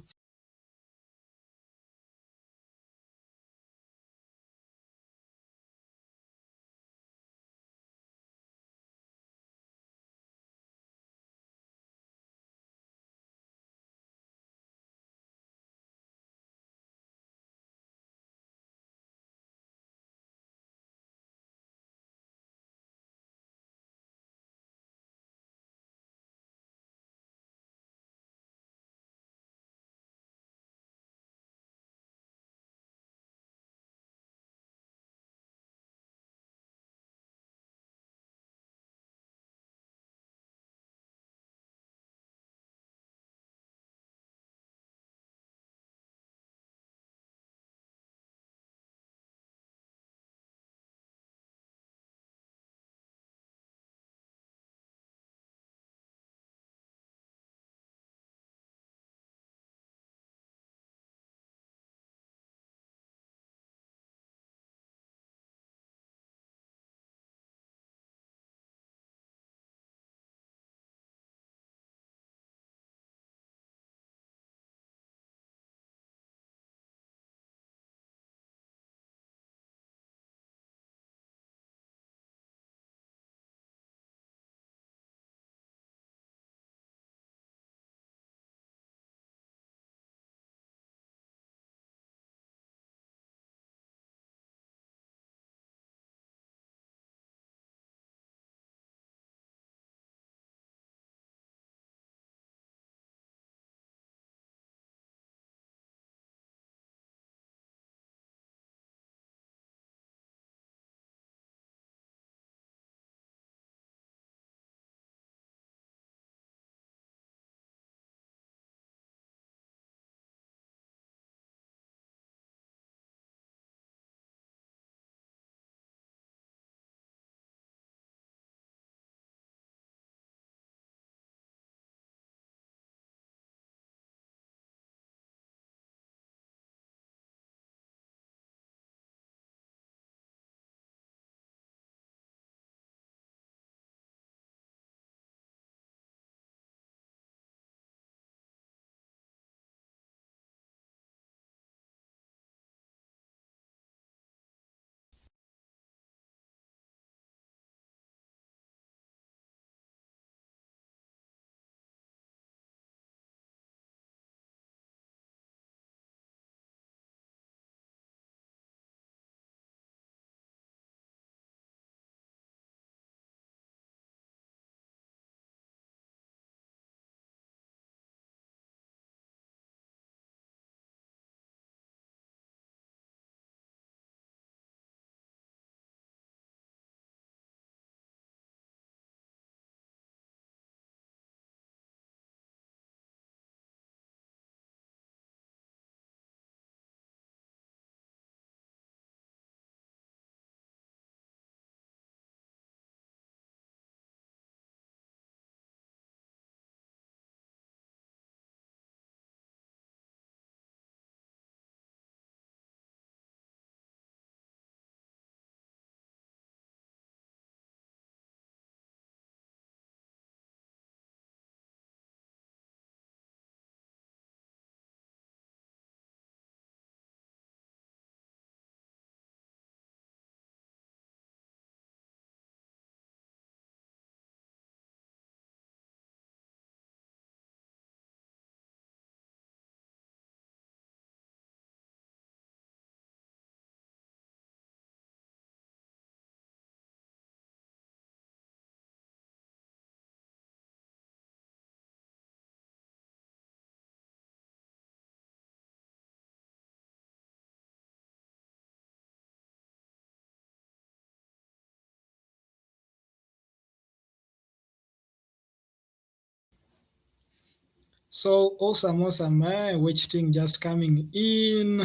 So awesome. Wetchting just coming in.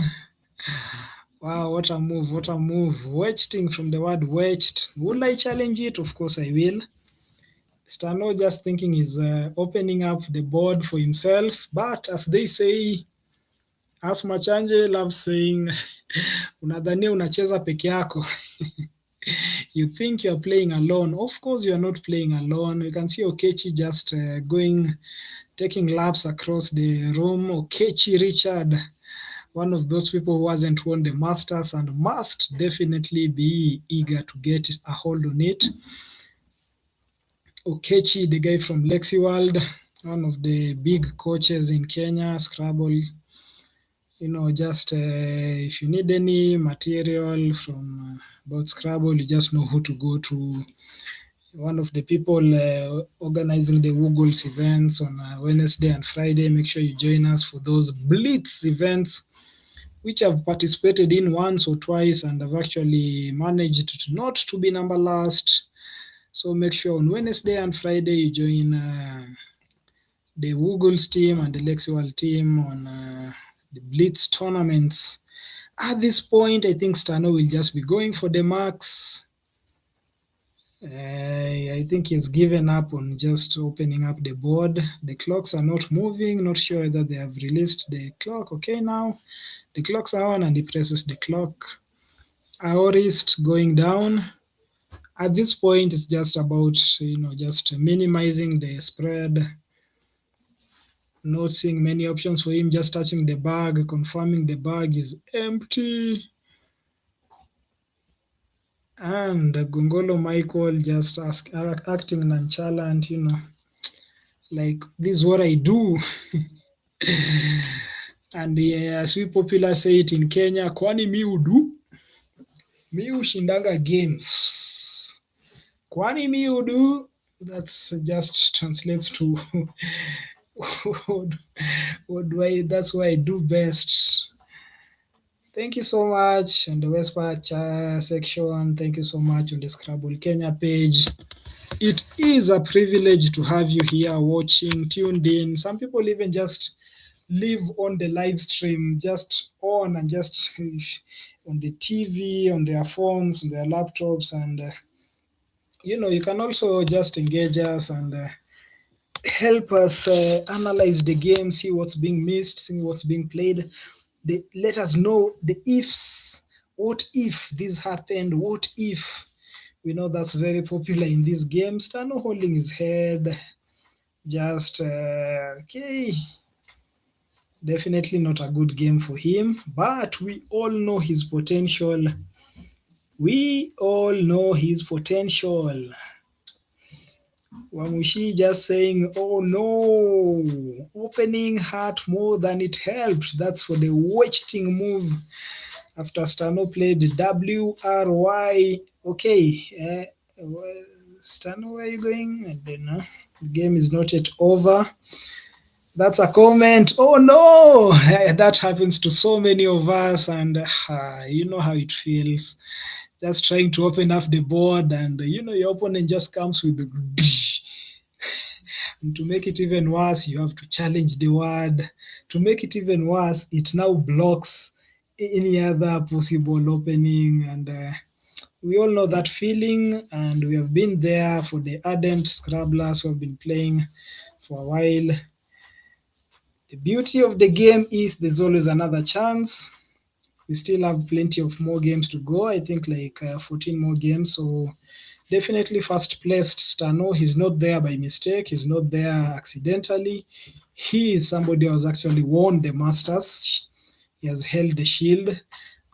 Wow, what a move. Wetching from the word wetched. Will I challenge it? Of course I will. Stano just thinking he's opening up the board for himself. But as they say, as Machanje loves saying, unadhania unacheza peke yako. You think you're playing alone. Of course, you're not playing alone. You can see Okechi just taking laps across the room. Okechi Richard, one of those people who hasn't won the Masters and must definitely be eager to get a hold on it. Okechi, the guy from Lexiworld, one of the big coaches in Kenya, Scrabble. Just if you need any material from about Scrabble, you just know who to go to. One of the people organizing the Woogles events on Wednesday and Friday. Make sure you join us for those Blitz events, which I've participated in once or twice and I've actually managed not to be number last. So make sure on Wednesday and Friday you join the Woogles team and the Lexiworld team on the Blitz tournaments. At this point, I think Stano will just be going for the marks. I think he's given up on just opening up the board. The clocks are not moving. Not sure whether they have released the clock. Okay, now the clocks are on and he presses the clock. Aorist going down. At this point, it's just about just minimizing the spread. Not seeing many options for him, just touching the bag, confirming the bag is empty. And Gongolo Michael just acting nonchalant, like this is what I do. And as we popular say it in Kenya, kwani mi udu? Mi ushindanga games. Kwani mi udu? That's just translates to that's what I do best. Thank you so much on the WESPA section. Thank you so much on the Scrabble Kenya page. It is a privilege to have you here watching, tuned in. Some people even just live on the live stream, just on and just on the TV, on their phones, on their laptops. And, you can also just engage us and help us analyze the game, see what's being missed, see what's being played. Let us know the ifs. What if this happened? What if? We know that's very popular in this game. Stano holding his head. Just, okay. Definitely not a good game for him. But we all know his potential. Wamushi just saying, oh no, opening hurt more than it helped. That's for the wetching move after Stano played WRY. Okay, Stano, where are you going? I don't know. The game is not yet over. That's a comment. Oh no, that happens to so many of us, and you know how it feels. Just trying to open up the board, and your opponent just comes with the and to make it even worse, you have to challenge the word. To make it even worse, it now blocks any other possible opening, and we all know that feeling, and we have been there for the ardent Scrabblers who have been playing for a while. The beauty of the game is there's always another chance. We still have plenty of more games to go. I think like 14 more games. So definitely first placed Stano. He's not there by mistake. He's not there accidentally. He is somebody who has actually won the Masters. He has held the shield.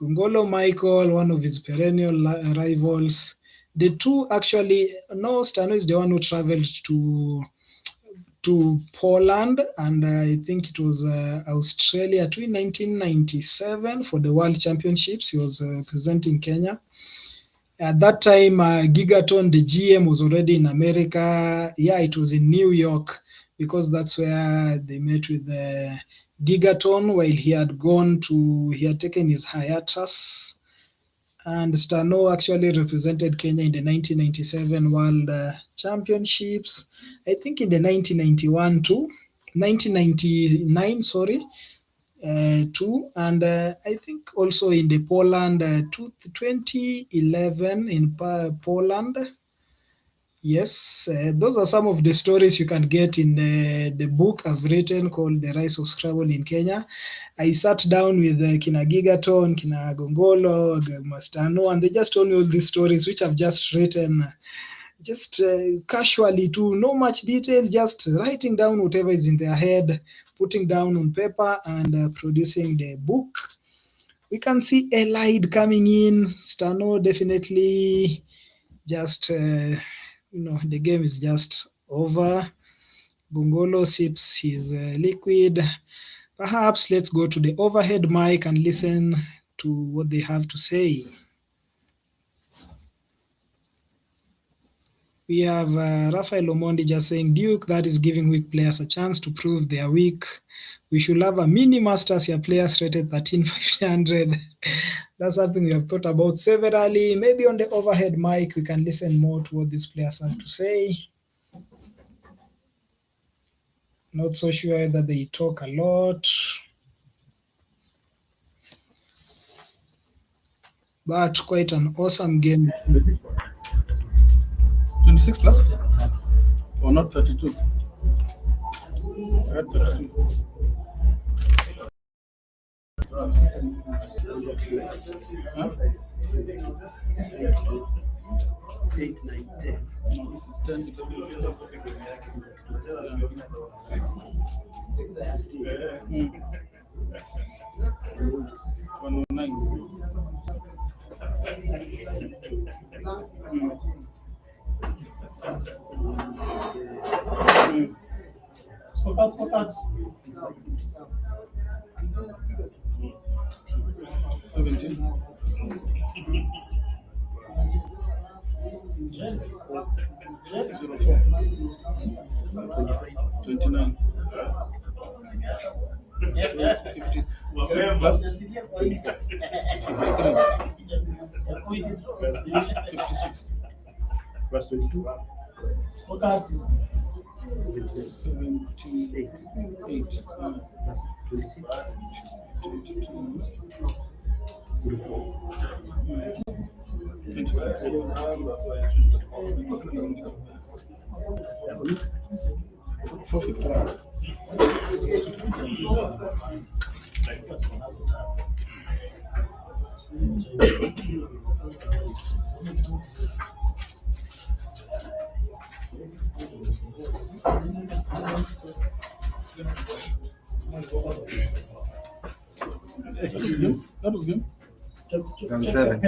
Gongolo Michael, one of his perennial rivals. The two actually, no, Stano is the one who traveled to Poland, and I think it was Australia too in 1997 for the World Championships. He was representing Kenya. At that time, Gigaton, the GM, was already in America. Yeah, it was in New York because that's where they met with Gigaton while he had taken his hiatus. And Stano actually represented Kenya in the 1997 World Championships. I think in the 1991 too. 1999, sorry, two, and I think also in the Poland 2011 in Poland. Yes, those are some of the stories you can get in the book I've written called The Rise of Scrabble in Kenya. I sat down with Kina Gigaton, Kina Gongolo, Mastano, and they just told me all these stories which I've just written just casually, to no much detail, just writing down whatever is in their head, putting down on paper, and producing the book. We can see Elide coming in. Stano definitely just, the game is just over. Gongolo sips his liquid. Perhaps let's go to the overhead mic and listen to what they have to say. We have Rafael Omondi just saying, Duke, that is giving weak players a chance to prove they are weak. We should have a mini masters here, players rated 13,500. That's something we have thought about severally. Maybe on the overhead mic, we can listen more to what these players have to say. Not so sure whether they talk a lot. But quite an awesome game. 26 plus? Or not 32? I had 32. Huh? 8, 9, 10. No, this is 10 because we don't have 109. What 17. 29. 50. Plus 56. Plus 22. What cards? 78. 26. 22. 04. 450. That was good. Round 7.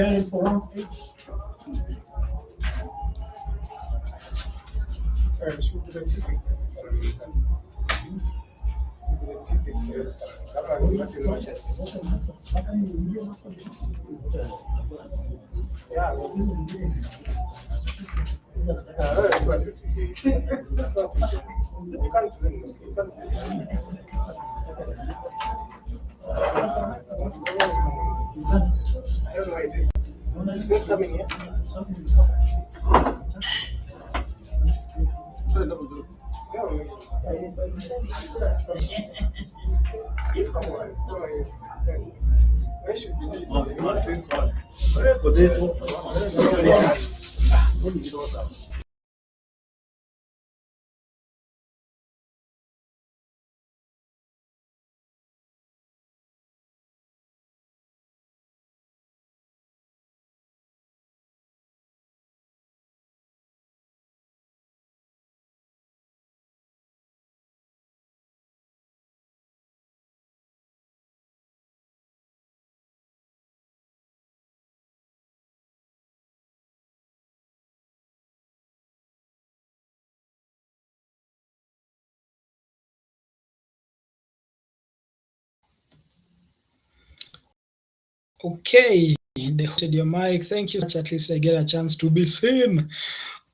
Okay, they hosted your mic. Thank you so much. At least I get a chance to be seen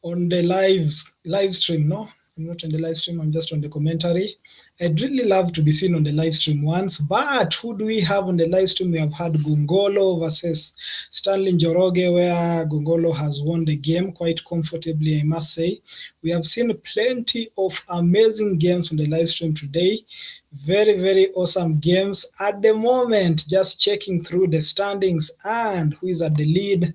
on the live stream, no? I'm not on the live stream, I'm just on the commentary. I'd really love to be seen on the live stream once, but who do we have on the live stream? We have had Gongolo versus Stanley Njoroge, where Gongolo has won the game quite comfortably, I must say. We have seen plenty of amazing games on the live stream today. Very, very awesome games. At the moment, just checking through the standings and who is at the lead.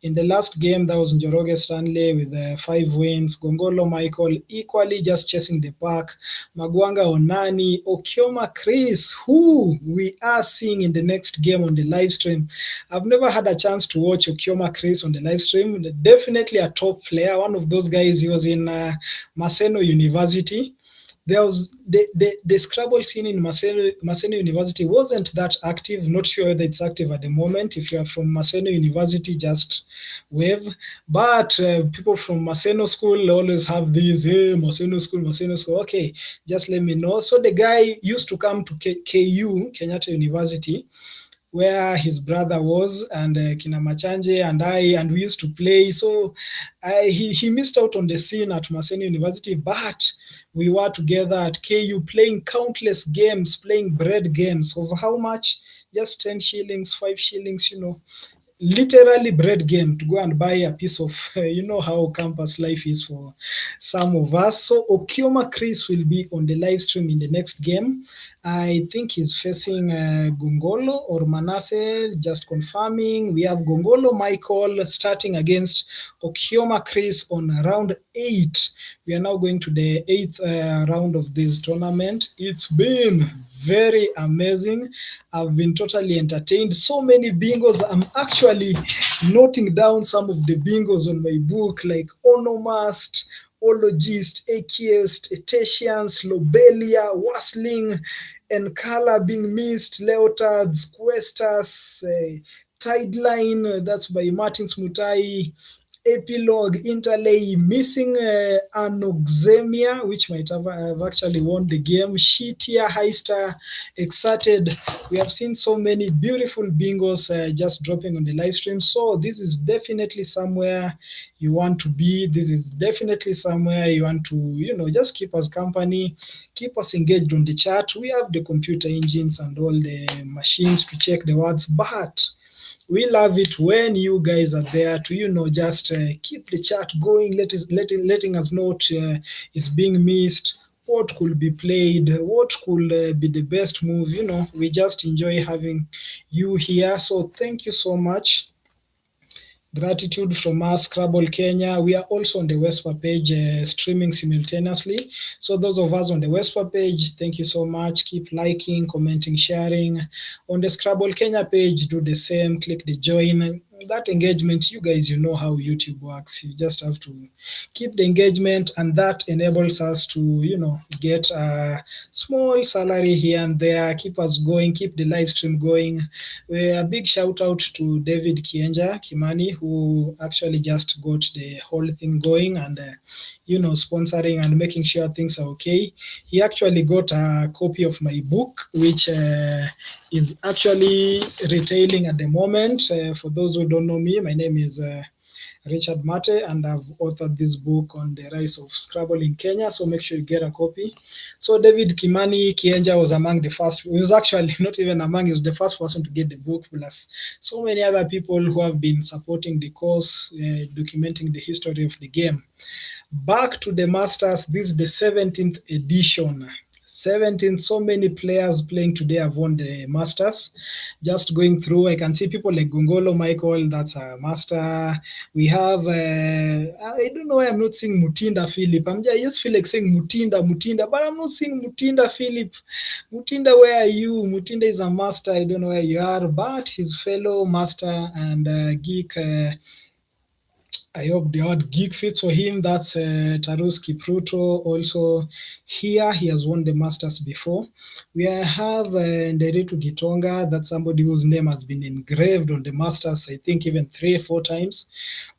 In the last game, that was Njoroge Stanley with 5 wins. Gongolo Michael equally just chasing the pack. Magwanga Onani, Okioma Chris, who we are seeing in the next game on the live stream. I've never had a chance to watch Okioma Chris on the live stream. Definitely a top player. One of those guys, he was in Maseno University. There was the Scrabble scene in Maseno University wasn't that active. Not sure whether it's active at the moment. If you are from Maseno University, just wave. But people from Maseno School always have these, hey, Maseno School. Okay, just let me know. So the guy used to come to KU, Kenyatta University, where his brother was, and Kina Machanje and we used to play. So he missed out on the scene at Maseno University, but we were together at KU playing countless games, playing bread games of how much? Just 10 shillings, 5 shillings, literally bread game to go and buy a piece of, you know how campus life is for some of us. So Okioma Chris will be on the live stream in the next game. I think he's facing Gongolo or Manasseh, just confirming. We have Gongolo Michael starting against Okioma Chris on round 8. We are now going to the 8th round of this tournament. It's been very amazing. I've been totally entertained. So many bingos. I'm actually noting down some of the bingos on my book, like Onomast, Ologist, Achiest, Etesians, Lobelia, Wasling, Encala being missed, Leotards, Questas, Tideline, that's by Martin Smutai, Epilogue, Interlay, missing Anoxemia, which might have actually won the game, Shitia, Heister, Excited. We have seen so many beautiful bingos just dropping on the live stream. So this is definitely somewhere you want to be. This is definitely somewhere you want to, just keep us company, keep us engaged on the chat. We have the computer engines and all the machines to check the words, but we love it when you guys are there to, just keep the chat going, letting us know what is being missed, what could be played, what could be the best move. We just enjoy having you here. So thank you so much. Gratitude from us, Scrabble Kenya. We are also on the WESPA page streaming simultaneously. So those of us on the WESPA page, thank you so much. Keep liking, commenting, sharing. On the Scrabble Kenya page, do the same. Click the join. That engagement, you guys, you know how YouTube works. You just have to keep the engagement, and that enables us to, get a small salary here and there, keep us going, keep the live stream going. A big shout out to David Kienja Kimani, who actually just got the whole thing going and, sponsoring and making sure things are okay. He actually got a copy of my book, which is actually retailing at the moment. For those who don't know me, my name is Richard Mate, and I've authored this book on the rise of Scrabble in Kenya, so make sure you get a copy. So David Kimani Kienja was among the first, he was actually not even among, he was the first person to get the book, plus so many other people who have been supporting the cause, documenting the history of the game. Back to the Masters, this is the 17th edition. 17, so many players playing today have won the Masters. Just going through, I can see people like Gongolo Michael, that's a master. We have, I don't know why I'm not seeing Mutinda Philip. I just feel like saying Mutinda, but I'm not seeing Mutinda Philip. Mutinda, where are you? Mutinda is a master, I don't know where you are, but his fellow master and geek, I hope the word geek fits for him. That's Tarus Kipruto. Also here, he has won the Masters before. We have Nderitu Gitonga. That's somebody whose name has been engraved on the Masters, I think even 3 or 4 times.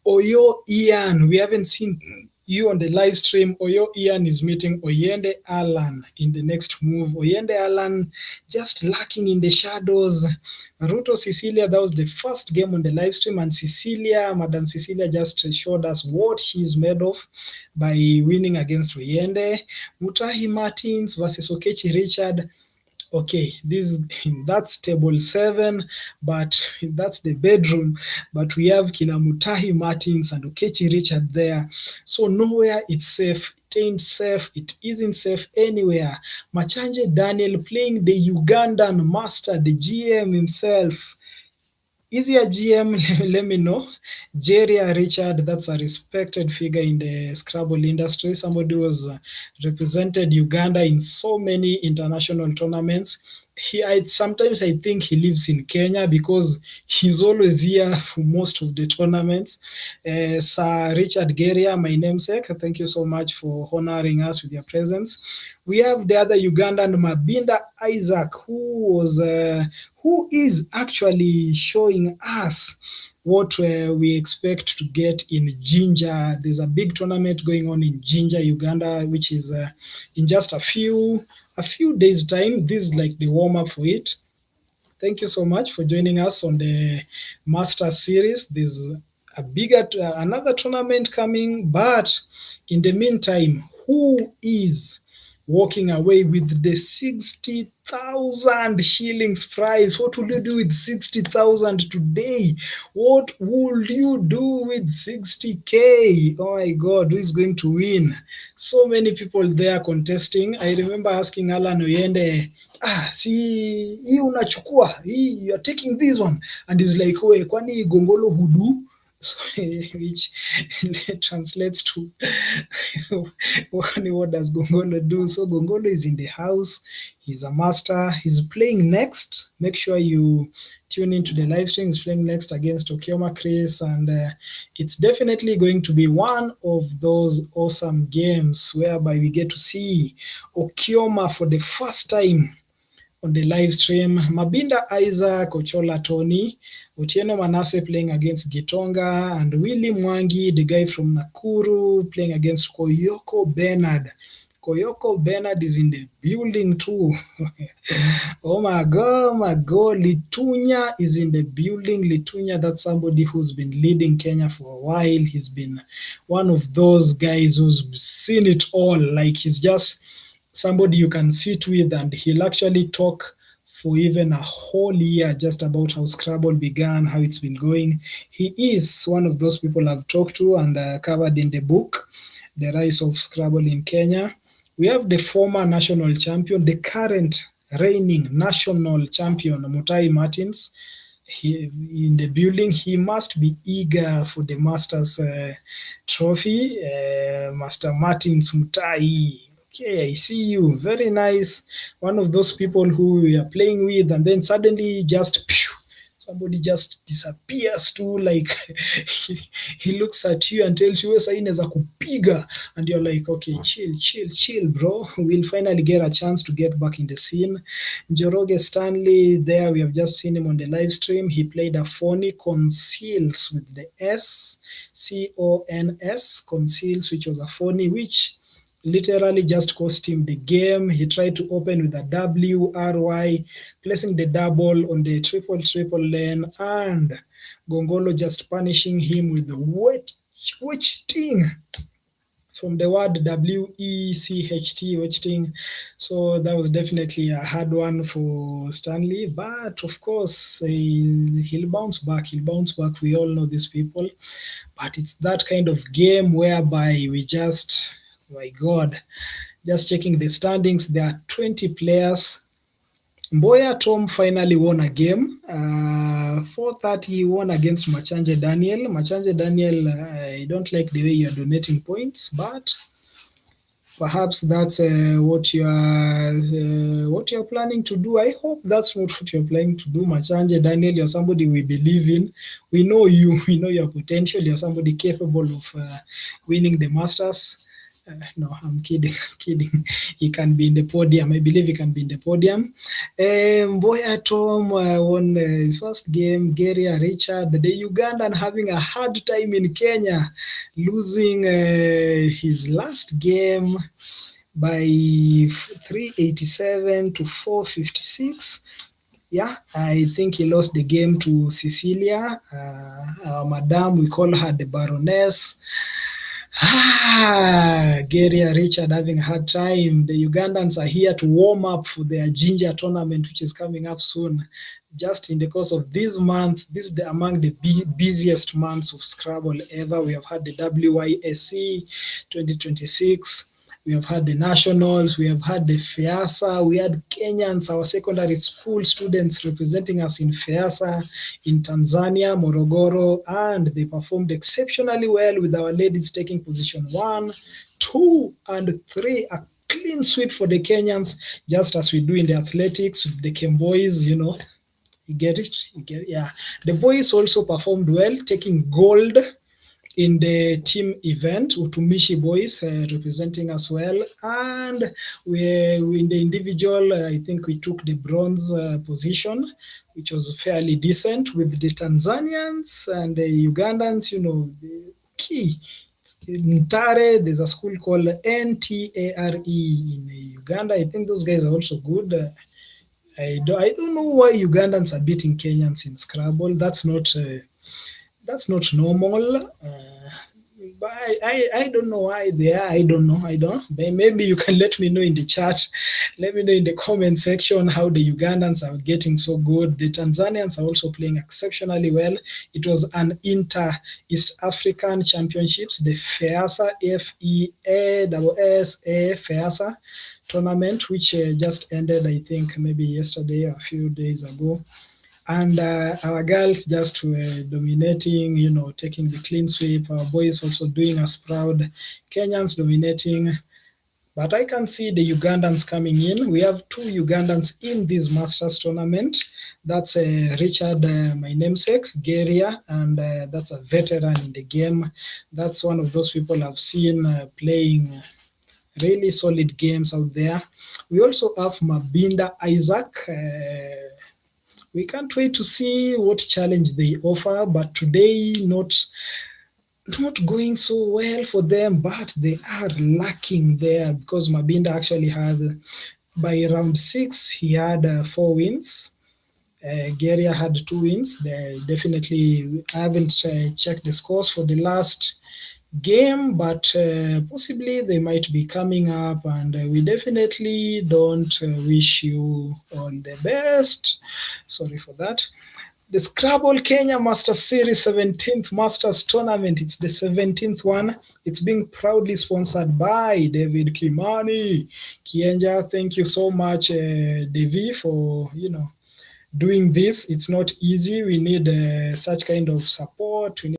Oyo Ian, we haven't seen you on the live stream, Oyo Ian is meeting Oyende Alan in the next move. Oyende Alan just lurking in the shadows. Ruto Cecilia, that was the first game on the live stream, and Madam Cecilia just showed us what she's made of by winning against Oyende. Mutahi Martins versus Okechi Richard. Okay, that's table 7, but that's the bedroom. But we have Kinamutahi Martins and Okechi Richard there. So nowhere it's safe. It ain't safe. It isn't safe anywhere. Machanje Daniel playing the Ugandan master, the GM himself. Is he a GM? Let me know. Jeria Richard, that's a respected figure in the Scrabble industry. Somebody who has represented Uganda in so many international tournaments. Sometimes I think he lives in Kenya because he's always here for most of the tournaments. Sir Richard Geria, my namesake, thank you so much for honoring us with your presence. We have the other Ugandan, Mabinda Isaac, who is actually showing us what we expect to get in Jinja. There's a big tournament going on in Jinja, Uganda, which is in just a few days' time. This is like the warm-up for it. Thank you so much for joining us on the Master Series. There's another tournament coming, but in the meantime, who is walking away with the 60,000 shillings prize? What will you do with 60,000 today? What will you do with 60K? Oh my God, who is going to win? So many people there contesting. I remember asking Alan Oyende, see, hii unachukua, you're taking this one. And he's like, oh, kwani Gongolo hudu? So, which translates to what does Gongolo do? So Gongolo is in the house. He's a master. He's playing next. Make sure you tune into the live stream. He's playing next against Okioma Chris, and it's definitely going to be one of those awesome games whereby we get to see Okioma for the first time on the live stream. Mabinda Isaac, Ochola Tony, Otieno Manase playing against Gitonga, and Willy Mwangi, the guy from Nakuru, playing against Koyoko Bernard. Koyoko Bernard is in the building too. Oh my God. Litunya is in the building. Litunya, that's somebody who's been leading Kenya for a while. He's been one of those guys who's seen it all. Like, he's just somebody you can sit with, and he'll actually talk for even a whole year just about how Scrabble began, how it's been going. He is one of those people I've talked to and covered in the book, The Rise of Scrabble in Kenya. We have the former national champion, the current reigning national champion, Mutai Martins. In the building. He must be eager for the Masters trophy. Master Martins Mutai. Okay, I see you. Very nice. One of those people who we are playing with, and then suddenly somebody just disappears too. Like he looks at you and tells you, "Sasa inaweza kupiga," and you're like, "Okay, chill, bro. We'll finally get a chance to get back in the scene." Njoroge Stanley, there we have just seen him on the live stream. He played a phony Conceals with the S, C-O-N-S, Conceals, which was a phony, which literally just cost him the game. He tried to open with a W-R-Y, placing the double on the triple lane, and Gongolo just punishing him with the wetchting from the word W-E-C-H-T, wetchting. So that was definitely a hard one for Stanley, but of course he'll bounce back. We all know these people, but it's that kind of game whereby we just, my God, just checking the standings, there are 20 players. Mboya Tom finally won a game. 4:30 he won against Machanje Daniel. Machanje Daniel, I don't like the way you're donating points, but perhaps that's what you're planning to do. I hope that's not what you're planning to do. Machanje Daniel, you're somebody we believe in. We know you. We know your potential. You're somebody capable of winning the Masters. No, I'm kidding. I'm kidding. He can be in the podium. I believe he can be in the podium. Mboya Tom won his first game. Gary Richard, the Ugandan, having a hard time in Kenya, losing his last game by 387 to 456. Yeah, I think he lost the game to Cecilia, our madam. We call her the Baroness. Gary Richard having a hard time. The Ugandans are here to warm up for their Ginger tournament, which is coming up soon. Just in the course of this month, this is among the busiest months of Scrabble ever. We have had the WYSC 2026. We have had the nationals, we have had the FEASA, we had Kenyans, our secondary school students representing us in FEASA in Tanzania, Morogoro, and they performed exceptionally well with our ladies taking position 1, 2, and 3. A clean sweep for the Kenyans, just as we do in the athletics with the Kemboys, you know. You get it? You get it? Yeah. The boys also performed well, taking gold in the team event. Utumishi boys representing us well, and we in the individual, I think we took the bronze position, which was fairly decent, with the Tanzanians and the Ugandans. You know, the key in Tare, there's a school called NTARE in Uganda. I think those guys are also good. I don't know why Ugandans are beating Kenyans in Scrabble. That's not normal. But I don't know why they are. I don't know. Maybe you can let me know in the chat. Let me know in the comment section how the Ugandans are getting so good. The Tanzanians are also playing exceptionally well. It was an inter-East African Championships, the FEASA, FEASA, FEASA tournament, which just ended, I think, maybe yesterday or a few days ago. And our girls just were dominating, you know, taking the clean sweep. Our boys also doing us proud. Kenyans dominating. But I can see the Ugandans coming in. We have 2 Ugandans in this Masters tournament. That's Richard, my namesake, Geria, and that's a veteran in the game. That's one of those people I've seen playing really solid games out there. We also have Mabinda Isaac. We can't wait to see what challenge they offer, but today not going so well for them, but they are lacking there because Mabinda actually had, by round 6, he had 4 wins. Geria had 2 wins. They definitely, I haven't checked the scores for the last game, but possibly they might be coming up, and we definitely don't wish you all the best. Sorry for that. The Scrabble Kenya Masters Series 17th Masters Tournament. It's the 17th one. It's being proudly sponsored by David Kimani. Kienja, thank you so much, Devi, for doing this. It's not easy. We need such kind of support. We need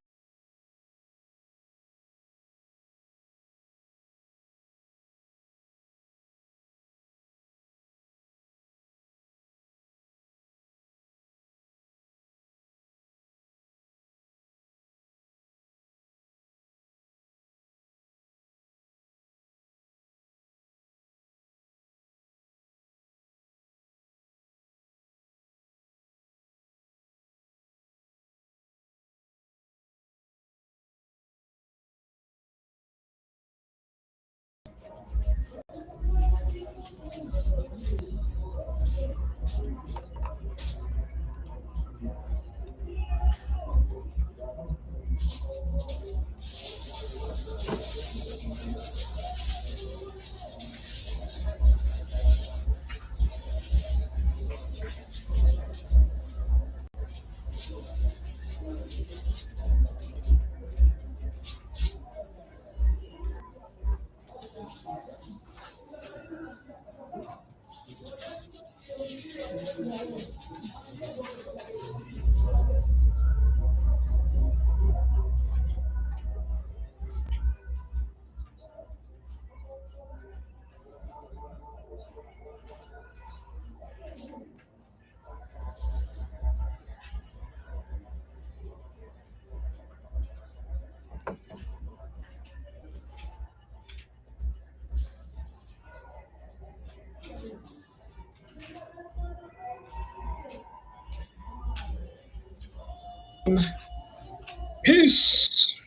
Peace.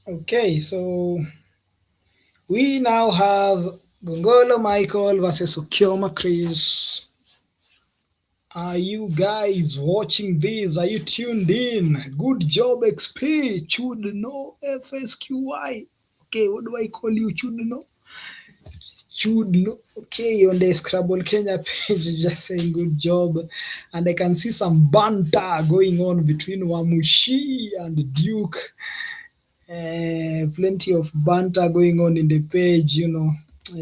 Okay, so we now have Gongolo Michael versus Okioma Chris. Are you guys watching this? Are you tuned in? Good job, XP. Should know FSQY. Okay, what do I call you? Should know? Should know. Okay, on the Scrabble Kenya page, just saying good job. And I can see some banter going on between Wamushi and Duke. Plenty of banter going on in the page,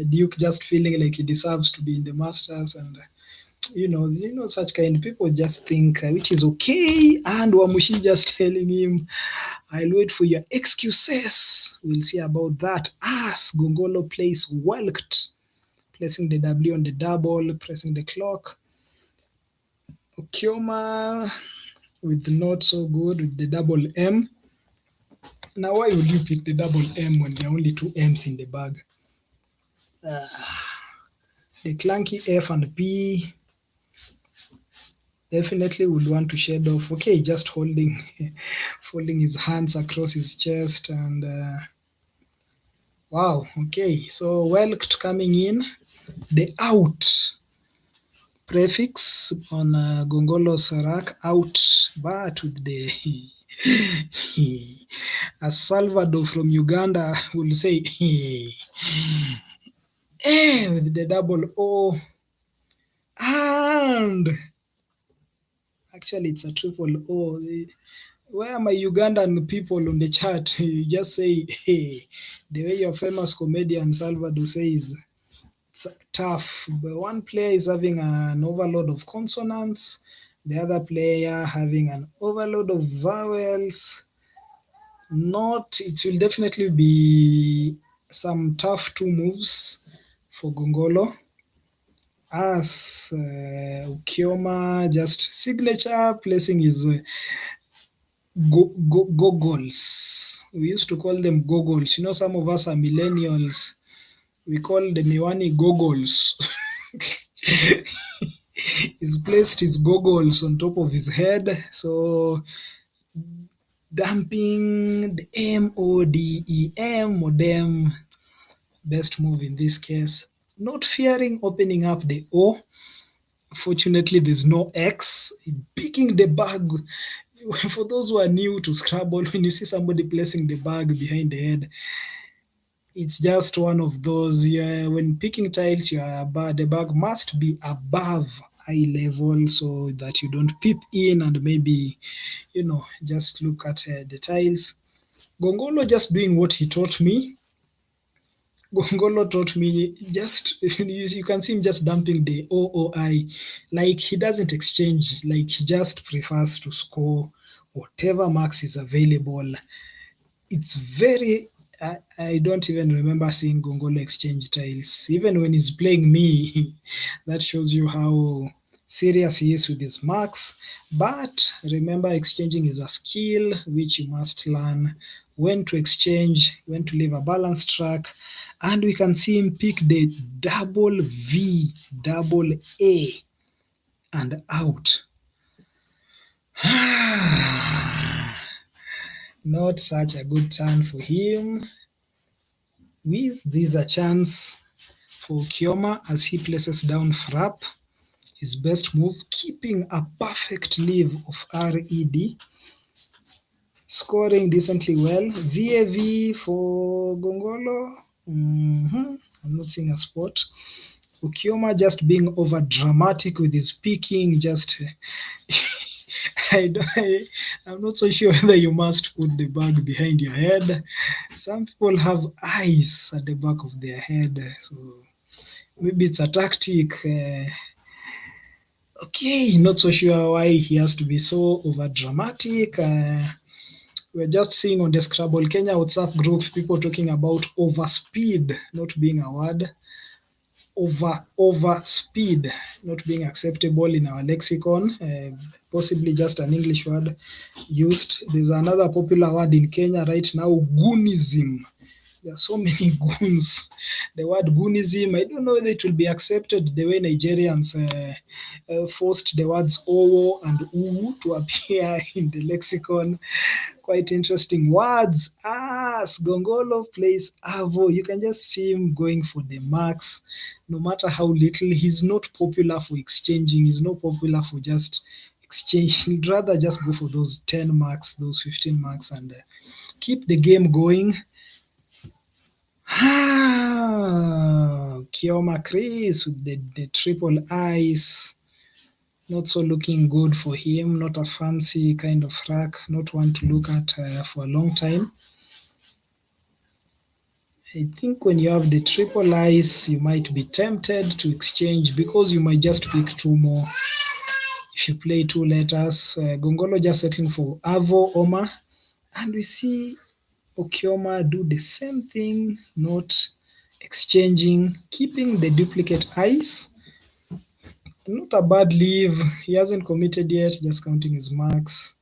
Duke just feeling like he deserves to be in the Masters, and such kind of people just think, which is okay, and Wamushi just telling him, I'll wait for your excuses. We'll see about that. As Gongolo plays Welked, placing the W on the double, pressing the clock. Okioma with not so good with the double M. Now, why would you pick the double M when there are only two M's in the bag? The clunky F and P definitely would want to shed off. Okay, just folding his hands across his chest, and wow. Okay, so Welked coming in. The out prefix on Gongolo Sarak, out, but with the as Salvador from Uganda will say with the double O. And actually, it's a triple O. Where are my Ugandan people on the chat? You just say, hey, the way your famous comedian Salvador says, it's tough. But one player is having an overload of consonants, the other player having an overload of vowels. It will definitely be some tough two moves for Gongolo. As Ukioma just signature placing his goggles. We used to call them goggles. You know, some of us are millennials. We call the Miwani goggles. He's placed his goggles on top of his head. So dumping the MODEM, modem, best move in this case. Not fearing opening up the O. Fortunately, there's no X. Picking the bag. For those who are new to Scrabble, when you see somebody placing the bag behind the head, it's just one of those. When picking tiles, the bag must be above eye level so that you don't peep in and maybe, just look at the tiles. Gongolo just doing what he taught me. Gongolo taught me just, you can see him just dumping the OOI. Like he doesn't exchange, like he just prefers to score whatever marks is available. It's very, I don't even remember seeing Gongolo exchange tiles. Even when he's playing me, that shows you how serious he is with his marks. But remember, exchanging is a skill which you must learn when to exchange, when to leave a balanced track. And we can see him pick the double V, double A, and out. Not such a good turn for him. This is a chance for Kioma as he places down Frap. His best move, keeping a perfect leave of RED. Scoring decently well. VAV for Gongolo. I'm not seeing a spot. Ukioma just being over dramatic with his picking, just I'm not so sure whether you must put the bag behind your head. Some people have eyes at the back of their head, so maybe it's a tactic. Okay, not so sure why he has to be so over dramatic. We're just seeing on the Scrabble Kenya WhatsApp group people talking about overspeed not being a word. Over speed not being acceptable in our lexicon, possibly just an English word used. There's another popular word in Kenya right now, goonism. There are so many goons. The word goonism, I don't know whether it will be accepted the way Nigerians forced the words owo and uwu to appear in the lexicon. Quite interesting words. Gongolo plays Avo. You can just see him going for the marks. No matter how little, he's not popular for exchanging. He's not popular for just exchange. He'd rather just go for those 10 marks, those 15 marks, and keep the game going. Kioma Chris with the triple eyes. Not so looking good for him. Not a fancy kind of rack. Not one to look at for a long time. I think when you have the triple eyes, you might be tempted to exchange because you might just pick two more. If you play two letters, Gongolo just settling for Avo, Oma. And we see Ukioma do the same thing, not exchanging, keeping the duplicate eyes. Not a bad leave. He hasn't committed yet, just counting his marks.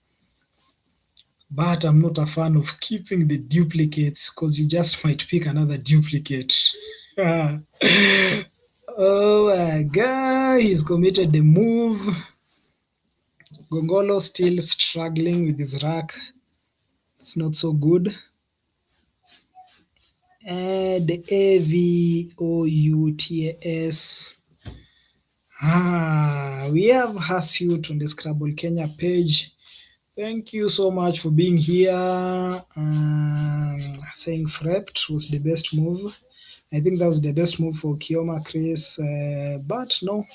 But I'm not a fan of keeping the duplicates because you just might pick another duplicate. Oh my God, he's committed the move. Gongolo still struggling with his rack. It's not so good. And the AVOUTAS. We have Hasuit on the Scrabble Kenya page. Thank you so much for being here. Saying Frept was the best move. I think that was the best move for Kioma Chris, but no,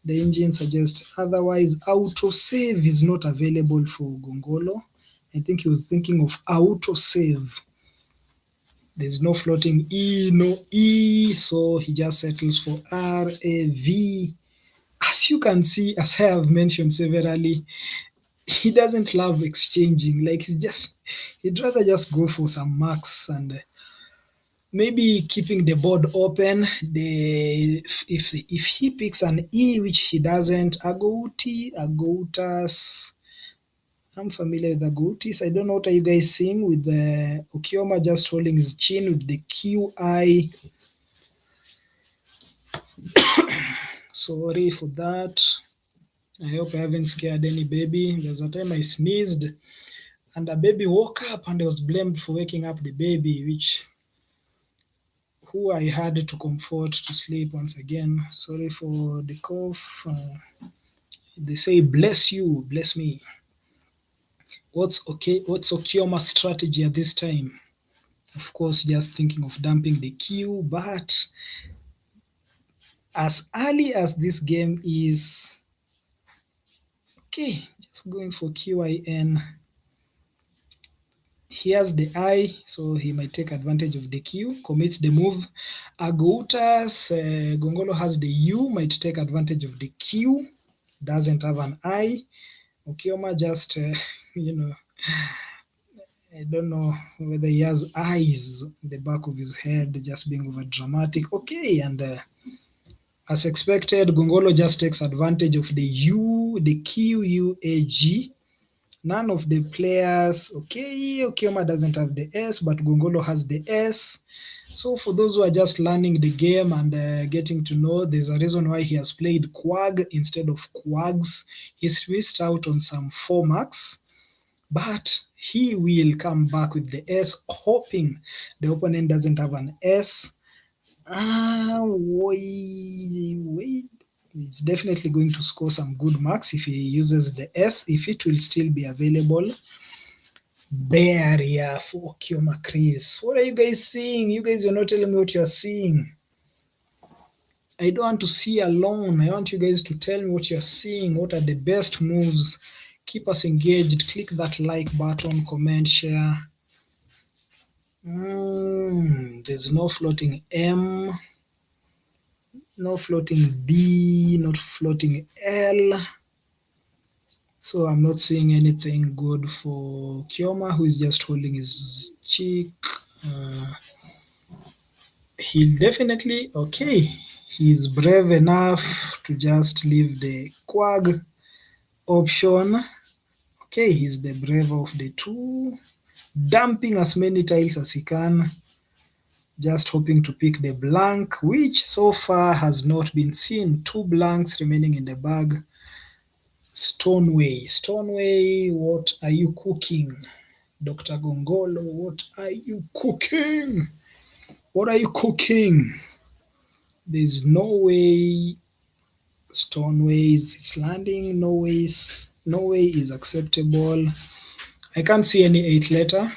the engine suggests otherwise. Autosave is not available for Gongolo. I think he was thinking of autosave. There's no floating E, no E, so he just settles for RAV. As you can see, as I have mentioned severally, he doesn't love exchanging. Like he'd rather just go for some marks and maybe keeping the board open. If he picks an E, which he doesn't, Agoutas. I'm familiar with Agoutis. I don't know what are you guys seeing with the Okioma just holding his chin with the QI. Sorry for that. I hope I haven't scared any baby. There's a time I sneezed and a baby woke up and I was blamed for waking up the baby, who I had to comfort to sleep once again. Sorry for the cough. They say, bless you, bless me. What's Okioma's strategy at this time? Of course, just thinking of dumping the Q, but as early as this game is, okay, just going for QIN. He has the I, so he might take advantage of the Q, commits the move. Agoutas, Gongolo has the U, might take advantage of the Q, doesn't have an I. Okioma just, I don't know whether he has eyes in the back of his head, just being over dramatic. Okay, and as expected, Gongolo just takes advantage of the U, the QUAG. None of the players, okay, Okioma doesn't have the S, but Gongolo has the S. So for those who are just learning the game and getting to know, there's a reason why he has played Quag instead of Quags. He's missed out on some 4 marks, but he will come back with the S, hoping the opponent doesn't have an S. Wait. He's definitely going to score some good marks if he uses the S, if it will still be available. Barrier for Okioma Chris. What are you guys seeing? You guys are not telling me what you're seeing. I don't want to see alone. I want you guys to tell me what you're seeing. What are the best moves? Keep us engaged. Click that like button, comment, share. There's no floating M. No floating B, not floating L. So I'm not seeing anything good for Kioma, who is just holding his cheek. He'll definitely, okay, he's brave enough to just leave the Quag option. Okay, he's the braver of the two, dumping as many tiles as he can. Just hoping to pick the blank, which so far has not been seen. 2 blanks remaining in the bag. Stoneway, what are you cooking? Dr. Gongolo, what are you cooking? What are you cooking? There's no way Stoneway is landing. No way is acceptable. I can't see any 8 letter.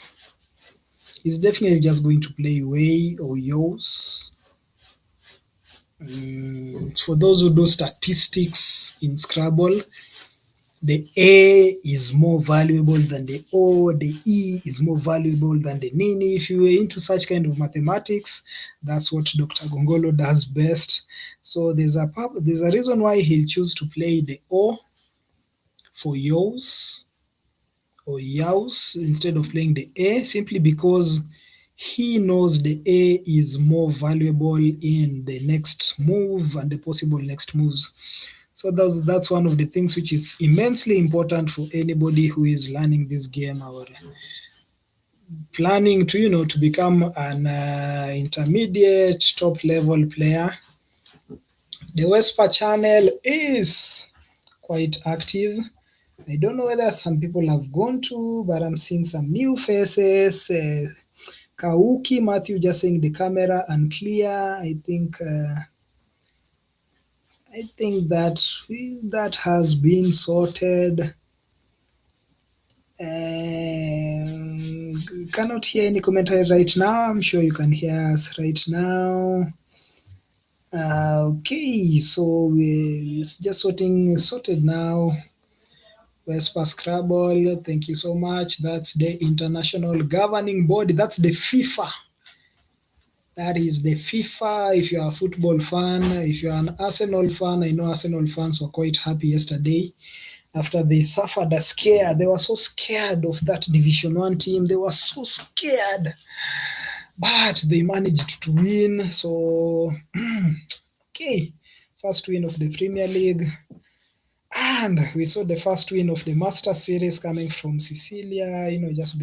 He's definitely just going to play way or yos. For those who do statistics in Scrabble, the A is more valuable than the O, the E is more valuable than the Nini. If you were into such kind of mathematics, that's what Dr. Gongolo does best. So there's a reason why he'll choose to play the O for yos or yaus instead of playing the A, simply because he knows the A is more valuable in the next move and the possible next moves. So that's one of the things which is immensely important for anybody who is learning this game or planning to become an intermediate top level player. The WESPA channel is quite active. I don't know whether some people have gone to, but I'm seeing some new faces. Kauki Matthew just saying the camera unclear. I think that has been sorted. Cannot hear any commentary right now. I'm sure you can hear us right now. Okay, so we're just sorted now. WESPAScrabble, thank you so much. That's the international governing body. That's the FIFA. That is the FIFA. If you're a football fan, if you're an Arsenal fan, I know Arsenal fans were quite happy yesterday after they suffered a scare. They were so scared of that Division 1 team. They were so scared. But they managed to win. So, okay. First win of the Premier League. And we saw the first win of the Master Series coming from Sicilia, just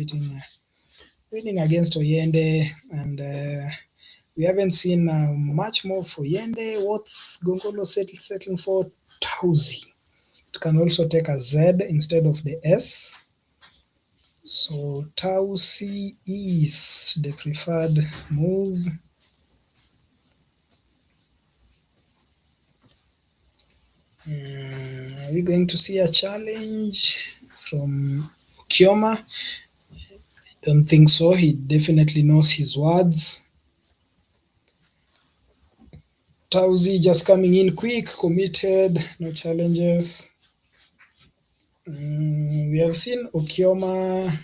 winning against Oyende. And we haven't seen much more for Oyende. What's Gongolo settling for? Tausi. It can also take a Z instead of the S. So Tausi is the preferred move. Are we going to see a challenge from Okioma? Don't think so. He definitely knows his words. Tausi just coming in quick, committed, no challenges. We have seen Okioma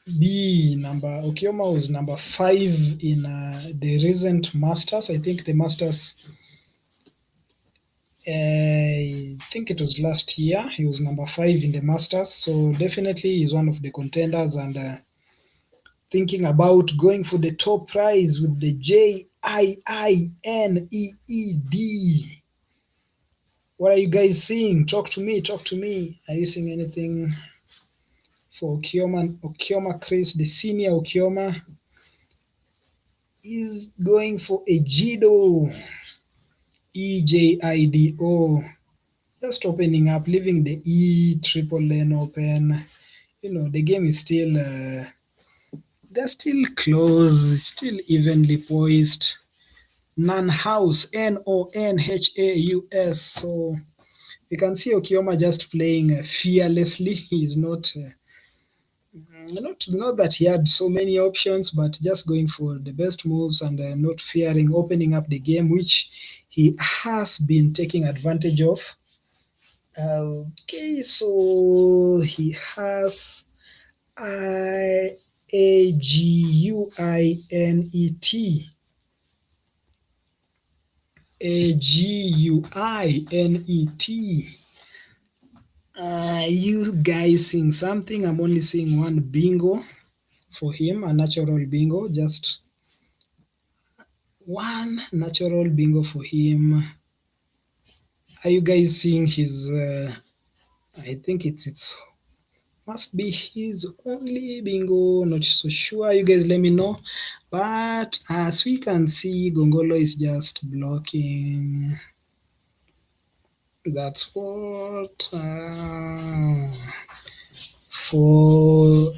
Okioma was number 5 in the recent Masters. I think the Masters, I think it was last year. He was number 5 in the Masters. So definitely he's one of the contenders and thinking about going for the top prize with the JIINEED. What are you guys seeing? Talk to me. Are you seeing anything for Okioma Chris, the senior Okioma, is going for a Jido. EJIDO. Just opening up, leaving the E-triple-N open. The game is still, they're still close, still evenly poised. Non-house, NONHAUS. So you can see Okioma just playing fearlessly. He's not that he had so many options, but just going for the best moves and not fearing opening up the game, which he has been taking advantage of. Okay, so he has AGUINET. AGUINET. You guys seeing something? I'm only seeing one bingo for him, a natural bingo, just one natural bingo for him. Are you guys seeing his? I think it's must be his only bingo. Not so sure. You guys let me know. But as we can see, Gongolo is just blocking. That's what for.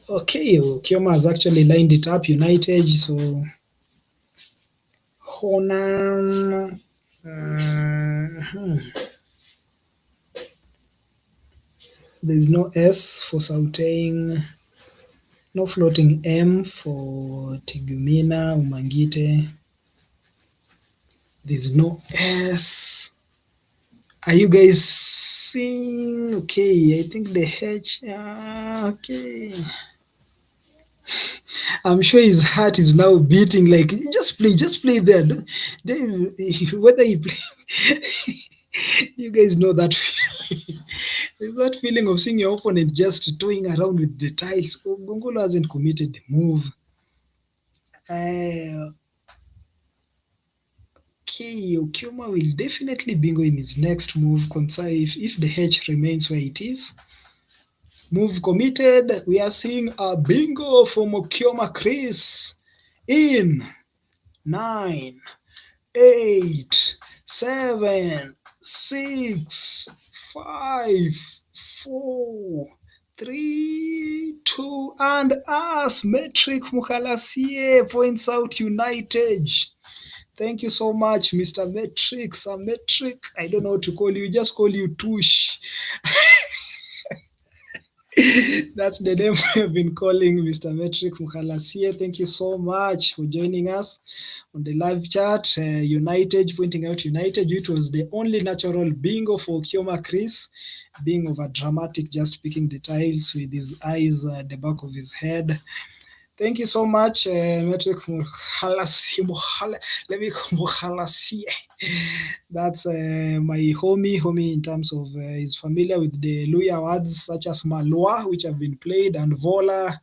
Okay, Okioma has actually lined it up United, so Honan. There's no S for Sauteing, no floating M for Tigumina, Umangite. There's no S. Are you guys seeing? Okay, I think the H. Okay. I'm sure his heart is now beating like, just play there. Whether he play, you guys know that feeling. There's that feeling of seeing your opponent just toying around with the tiles. Gongolo hasn't committed the move. Okay, Okioma will definitely bingo in his next move, if the H remains where it is. Move committed. We are seeing a bingo from Okioma Chris in 9, 8, 7, 6, 5, 4, 3, 2, and us. Metric Mukalasie points out United. Thank you so much, Mr. Metric. Metric, I don't know what to call you. Just call you Tush. That's the name we have been calling Mr. Metric Mukhalasie. Thank you so much for joining us on the live chat. United, pointing out United, it was the only natural bingo for Kioma Chris, being over dramatic, just picking the tiles with his eyes at the back of his head. Thank you so much, Metric Mukhalasie. Let me Mukhalasie. That's my homie in terms of he's familiar with the Luya words such as Malwa, which have been played, and Vola.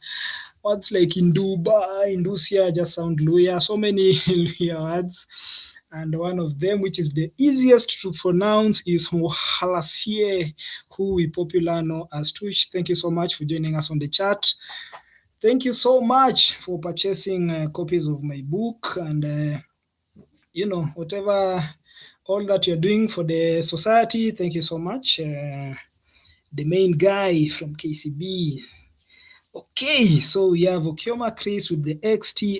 Words like Induba, Indusia just sound Luya. So many Luya words. And one of them, which is the easiest to pronounce, is Mukhalasie, who we popular know as Twitch. Thank you so much for joining us on the chat. Thank you so much for purchasing copies of my book and, whatever, all that you're doing for the society. Thank you so much. The main guy from KCB. Okay, so we have Okioma Chris with the XTIOSEE.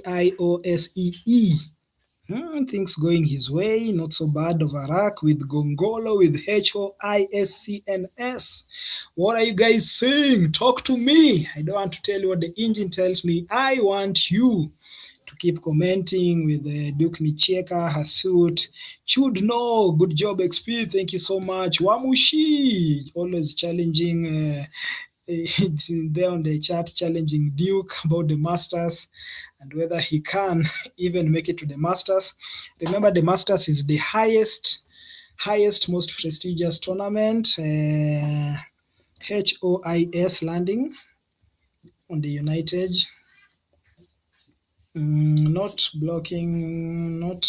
Things going his way, not so bad. Overak with Gongolo with HOISCNS. What are you guys saying? Talk to me. I don't want to tell you what the engine tells me. I want you to keep commenting with Duke Micheka, Hasut, Chud No, good job XP, thank you so much. Wamushi, always challenging there on the chat, challenging Duke about the Masters and whether he can even make it to the Masters. Remember, the Masters is the highest, most prestigious tournament, HOIS landing on the United. Not blocking, not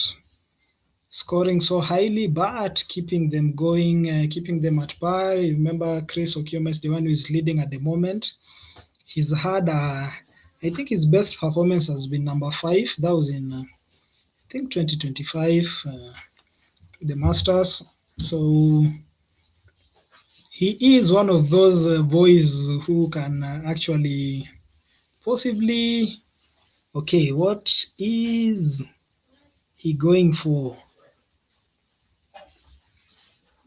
scoring so highly, but keeping them going, keeping them at par. Remember, Chris Okioma is the one who is leading at the moment. He's had, I think his best performance has been number 5. That was in, I think, 2025, the Masters. So he is one of those boys who can actually possibly... Okay, what is he going for?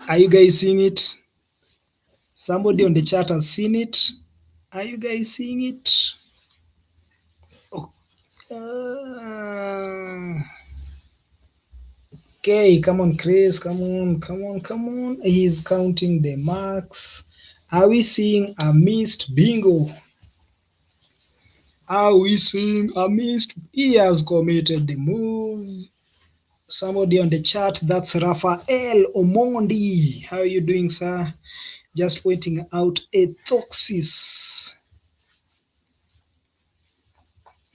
Are you guys seeing it? Somebody on the chat has seen it. Are you guys seeing it? Okay, come on, Chris. Come on. He's counting the marks. Are we seeing a missed bingo? Are we seeing a missed? He has committed the move. Somebody on the chat, that's Rafael Omondi. How are you doing, sir? Just pointing out a Thoxis.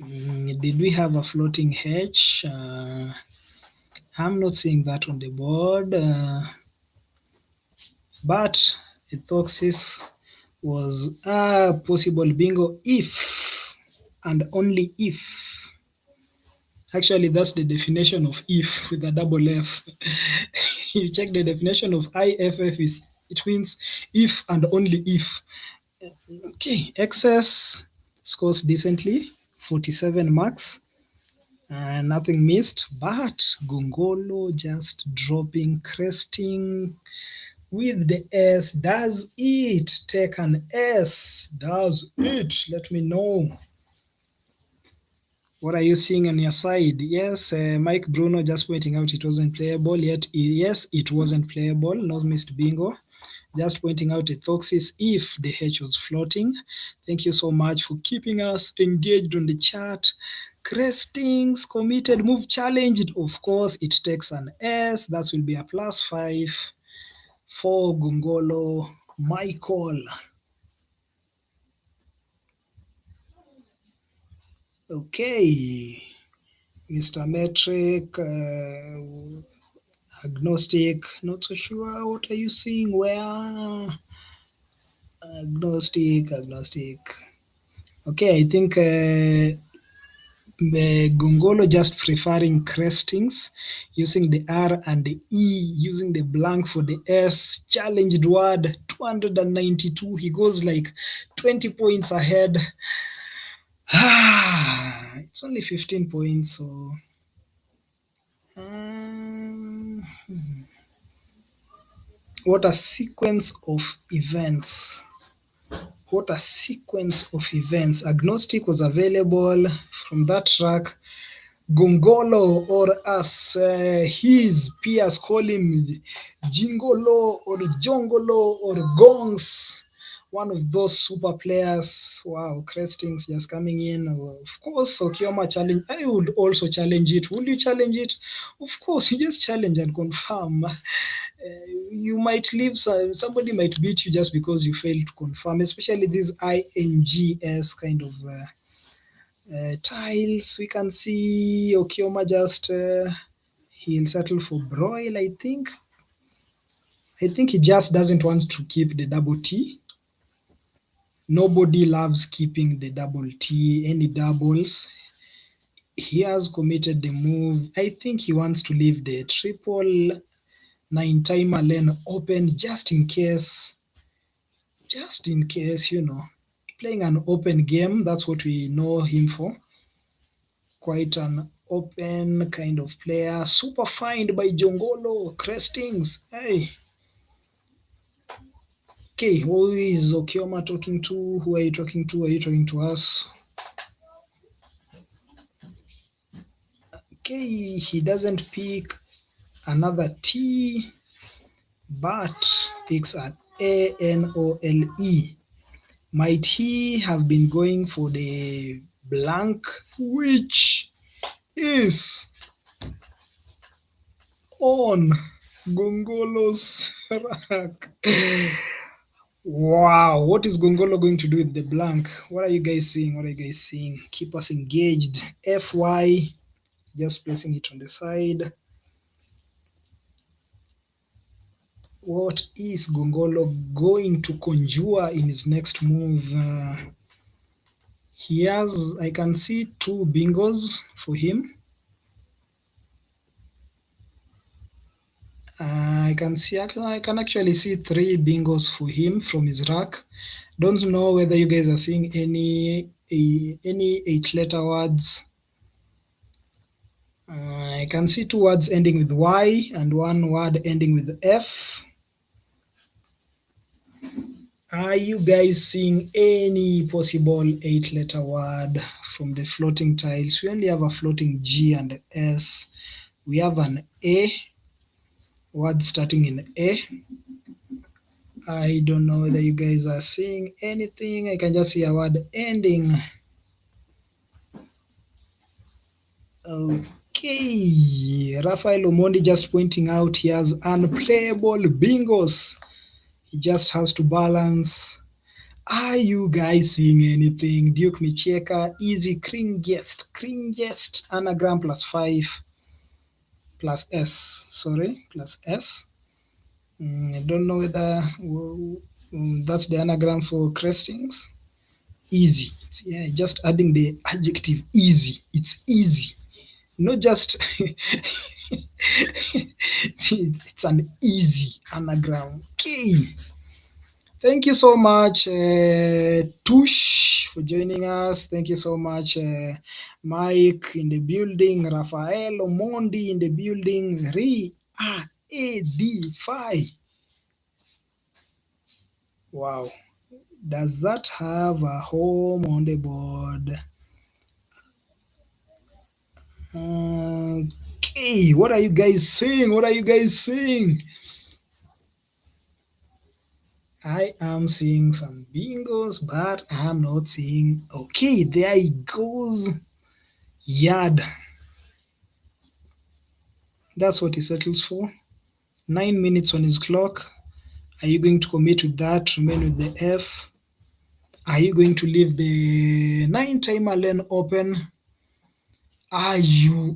Did we have a floating H? I'm not seeing that on the board. But a Thoxis was a possible bingo if and only if. Actually, that's the definition of if with a double F. You check the definition of IFF, it means if and only if. Okay, excess scores decently, 47 marks, nothing missed, but Gongolo just dropping, cresting with the S. Does it take an S? Does it? Let me know. What are you seeing on your side? Yes, Mike Bruno just pointing out it wasn't playable yet. Yes, it wasn't playable. No missed bingo. Just pointing out a Thoxis if the H was floating. Thank you so much for keeping us engaged on the chat. Crestings, committed, move challenged. Of course, it takes an S. That will be a +5 for Gongolo Michael. Okay, Mr. Metric, agnostic, not so sure. What are you seeing? Where? Agnostic. Okay, I think Gongolo just preferring crestings, using the R and the E, using the blank for the S. Challenged word 292. He goes like 20 points ahead. It's only 15 points, so what a sequence of events. What a sequence of events. Agnostic was available from that track. Gongolo, or as his peers call him, Jingolo or Jongolo or Gongs. One of those super players. Wow, Crestings just coming in. Of course, Okioma challenge. I would also challenge it. Will you challenge it? Of course, you just challenge and confirm. You might leave, somebody might beat you just because you failed to confirm, especially these INGS kind of tiles. We can see Okioma just he'll settle for broil. I think he just doesn't want to keep the double T. Nobody loves keeping the double T, any doubles. He has committed the move. I think he wants to leave the triple 9-timer lane open just in case, playing an open game. That's what we know him for. Quite an open kind of player. Super fined by Jongolo. Crestings. Hey. Okay, who is Okioma talking to? Who are you talking to? Are you talking to us? Okay, he doesn't pick another T, but picks an ANOLE. Might he have been going for the blank, which is on Gongolo's rack? Wow, what is Gongolo going to do with the blank? What are you guys seeing? Keep us engaged. FY, just placing it on the side. What is Gongolo going to conjure in his next move? He has, I can see 2 bingos for him. I can actually see 3 bingos for him from his rack. Don't know whether you guys are seeing any 8-letter words. I can see 2 words ending with Y and 1 word ending with F. Are you guys seeing any possible 8-letter word from the floating tiles? We only have a floating G and S. We have an A, word starting in A. I don't know whether you guys are seeing anything. I can just see a word ending. Okay, Raphael Omondi just pointing out he has unplayable bingos. He just has to balance. Are you guys seeing anything? Duke Micheka, easy, cringest, anagram +5 plus S. Plus S. I don't know whether that's the anagram for Crestings. Easy. Yeah, just adding the adjective easy. It's easy. Not just it's an easy anagram. Okay. Thank you so much, Tush, for joining us. Thank you so much, Mike in the building, Rafael Omondi in the building, Edify. Wow. Does that have a home on the board? Okay, what are you guys saying? I am seeing some bingos, but I'm not seeing. Okay, there he goes. Yard. That's what he settles for. 9 minutes on his clock. Are you going to commit with that? Remain with the F? Are you going to leave the 9-timer lane open? Are you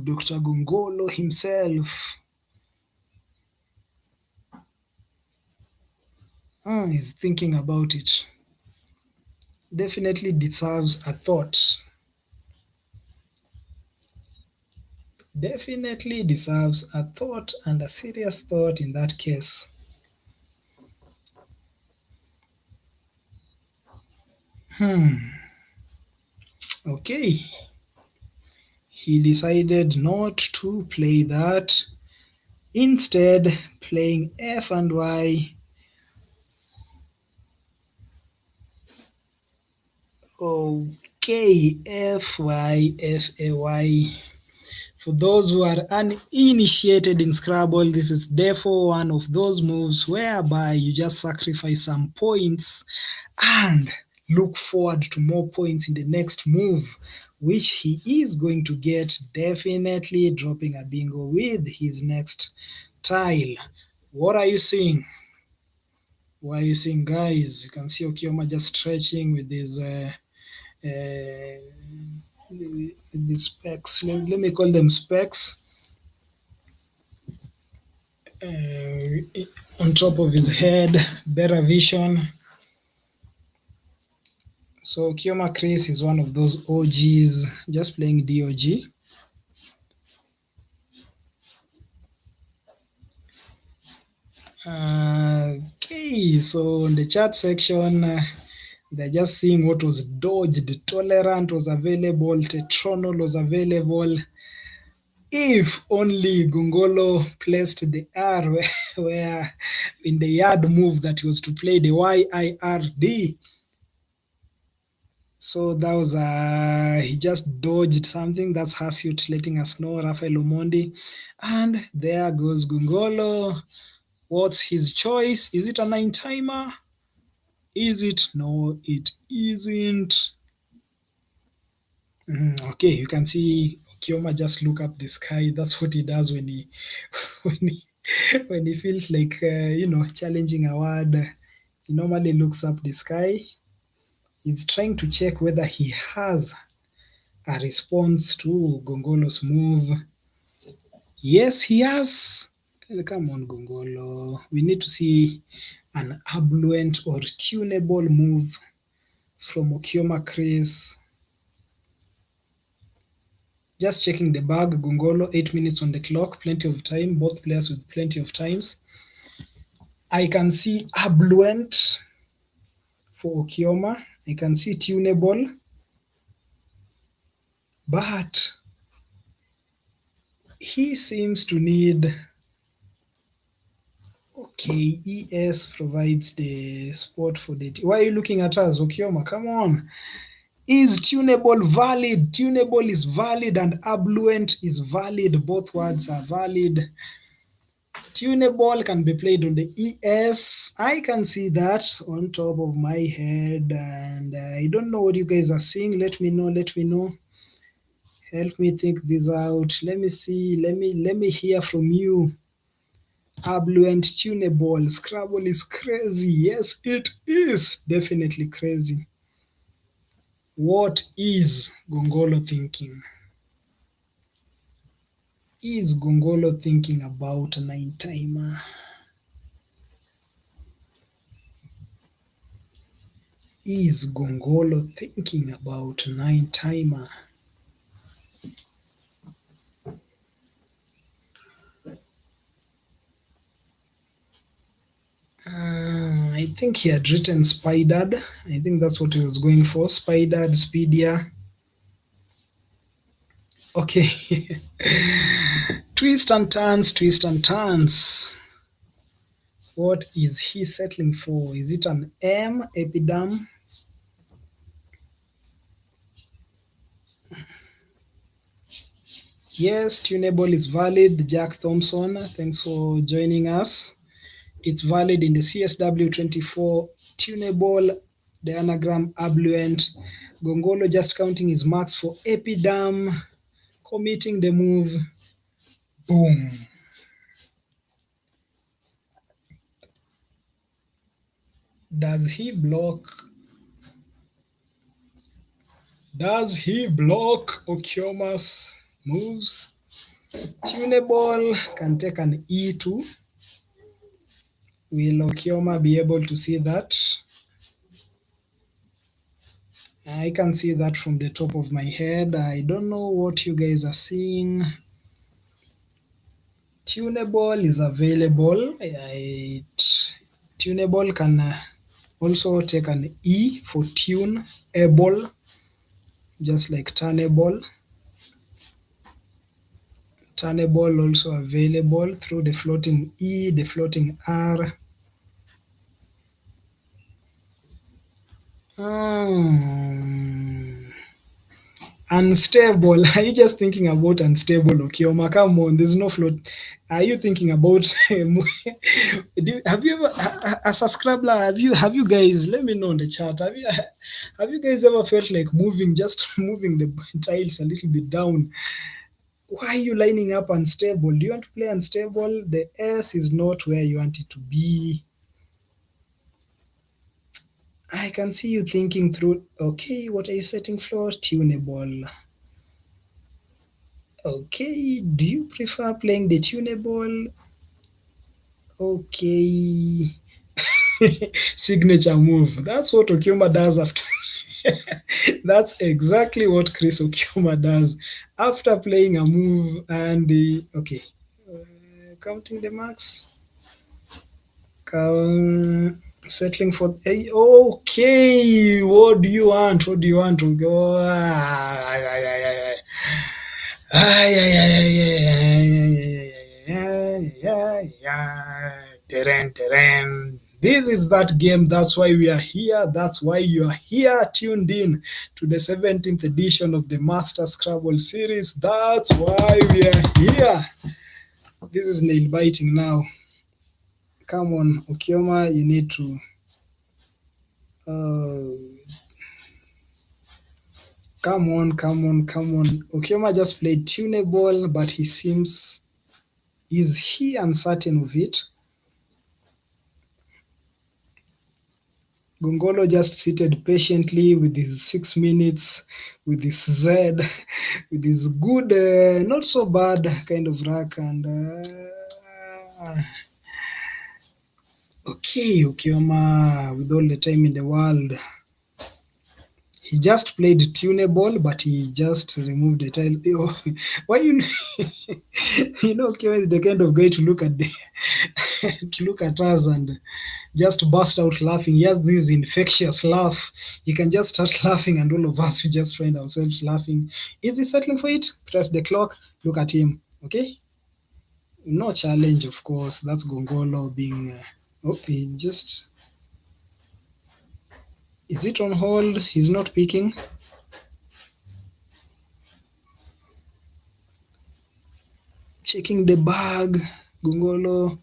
Dr. Gongolo himself? He's thinking about it. Definitely deserves a thought. Definitely deserves a thought, and a serious thought in that case. Okay. He decided not to play that. Instead, playing F and Y. Okay, FYFAY. For those who are uninitiated in Scrabble, this is therefore one of those moves whereby you just sacrifice some points and look forward to more points in the next move, which he is going to get, definitely dropping a bingo with his next tile. What are you seeing? What are you seeing, guys? You can see Okioma just stretching with his the specs. Let me call them specs. On top of his head, better vision. So Kioma Chris is one of those OGs just playing DOG. Okay, so in the chat section, they're just seeing what was dodged. Tolerant was available, Tetronol was available. If only Gongolo placed the R where in the yard move that he was to play the YIRD. So that was he just dodged something. That's Hasut letting us know, Rafael Omondi. And there goes Gongolo. What's his choice? Is it a 9-timer? Is it? No, it isn't. Okay, you can see Kioma just look up the sky. That's what he does when he when he feels like challenging a word. He normally looks up the sky. He's trying to check whether he has a response to Gongolo's move. Yes, he has. Come on, Gongolo. We need to see an abluent or tunable move from Okioma Chris. Just checking the bag, Gongolo, 8 minutes on the clock, plenty of time, both players with plenty of times. I can see abluent for Okioma. I can see tunable. But he seems to need... Okay, ES provides the spot for the... Why are you looking at us, Okioma? Come on. Is tunable valid? Tunable is valid and abluent is valid. Both words are valid. Tunable can be played on the ES. I can see that on top of my head, and I don't know what you guys are seeing. Let me know. Let me know. Help me think this out. Let me see. Let me hear from you. Abluent, tunable. Scrabble is crazy. Yes, it is definitely crazy. What is Gongolo thinking? Is Gongolo thinking about a 9-timer? Is Gongolo thinking about a 9-timer? I think he had written Spidered. I think that's what he was going for. Spidered, Speedia. Okay. Twist and turns, twist and turns. What is he settling for? Is it an M, Epidam? Yes, tunable is valid. Jack Thompson, thanks for joining us. It's valid in the CSW24 tunable, the anagram abluent. Gongolo just counting his marks for Epidam, committing the move. Boom. Does he block? Does he block Okioma's moves? Tunable can take an E2. Will Okioma be able to see that? I can see that from the top of my head. I don't know what you guys are seeing. Tunable is available. Tunable can also take an E for tune-able, just like turnable. Turnable also available through the floating E, the floating R. Hmm. Unstable. Are you just thinking about unstable Okioma? Come on, there's no float. Are you thinking about have you ever as a scrabbler, have you guys, let me know in the chat, have you guys ever felt like moving, just moving the tiles a little bit down? Why are you lining up unstable? Do you want to play unstable? The S is not where you want it to be. I can see you thinking through. Okay, what are you setting for? Tunable. Okay, do you prefer playing the tunable? Okay. Signature move. That's what Okioma does after. That's exactly what Chris Okioma does after playing a move and okay. Counting the marks. Settling for okay. What do you want? What do you want to go? Terrain. This is that game. That's why we are here. That's why you are here, tuned in to the 17th edition of the Master Scrabble series. That's why we are here. This is nail biting now. Come on, Okioma, you need to. Come on. Okioma just played tunable, but he seems. Is he uncertain of it? Gongolo just seated patiently with his 6 minutes, with his Z, with his good, not so bad kind of rack. And okay, Okioma, with all the time in the world. He just played tunable, but he just removed the tile. Why you? Okioma is the kind of guy to look at us and just burst out laughing. He has this infectious laugh. He can just start laughing, and all of us we just find ourselves laughing. Is he settling for it? Press the clock. Look at him. Okay. No challenge, of course. That's Gongolo being. He just. Is it on hold? He's not picking. Checking the bag. Gongolo.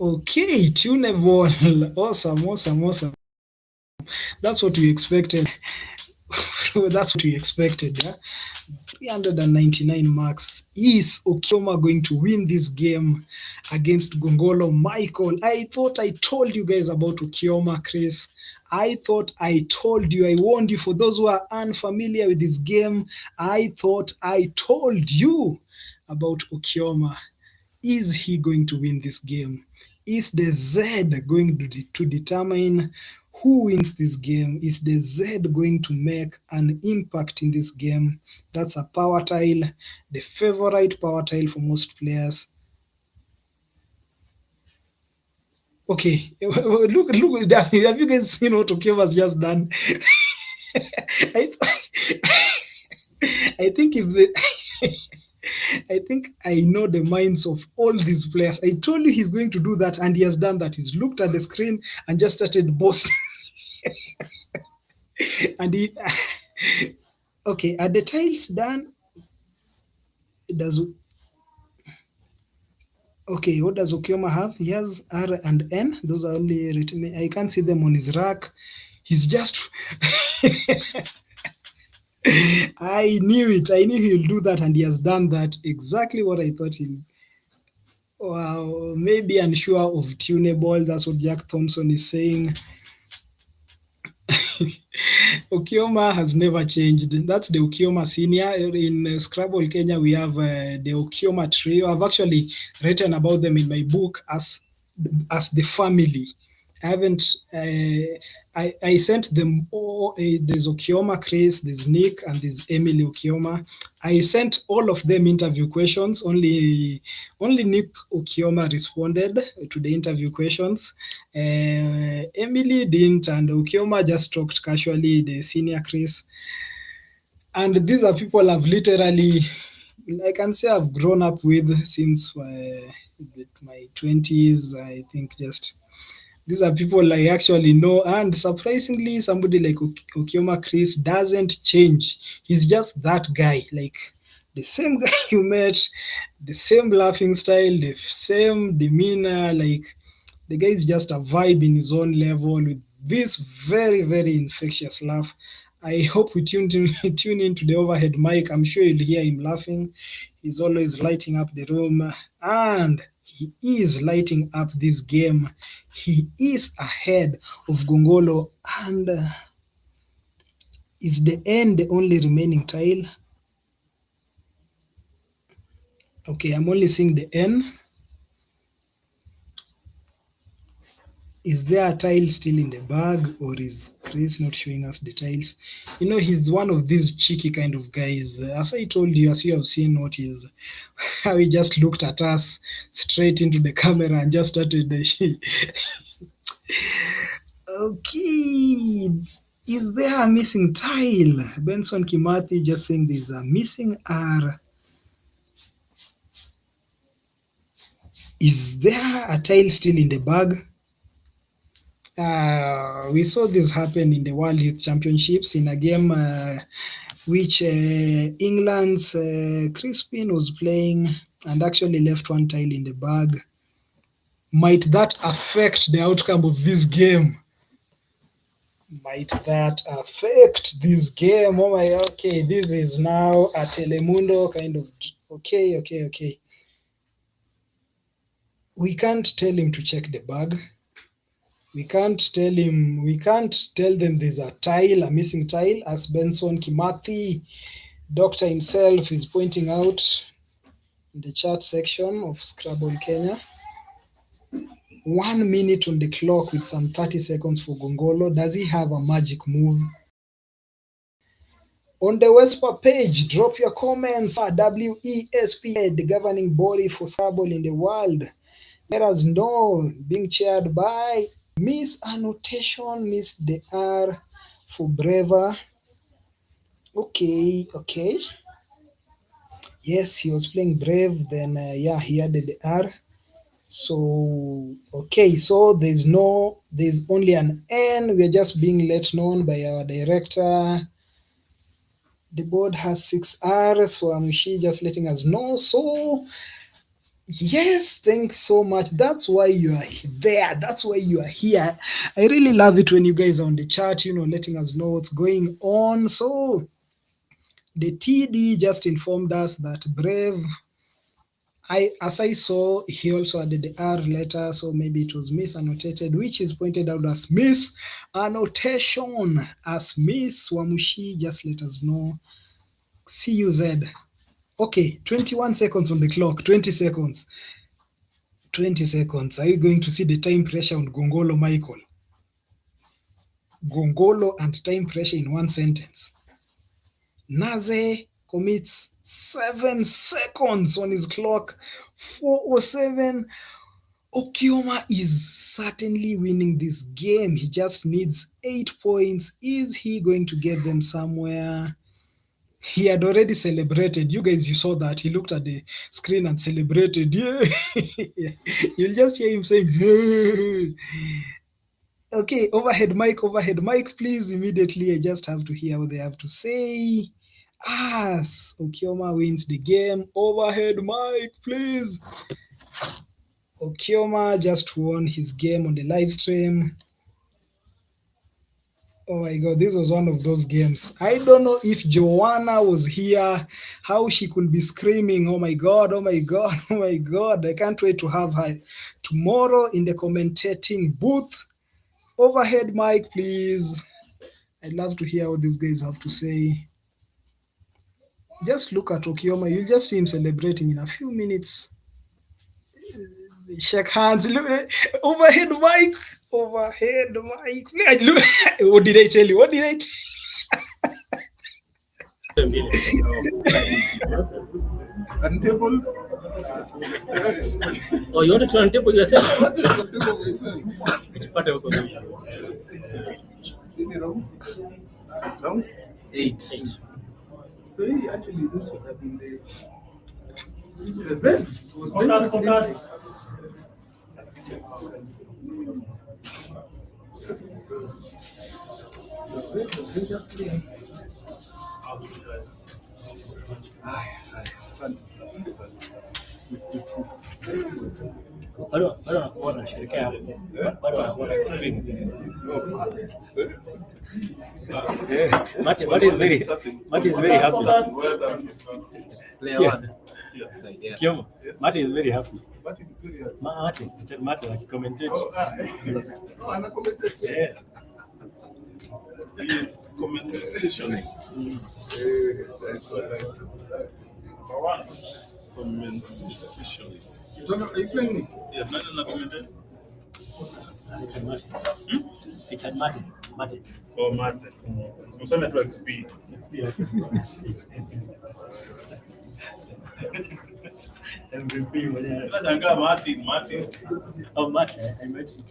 Okay, tunable. Awesome. That's what we expected. That's what we expected. Yeah? 399 marks. Is Okioma going to win this game against Gongolo Michael? I thought I told you guys about Okioma, Chris. I thought I told you. I warned you. For those who are unfamiliar with this game, I thought I told you about Okioma. Is he going to win this game? Is the Z going to determine who wins this game? Is the Z going to make an impact in this game? That's a power tile, the favorite power tile for most players. Okay, look, have you guys seen what Okioma has just done? I think if the I think I know the minds of all these players. I told you he's going to do that, and he has done that. He's looked at the screen and just started boasting. And he, okay, are the tiles done? Okay, what does Okioma have? He has R and N. Those are only written. I can't see them on his rack. He's just. I knew it. I knew he'll do that, and he has done that. Exactly what I thought he'll. Wow, maybe unsure of tunable. That's what Jack Thompson is saying. Okioma has never changed. That's the Okioma senior. In Scrabble Kenya, we have the Okioma trio. I've actually written about them in my book as the family. I haven't. I sent them all. There's Okioma Chris, there's Nick, and there's Emily Okioma. I sent all of them interview questions. Only Nick Okioma responded to the interview questions. Emily didn't, and Okioma just talked casually. The senior Chris, and these are people I've literally, I can say, I've grown up with since my 20s. I think just These are people I actually know, and surprisingly, somebody like Okioma Chris doesn't change. He's just that guy, like the same guy you met, the same laughing style, the same demeanor. Like the guy is just a vibe in his own level with this very, very infectious laugh. I hope we tune into the overhead mic. I'm sure you'll hear him laughing. He's always lighting up the room, and he is lighting up this game. He is ahead of Gongolo, and is the N the only remaining tile? Okay, I'm only seeing the N. Is there a tile still in the bag, or is Chris not showing us the tiles? You know, he's one of these cheeky kind of guys. As I told you, as you have seen what is, how he just looked at us straight into the camera and just started the Okay, is there a missing tile? Benson Kimathi just saying there's a missing R. Is there a tile still in the bag? We saw this happen in the World Youth Championships in a game which England's Crispin was playing and actually left one tile in the bag. Might that affect the outcome of this game? Might that affect this game? Oh my, okay, this is now a Telemundo kind of, okay. We can't tell him to check the bag. We can't tell them there's a tile, a missing tile, as Benson Kimathi, doctor himself, is pointing out in the chat section of Scrabble Kenya. 1 minute on the clock with some 30 seconds for Gongolo. Does he have a magic move? On the WESPA page, drop your comments. WESPA, the governing body for Scrabble in the world. Let us know. Being chaired by Miss Annotation, Miss DR for Braver. Okay. Yes, he was playing Brave. Then, yeah, he added the R. So, okay, so there's only an N. We're just being let known by our director. The board has 6 R's, so she just letting us know. So, yes, thanks so much. That's why you are there. That's why you are here. I really love it when you guys are on the chat, letting us know what's going on. So, the TD just informed us that Brave, as I saw, he also added the R letter, so maybe it was misannotated, which is pointed out as Miss Annotation. As Miss Wamushi, just let us know. CUZ. Okay, 21 seconds on the clock. 20 seconds. 20 seconds. Are you going to see the time pressure on Gongolo Michael? Gongolo and time pressure in one sentence. Naze commits 7 seconds on his clock. 4:07. Okioma is certainly winning this game. He just needs 8 points. Is he going to get them somewhere? He had already celebrated. You guys, you saw that. He looked at the screen and celebrated. Yeah. You'll just hear him saying, hey. Okay, overhead mic, please, immediately. I just have to hear what they have to say. As Okioma wins the game. Overhead mic, please. Okioma just won his game on the live stream. Oh my God, this was one of those games. I don't know if Joanna was here, how she could be screaming, oh my God. I can't wait to have her tomorrow in the commentating booth. Overhead mic, please. I'd love to hear what these guys have to say. Just look at Okioma. You'll just see him celebrating in a few minutes. Shake hands. Overhead mic. What did I tell you? Untable. Oh, you wanted to untable yourself? Which part of the Round? 8. So he actually should have been there. Bado nakuwa nashirikia hapo. Bado nakuwa na screen. Mate is very happy. Player one. Yeah. Kiyomo, Mate is very happy. Mate akikomentate. Ana commentate. Yeah. He is commentating. That's so nice. Commentation. Are you playing it? Yes, not commentating. Richard Mate. Oh, Mate. Useme tu XP. MVP mwenyewe. Nashangaa Martin. Oh, Mate. I met you.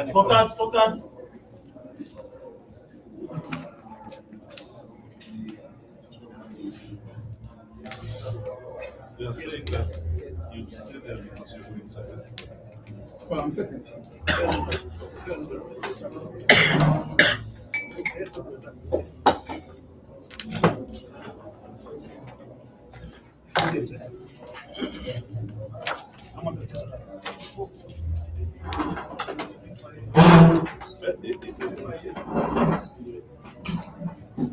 Scorecards. You are saying that you say that because you're doing second. Well, I'm second.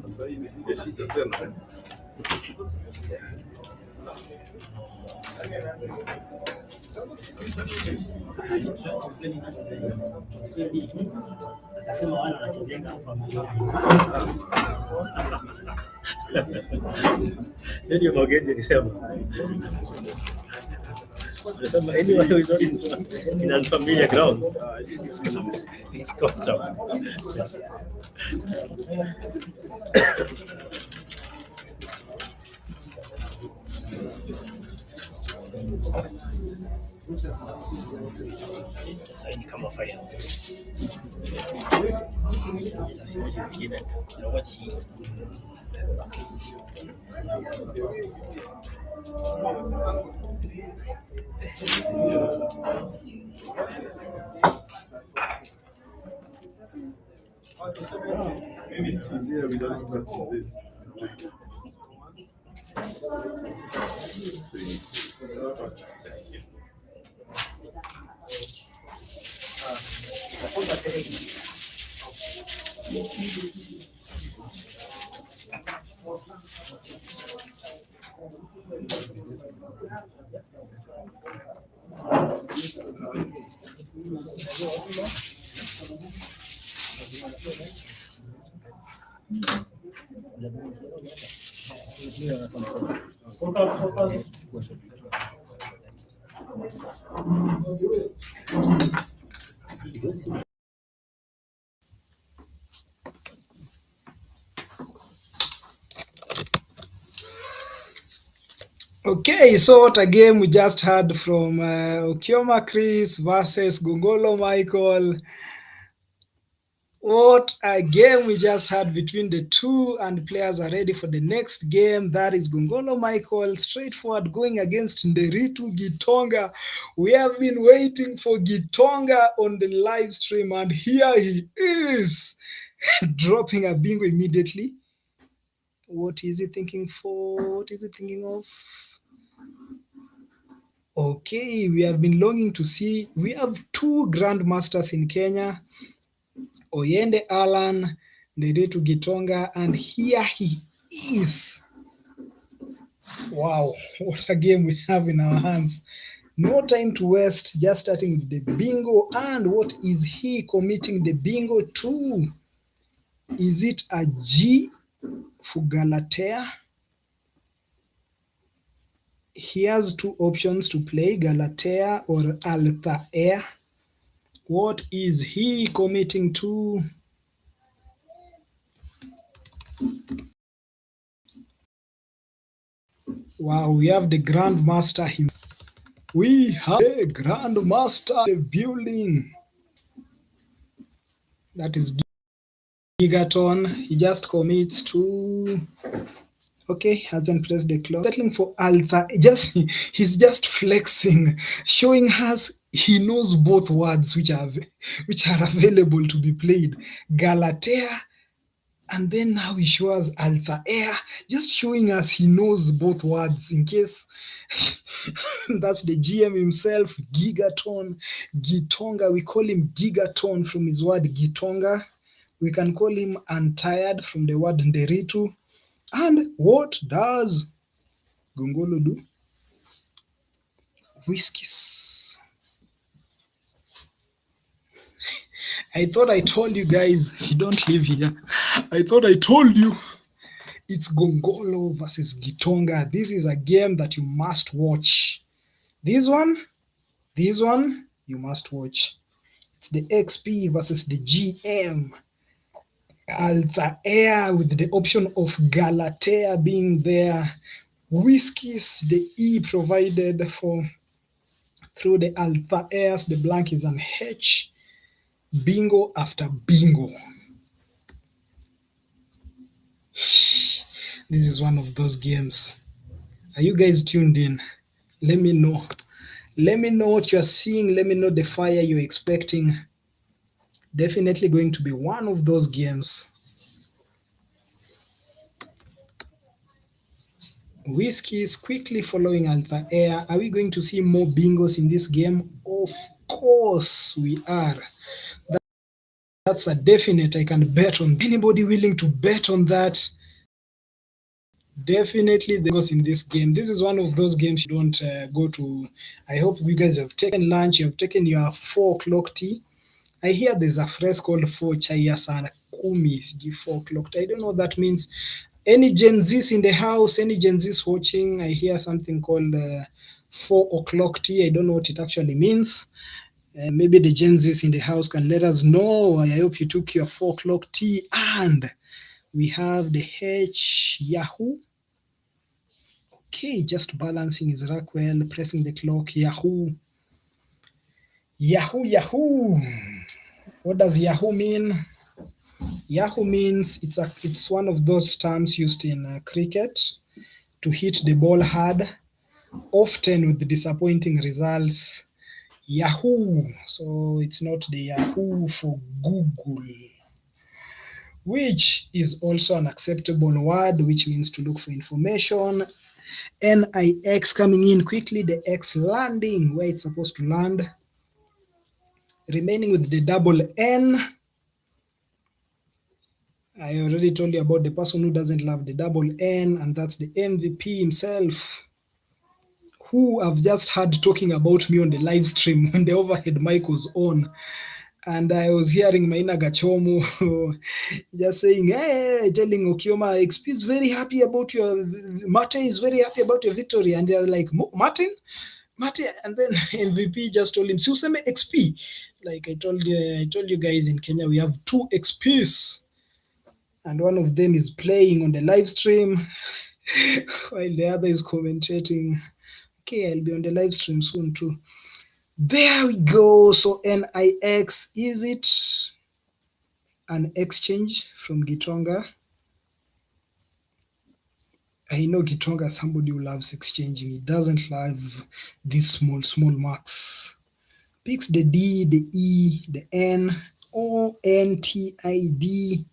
Sasa hivi shida tena. Nasema wale wanachezenga familia. Ndio magezi alisema. Anasema anyone who is not in unfamiliar grounds is coughed up. Sasa ni kama fire. Maybe today we don't have to this. Okay, so what a game we just had from Okioma Chris versus Gongolo Michael. What a game we just had between the two, and players are ready for the next game. That is Gongolo Michael, straightforward, going against Nderitu Gitonga. We have been waiting for Gitonga on the live stream, and here he is, dropping a bingo immediately. What is he thinking for? What is he thinking of? Okay, we have been longing to see. We have two grandmasters in Kenya, Oyende Alan, Nderitu Gitonga, and here he is. Wow, what a game we have in our hands. No time to waste, just starting with the bingo. And what is he committing the bingo to? Is it a G for Galatea? He has two options to play, Galatea or Altair. What is he committing to? Wow, we have the Grandmaster him. We have the Grandmaster the building. That is Gigaton. He just commits to Okay, hasn't pressed the clock. Settling for Alpha. He's just flexing, showing us he knows both words which are available to be played. Galatea, and then now he shows Alpha Air, just showing us he knows both words in case that's the GM himself, Gigaton, Gitonga. We call him Gigaton from his word Gitonga. We can call him Untired from the word Nderitu. And what does Gongolo do? Whiskies. I thought I told you guys, you don't live here. I thought I told you. It's Gongolo versus Gitonga. This is a game that you must watch. This one, you must watch. It's the XP versus the GM. Alpha Air with the option of Galatea being there. Whiskies, the E provided for through the Alpha Airs. The blank is an H. Bingo after bingo. This is one of those games. Are you guys tuned in? Let me know. Let me know what you're seeing. Let me know the fire you're expecting. Definitely going to be one of those games. Whiskey is quickly following Alpha Air. Are we going to see more bingos in this game? Of course we are. That's a definite. I can bet on. Anybody willing to bet on that? Definitely the goes in this game. This is one of those games you don't go to. I hope you guys have taken lunch. You have taken your 4 o'clock tea. I hear there's a phrase called 4 chai sana kumi, 4 o'clock tea. I don't know what that means. Any Gen Zs in the house? Any Gen Zs watching? I hear something called 4 o'clock tea. I don't know what it actually means. Maybe the Gen Zs in the house can let us know. I hope you took your 4 o'clock tea. And we have the H Yahoo. Okay, just balancing his rack well, pressing the clock. Yahoo. Yahoo, Yahoo. What does Yahoo mean? Yahoo means it's one of those terms used in cricket to hit the ball hard, often with disappointing results. Yahoo. So it's not the Yahoo for Google, which is also an acceptable word, which means to look for information. NIX coming in quickly, the X landing where it's supposed to land. Remaining with the double N. I already told you about the person who doesn't love the double N, and that's the MVP himself, who I've just heard talking about me on the live stream when the overhead mic was on. And I was hearing Maina Gachomu just saying, hey, telling Okioma, XP is very happy about Mate is very happy about your victory. And they're like, Martin? And then MVP just told him, Suseme XP. Like I told you guys, in Kenya, we have 2 XPs. And one of them is playing on the live stream while the other is commentating. Okay, I'll be on the live stream soon too. There we go. So NIX, is it an exchange from Gitonga? I know Gitonga is somebody who loves exchanging. He doesn't love these small marks. Picks the D, the E, the N, ONTID.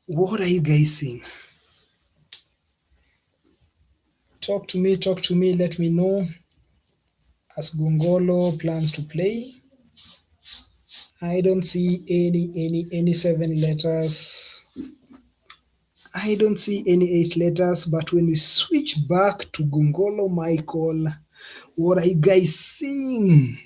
What are you guys saying? Talk to me, let me know. As Gongolo plans to play. I don't see any 7 letters. I don't see any 8 letters, but when we switch back to Gongolo Michael, what are you guys seeing?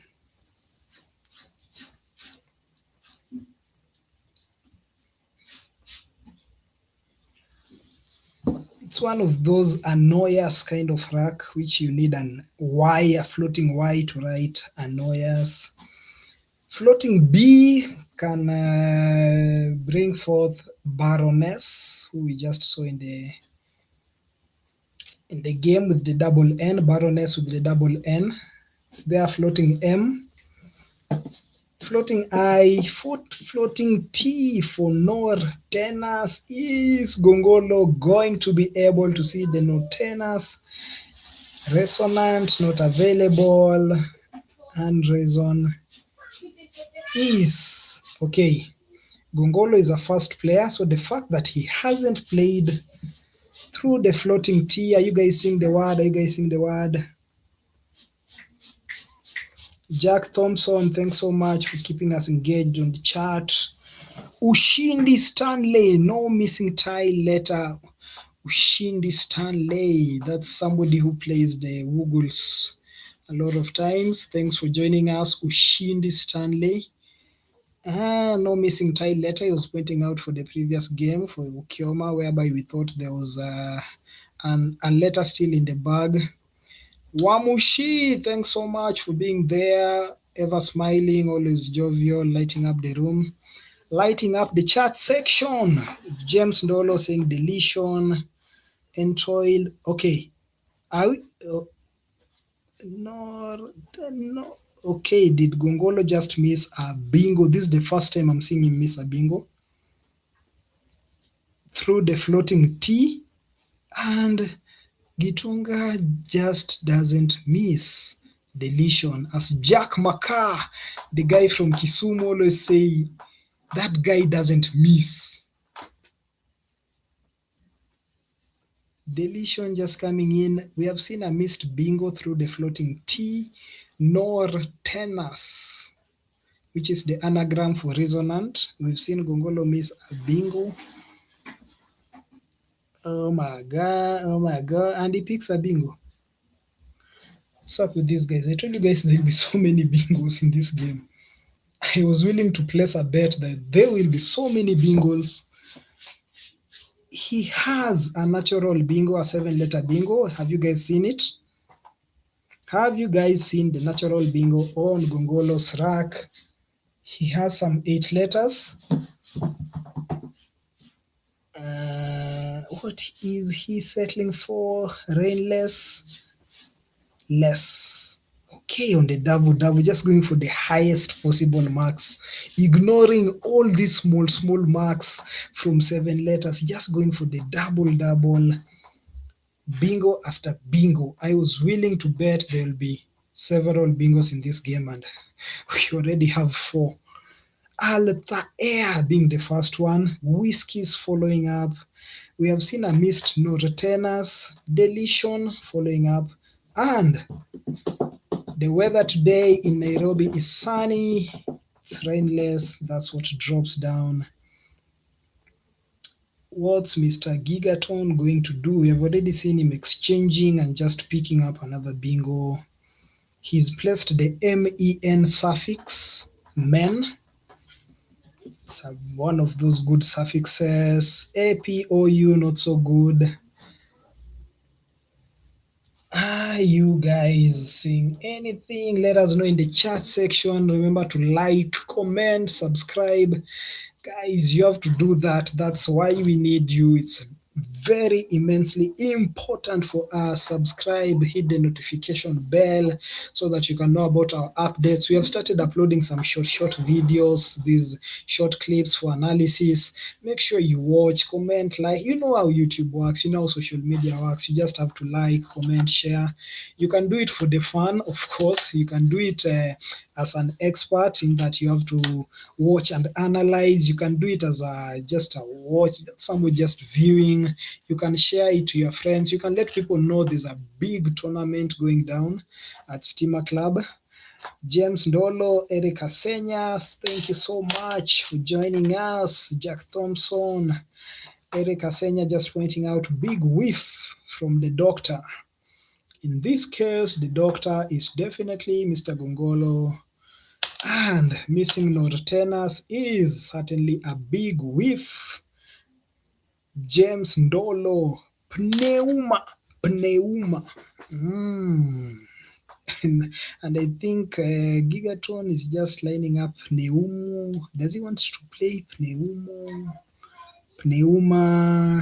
It's one of those annoyers kind of rack, which you need an Y, a floating Y to write annoyers. Floating B can bring forth Baroness, who we just saw in the game with the double N, Baroness with the double N. Is there floating M? Floating I, floating T for Nor tenors. Is Gongolo going to be able to see the no tenors? Resonant, not available, and reason is okay. Gongolo is a first player, so the fact that he hasn't played through the floating T, are you guys seeing the word? Are you guys seeing the word? Jack Thompson, thanks so much for keeping us engaged on the chat. Ushindi Stanley, no missing tile letter. Ushindi Stanley, that's somebody who plays the Woogles a lot of times. Thanks for joining us, Ushindi Stanley. No missing tile letter. He was pointing out for the previous game for Ukioma, whereby we thought there was a letter still in the bag. Wamushi, thanks so much for being there. Ever smiling, always jovial, lighting up the room. Lighting up the chat section. James Ndolo saying deletion. Entoil. Okay. Are we, no. Okay, did Gongolo just miss a bingo? This is the first time I'm seeing him miss a bingo. Through the floating T. And Gitunga just doesn't miss deletion. As Jack Makar, the guy from Kisumu, always say, that guy doesn't miss. Deletion just coming in. We have seen a missed bingo through the floating T, nor tenors, which is the anagram for resonant. We've seen Gongolo miss a bingo. Oh my god, and he picks a bingo. What's up with these guys? I told you guys there will be so many bingos in this game. I was willing to place a bet that there will be so many bingos. He has a natural bingo, a 7-letter bingo. Have you guys seen it? Have you guys seen the natural bingo on Gongolo's rack? He has some 8 letters. What is he settling for? Rainless? Less. Okay, on the double, just going for the highest possible marks, ignoring all these small marks from 7 letters, just going for the double, bingo after bingo. I was willing to bet there will be several bingos in this game, and we already have 4. Altair being the first one, Whiskies following up. We have seen a missed no returners, deletion following up, and the weather today in Nairobi is sunny, it's rainless, that's what drops down. What's Mr. Gigaton going to do? We have already seen him exchanging and just picking up another bingo. He's placed the MEN suffix, men. It's one of those good suffixes. APOU, not so good. Are you guys seeing anything? Let us know in the chat section. Remember to like, comment, subscribe. Guys, you have to do that. That's why we need you. It's very immensely important for us. Subscribe, hit the notification bell so that you can know about our updates. We have started uploading some short videos, these short clips for analysis. Make sure you watch, comment, like. You know how YouTube works, you know how social media works. You just have to like, comment, share. You can do it for the fun, of course. You can do it as an expert in that you have to watch and analyze. You can do it as just a watch, someone just viewing. You can share it to your friends. You can let people know there's a big tournament going down at Steamer Club. James Ndolo, Eric Asenyas, thank you so much for joining us. Jack Thompson, Eric Asenya just pointing out big whiff from the doctor. In this case, the doctor is definitely Mr. Gongolo, and missing no returners is certainly a big whiff. James Ndolo, pneuma. And I think Gigaton is just lining up pneumo. Does he want to play pneuma?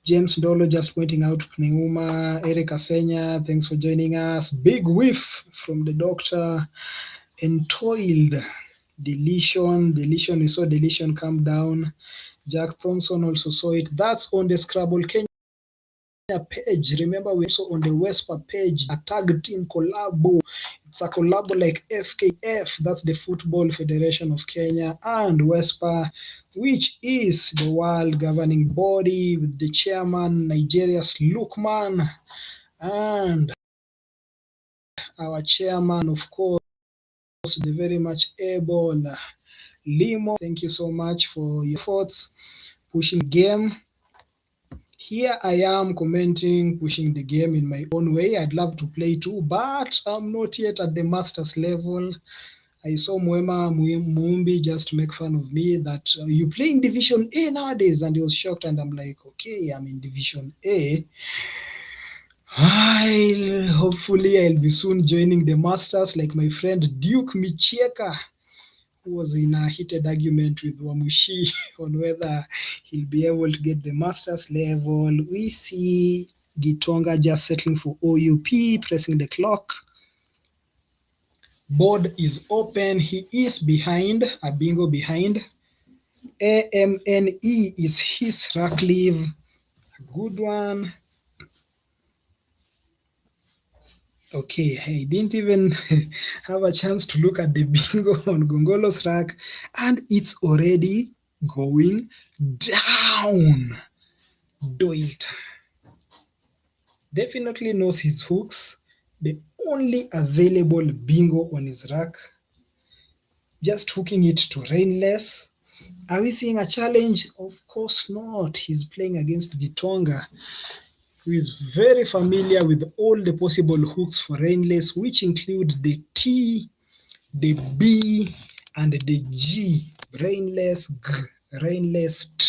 James Ndolo just pointing out pneuma. Eric Asenya, thanks for joining us. Big whiff from the doctor. entoiled. Deletion, we saw deletion come down. Jack Thompson also saw it. That's on the Scrabble Kenya page. Remember, we also on the WESPA page, a tag team collabo. It's a collabo like FKF, that's the Football Federation of Kenya, and WESPA, which is the world governing body with the chairman, Nigeria's Lukman, and our chairman, of course, the very much able Limo. Thank you so much for your efforts pushing the game. Here I am commenting, pushing the game in my own way. I'd love to play too, but I'm not yet at the masters level. I saw Mwema Mumbi just make fun of me that you play in Division A nowadays, and he was shocked, and I'm like, okay, I'm in Division A. Hopefully I'll be soon joining the masters like my friend Duke Michieka, who was in a heated argument with Wamushi on whether he'll be able to get the masters level. We see Gitonga just settling for OUP, pressing the clock. Board is open. He is behind, a bingo behind. AMNE is his rack leave. A good one. Okay, I didn't even have a chance to look at the bingo on Gongolo's rack, and it's already going down. Doit definitely knows his hooks. The only available bingo on his rack. Just hooking it to rainless. Are we seeing a challenge? Of course not. He's playing against Gitonga, who is very familiar with all the possible hooks for rainless, which include the T, the B, and the G. Rainless G, rainless T,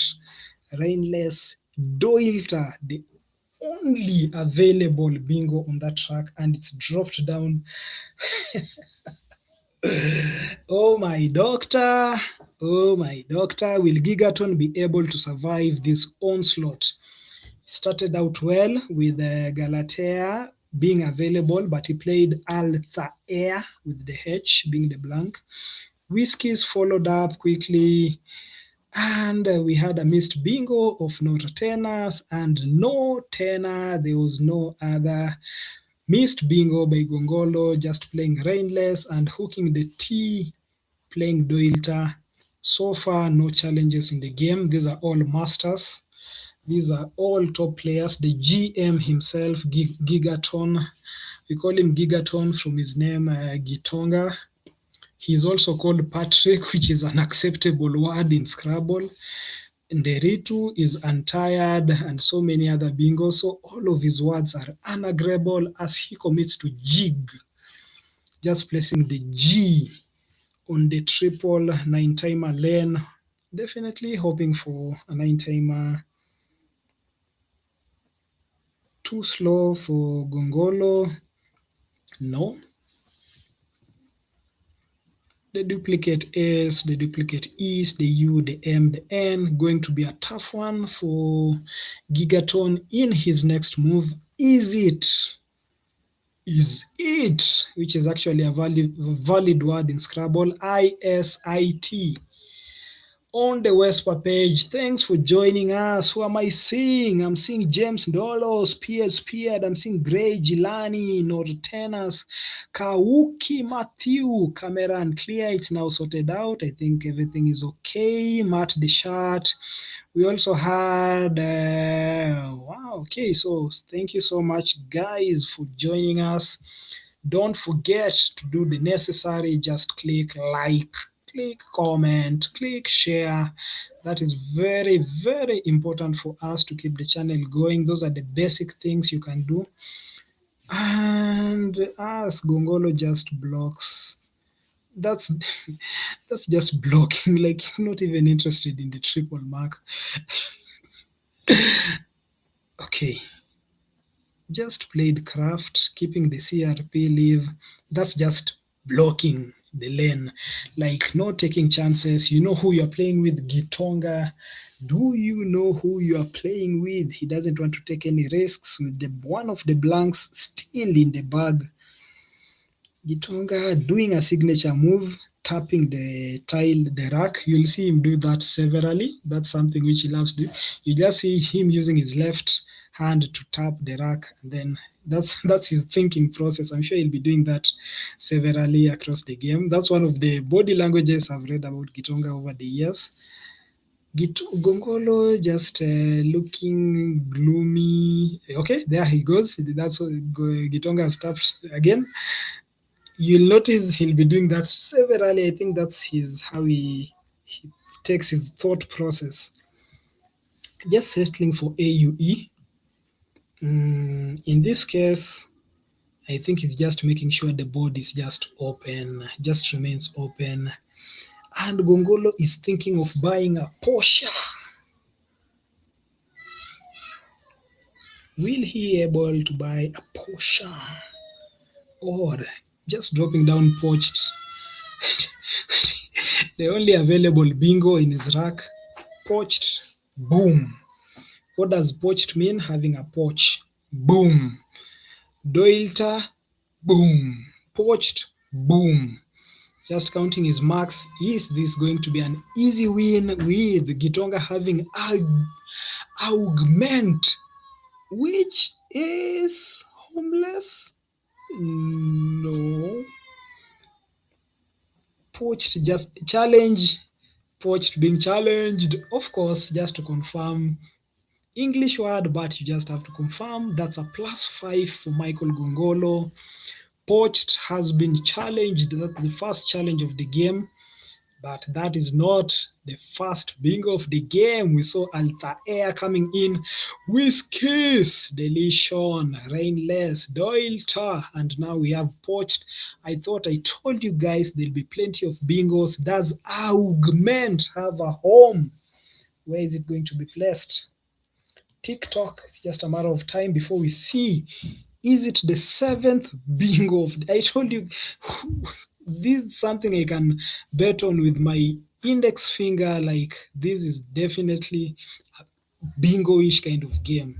rainless Doilta, the only available bingo on that track, and it's dropped down. Oh my doctor, will Gigaton be able to survive this onslaught? Started out well with Galatea being available, but he played Altair with the H being the blank. Whiskies followed up quickly, and we had a missed bingo of no tenors and no tenor. There was no other missed bingo by Gongolo, just playing rainless and hooking the T, playing Doilta. So far, no challenges in the game. These are all masters. These are all top players. The GM himself, Gigaton, we call him Gigaton from his name, Gitonga. He's also called Patrick, which is an acceptable word in Scrabble. Nderitu is untired, and so many other bingos. So all of his words are anagrable as he commits to jig. Just placing the G on the triple 9-timer lane. Definitely hoping for a 9-timer. Too slow for Gongolo. No. The duplicate S, the duplicate E's, the U, the M, the N, going to be a tough one for Gigaton in his next move. Is it, which is actually a valid word in Scrabble, ISIT. On the WESPA page, thanks for joining us. Who am I seeing? I'm seeing James Dolos, Piers Peard, I'm seeing Gray, Gilani, Nortenas, Kauki, Matthew, camera and clear, it's now sorted out. I think everything is okay. Matt Deshat. We also had, wow, okay, so thank you so much, guys, for joining us. Don't forget to do the necessary, just click like, click comment, click share. That is very, very important for us to keep the channel going. Those are the basic things you can do. And as Gongolo just blocks, that's just blocking, like not even interested in the triple mark. Okay, just played craft, keeping the CRP leave. That's just blocking the lane, like not taking chances. You know who you're playing with, Gitonga. Do you know who you are playing with? He doesn't want to take any risks with the one of the blanks still in the bag. Gitonga doing a signature move, tapping the tile, the rack. You'll see him do that severally. That's something which he loves to do. You just see him using his left hand to tap the rack, and then that's his thinking process. I'm sure he'll be doing that severally across the game. That's one of the body languages I've read about Gitonga over the years. Gongolo just looking gloomy. Okay, there he goes. That's what Gitonga stopped again. You'll notice he'll be doing that severally. I think that's how he takes his thought process. Just settling for AUE. In this case, I think he's just making sure the board is just open, just remains open. And Gongolo is thinking of buying a Porsche. Will he able to buy a Porsche? Or just dropping down poached? The only available bingo in his rack. Poached. Boom. What does poached mean? Having a poach. Boom. Doilta. Boom. Poached. Boom. Just counting his marks. Is this going to be an easy win with Gitonga having augment, which is homeless? No. Poached just challenge. Poached being challenged. Of course, just to confirm. English word, but you just have to confirm. That's a +5 for Michael Gongolo. Poached has been challenged. That's the first challenge of the game, but that is not the first bingo of the game. We saw Altair coming in, Whiskies, Deletion, Rainless, Doilta, and now we have Poached. I thought I told you guys there'll be plenty of bingos. Does Augment have a home? Where is it going to be placed? TikTok, it's just a matter of time before we see. Is it the 7th bingo? I told you, this is something I can bet on with my index finger. Like, this is definitely a bingo-ish kind of game.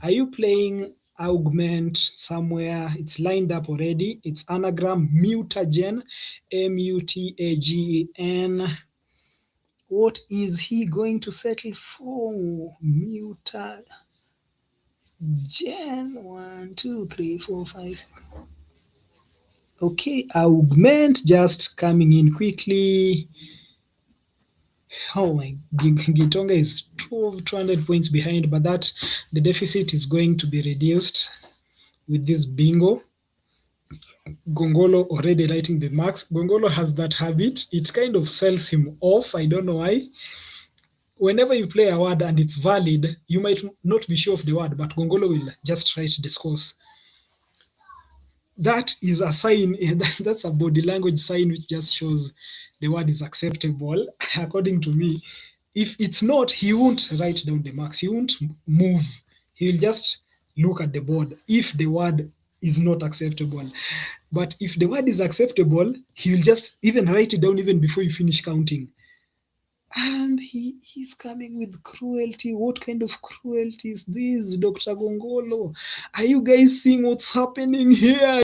Are you playing Augment somewhere? It's lined up already. It's anagram Mutagen, Mutagen. What is he going to settle for? Mutagen. 1, 2, 3, 4, 5, 6. Okay, Augment just coming in quickly. Oh my, Gitonga is 200 points behind, but the deficit is going to be reduced with this bingo. Gongolo already writing the marks. Gongolo has that habit. It kind of sells him off. I don't know why. Whenever you play a word and it's valid, you might not be sure of the word, but Gongolo will just write the scores. That is a sign, that's a body language sign which just shows the word is acceptable, according to me. If it's not, he won't write down the marks. He won't move. He will just look at the board if the word is not acceptable. But if the word is acceptable, he will just even write it down even before you finish counting. And he's coming with cruelty. What kind of cruelty is this, Dr. Gongolo? Are you guys seeing what's happening here?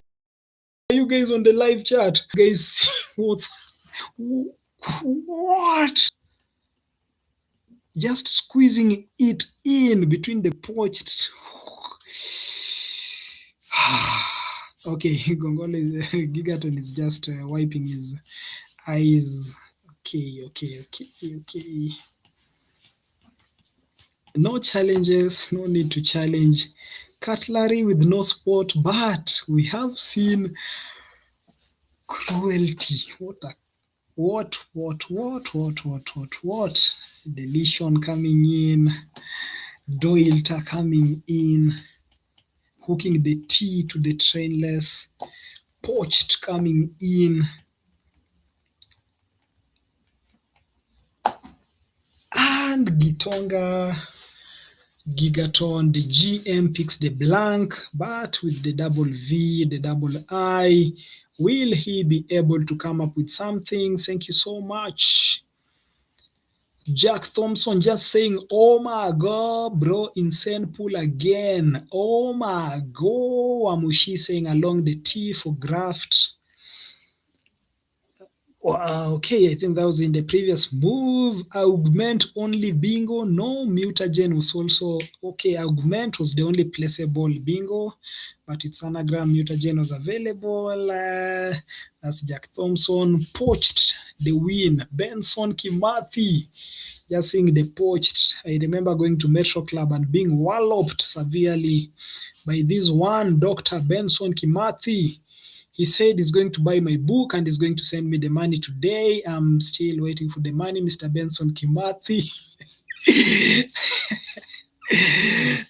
Are you guys on the live chat? Guys, see what? Just squeezing it in between the poached. Okay, Gongolo, Gigaton is just wiping his eyes. Okay. No challenges, no need to challenge. Cutlery with no spot, but we have seen cruelty. What? Deletion coming in, Doilta coming in, hooking the T to the trainless, Poached coming in. And Gitonga, Gigaton, the GM picks the blank, but with the double V, the double I, will he be able to come up with something? Thank you so much. Jack Thompson just saying, oh my God, bro, insane pull again. Oh my God. Wamushi saying along the T for graft. Okay, I think that was in the previous move. Augment only bingo. No, mutagen was also okay. Augment was the only placeable bingo, but its anagram mutagen was available. That's Jack Thompson. Poached the win. Benson Kimathi. Just seeing the poached. I remember going to Metro Club and being walloped severely by this one Dr. Benson Kimathi. He said he's going to buy my book and he's going to send me the money today. I'm still waiting for the money, Mr. Benson Kimathi.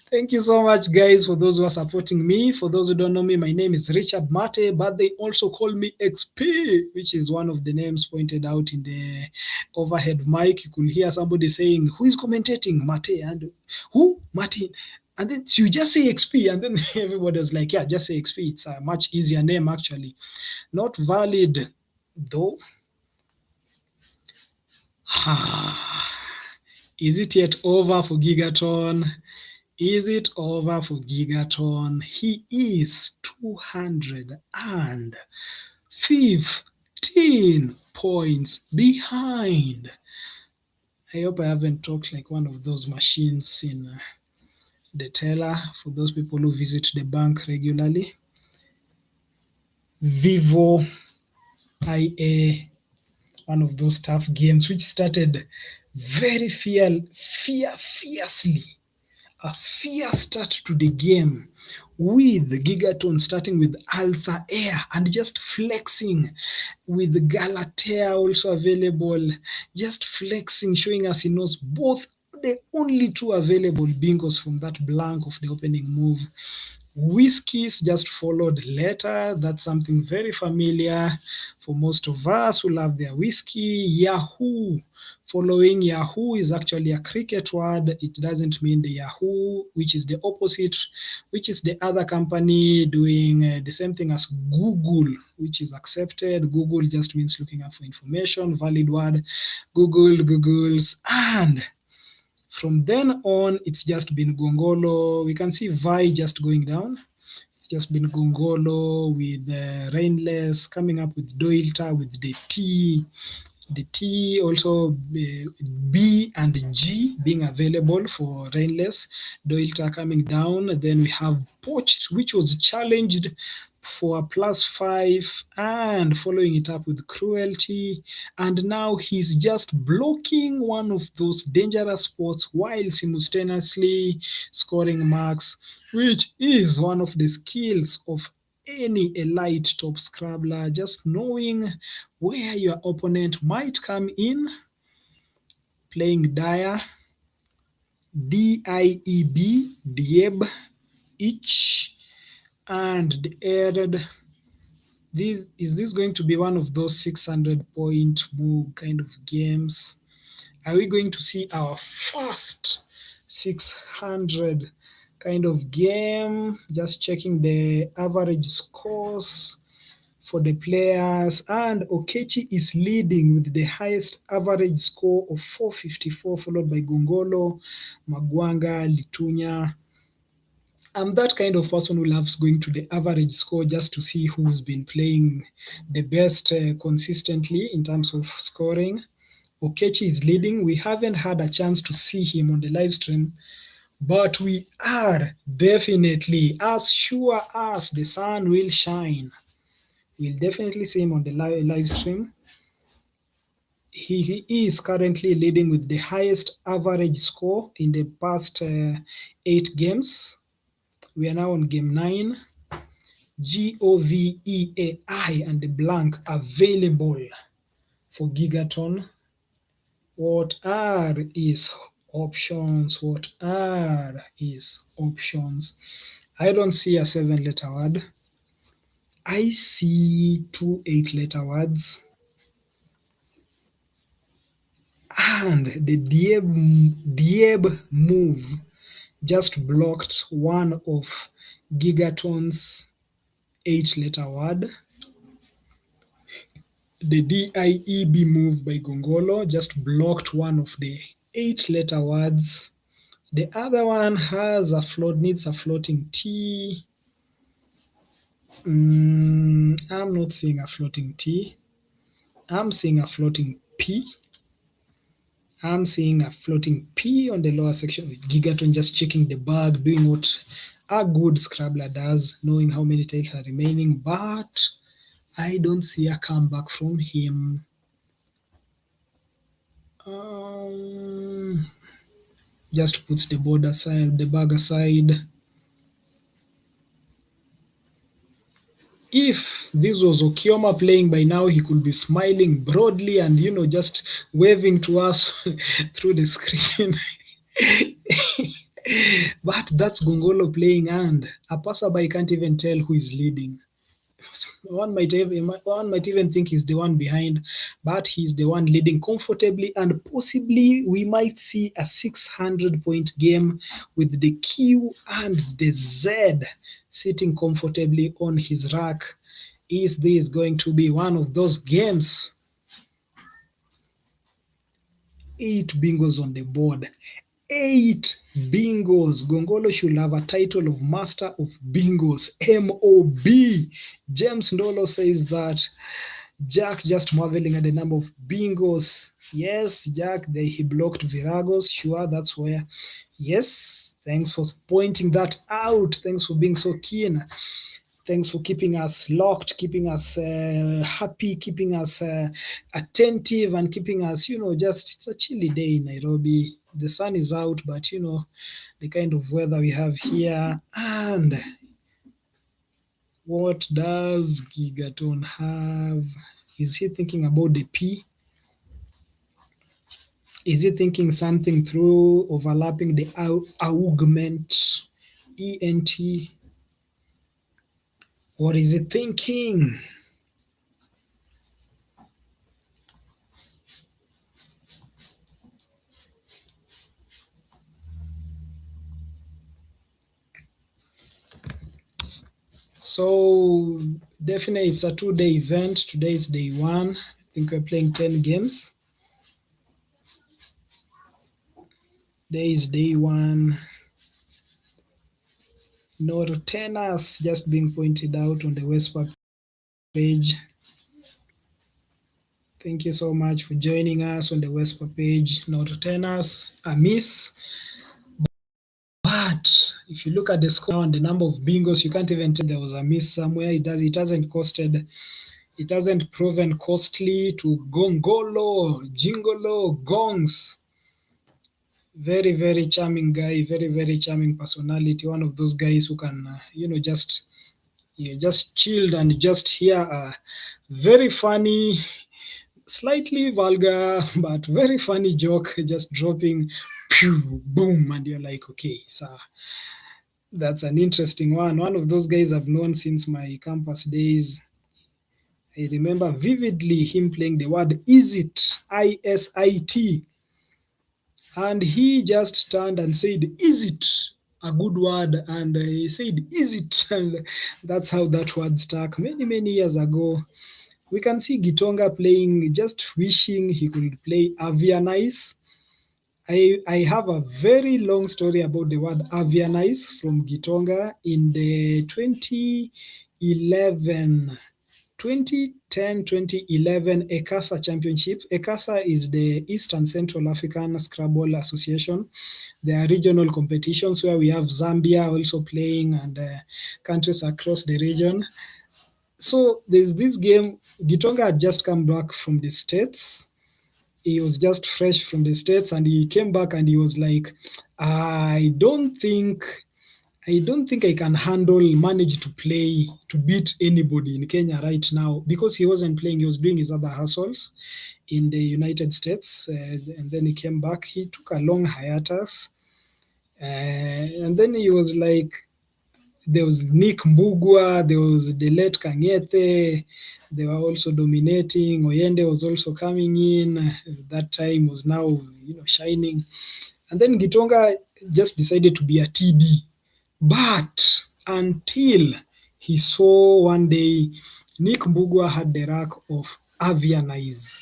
Thank you so much, guys, for those who are supporting me. For those who don't know me, my name is Richard Mate, but they also call me XP, which is one of the names pointed out in the overhead mic. You could hear somebody saying, who is commentating? Mate. And who? Martin. And then so you just say XP, and then everybody's like, yeah, just say XP. It's a much easier name, actually. Not valid, though. Is it yet over for Gigaton? Is it over for Gigaton? He is 215 points behind. I hope I haven't talked like one of those machines in the teller for those people who visit the bank regularly. Vivo IA, one of those tough games which started very fiercely. A fierce start to the game with Gigaton starting with Alpha Air and just flexing with Galatea also available, just flexing, showing us he knows both the only two available bingos from that blank of the opening move. Whiskies just followed later. That's something very familiar for most of us who love their whiskey. Yahoo. Following Yahoo is actually a cricket word. It doesn't mean the Yahoo, which is the opposite, which is the other company doing the same thing as Google, which is accepted. Google just means looking up for information, valid word. Google, Googles, and from then on, it's just been Gongolo. We can see Vi just going down. It's just been Gongolo with Rainless, coming up with Doilta with the T. The T also B and G being available for Rainless. Doilta coming down. Then we have Poached, which was challenged for a +5 and following it up with Cruelty. And now he's just blocking one of those dangerous spots while simultaneously scoring marks, which is one of the skills of any elite top scrabbler, just knowing where your opponent might come in. Playing Dire, D-I-E-B, Dieb, each, and the added. Is this going to be one of those 600-point move kind of games? Are we going to see our first 600 kind of game? Just checking the average scores for the players, and Okechi is leading with the highest average score of 454, followed by Gongolo, Magwanga, Litunya. I'm that kind of person who loves going to the average score just to see who's been playing the best consistently in terms of scoring. Okechi is leading. We haven't had a chance to see him on the live stream, but we are definitely as sure as the sun will shine. We'll definitely see him on the live stream. He is currently leading with the highest average score in the past 8 games. We are now on game 9. GOVEAI and the blank available for Gigaton. What are his options? What are his options? I don't see a 7-letter word. I see 2 8-letter words. And the Dieb move just blocked one of Gigaton's 8-letter word. The DIEB move by Gongolo just blocked one of the 8-letter words. The other one has needs a floating T. I'm not seeing a floating T. I'm seeing a floating P. I'm seeing a floating P on the lower section with Gigaton just checking the bag, doing what a good Scrabbler does, knowing how many tiles are remaining, but I don't see a comeback from him. Just puts the board aside, the bag aside. If this was Okioma playing by now, he could be smiling broadly and, just waving to us through the screen. But that's Gongolo playing, and a passerby can't even tell who is leading. One might even think he's the one behind, but he's the one leading comfortably, and possibly we might see a 600-point game with the Q and the Z sitting comfortably on his rack. Is this going to be one of those games? 8 bingos on the board. 8 bingos. Gongolo should have a title of Master of Bingos. MOB. James Ndolo says that Jack just marveling at the number of bingos. Yes, Jack, he blocked Viragos. Sure, that's where. Yes, thanks for pointing that out. Thanks for being so keen. Thanks for keeping us locked, keeping us happy, keeping us attentive, and keeping us, it's a chilly day in Nairobi. The sun is out, but, the kind of weather we have here. And what does Gigaton have? Is he thinking about the P? Is he thinking something through overlapping the augment, ENT? What is he thinking? So definitely it's a 2-day event. Today is day 1. I think we're playing 10 games. Today is day 1. No retainers just being pointed out on the WESPA page. Thank you so much for joining us on the WESPA page. No retainers, a miss. But if you look at the score and the number of bingos, you can't even tell there was a miss somewhere. It hasn't proven costly to Gongolo, Jingolo, Gongs. Very, very charming guy, very, very charming personality. One of those guys who can, just chilled and just hear a very funny, slightly vulgar, but very funny joke just dropping, pew, boom, and you're like, okay, so that's an interesting one. One of those guys I've known since my campus days. I remember vividly him playing the word "isit," I-S-I-T, and he just turned and said, "Is it?" a good word, and he said, "Is it?" and that's how that word stuck many, many years ago. We can see Gitonga playing, just wishing he could play Avianice. I have a very long story about the word Avianice from Gitonga in the 2010-2011 ECASA Championship. ECASA is the East and Central African Scrabble Association. There are regional competitions where we have Zambia also playing and countries across the region. So there's this game, Gitonga had just come back from the States. He was just fresh from the States and he came back and he was like, I don't think I can manage to beat anybody in Kenya right now, because he wasn't playing, he was doing his other hustles in the United States. And then he came back, he took a long hiatus. And then he was like, there was Nick Mbugua, there was Delet Kangete, they were also dominating. Oyende was also coming in. That time was now, shining. And then Gitonga just decided to be a TD. But until he saw one day Nick Mbugua had the rack of Avianize.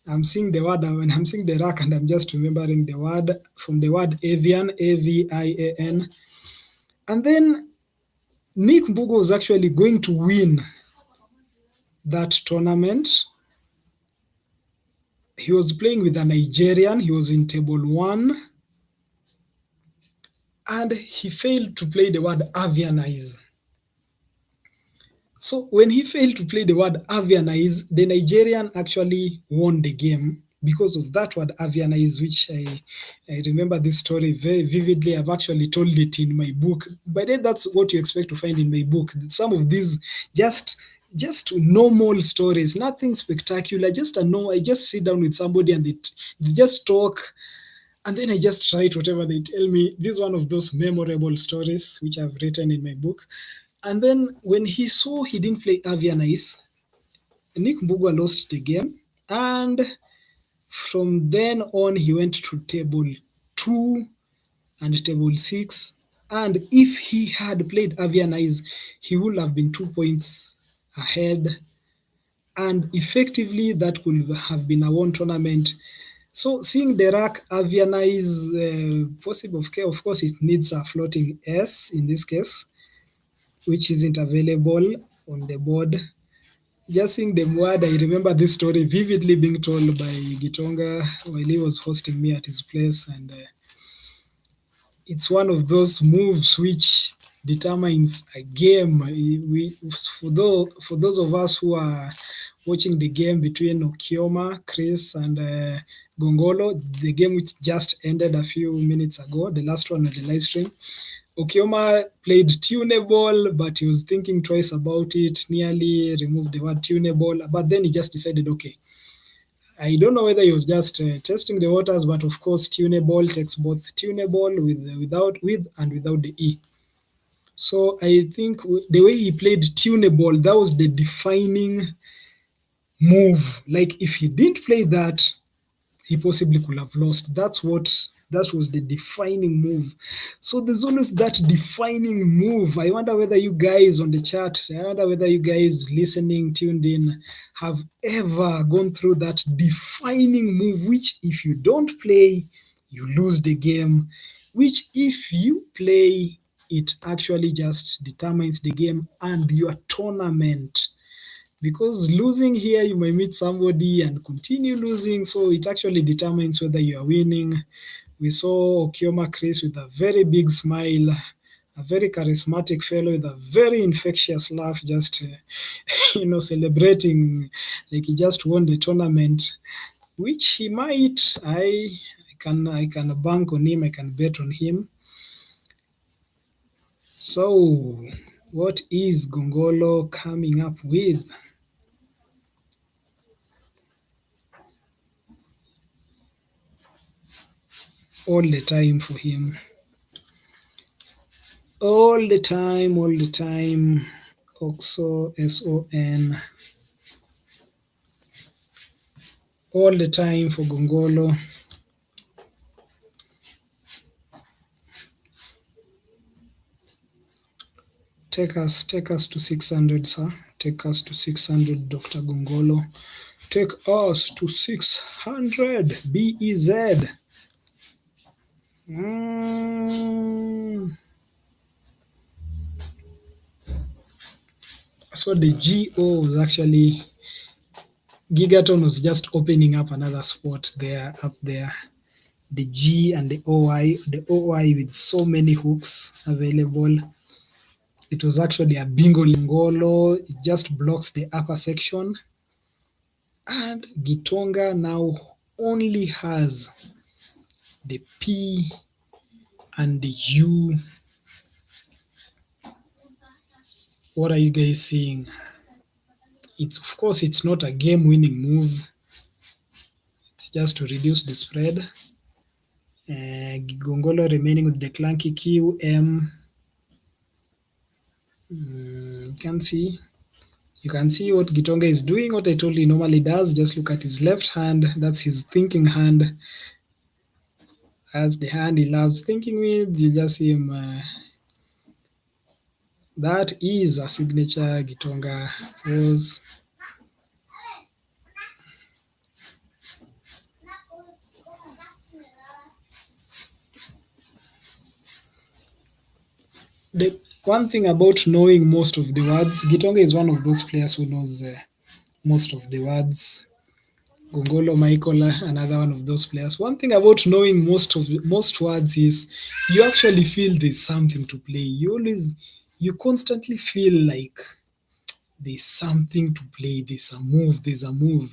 I'm seeing the word, when I'm seeing the rack and I'm just remembering the word from the word avian, A-V-I-A-N. And then Nick Mbugua was actually going to win that tournament. he was playing with a Nigerian. He was in table 1, and he failed to play the word avianize. So when he failed to play the word avianize, the Nigerian actually won the game because of that word avianize, which I remember this story very vividly. I've actually told it in my book. But then that's what you expect to find in my book. Some of these just normal stories, nothing spectacular. I just sit down with somebody and they just talk, and then I just write whatever they tell me. This is one of those memorable stories which I've written in my book. And then when he saw he didn't play avianize, Nick Mbugua lost the game. And from then on, he went to table 2 and table 6. And if he had played avianize, he would have been 2 points ahead. And effectively, that would have been a won tournament. So seeing the rack avianize, possible, of course, it needs a floating S in this case, which isn't available on the board. Just seeing the word, I remember this story vividly being told by Gitonga while he was hosting me at his place, and it's one of those moves which determines a game. For those of us who are watching the game between Okioma, Chris, and Gongolo, the game which just ended a few minutes ago, the last one on the live stream, Okioma played tunable, but he was thinking twice about it, nearly removed the word tunable, but then he just decided, okay, I don't know whether he was just testing the waters, but of course, tunable takes both tunable with and without the E. So I think the way he played tunable, that was the defining move. Like if he didn't play that, he possibly could have lost. That was the defining move. So there's always that defining move. I wonder whether you guys on the chat, I wonder whether you guys listening, tuned in, have ever gone through that defining move, which if you don't play, you lose the game, which if you play, it actually just determines the game and your tournament. Because losing here, you might meet somebody and continue losing, so it actually determines whether you are winning. We saw Okioma Chris with a very big smile, a very charismatic fellow with a very infectious laugh, just celebrating like he just won the tournament, which he might. I can bank on him. I can bet on him. So, what is Gongolo coming up with? All the time for him. All the time. Oxo, S-O-N. All the time for Gongolo. Take us to 600, sir. Take us to 600, Dr. Gongolo. Take us to 600, BEZ. So the GO was actually, Gigaton was just opening up another spot there, up there. The G and the OI with so many hooks available. It was actually a bingo lingolo. It just blocks the upper section. And Gitonga now only has the P and the U. What are you guys seeing? Of course, it's not a game-winning move. It's just to reduce the spread. Gongolo remaining with the clunky Q, M. You can see what Gitonga is doing, what I told you he normally does. Just look at his left hand. That's his thinking hand. That's the hand he loves thinking with. You just see him. That is a signature Gitonga pose. The one thing about knowing most of the words, Gitonga is one of those players who knows most of the words. Gongolo Michael, another one of those players. One thing about knowing most words is you actually feel there's something to play. You constantly feel like there's something to play. There's a move. There's a move.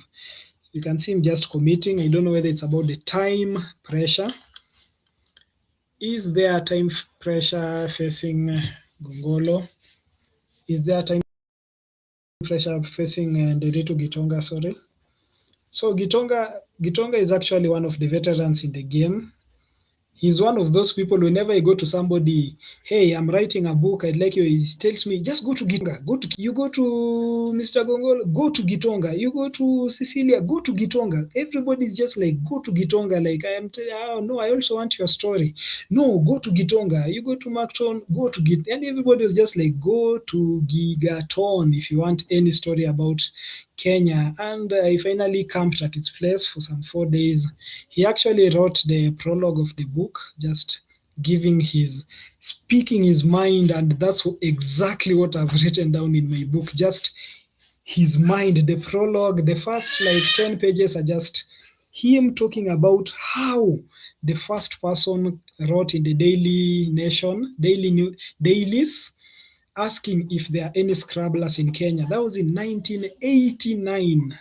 You can see him just committing. I don't know whether it's about the time pressure. Is there time pressure facing Gongolo? Is there time pressure facing Nderitu Gitonga? Sorry. So Gitonga is actually one of the veterans in the game. He's one of those people, whenever I go to somebody, hey, I'm writing a book, I'd like you, he tells me, just go to Gitonga, you go to Mr. Gongolo, go to Gitonga, you go to Cecilia, go to Gitonga. Everybody's just like, go to Gitonga, like, I am telling you, oh, no, I also want your story. No, go to Gitonga, you go to Macton, go to Git, and everybody was just like, go to Gigaton if you want any story about Kenya. And I finally camped at its place for some 4 days. He actually wrote the prologue of the book, just speaking his mind, and that's exactly what I've written down in my book, just his mind. The prologue, the first like 10 pages are just him talking about how the first person wrote in the Daily Nation, dailies, asking if there are any Scrabblers in Kenya. That was in 1989.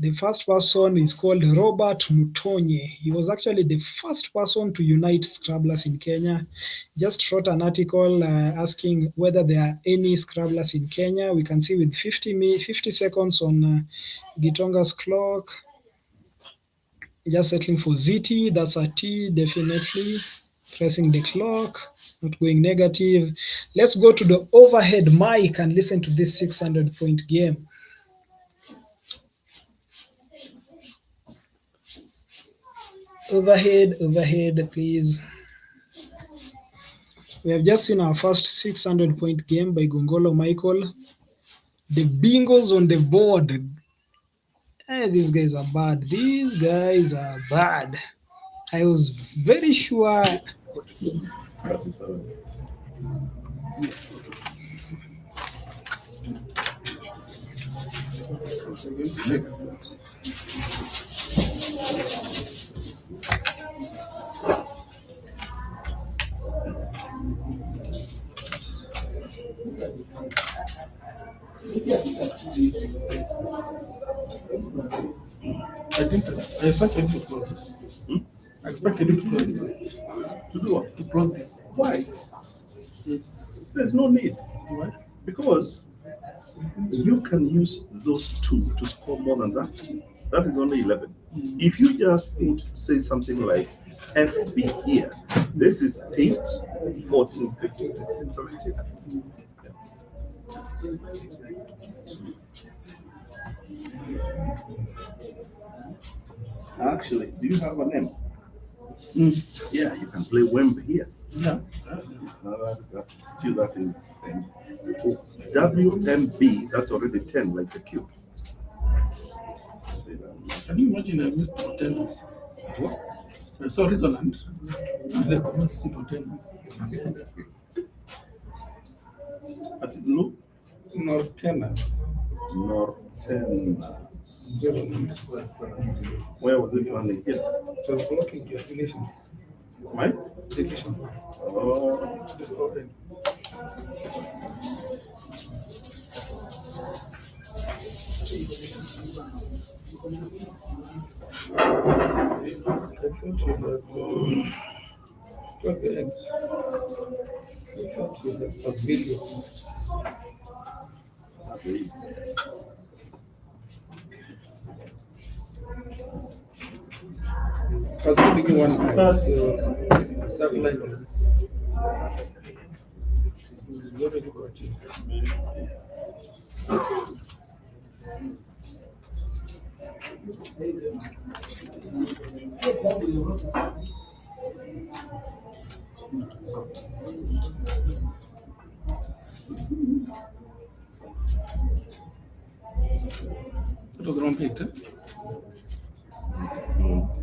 The first person is called Robert Mutonye. He was actually the first person to unite Scrabblers in Kenya. Just wrote an article asking whether there are any Scrabblers in Kenya. We can see with 50 seconds on Gitonga's clock. Just settling for ZT, that's a T, definitely. Pressing the clock, not going negative. Let's go to the overhead mic and listen to this 600-point game. Overhead, please. We have just seen our first 600-point game by Gongolo Michael. The bingos on the board. Hey, these guys are bad. I was very sure. I expected you to close this. I expected you to close this. To do what? To close this. Why? There's no need. Right? Because you can use those two to score more than that. That is only 11. If you just say something like FB here, this is 8, 14, 15, 16, 17. Actually, do you have a name? Yeah, you can play Wemb here. Yeah. That is WMB, that's already 10, like the cube. Can you imagine I missed 10? What? I saw Resonant. I could see 10. At Blue? Northerners. Where was it running here? It was blocking your relation. My? Relation. Oh. Just open. I thought you had what's the end? I thought you had a billion. I was thinking one time, so tile-slingers. What is it got you? It was the wrong page, huh? No.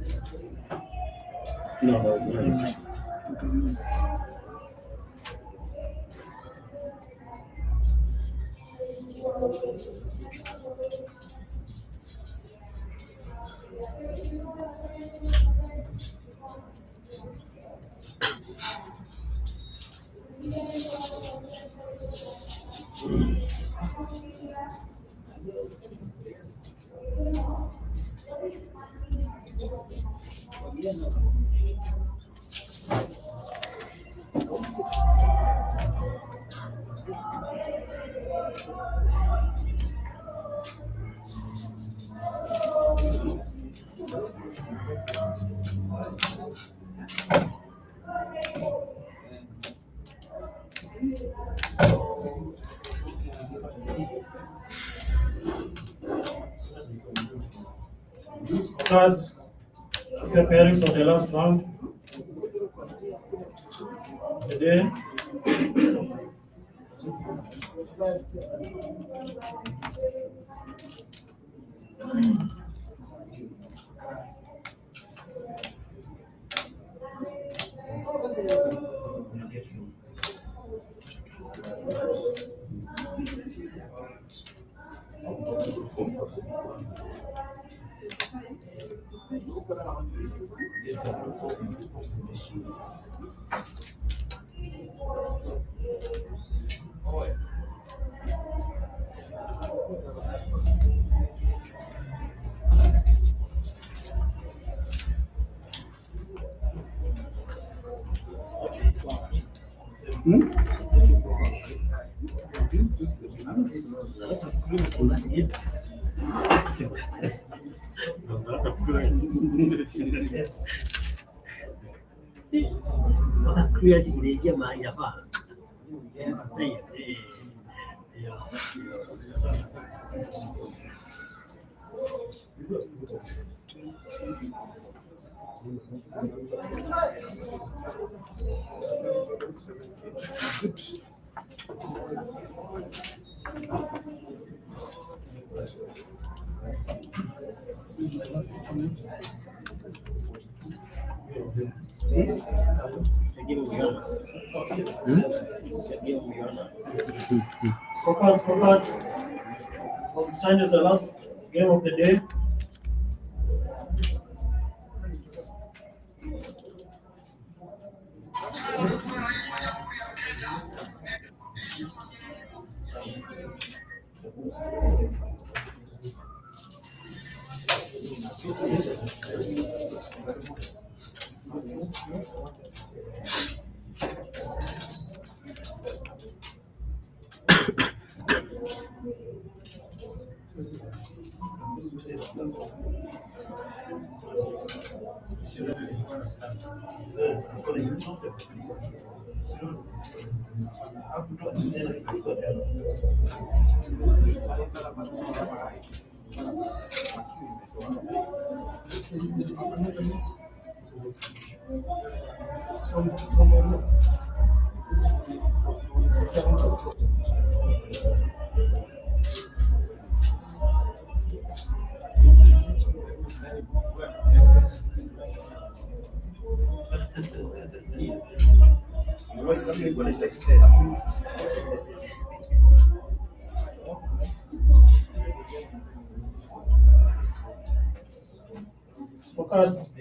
Cards preparing for the last round. Today, create inaingia mahali yafaa. Scorecards. Time is the last game of the day. Scorecards.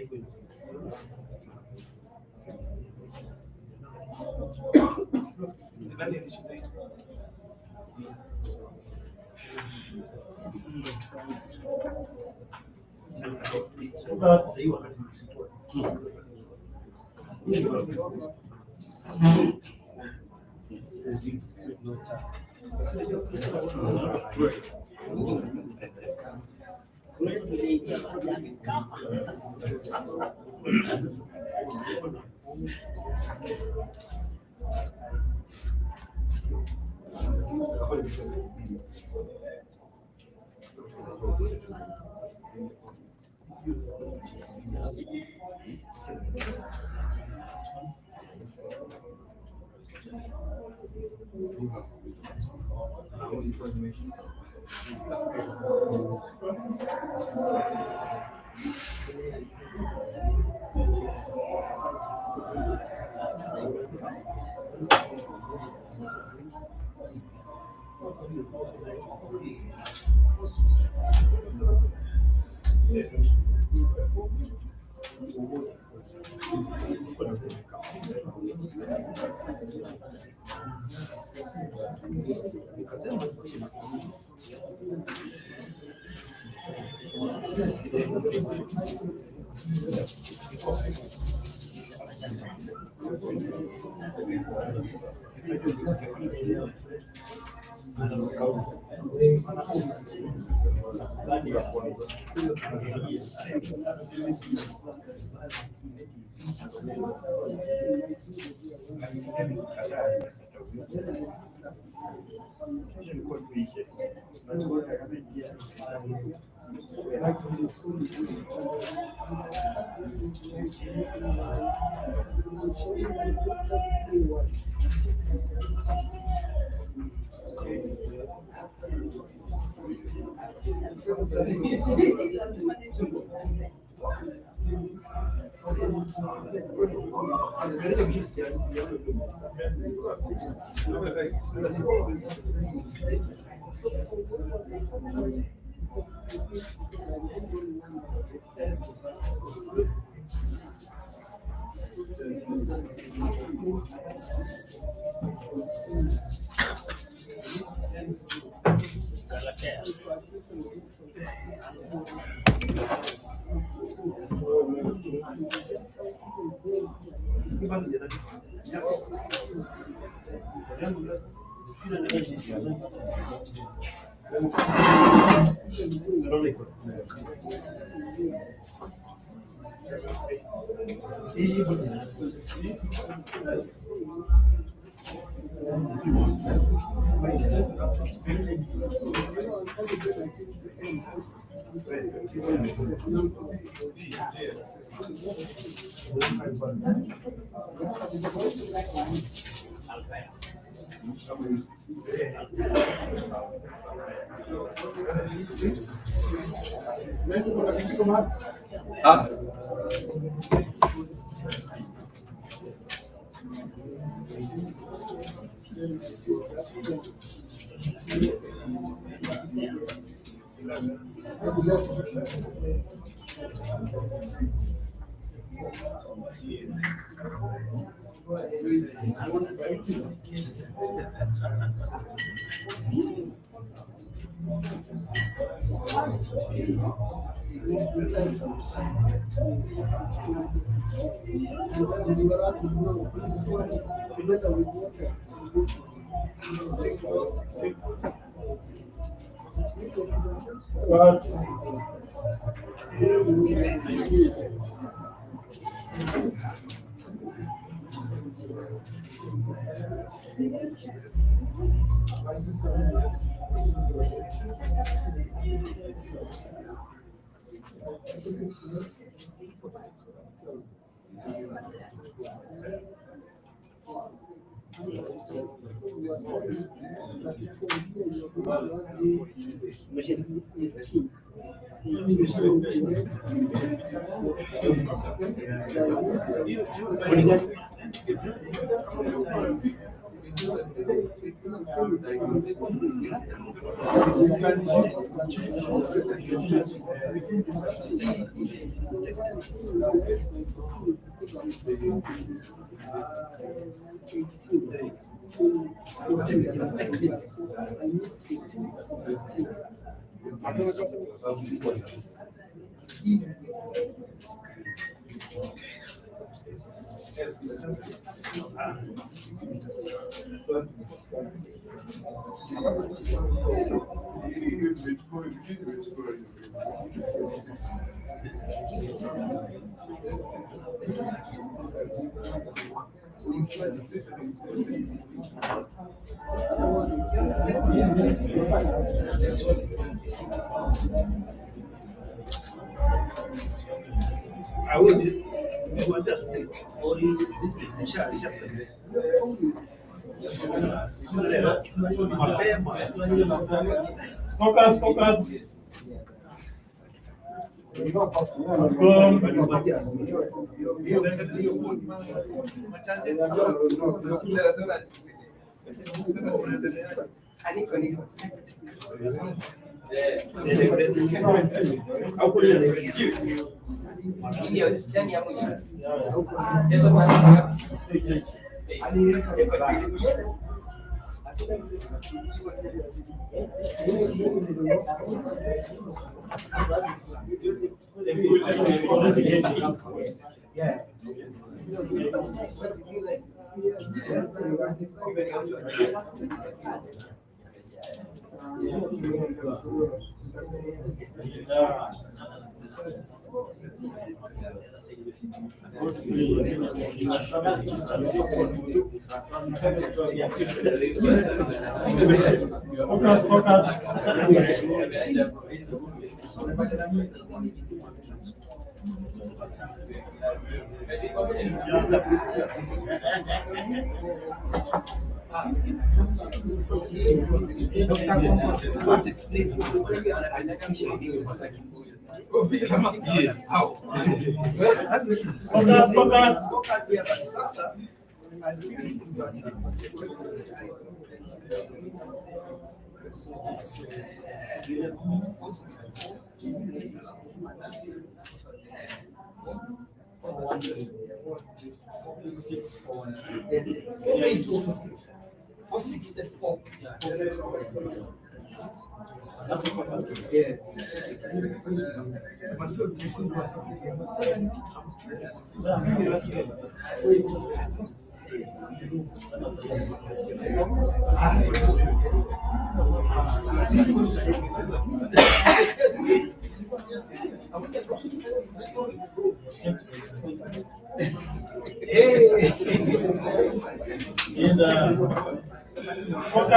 Scorecards.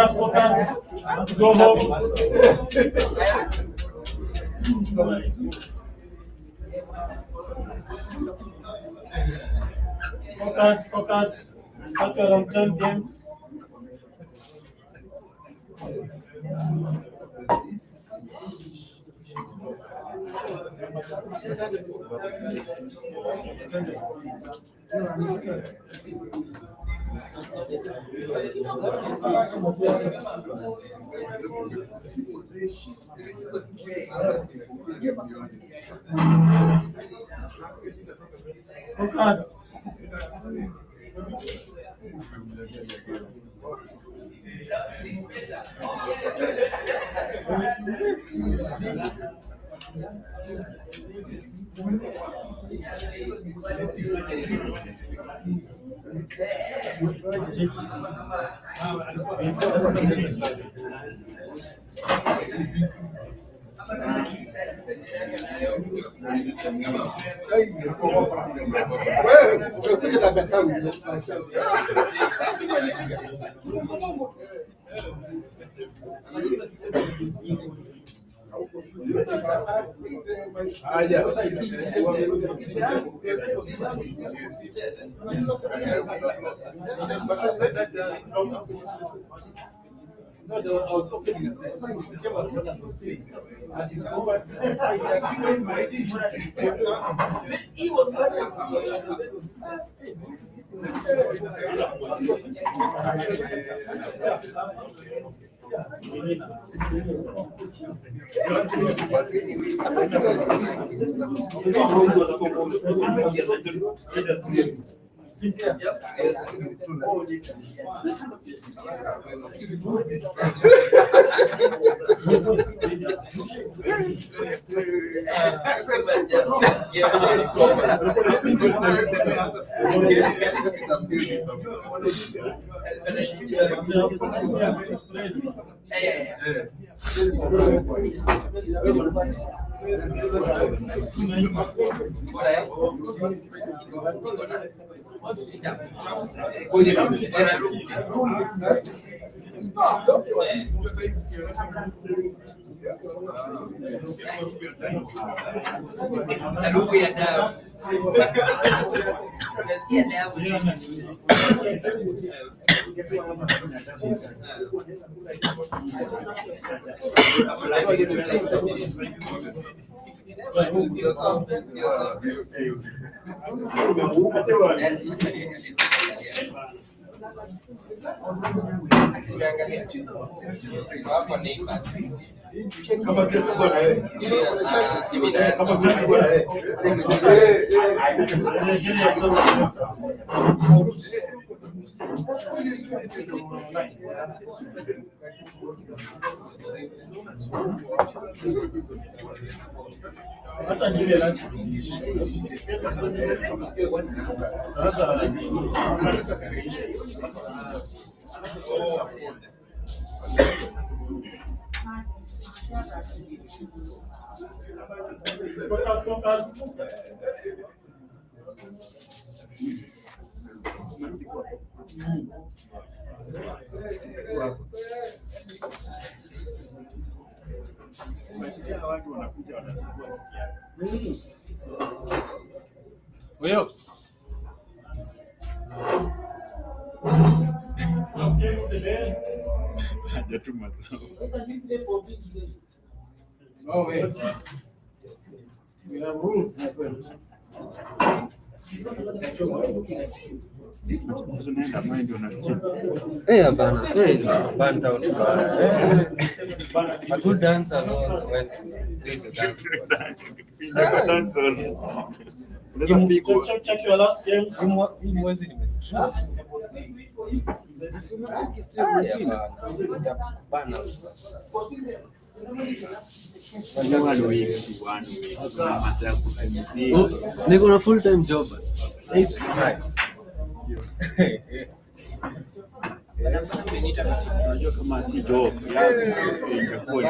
Focus. Go home. Focus. Start your long-term games. Focus. Wewe hajatuma sawa. Oh wait. We have rules, my friend. A good dancer knows when to dance. Check your last games. Hii mwezi nimesikia. Niko na full time job. 8 to 5. Unajua kama si job ingekuwa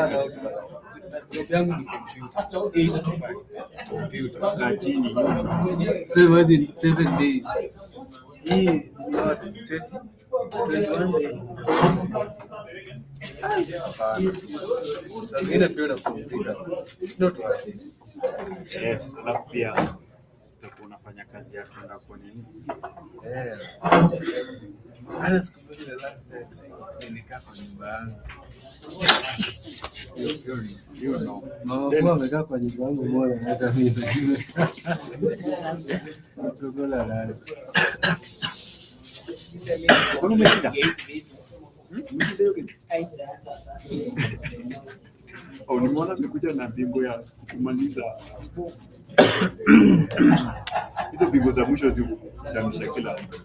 Job yangu ni computer. 8 to 5. Computer. na chini. So imagine 7 days. Hii ni 21 days. Zingine pia unapumzika. It's not worth it. Alafu pia utakuwa unafanya kazi yako kwenda kwa nini? Hata siku moja the last time nilikaa kwa nyumba yangu. You know. Mama kwa amekaa kwa nyumba yangu mbona hata mimi. Kutokola nani? Kuna umeshinda? Oh, nimeona nimekuja na bingo ya kumaliza. Hizo bingo za mwisho zitamisha kila mtu.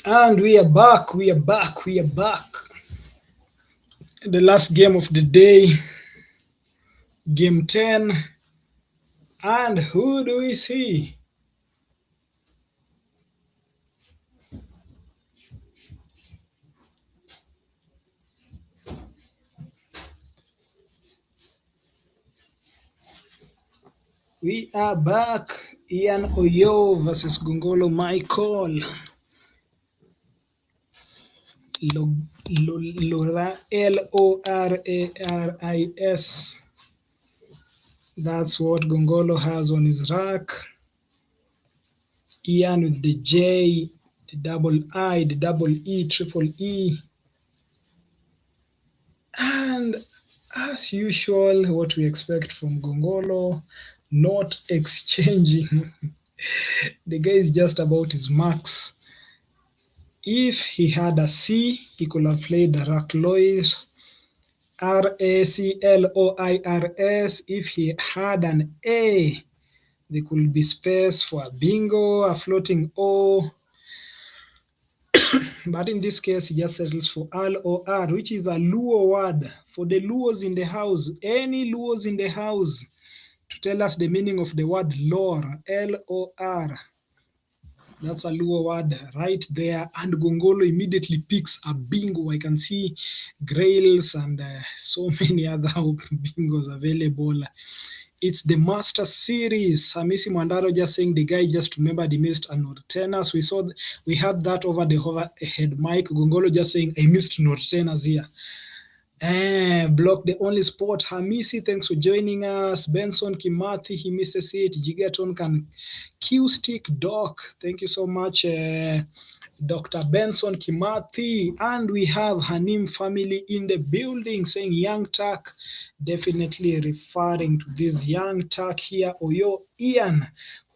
And we are back. The last game of the day, game 10. And who do we see? We are back. Ian Oyo versus Gongolo Michael. Loraris. That's what Gongolo has on his rack. Ian with the J, the double I, the double E, triple E. And as usual, what we expect from Gongolo, not exchanging. The guy is just about his marks. If he had a C, he could have played the Raclois, Racloirs. If he had an A, there could be space for a bingo, a floating O. But in this case, he just settles for LOR, which is a Luo word. For the Luos in the house, any Luos in the house, to tell us the meaning of the word lore, L-O-R. That's a Luo word right there. And Gongolo immediately picks a bingo. I can see grails and so many other bingos available. It's the Master Series. Hamisi Mwandaro just saying the guy just remembered he missed a note tenors. We had that over the overhead mic. Gongolo just saying I missed note tenors here. Block the only sport. Hamisi, thanks for joining us. Benson Kimathi, he misses it. Gigaton can Q stick doc. Thank you so much, Dr. Benson Kimathi. And we have Hanim family in the building saying Young Tuck, definitely referring to this Young Tuck here. Oyo Ian,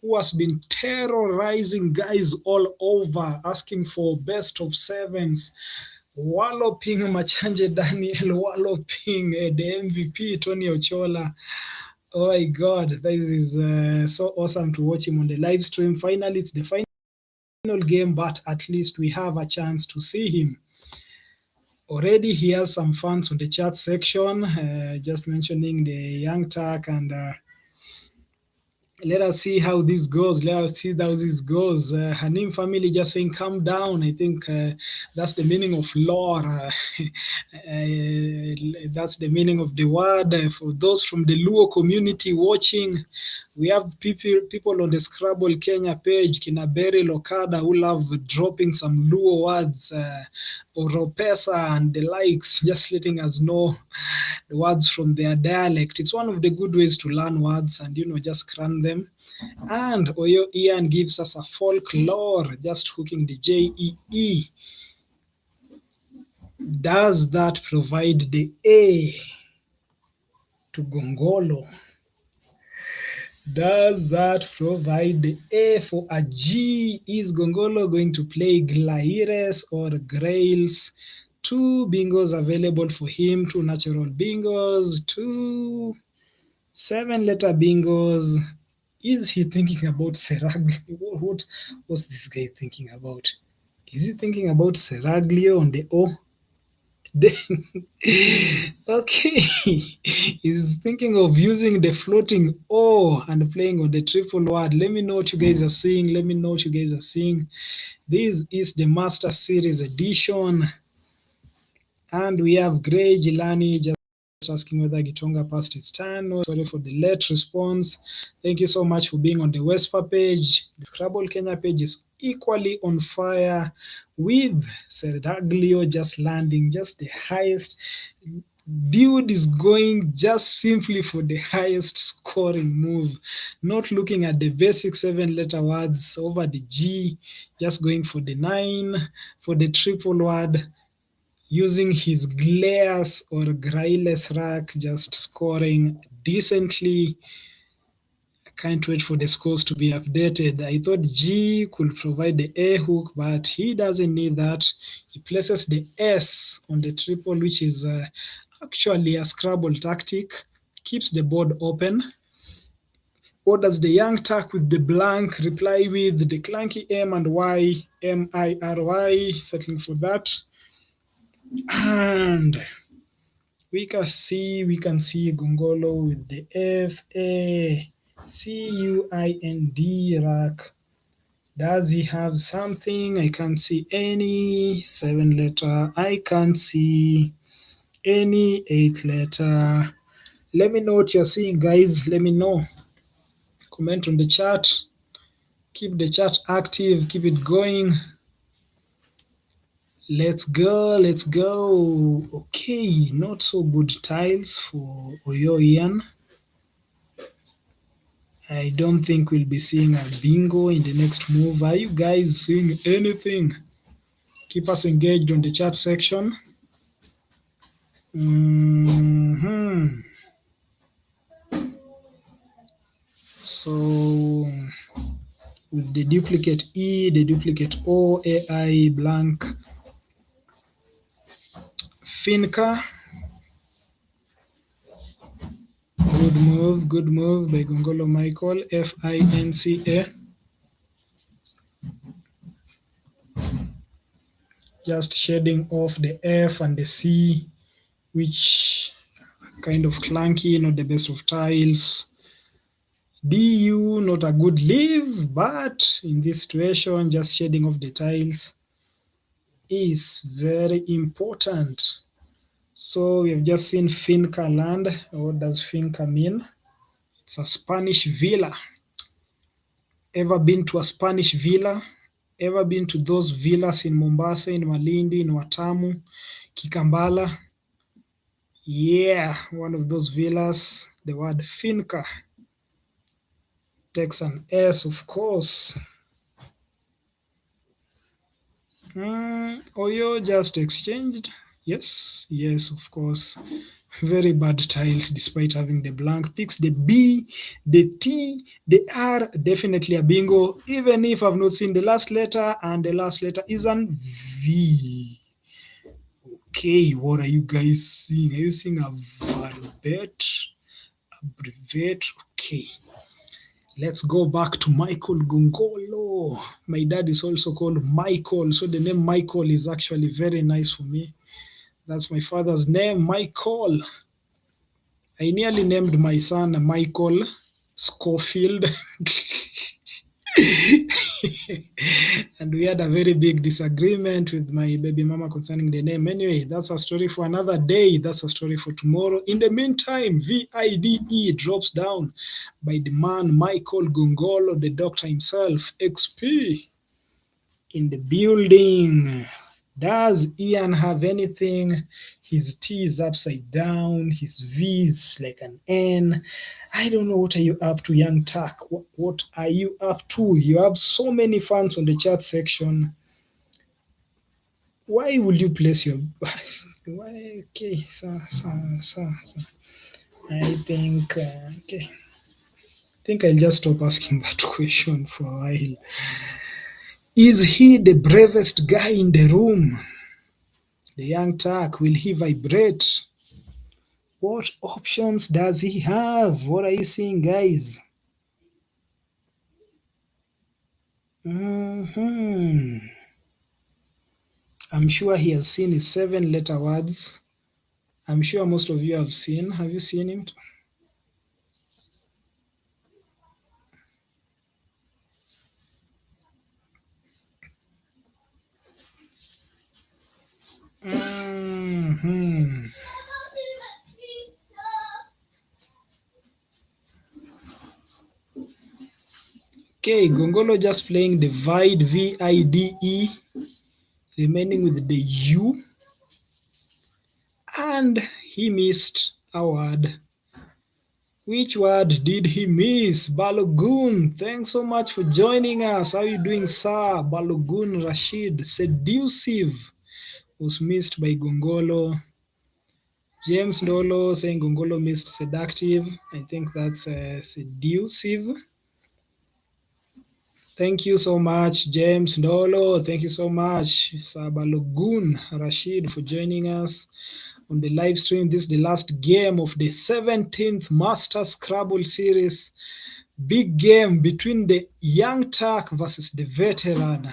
who has been terrorizing guys all over, asking for best of sevens. Walloping Machanje Daniel, walloping the MVP Tony Ochola. Oh my God, this is so awesome to watch him on the live stream. Finally, it's the final game, but at least we have a chance to see him. Already he has some fans on the chat section, just mentioning the Young Tuck, and let us see how this goes. Hanim family just saying, calm down. I think that's the meaning of lore. That's the meaning of the word. For those from the Luo community watching, we have people on the Scrabble Kenya page, Kinaberi Lokada, who love dropping some Luo words, Oropesa and the likes, just letting us know the words from their dialect. It's one of the good ways to learn words and, just cram them. And Oyo Ian gives us a folklore, just hooking the JEE. Does that provide the A to Gongolo? Does that provide the A for a G? Is Gongolo going to play Glaires or Grails? 2 bingos available for him, 2 natural bingos, 2 7-letter bingos. Is he thinking about Seraglio? What was this guy thinking about? Is he thinking about Seraglio on the O? Okay, he's thinking of using the floating O and playing on the triple word. Let me know what you guys are seeing. This is the Master Series edition. And we have Gray Gilani just asking whether Gitonga passed its turn. No, sorry for the late response. Thank you so much for being on the WESPA page. The Scrabble Kenya page is equally on fire with Seraglio just landing just the highest. Dude is going just simply for the highest scoring move, not looking at the basic 7-letter words over the G, just going for the 9 for the triple word, using his glares or grailess rack, just scoring decently. I can't wait for the scores to be updated. I thought G could provide the A hook, but he doesn't need that. He places the S on the triple, which is actually a Scrabble tactic, keeps the board open. What does the Young Tuck with the blank reply with? The clunky M and Y, M-I-R-Y, settling for that. And we can see Gongolo with the F-A-C-U-I-N-D rack. Does he have something? I can't see any 7-letter. I can't see any 8-letter. Let me know what you're seeing, guys. Let me know. Comment on the chat. Keep the chat active. Keep it going. Let's go. Okay, not so good tiles for Oyo Ian. I don't think we'll be seeing a bingo in the next move. Are you guys seeing anything? Keep us engaged on the chat section. So with the duplicate E, the duplicate O, AI, blank, Finca. Good move by Gongolo Michael, F-I-N-C-A. just shading off the F and the C, which kind of clunky, not the best of tiles. DU, not a good leave, but in this situation, just shading off the tiles is very important. So we have just seen finca land. What does finca mean? It's a Spanish villa. Ever been to a Spanish villa? Ever been to those villas in Mombasa, in Malindi, in Watamu, Kikambala? Yeah, one of those villas. The word finca takes an S, of course. Oyo just exchanged. Yes, of course. Very bad tiles despite having the blank. Picks the B, the T, the R, definitely a bingo, even if I've not seen the last letter, and the last letter is an V. Okay, what are you guys seeing? Are you seeing a verbet? Abbreviate? Okay. Let's go back to Michael Gongolo. My dad is also called Michael, so the name Michael is actually very nice for me. That's my father's name, Michael. I nearly named my son Michael Schofield. And we had a very big disagreement with my baby mama concerning the name. Anyway, that's a story for another day. That's a story for tomorrow. In the meantime, VIDE drops down by the man Michael Gongolo, the doctor himself, XP in the building. Does Ian have anything? His T is upside down. His V is like an N. I don't know. What are you up to, young Tuck? What are you up to? You have so many fans on the chat section. Why will you place your... Why? Okay, so. I think... okay. I think I'll just stop asking that question for a while. Is he the bravest guy in the room? The young Tuck, will he vibrate? What options does he have? What are you seeing, guys? I'm sure he has seen his 7-letter words. I'm sure most of you have seen. Have you seen him? Okay, Gongolo just playing the VIDE, V-I-D-E, remaining with the U, and he missed a word. Which word did he miss? Balogun, thanks so much for joining us. How are you doing, sir? Balogun Rashid, seductive was missed by Gongolo. James Ndolo saying Gongolo missed seductive. I think that's seductive. Thank you so much, James Ndolo. Thank you so much, Sabalogun Rashid, for joining us on the live stream. This is the last game of the 17th Master Scrabble series. Big game between the young Turk versus the veteran.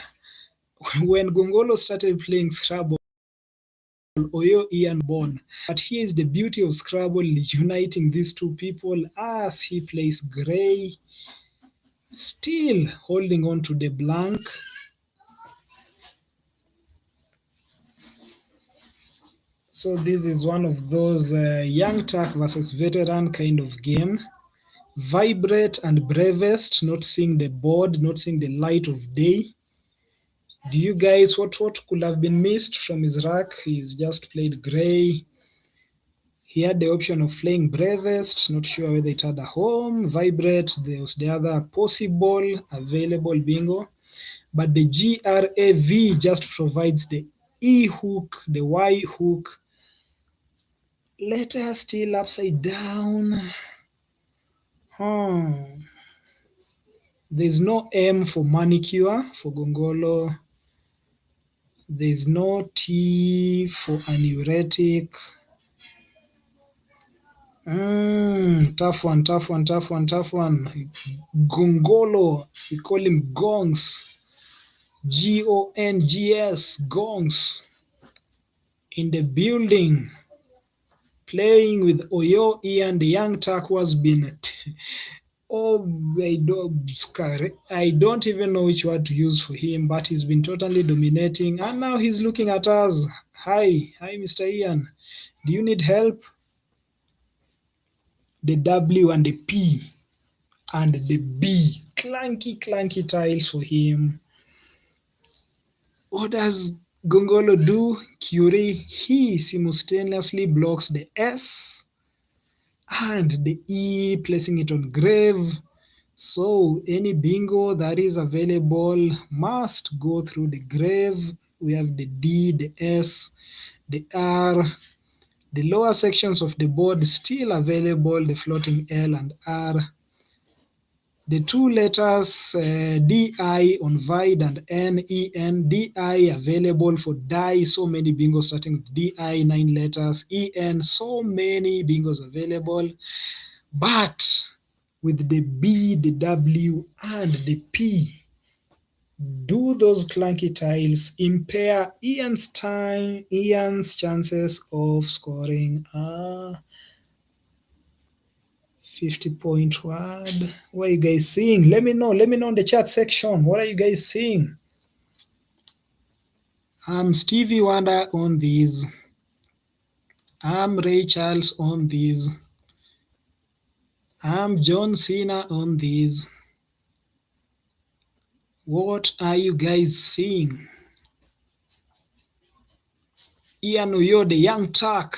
When Gongolo started playing Scrabble, Oyo Ian born. But here is the beauty of Scrabble uniting these two people as he plays Grey, still holding on to the blank. So this is one of those young Turk versus veteran kind of game. Vibrate and bravest, not seeing the board, not seeing the light of day. Do you guys, what could have been missed from his rack? He's just played Grey. He had the option of playing bravest, not sure whether it had a home. Vibrate, there was the other possible available bingo. But the GRAV just provides the E hook, the Y hook. Letter still upside down. There's no M for manicure for Gongolo. There's no T for aneuretic. Tough one. Gongolo, we call him Gongs. GONGS, Gongs, in the building, playing with Oyo Ian. The young Turk was been. Oh, I don't even know which word to use for him, but he's been totally dominating. And now he's looking at us. Hi, Mr. Ian. Do you need help? The W and the P and the B. Clunky tiles for him. What does Gongolo do? Curie, he simultaneously blocks the S and the E, placing it on grave. So any bingo that is available must go through the grave. We have the D, the S, the R. The lower sections of the board still available, the floating L and R. The two letters DI on void and NEN. DI available for die, so many bingos starting with DI, 9 letters. EN, so many bingos available. But with the B, the W, and the P, do those clunky tiles impair Ian's chances of scoring 50-point word? What are you guys seeing? Let me know in the chat section. What are you guys seeing? I'm Stevie Wonder on these. I'm Ray Charles on these. I'm John Cena on these. What are you guys seeing? Ian Oyo, the young Turk,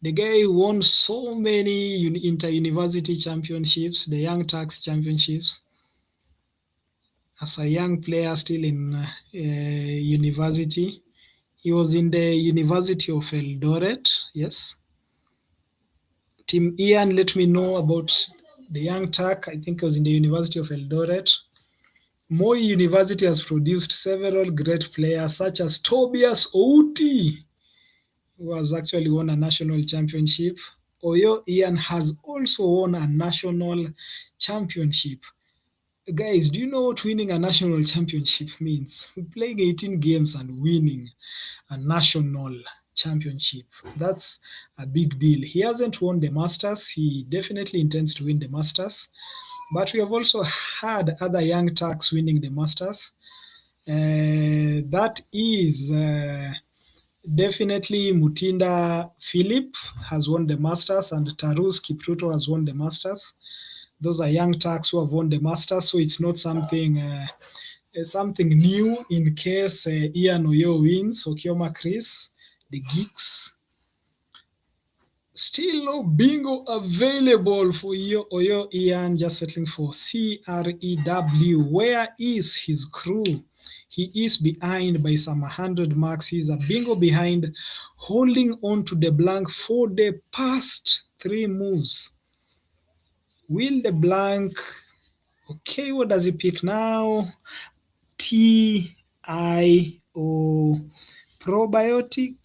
the guy who won so many inter-university championships, the Young Turks championships, as a young player still in university. He was in the University of Eldoret, yes. Team Ian, let me know about the young Turk. I think he was in the University of Eldoret. Moi University has produced several great players such as Tobias Outi, who has actually won a national championship. Oyo Ian has also won a national championship. Guys, do you know what winning a national championship means? Playing 18 games and winning a national championship. That's a big deal. He hasn't won the Masters. He definitely intends to win the Masters. But we have also had other young Turks winning the Masters. That is definitely Mutinda Philip has won the Masters, and Tarus Kipruto has won the Masters. Those are young Turks who have won the Masters, so it's not something new in case Ian Oyo wins. Okioma Chris, the Geeks. Still no bingo available for Oyo Ian, just settling for CREW. Where is his crew? He is behind by some 100 marks. He's a bingo behind, holding on to the blank for the past 3 moves. Will the blank... Okay, what does he pick now? TIO. Probiotic.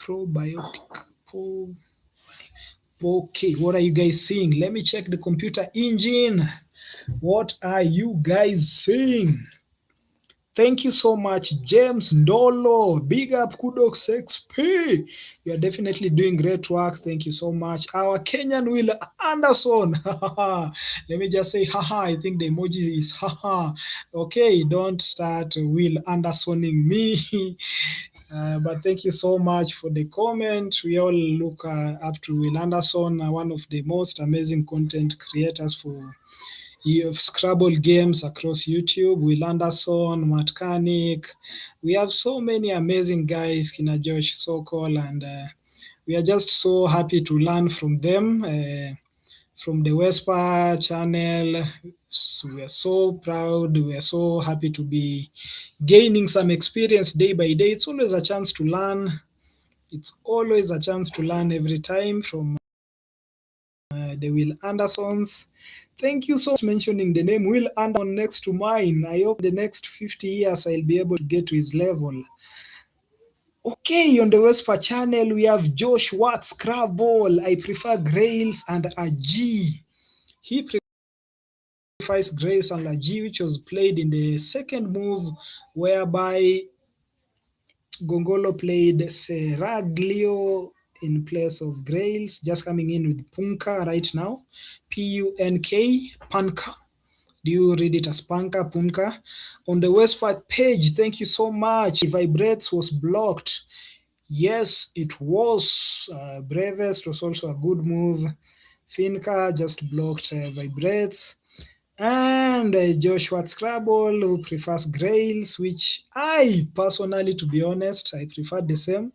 Okay, what are you guys seeing? Let me check the computer engine. What are you guys seeing? Thank you so much, James Ndolo. Big up, kudos XP. You are definitely doing great work. Thank you so much. Our Kenyan Will Anderson. Let me just say, haha. I think the emoji is haha. Okay, don't start Will Andersoning me. But thank you so much for the comment. We all look up to Will Anderson, one of the most amazing content creators for Scrabble games across YouTube. Will Anderson, Matt Kanik. We have so many amazing guys, Kina Josh Sokol, and we are just so happy to learn from them, from the WESPA channel. So we are so proud. We are so happy to be gaining some experience day by day. It's always a chance to learn. It's always a chance to learn every time from the Will Andersons. Thank you so much for mentioning the name Will Anderson next to mine. I hope the next 50 years I'll be able to get to his level. Okay, on the WESPA channel, we have Josh Watts Scrabble. I prefer Grails and a G. He sacrifice Grace and Laji, which was played in the second move, whereby Gongolo played Seraglio in place of Grails, just coming in with Punka right now. P-U-N-K, Punka. Do you read it as Punka, Punka? On the WESPA page, thank you so much. Vibrates was blocked. Yes, it was. Bravest was also a good move. Finca just blocked Vibrates. And Joshua Scrabble, who prefers Grails, which I personally, to be honest, I prefer the same.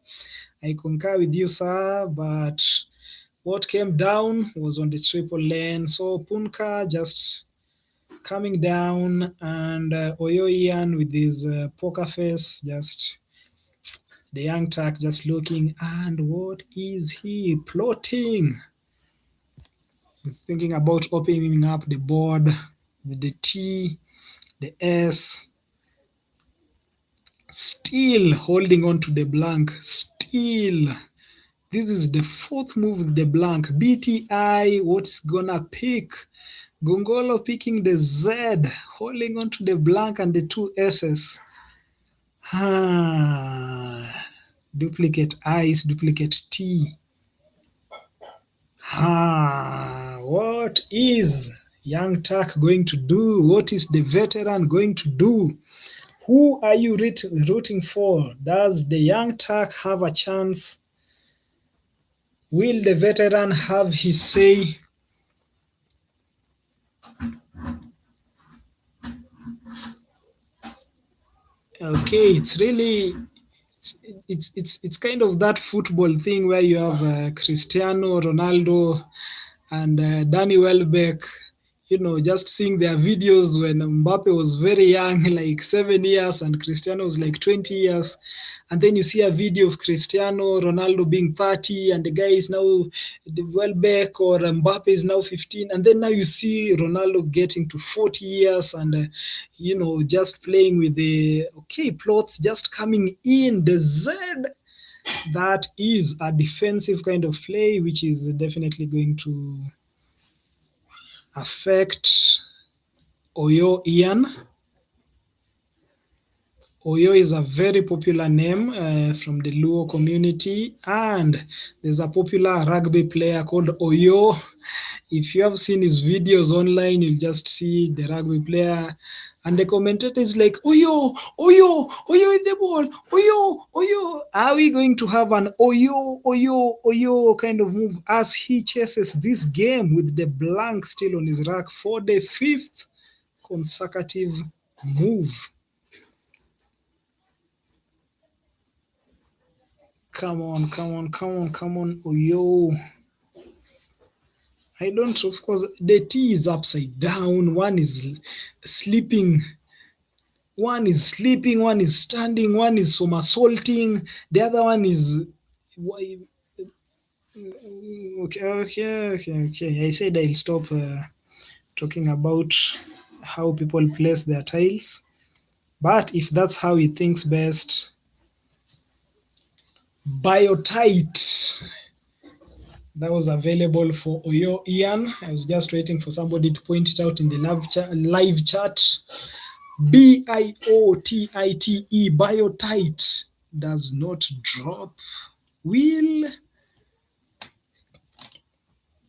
I concur with you, sir, but what came down was on the triple lane. So Punka just coming down, and Oyo Ian with his poker face, just the young Turk just looking, and what is he plotting? He's thinking about opening up the board with the T, the S, still holding on to the blank, still. This is the fourth move with the blank. BTI, what's gonna pick? Gongolo picking the Z, holding on to the blank and the two S's. Duplicate I's, duplicate T. What is young Turk going to do? What is the veteran going to do? Who are you rooting for? Does the young Turk have a chance? Will the veteran have his say? Okay, it's kind of that football thing where you have Cristiano Ronaldo and Danny Welbeck, just seeing their videos when Mbappe was very young, like 7 years, and Cristiano was like 20 years. And then you see a video of Cristiano Ronaldo being 30, and the guy is now, Welbeck or Mbappe is now 15. And then now you see Ronaldo getting to 40 years and, just playing with the, plots just coming in, the Z. That is a defensive kind of play, which is definitely going to affect Oyo Ian. Oyo is a very popular name from the Luo community, and there's a popular rugby player called Oyo. If you have seen his videos online, you'll just see the rugby player, and the commentator is like, Oyo, Oyo, Oyo with the ball, Oyo, Oyo. Are we going to have an Oyo, Oyo, Oyo kind of move as he chases this game with the blank still on his rack for the 5th consecutive move? Come on, Oyo. I don't, of course, the T is upside down. One is sleeping. One is sleeping, one is standing, one is somersaulting. The other one is... Okay. I said I'll stop talking about how people place their tiles. But if that's how he thinks best... Biotite, that was available for Oyo Ian. I was just waiting for somebody to point it out in the live chat. B-I-O-T-I-T-E, Biotite does not drop. Will...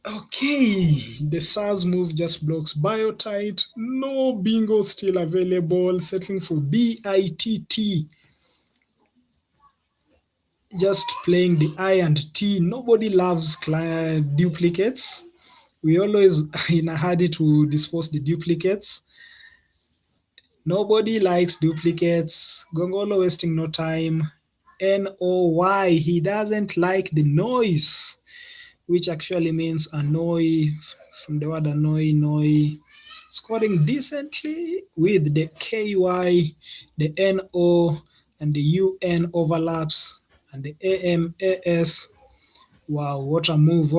Okay, the SARS move just blocks Biotite. No bingo still available, settling for B-I-T-T. Just playing the I and T. Nobody loves duplicates. We always in a hurry to dispose the duplicates. Nobody likes duplicates. Gongolo wasting no time. N-O-Y. He doesn't like the noise, which actually means annoy, from the word annoy. Scoring decently with the KY, the NO, and the UN overlaps. And the AMAS, wow, what a move.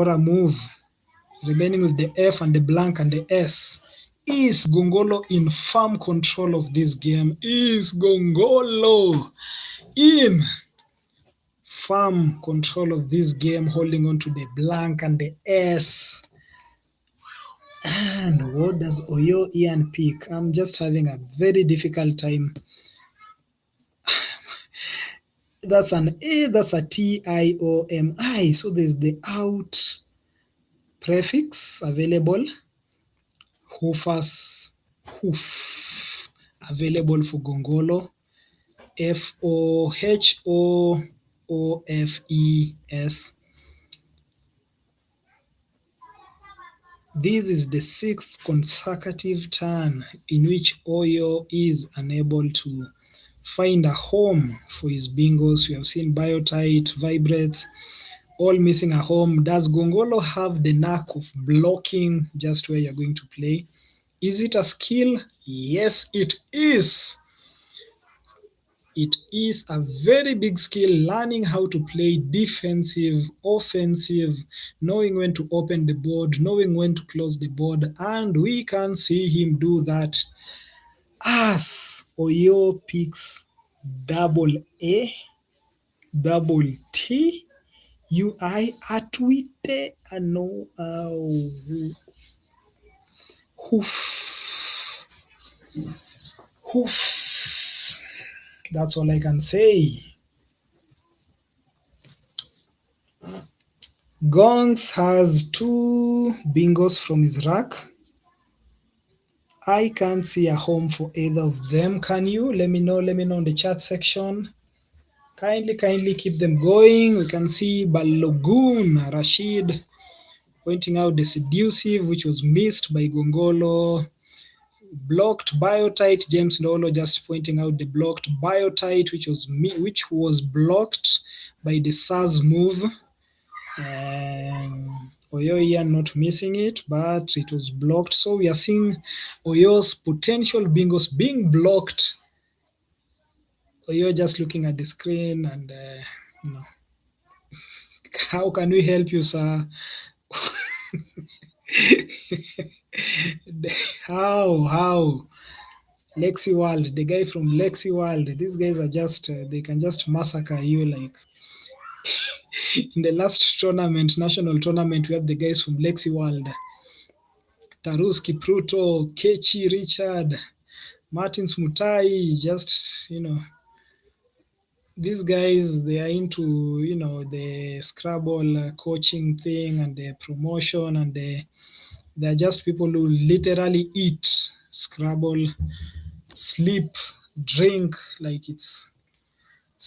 Remaining with the F and the blank and the S. Is Gongolo in firm control of this game? Is Gongolo in firm control of this game, holding on to the blank and the S? And what does Oyo Ian pick? I'm just having a very difficult time. That's an A, that's a TIOMI. So there's the out prefix available. Hoofers, hoof, available for Gongolo. FOHOOFES. This is the 6th consecutive turn in which Oyo is unable to find a home for his bingos. We have seen Biotite, Vibrate, all missing a home. Does Gongolo have the knack of blocking just where you're going to play? Is it a skill? Yes, it is. It is a very big skill, learning how to play defensive, offensive, knowing when to open the board, knowing when to close the board, and we can see him do that as Oyo picks double A, double T, UI, Atwite, ano, hoof, hoof. That's all I can say. Gongs has 2 bingos from his rack. I can't see a home for either of them. Can you? Let me know in the chat section. Kindly keep them going. We can see Balogun Rashid pointing out the seductive, which was missed by Gongolo. Blocked Biotite, James Ndolo just pointing out the blocked Biotite, which was blocked by the SARS move. Oyo here not missing it, but it was blocked. So we are seeing Oyo's potential bingos being blocked. Oyo just looking at the screen and how can we help you, sir? How? Lexi World, the guy from Lexi World, these guys are just, they can just massacre you like in the last tournament, national tournament, we have the guys from Lexi World. Tarus Kipruto, Kechi Richard, Martins Mutai, just, these guys, they are into, the Scrabble coaching thing and the promotion, and they're just people who literally eat Scrabble, sleep, drink, like it's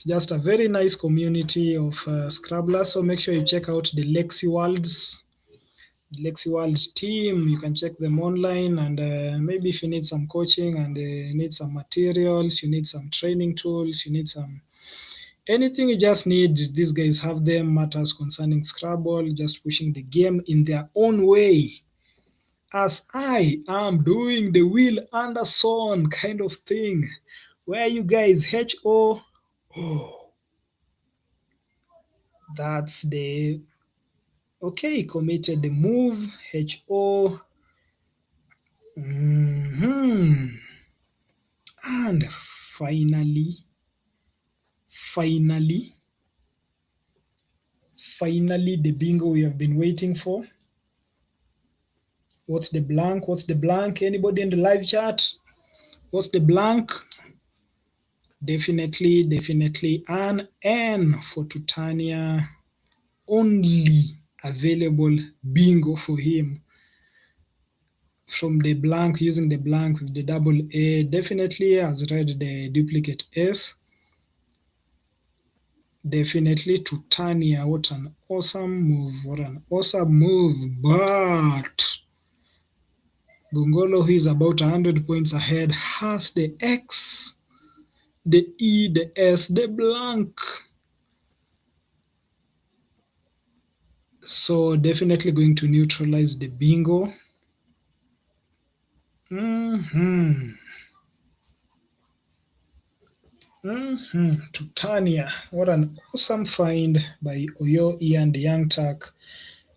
just a very nice community of Scrabblers. So make sure you check out the Lexi World team. You can check them online, and maybe if you need some coaching and need some materials, you need some training tools, you need some anything you just need, these guys have them. Matters concerning Scrabble, just pushing the game in their own way, as I am doing the Will Anderson kind of thing. Where you guys? HO. Oh, that's the okay. Committed the move. HO. And finally, the bingo we have been waiting for. What's the blank? Anybody in the live chat? What's the blank? Definitely an N for Tutania. Only available bingo for him from the blank, using the blank with the double A. Definitely has read the duplicate S. Definitely Tutania. What an awesome move. But Gongolo, who is about 100 points ahead, has the X, the E, the S, the blank. So definitely going to neutralize the bingo. Tutania. What an awesome find by Oyo Ian, the young Turk.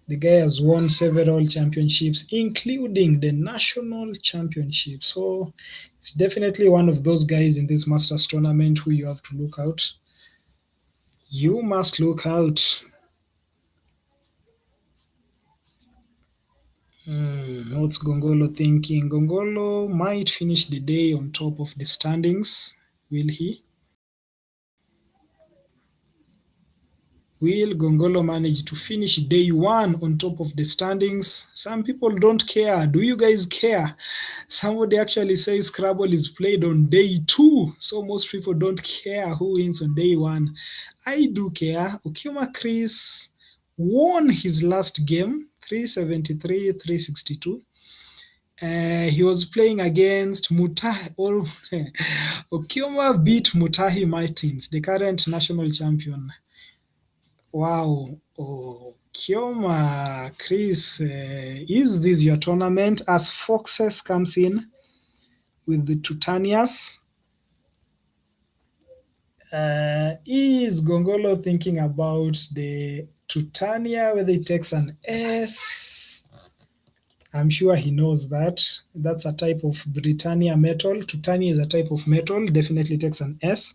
The guy has won several championships, including the national championship. So it's definitely one of those guys in this Masters tournament who you have to look out. You must look out. What's Gongolo thinking? Gongolo might finish the day on top of the standings. Will he? Will Gongolo manage to finish day one on top of the standings? Some people don't care. Do you guys care? Somebody actually says Scrabble is played on day two, so most people don't care who wins on day one. I do care. Ukima Chris won his last game, 373, 362. He was playing against Mutahi. Okioma beat Mutahi Martins, the current national champion. Wow. Okioma, Chris, is this your tournament? As Foxes comes in with the Tutanias. Is Gongolo thinking about the Tutania, whether it takes an S? I'm sure he knows that. That's a type of Britannia metal. Tutania is a type of metal, definitely takes an S.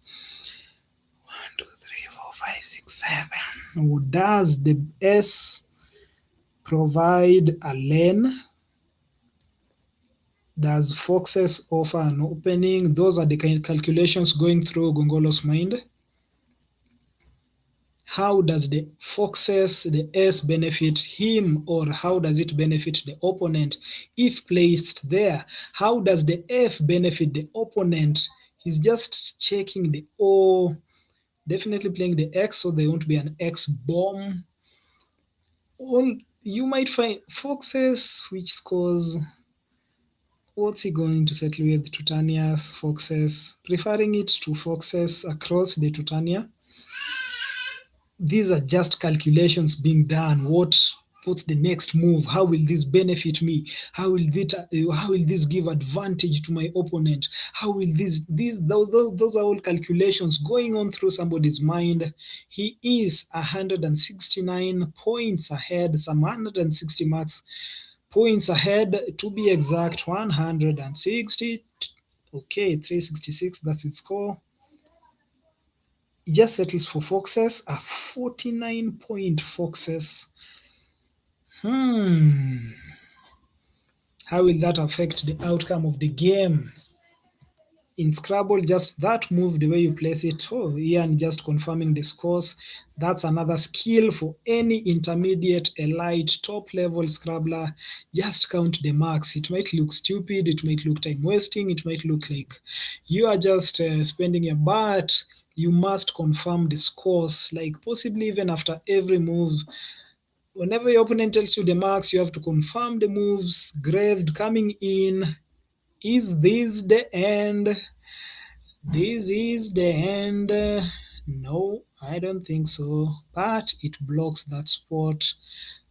1, 2, 3, 4, 5, 6, 7. Does the S provide a lane? Does Foxes offer an opening? Those are the calculations going through Gongolo's mind. How does the Foxes, the S, benefit him, or how does it benefit the opponent if placed there? How does the F benefit the opponent? He's just checking the O, definitely playing the X, so there won't be an X bomb. You might find Foxes, which scores. What's he going to settle with? Tutanias, Foxes, preferring it to Foxes across the Tutania. These are just calculations being done. What's the next move? How will this benefit me? How will this give advantage to my opponent? How will those are all calculations going on through somebody's mind. He is 169 points ahead, some 160 points ahead, to be exact, 160. Okay, 366, that's its score. He just settles for Foxes, a 49-point Foxes. How will that affect the outcome of the game? In Scrabble, just that move, the way you place it, Ian just confirming the scores. That's another skill for any intermediate, elite, top-level Scrabbler. Just count the marks. It might look stupid, it might look time-wasting, it might look like you are just spending your but you must confirm the scores, like possibly even after every move. Whenever your opponent tells you the marks, you have to confirm the moves, graved, coming in. Is this the end? This is the end. No, I don't think so. But it blocks that spot,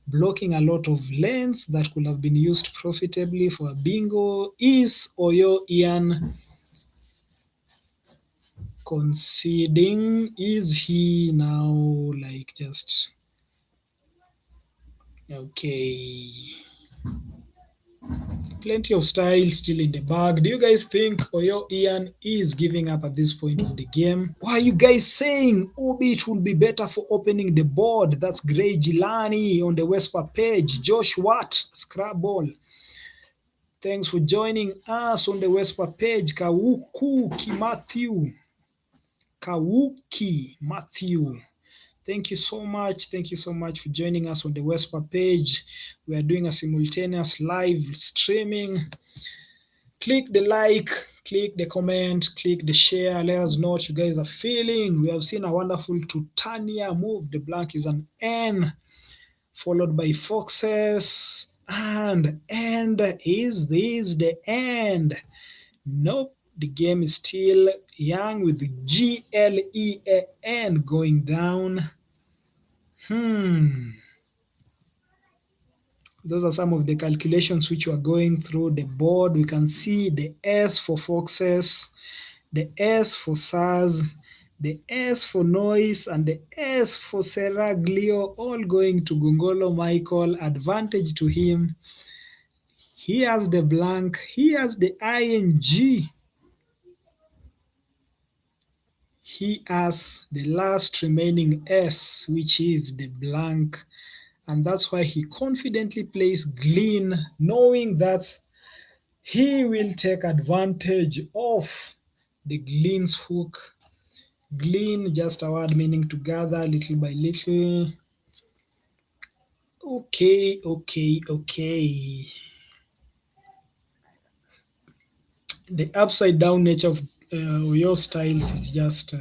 blocking a lot of lanes that could have been used profitably for a bingo. Is Oyo Ian conceding? Is he now like just okay? Plenty of style still in the bag. Do you guys think Oyo Ian is giving up at this point of the game? Why are you guys saying Obit will be better for opening the board? That's Gray Gilani on the WESPA page. Josh Watt, Scrabble. Thanks for joining us on the WESPA page. Kawuki Matthew. Thank you so much. Thank you so much for joining us on the WESPA page. We are doing a simultaneous live streaming. Click the like, click the comment, click the share. Let us know what you guys are feeling. We have seen a wonderful Tutania move. The blank is an N, followed by Foxes. And is this the end? Nope. The game is still young with the GLEAN going down. Those are some of the calculations which we are going through the board. We can see the S for Foxes, the S for Saz, the S for Noise, and the S for Seraglio, all going to Gongolo Michael. Advantage to him. He has the blank. He has the ING. He has the last remaining S, which is the blank. And that's why he confidently plays glean, knowing that he will take advantage of the gleen's hook. Glean, just a word meaning to gather little by little. Okay. The upside down nature of your styles is just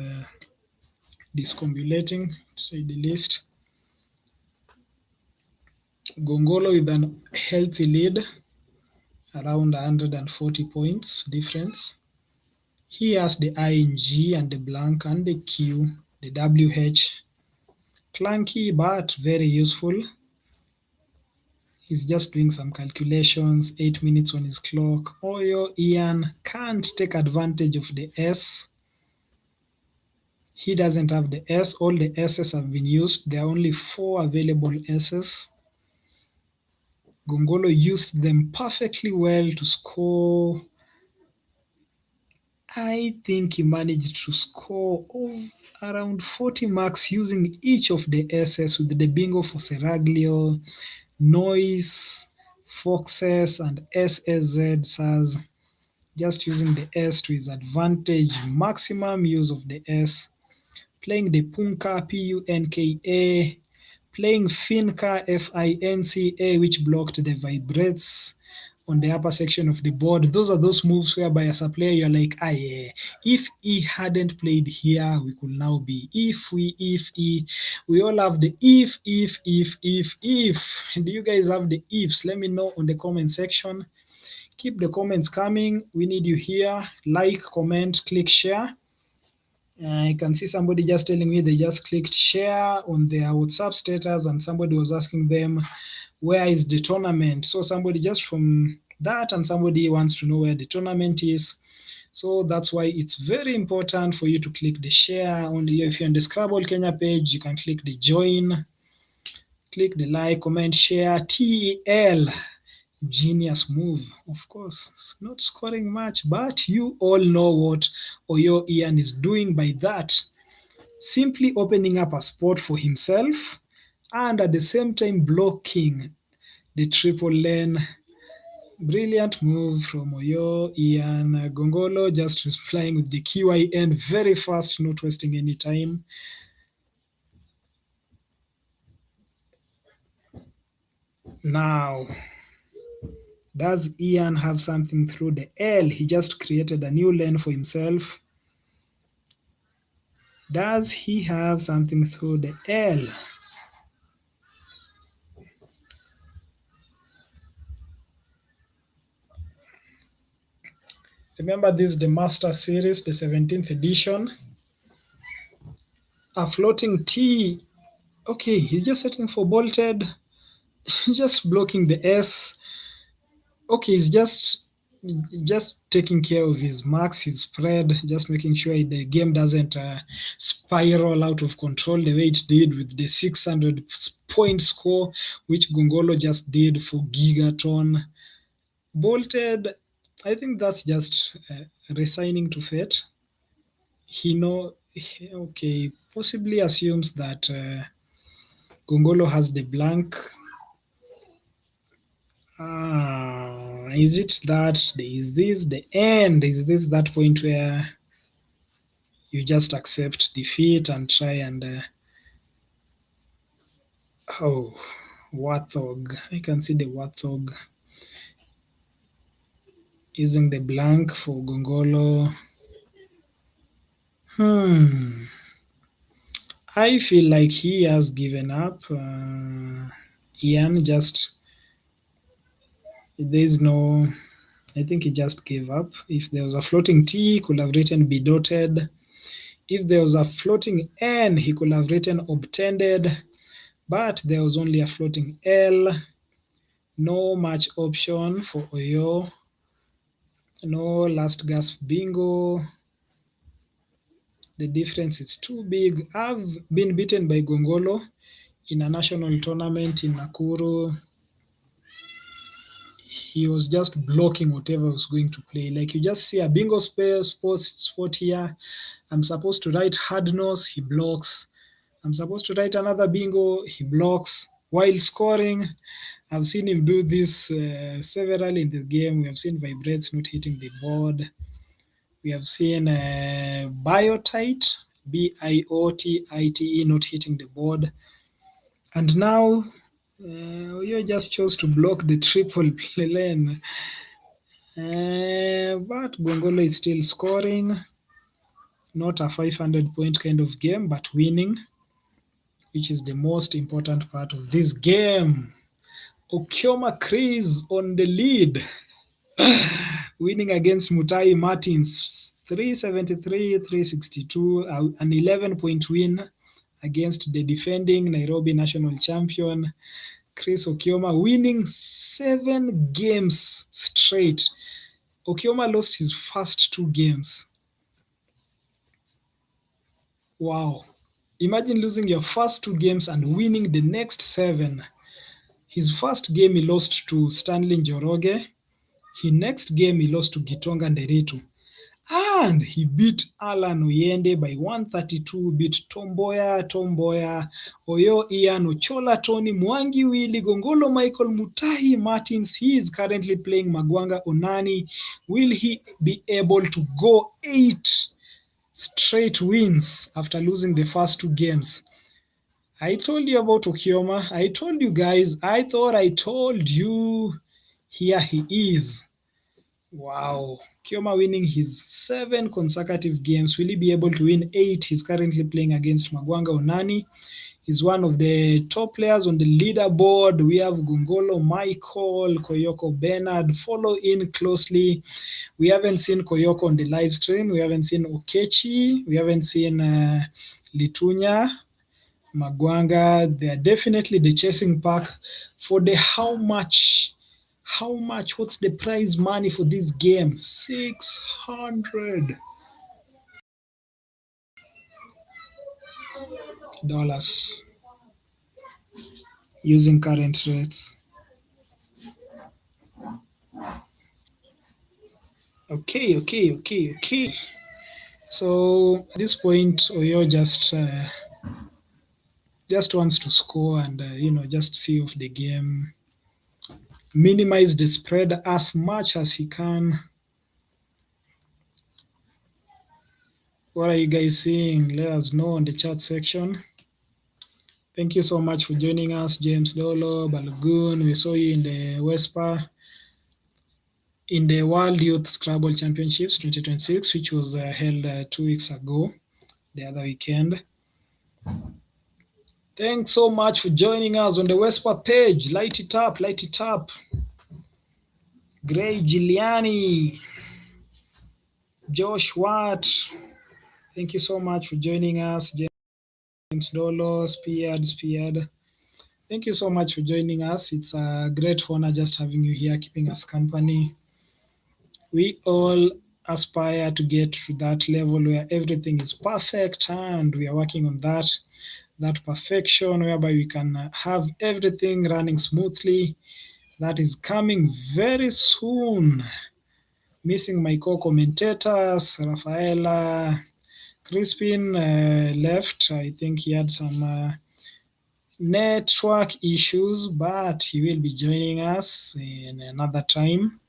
discombulating, to say the least. Gongolo with an healthy lead, around 140 points difference. He has the ING and the blank and the Q, the WH. Clunky but very useful. He's just doing some calculations, 8 minutes on his clock. Oyo Ian can't take advantage of the S. He doesn't have the S. All the S's have been used. There are only 4 available S's. Gongolo used them perfectly well to score. I think he managed to score around 40 marks using each of the S's, with the bingo for Seraglio, Noise, Foxes, and SSZ, just using the S to his advantage. Maximum use of the S. Playing the Punka, Punka, playing Finca, Finca, which blocked the vibrates on the upper section of the board. Those are those moves whereby as a player you're like, if he hadn't played here, we could now be if we all have the if. Do you guys have the ifs? Let me know on the comment section. Keep the comments coming. We need you here. Like, comment, click share. I can see somebody just telling me they just clicked share on their WhatsApp status, and somebody was asking them, where is the tournament? So somebody just from that, and somebody wants to know where the tournament is. So that's why it's very important for you to click the share. Only if you're on the Scrabble Kenya page, you can click the join, click the like, comment, share. TEL, genius move. Of course, it's not scoring much, but you all know what Oyo Ian is doing by that. Simply opening up a spot for himself and at the same time blocking the triple lane. Brilliant move from Oyo Ian. Gongolo just replying with the QIN very fast, not wasting any time. Now, does Ian have something through the L? He just created a new lane for himself. Does he have something through the L? Remember, this is the Master Series, the 17th edition. A floating T. Okay, he's just setting for bolted, just blocking the S. Okay, he's just taking care of his marks, his spread, just making sure the game doesn't spiral out of control the way it did with the 600 point score, which Gongolo just did for Gigaton. Bolted, I think that's just resigning to fate. Okay, possibly assumes that Gongolo has the blank. Is it that? Is this the end? Is this that point where you just accept defeat and try and Warthog. I can see the Warthog using the blank for Gongolo. I feel like he has given up. Ian just, there's no, I think he just gave up. If there was a floating T, he could have written be dotted. If there was a floating N, he could have written obtended, but there was only a floating L. No match option for Oyo. No last gasp bingo. The difference is too big. I've been beaten by Gongolo in a national tournament in Nakuru. He was just blocking whatever I was going to play. Like, you just see a bingo spot here. I'm supposed to write hard nose, he blocks. I'm supposed to write another bingo, he blocks. while scoring. I've seen him do this severally in the game. We have seen vibrates not hitting the board. We have seen biotite, biotite not hitting the board. And now you just chose to block the triple lane. But Gongolo is still scoring. Not a 500-point kind of game, but winning, which is the most important part of this game. Okioma Chris on the lead, winning against Mutai Martins, 373, 362, an 11-point win against the defending Nairobi national champion, Chris Okioma, winning 7 games straight. Okioma lost his first 2 games. Wow. Imagine losing your first 2 games and winning the next 7. His first game he lost to Stanley Njoroge. His next game he lost to Gitonga Nderitu. And he beat Alan Oyende by 132, beat Tomboya, Oyo Ian, Ochola Tony, Mwangi Willy, Gongolo Michael, Mutahi Martins. He is currently playing Magwanga Onani. Will he be able to go 8 straight wins after losing the first 2 games? I told you about Okioma. I told you guys. I thought I told you. Here he is. Wow. Okioma winning his 7 consecutive games. Will he be able to win 8? He's currently playing against Magwanga Onani. He's one of the top players on the leaderboard. We have Gongolo Michael, Koyoko Bernard. Follow in closely. We haven't seen Koyoko on the live stream. We haven't seen Okechi. We haven't seen Litunya, Magwanga. They are definitely the chasing pack for the how much, what's the prize money for this game? $600 using current rates. Okay. So at this point, Oyo just wants to score and just see off the game, minimize the spread as much as he can. What are you guys seeing? Let us know in the chat section. Thank you so much for joining us, James Dolo, Balogun. We saw you in the WESPA, in the World Youth Scrabble Championships 2026, which was held 2 weeks ago, the other weekend. Thanks so much for joining us on the WESPA page. Light it up. Gray Giuliani, Josh Watt. Thank you so much for joining us. James Dolo, Speared. Thank you so much for joining us. It's a great honor just having you here, keeping us company. We all aspire to get to that level where everything is perfect, and we are working on that perfection whereby we can have everything running smoothly. That is coming very soon. Missing my co-commentators, Rafaela. Crispin left. I think he had some network issues, but he will be joining us in another time.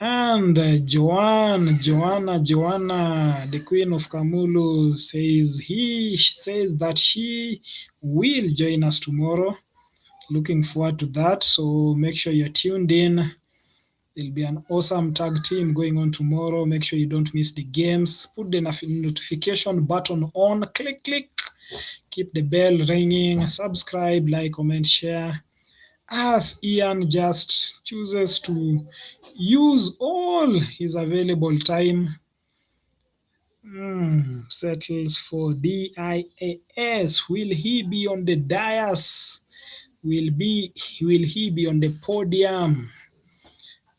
And Joanna, the Queen of Kamulu, says that she will join us tomorrow. Looking forward to that. So make sure you're tuned in. There'll be an awesome tag team going on tomorrow. Make sure you don't miss the games. Put the notification button on. Click. Keep the bell ringing. Subscribe, like, comment, share. As Ian just chooses to use all his available time, settles for DIAS. Will he be on the dais? Will he be on the podium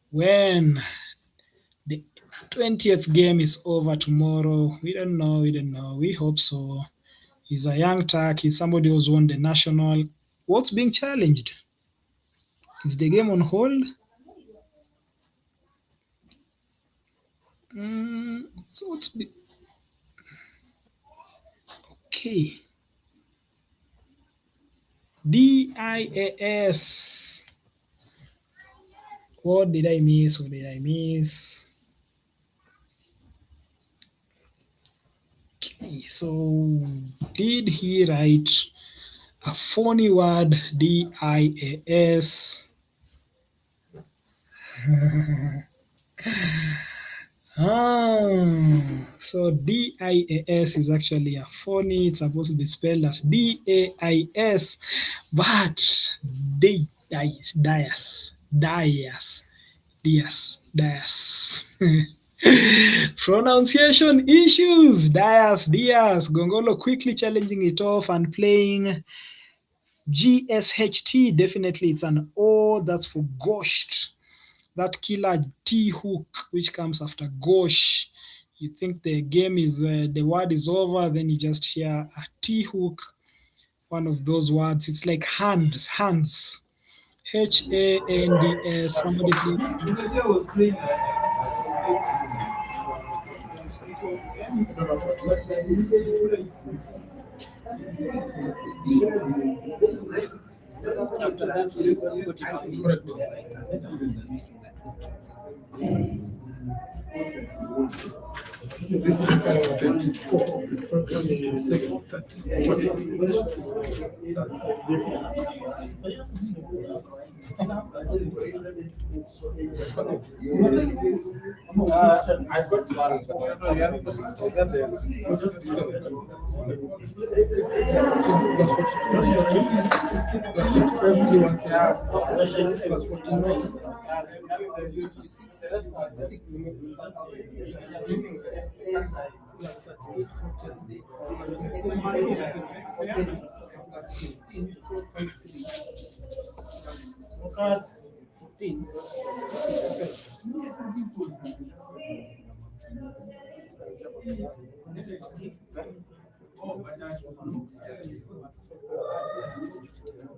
when the 20th game is over tomorrow? We don't know. We hope so. He's a young Turk. He's somebody who's won the national. What's being challenged? Is the game on hold? So okay. DIAS. What did I miss? What did I miss? Okay, so did he write a funny word, DIAS? So DIAS is actually a phony. It's supposed to be spelled as DAIS, but Dias. Pronunciation issues. Dias. Gongolo quickly challenging it off and playing GSHT. Definitely it's an O. That's for goshed. That killer T hook which comes after gosh. You think the game is the word is over, then you just hear a T hook, one of those words. It's like hands. HANDS. Somebody please. I've got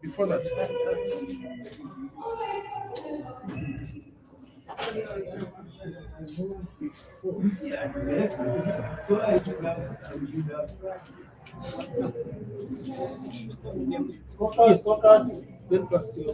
before that. Then plus your.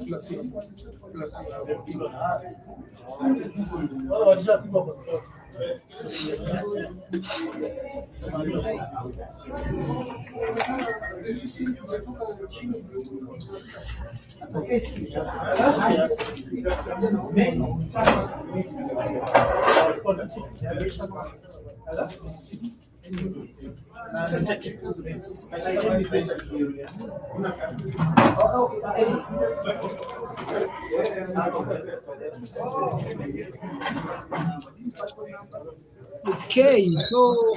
Okay, so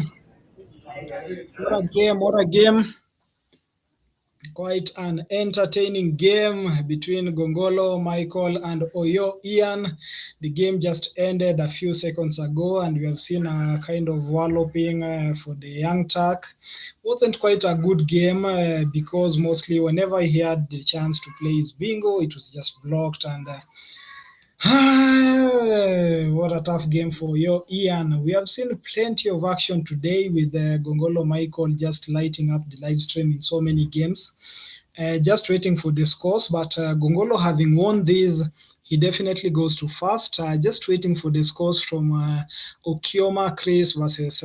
what a game. Quite an entertaining game between Gongolo, Michael, and Oyo Ian. The game just ended a few seconds ago, and we have seen a kind of walloping for the young Turk. Wasn't quite a good game because mostly whenever he had the chance to play his bingo, it was just blocked and what a tough game for your Ian. We have seen plenty of action today with Gongolo Michael just lighting up the live stream in so many games. Just waiting for the scores, but Gongolo having won these, he definitely goes to first. Just waiting for the scores from Okioma Chris versus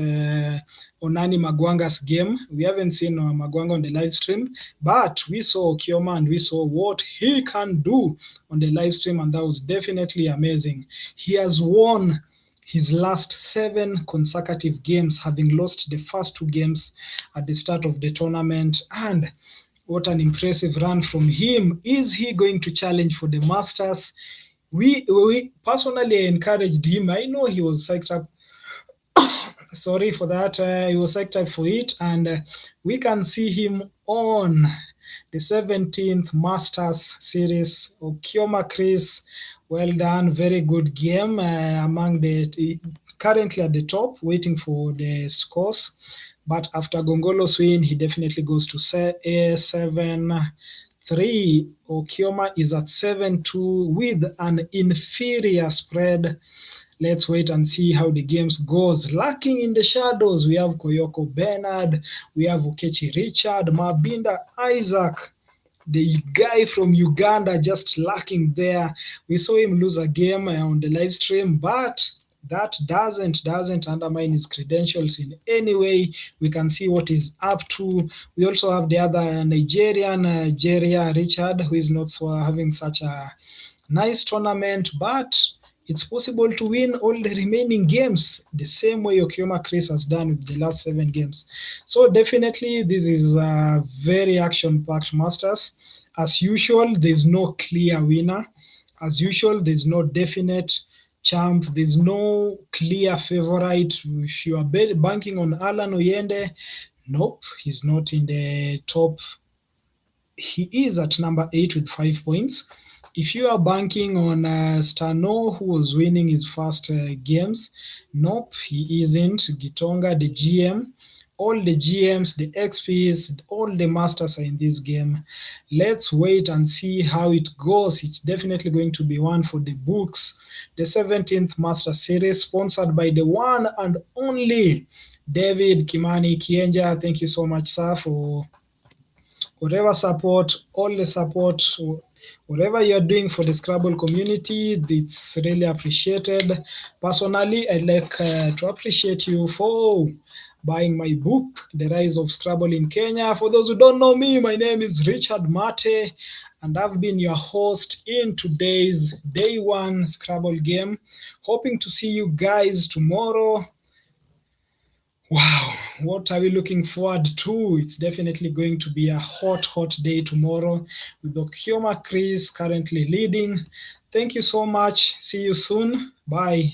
Onani Magwanga's game. We haven't seen Magwanga on the live stream, but we saw Okioma and we saw what he can do on the live stream, and that was definitely amazing. He has won his last 7 consecutive games, having lost the first 2 games at the start of the tournament, and what an impressive run from him. Is he going to challenge for the Masters? We personally encouraged him. I know he was psyched up. Sorry for that. He was psyched up for it, and we can see him on the 17th Masters Series. Okioma Chris, well done. Very good game. Among the currently at the top, waiting for the scores. But after Gongolo's win, he definitely goes to 7-3. Okioma is at 7-2 with an inferior spread. Let's wait and see how the games goes. Lurking in the shadows, we have Koyoko Bernard, we have Ukechi Richard, Mabinda Isaac. the guy from Uganda just lacking there. We saw him lose a game on the live stream, but that doesn't undermine his credentials in any way. We can see what he's up to. We also have the other Nigerian, Jeria Richard, who is not so having such a nice tournament, but it's possible to win all the remaining games the same way Okioma Chris has done with the last 7 games. So definitely this is a very action-packed Masters. As usual, there's no clear winner. As usual, there's no definite champ. There's no clear favorite. If you are banking on Alan Oyende, nope, he's not in the top. He is at number 8 with 5 points. If you are banking on Stano, who was winning his first games, nope, he isn't. Gitonga, the GM, all the GMs, the XPs, all the masters are in this game. Let's wait and see how it goes. It's definitely going to be one for the books. The 17th Master Series, sponsored by the one and only David Kimani Kienja. Thank you so much, sir, for whatever support, all the support, whatever you're doing for the Scrabble community, it's really appreciated. Personally, I'd like to appreciate you for buying my book, The Rise of Scrabble in Kenya. For those who don't know me, my name is Richard Mate, and I've been your host in today's Day 1 Scrabble game. Hoping to see you guys tomorrow. Wow, what are we looking forward to? It's definitely going to be a hot day tomorrow with Okioma Chris currently leading. Thank you so much. See you soon. Bye.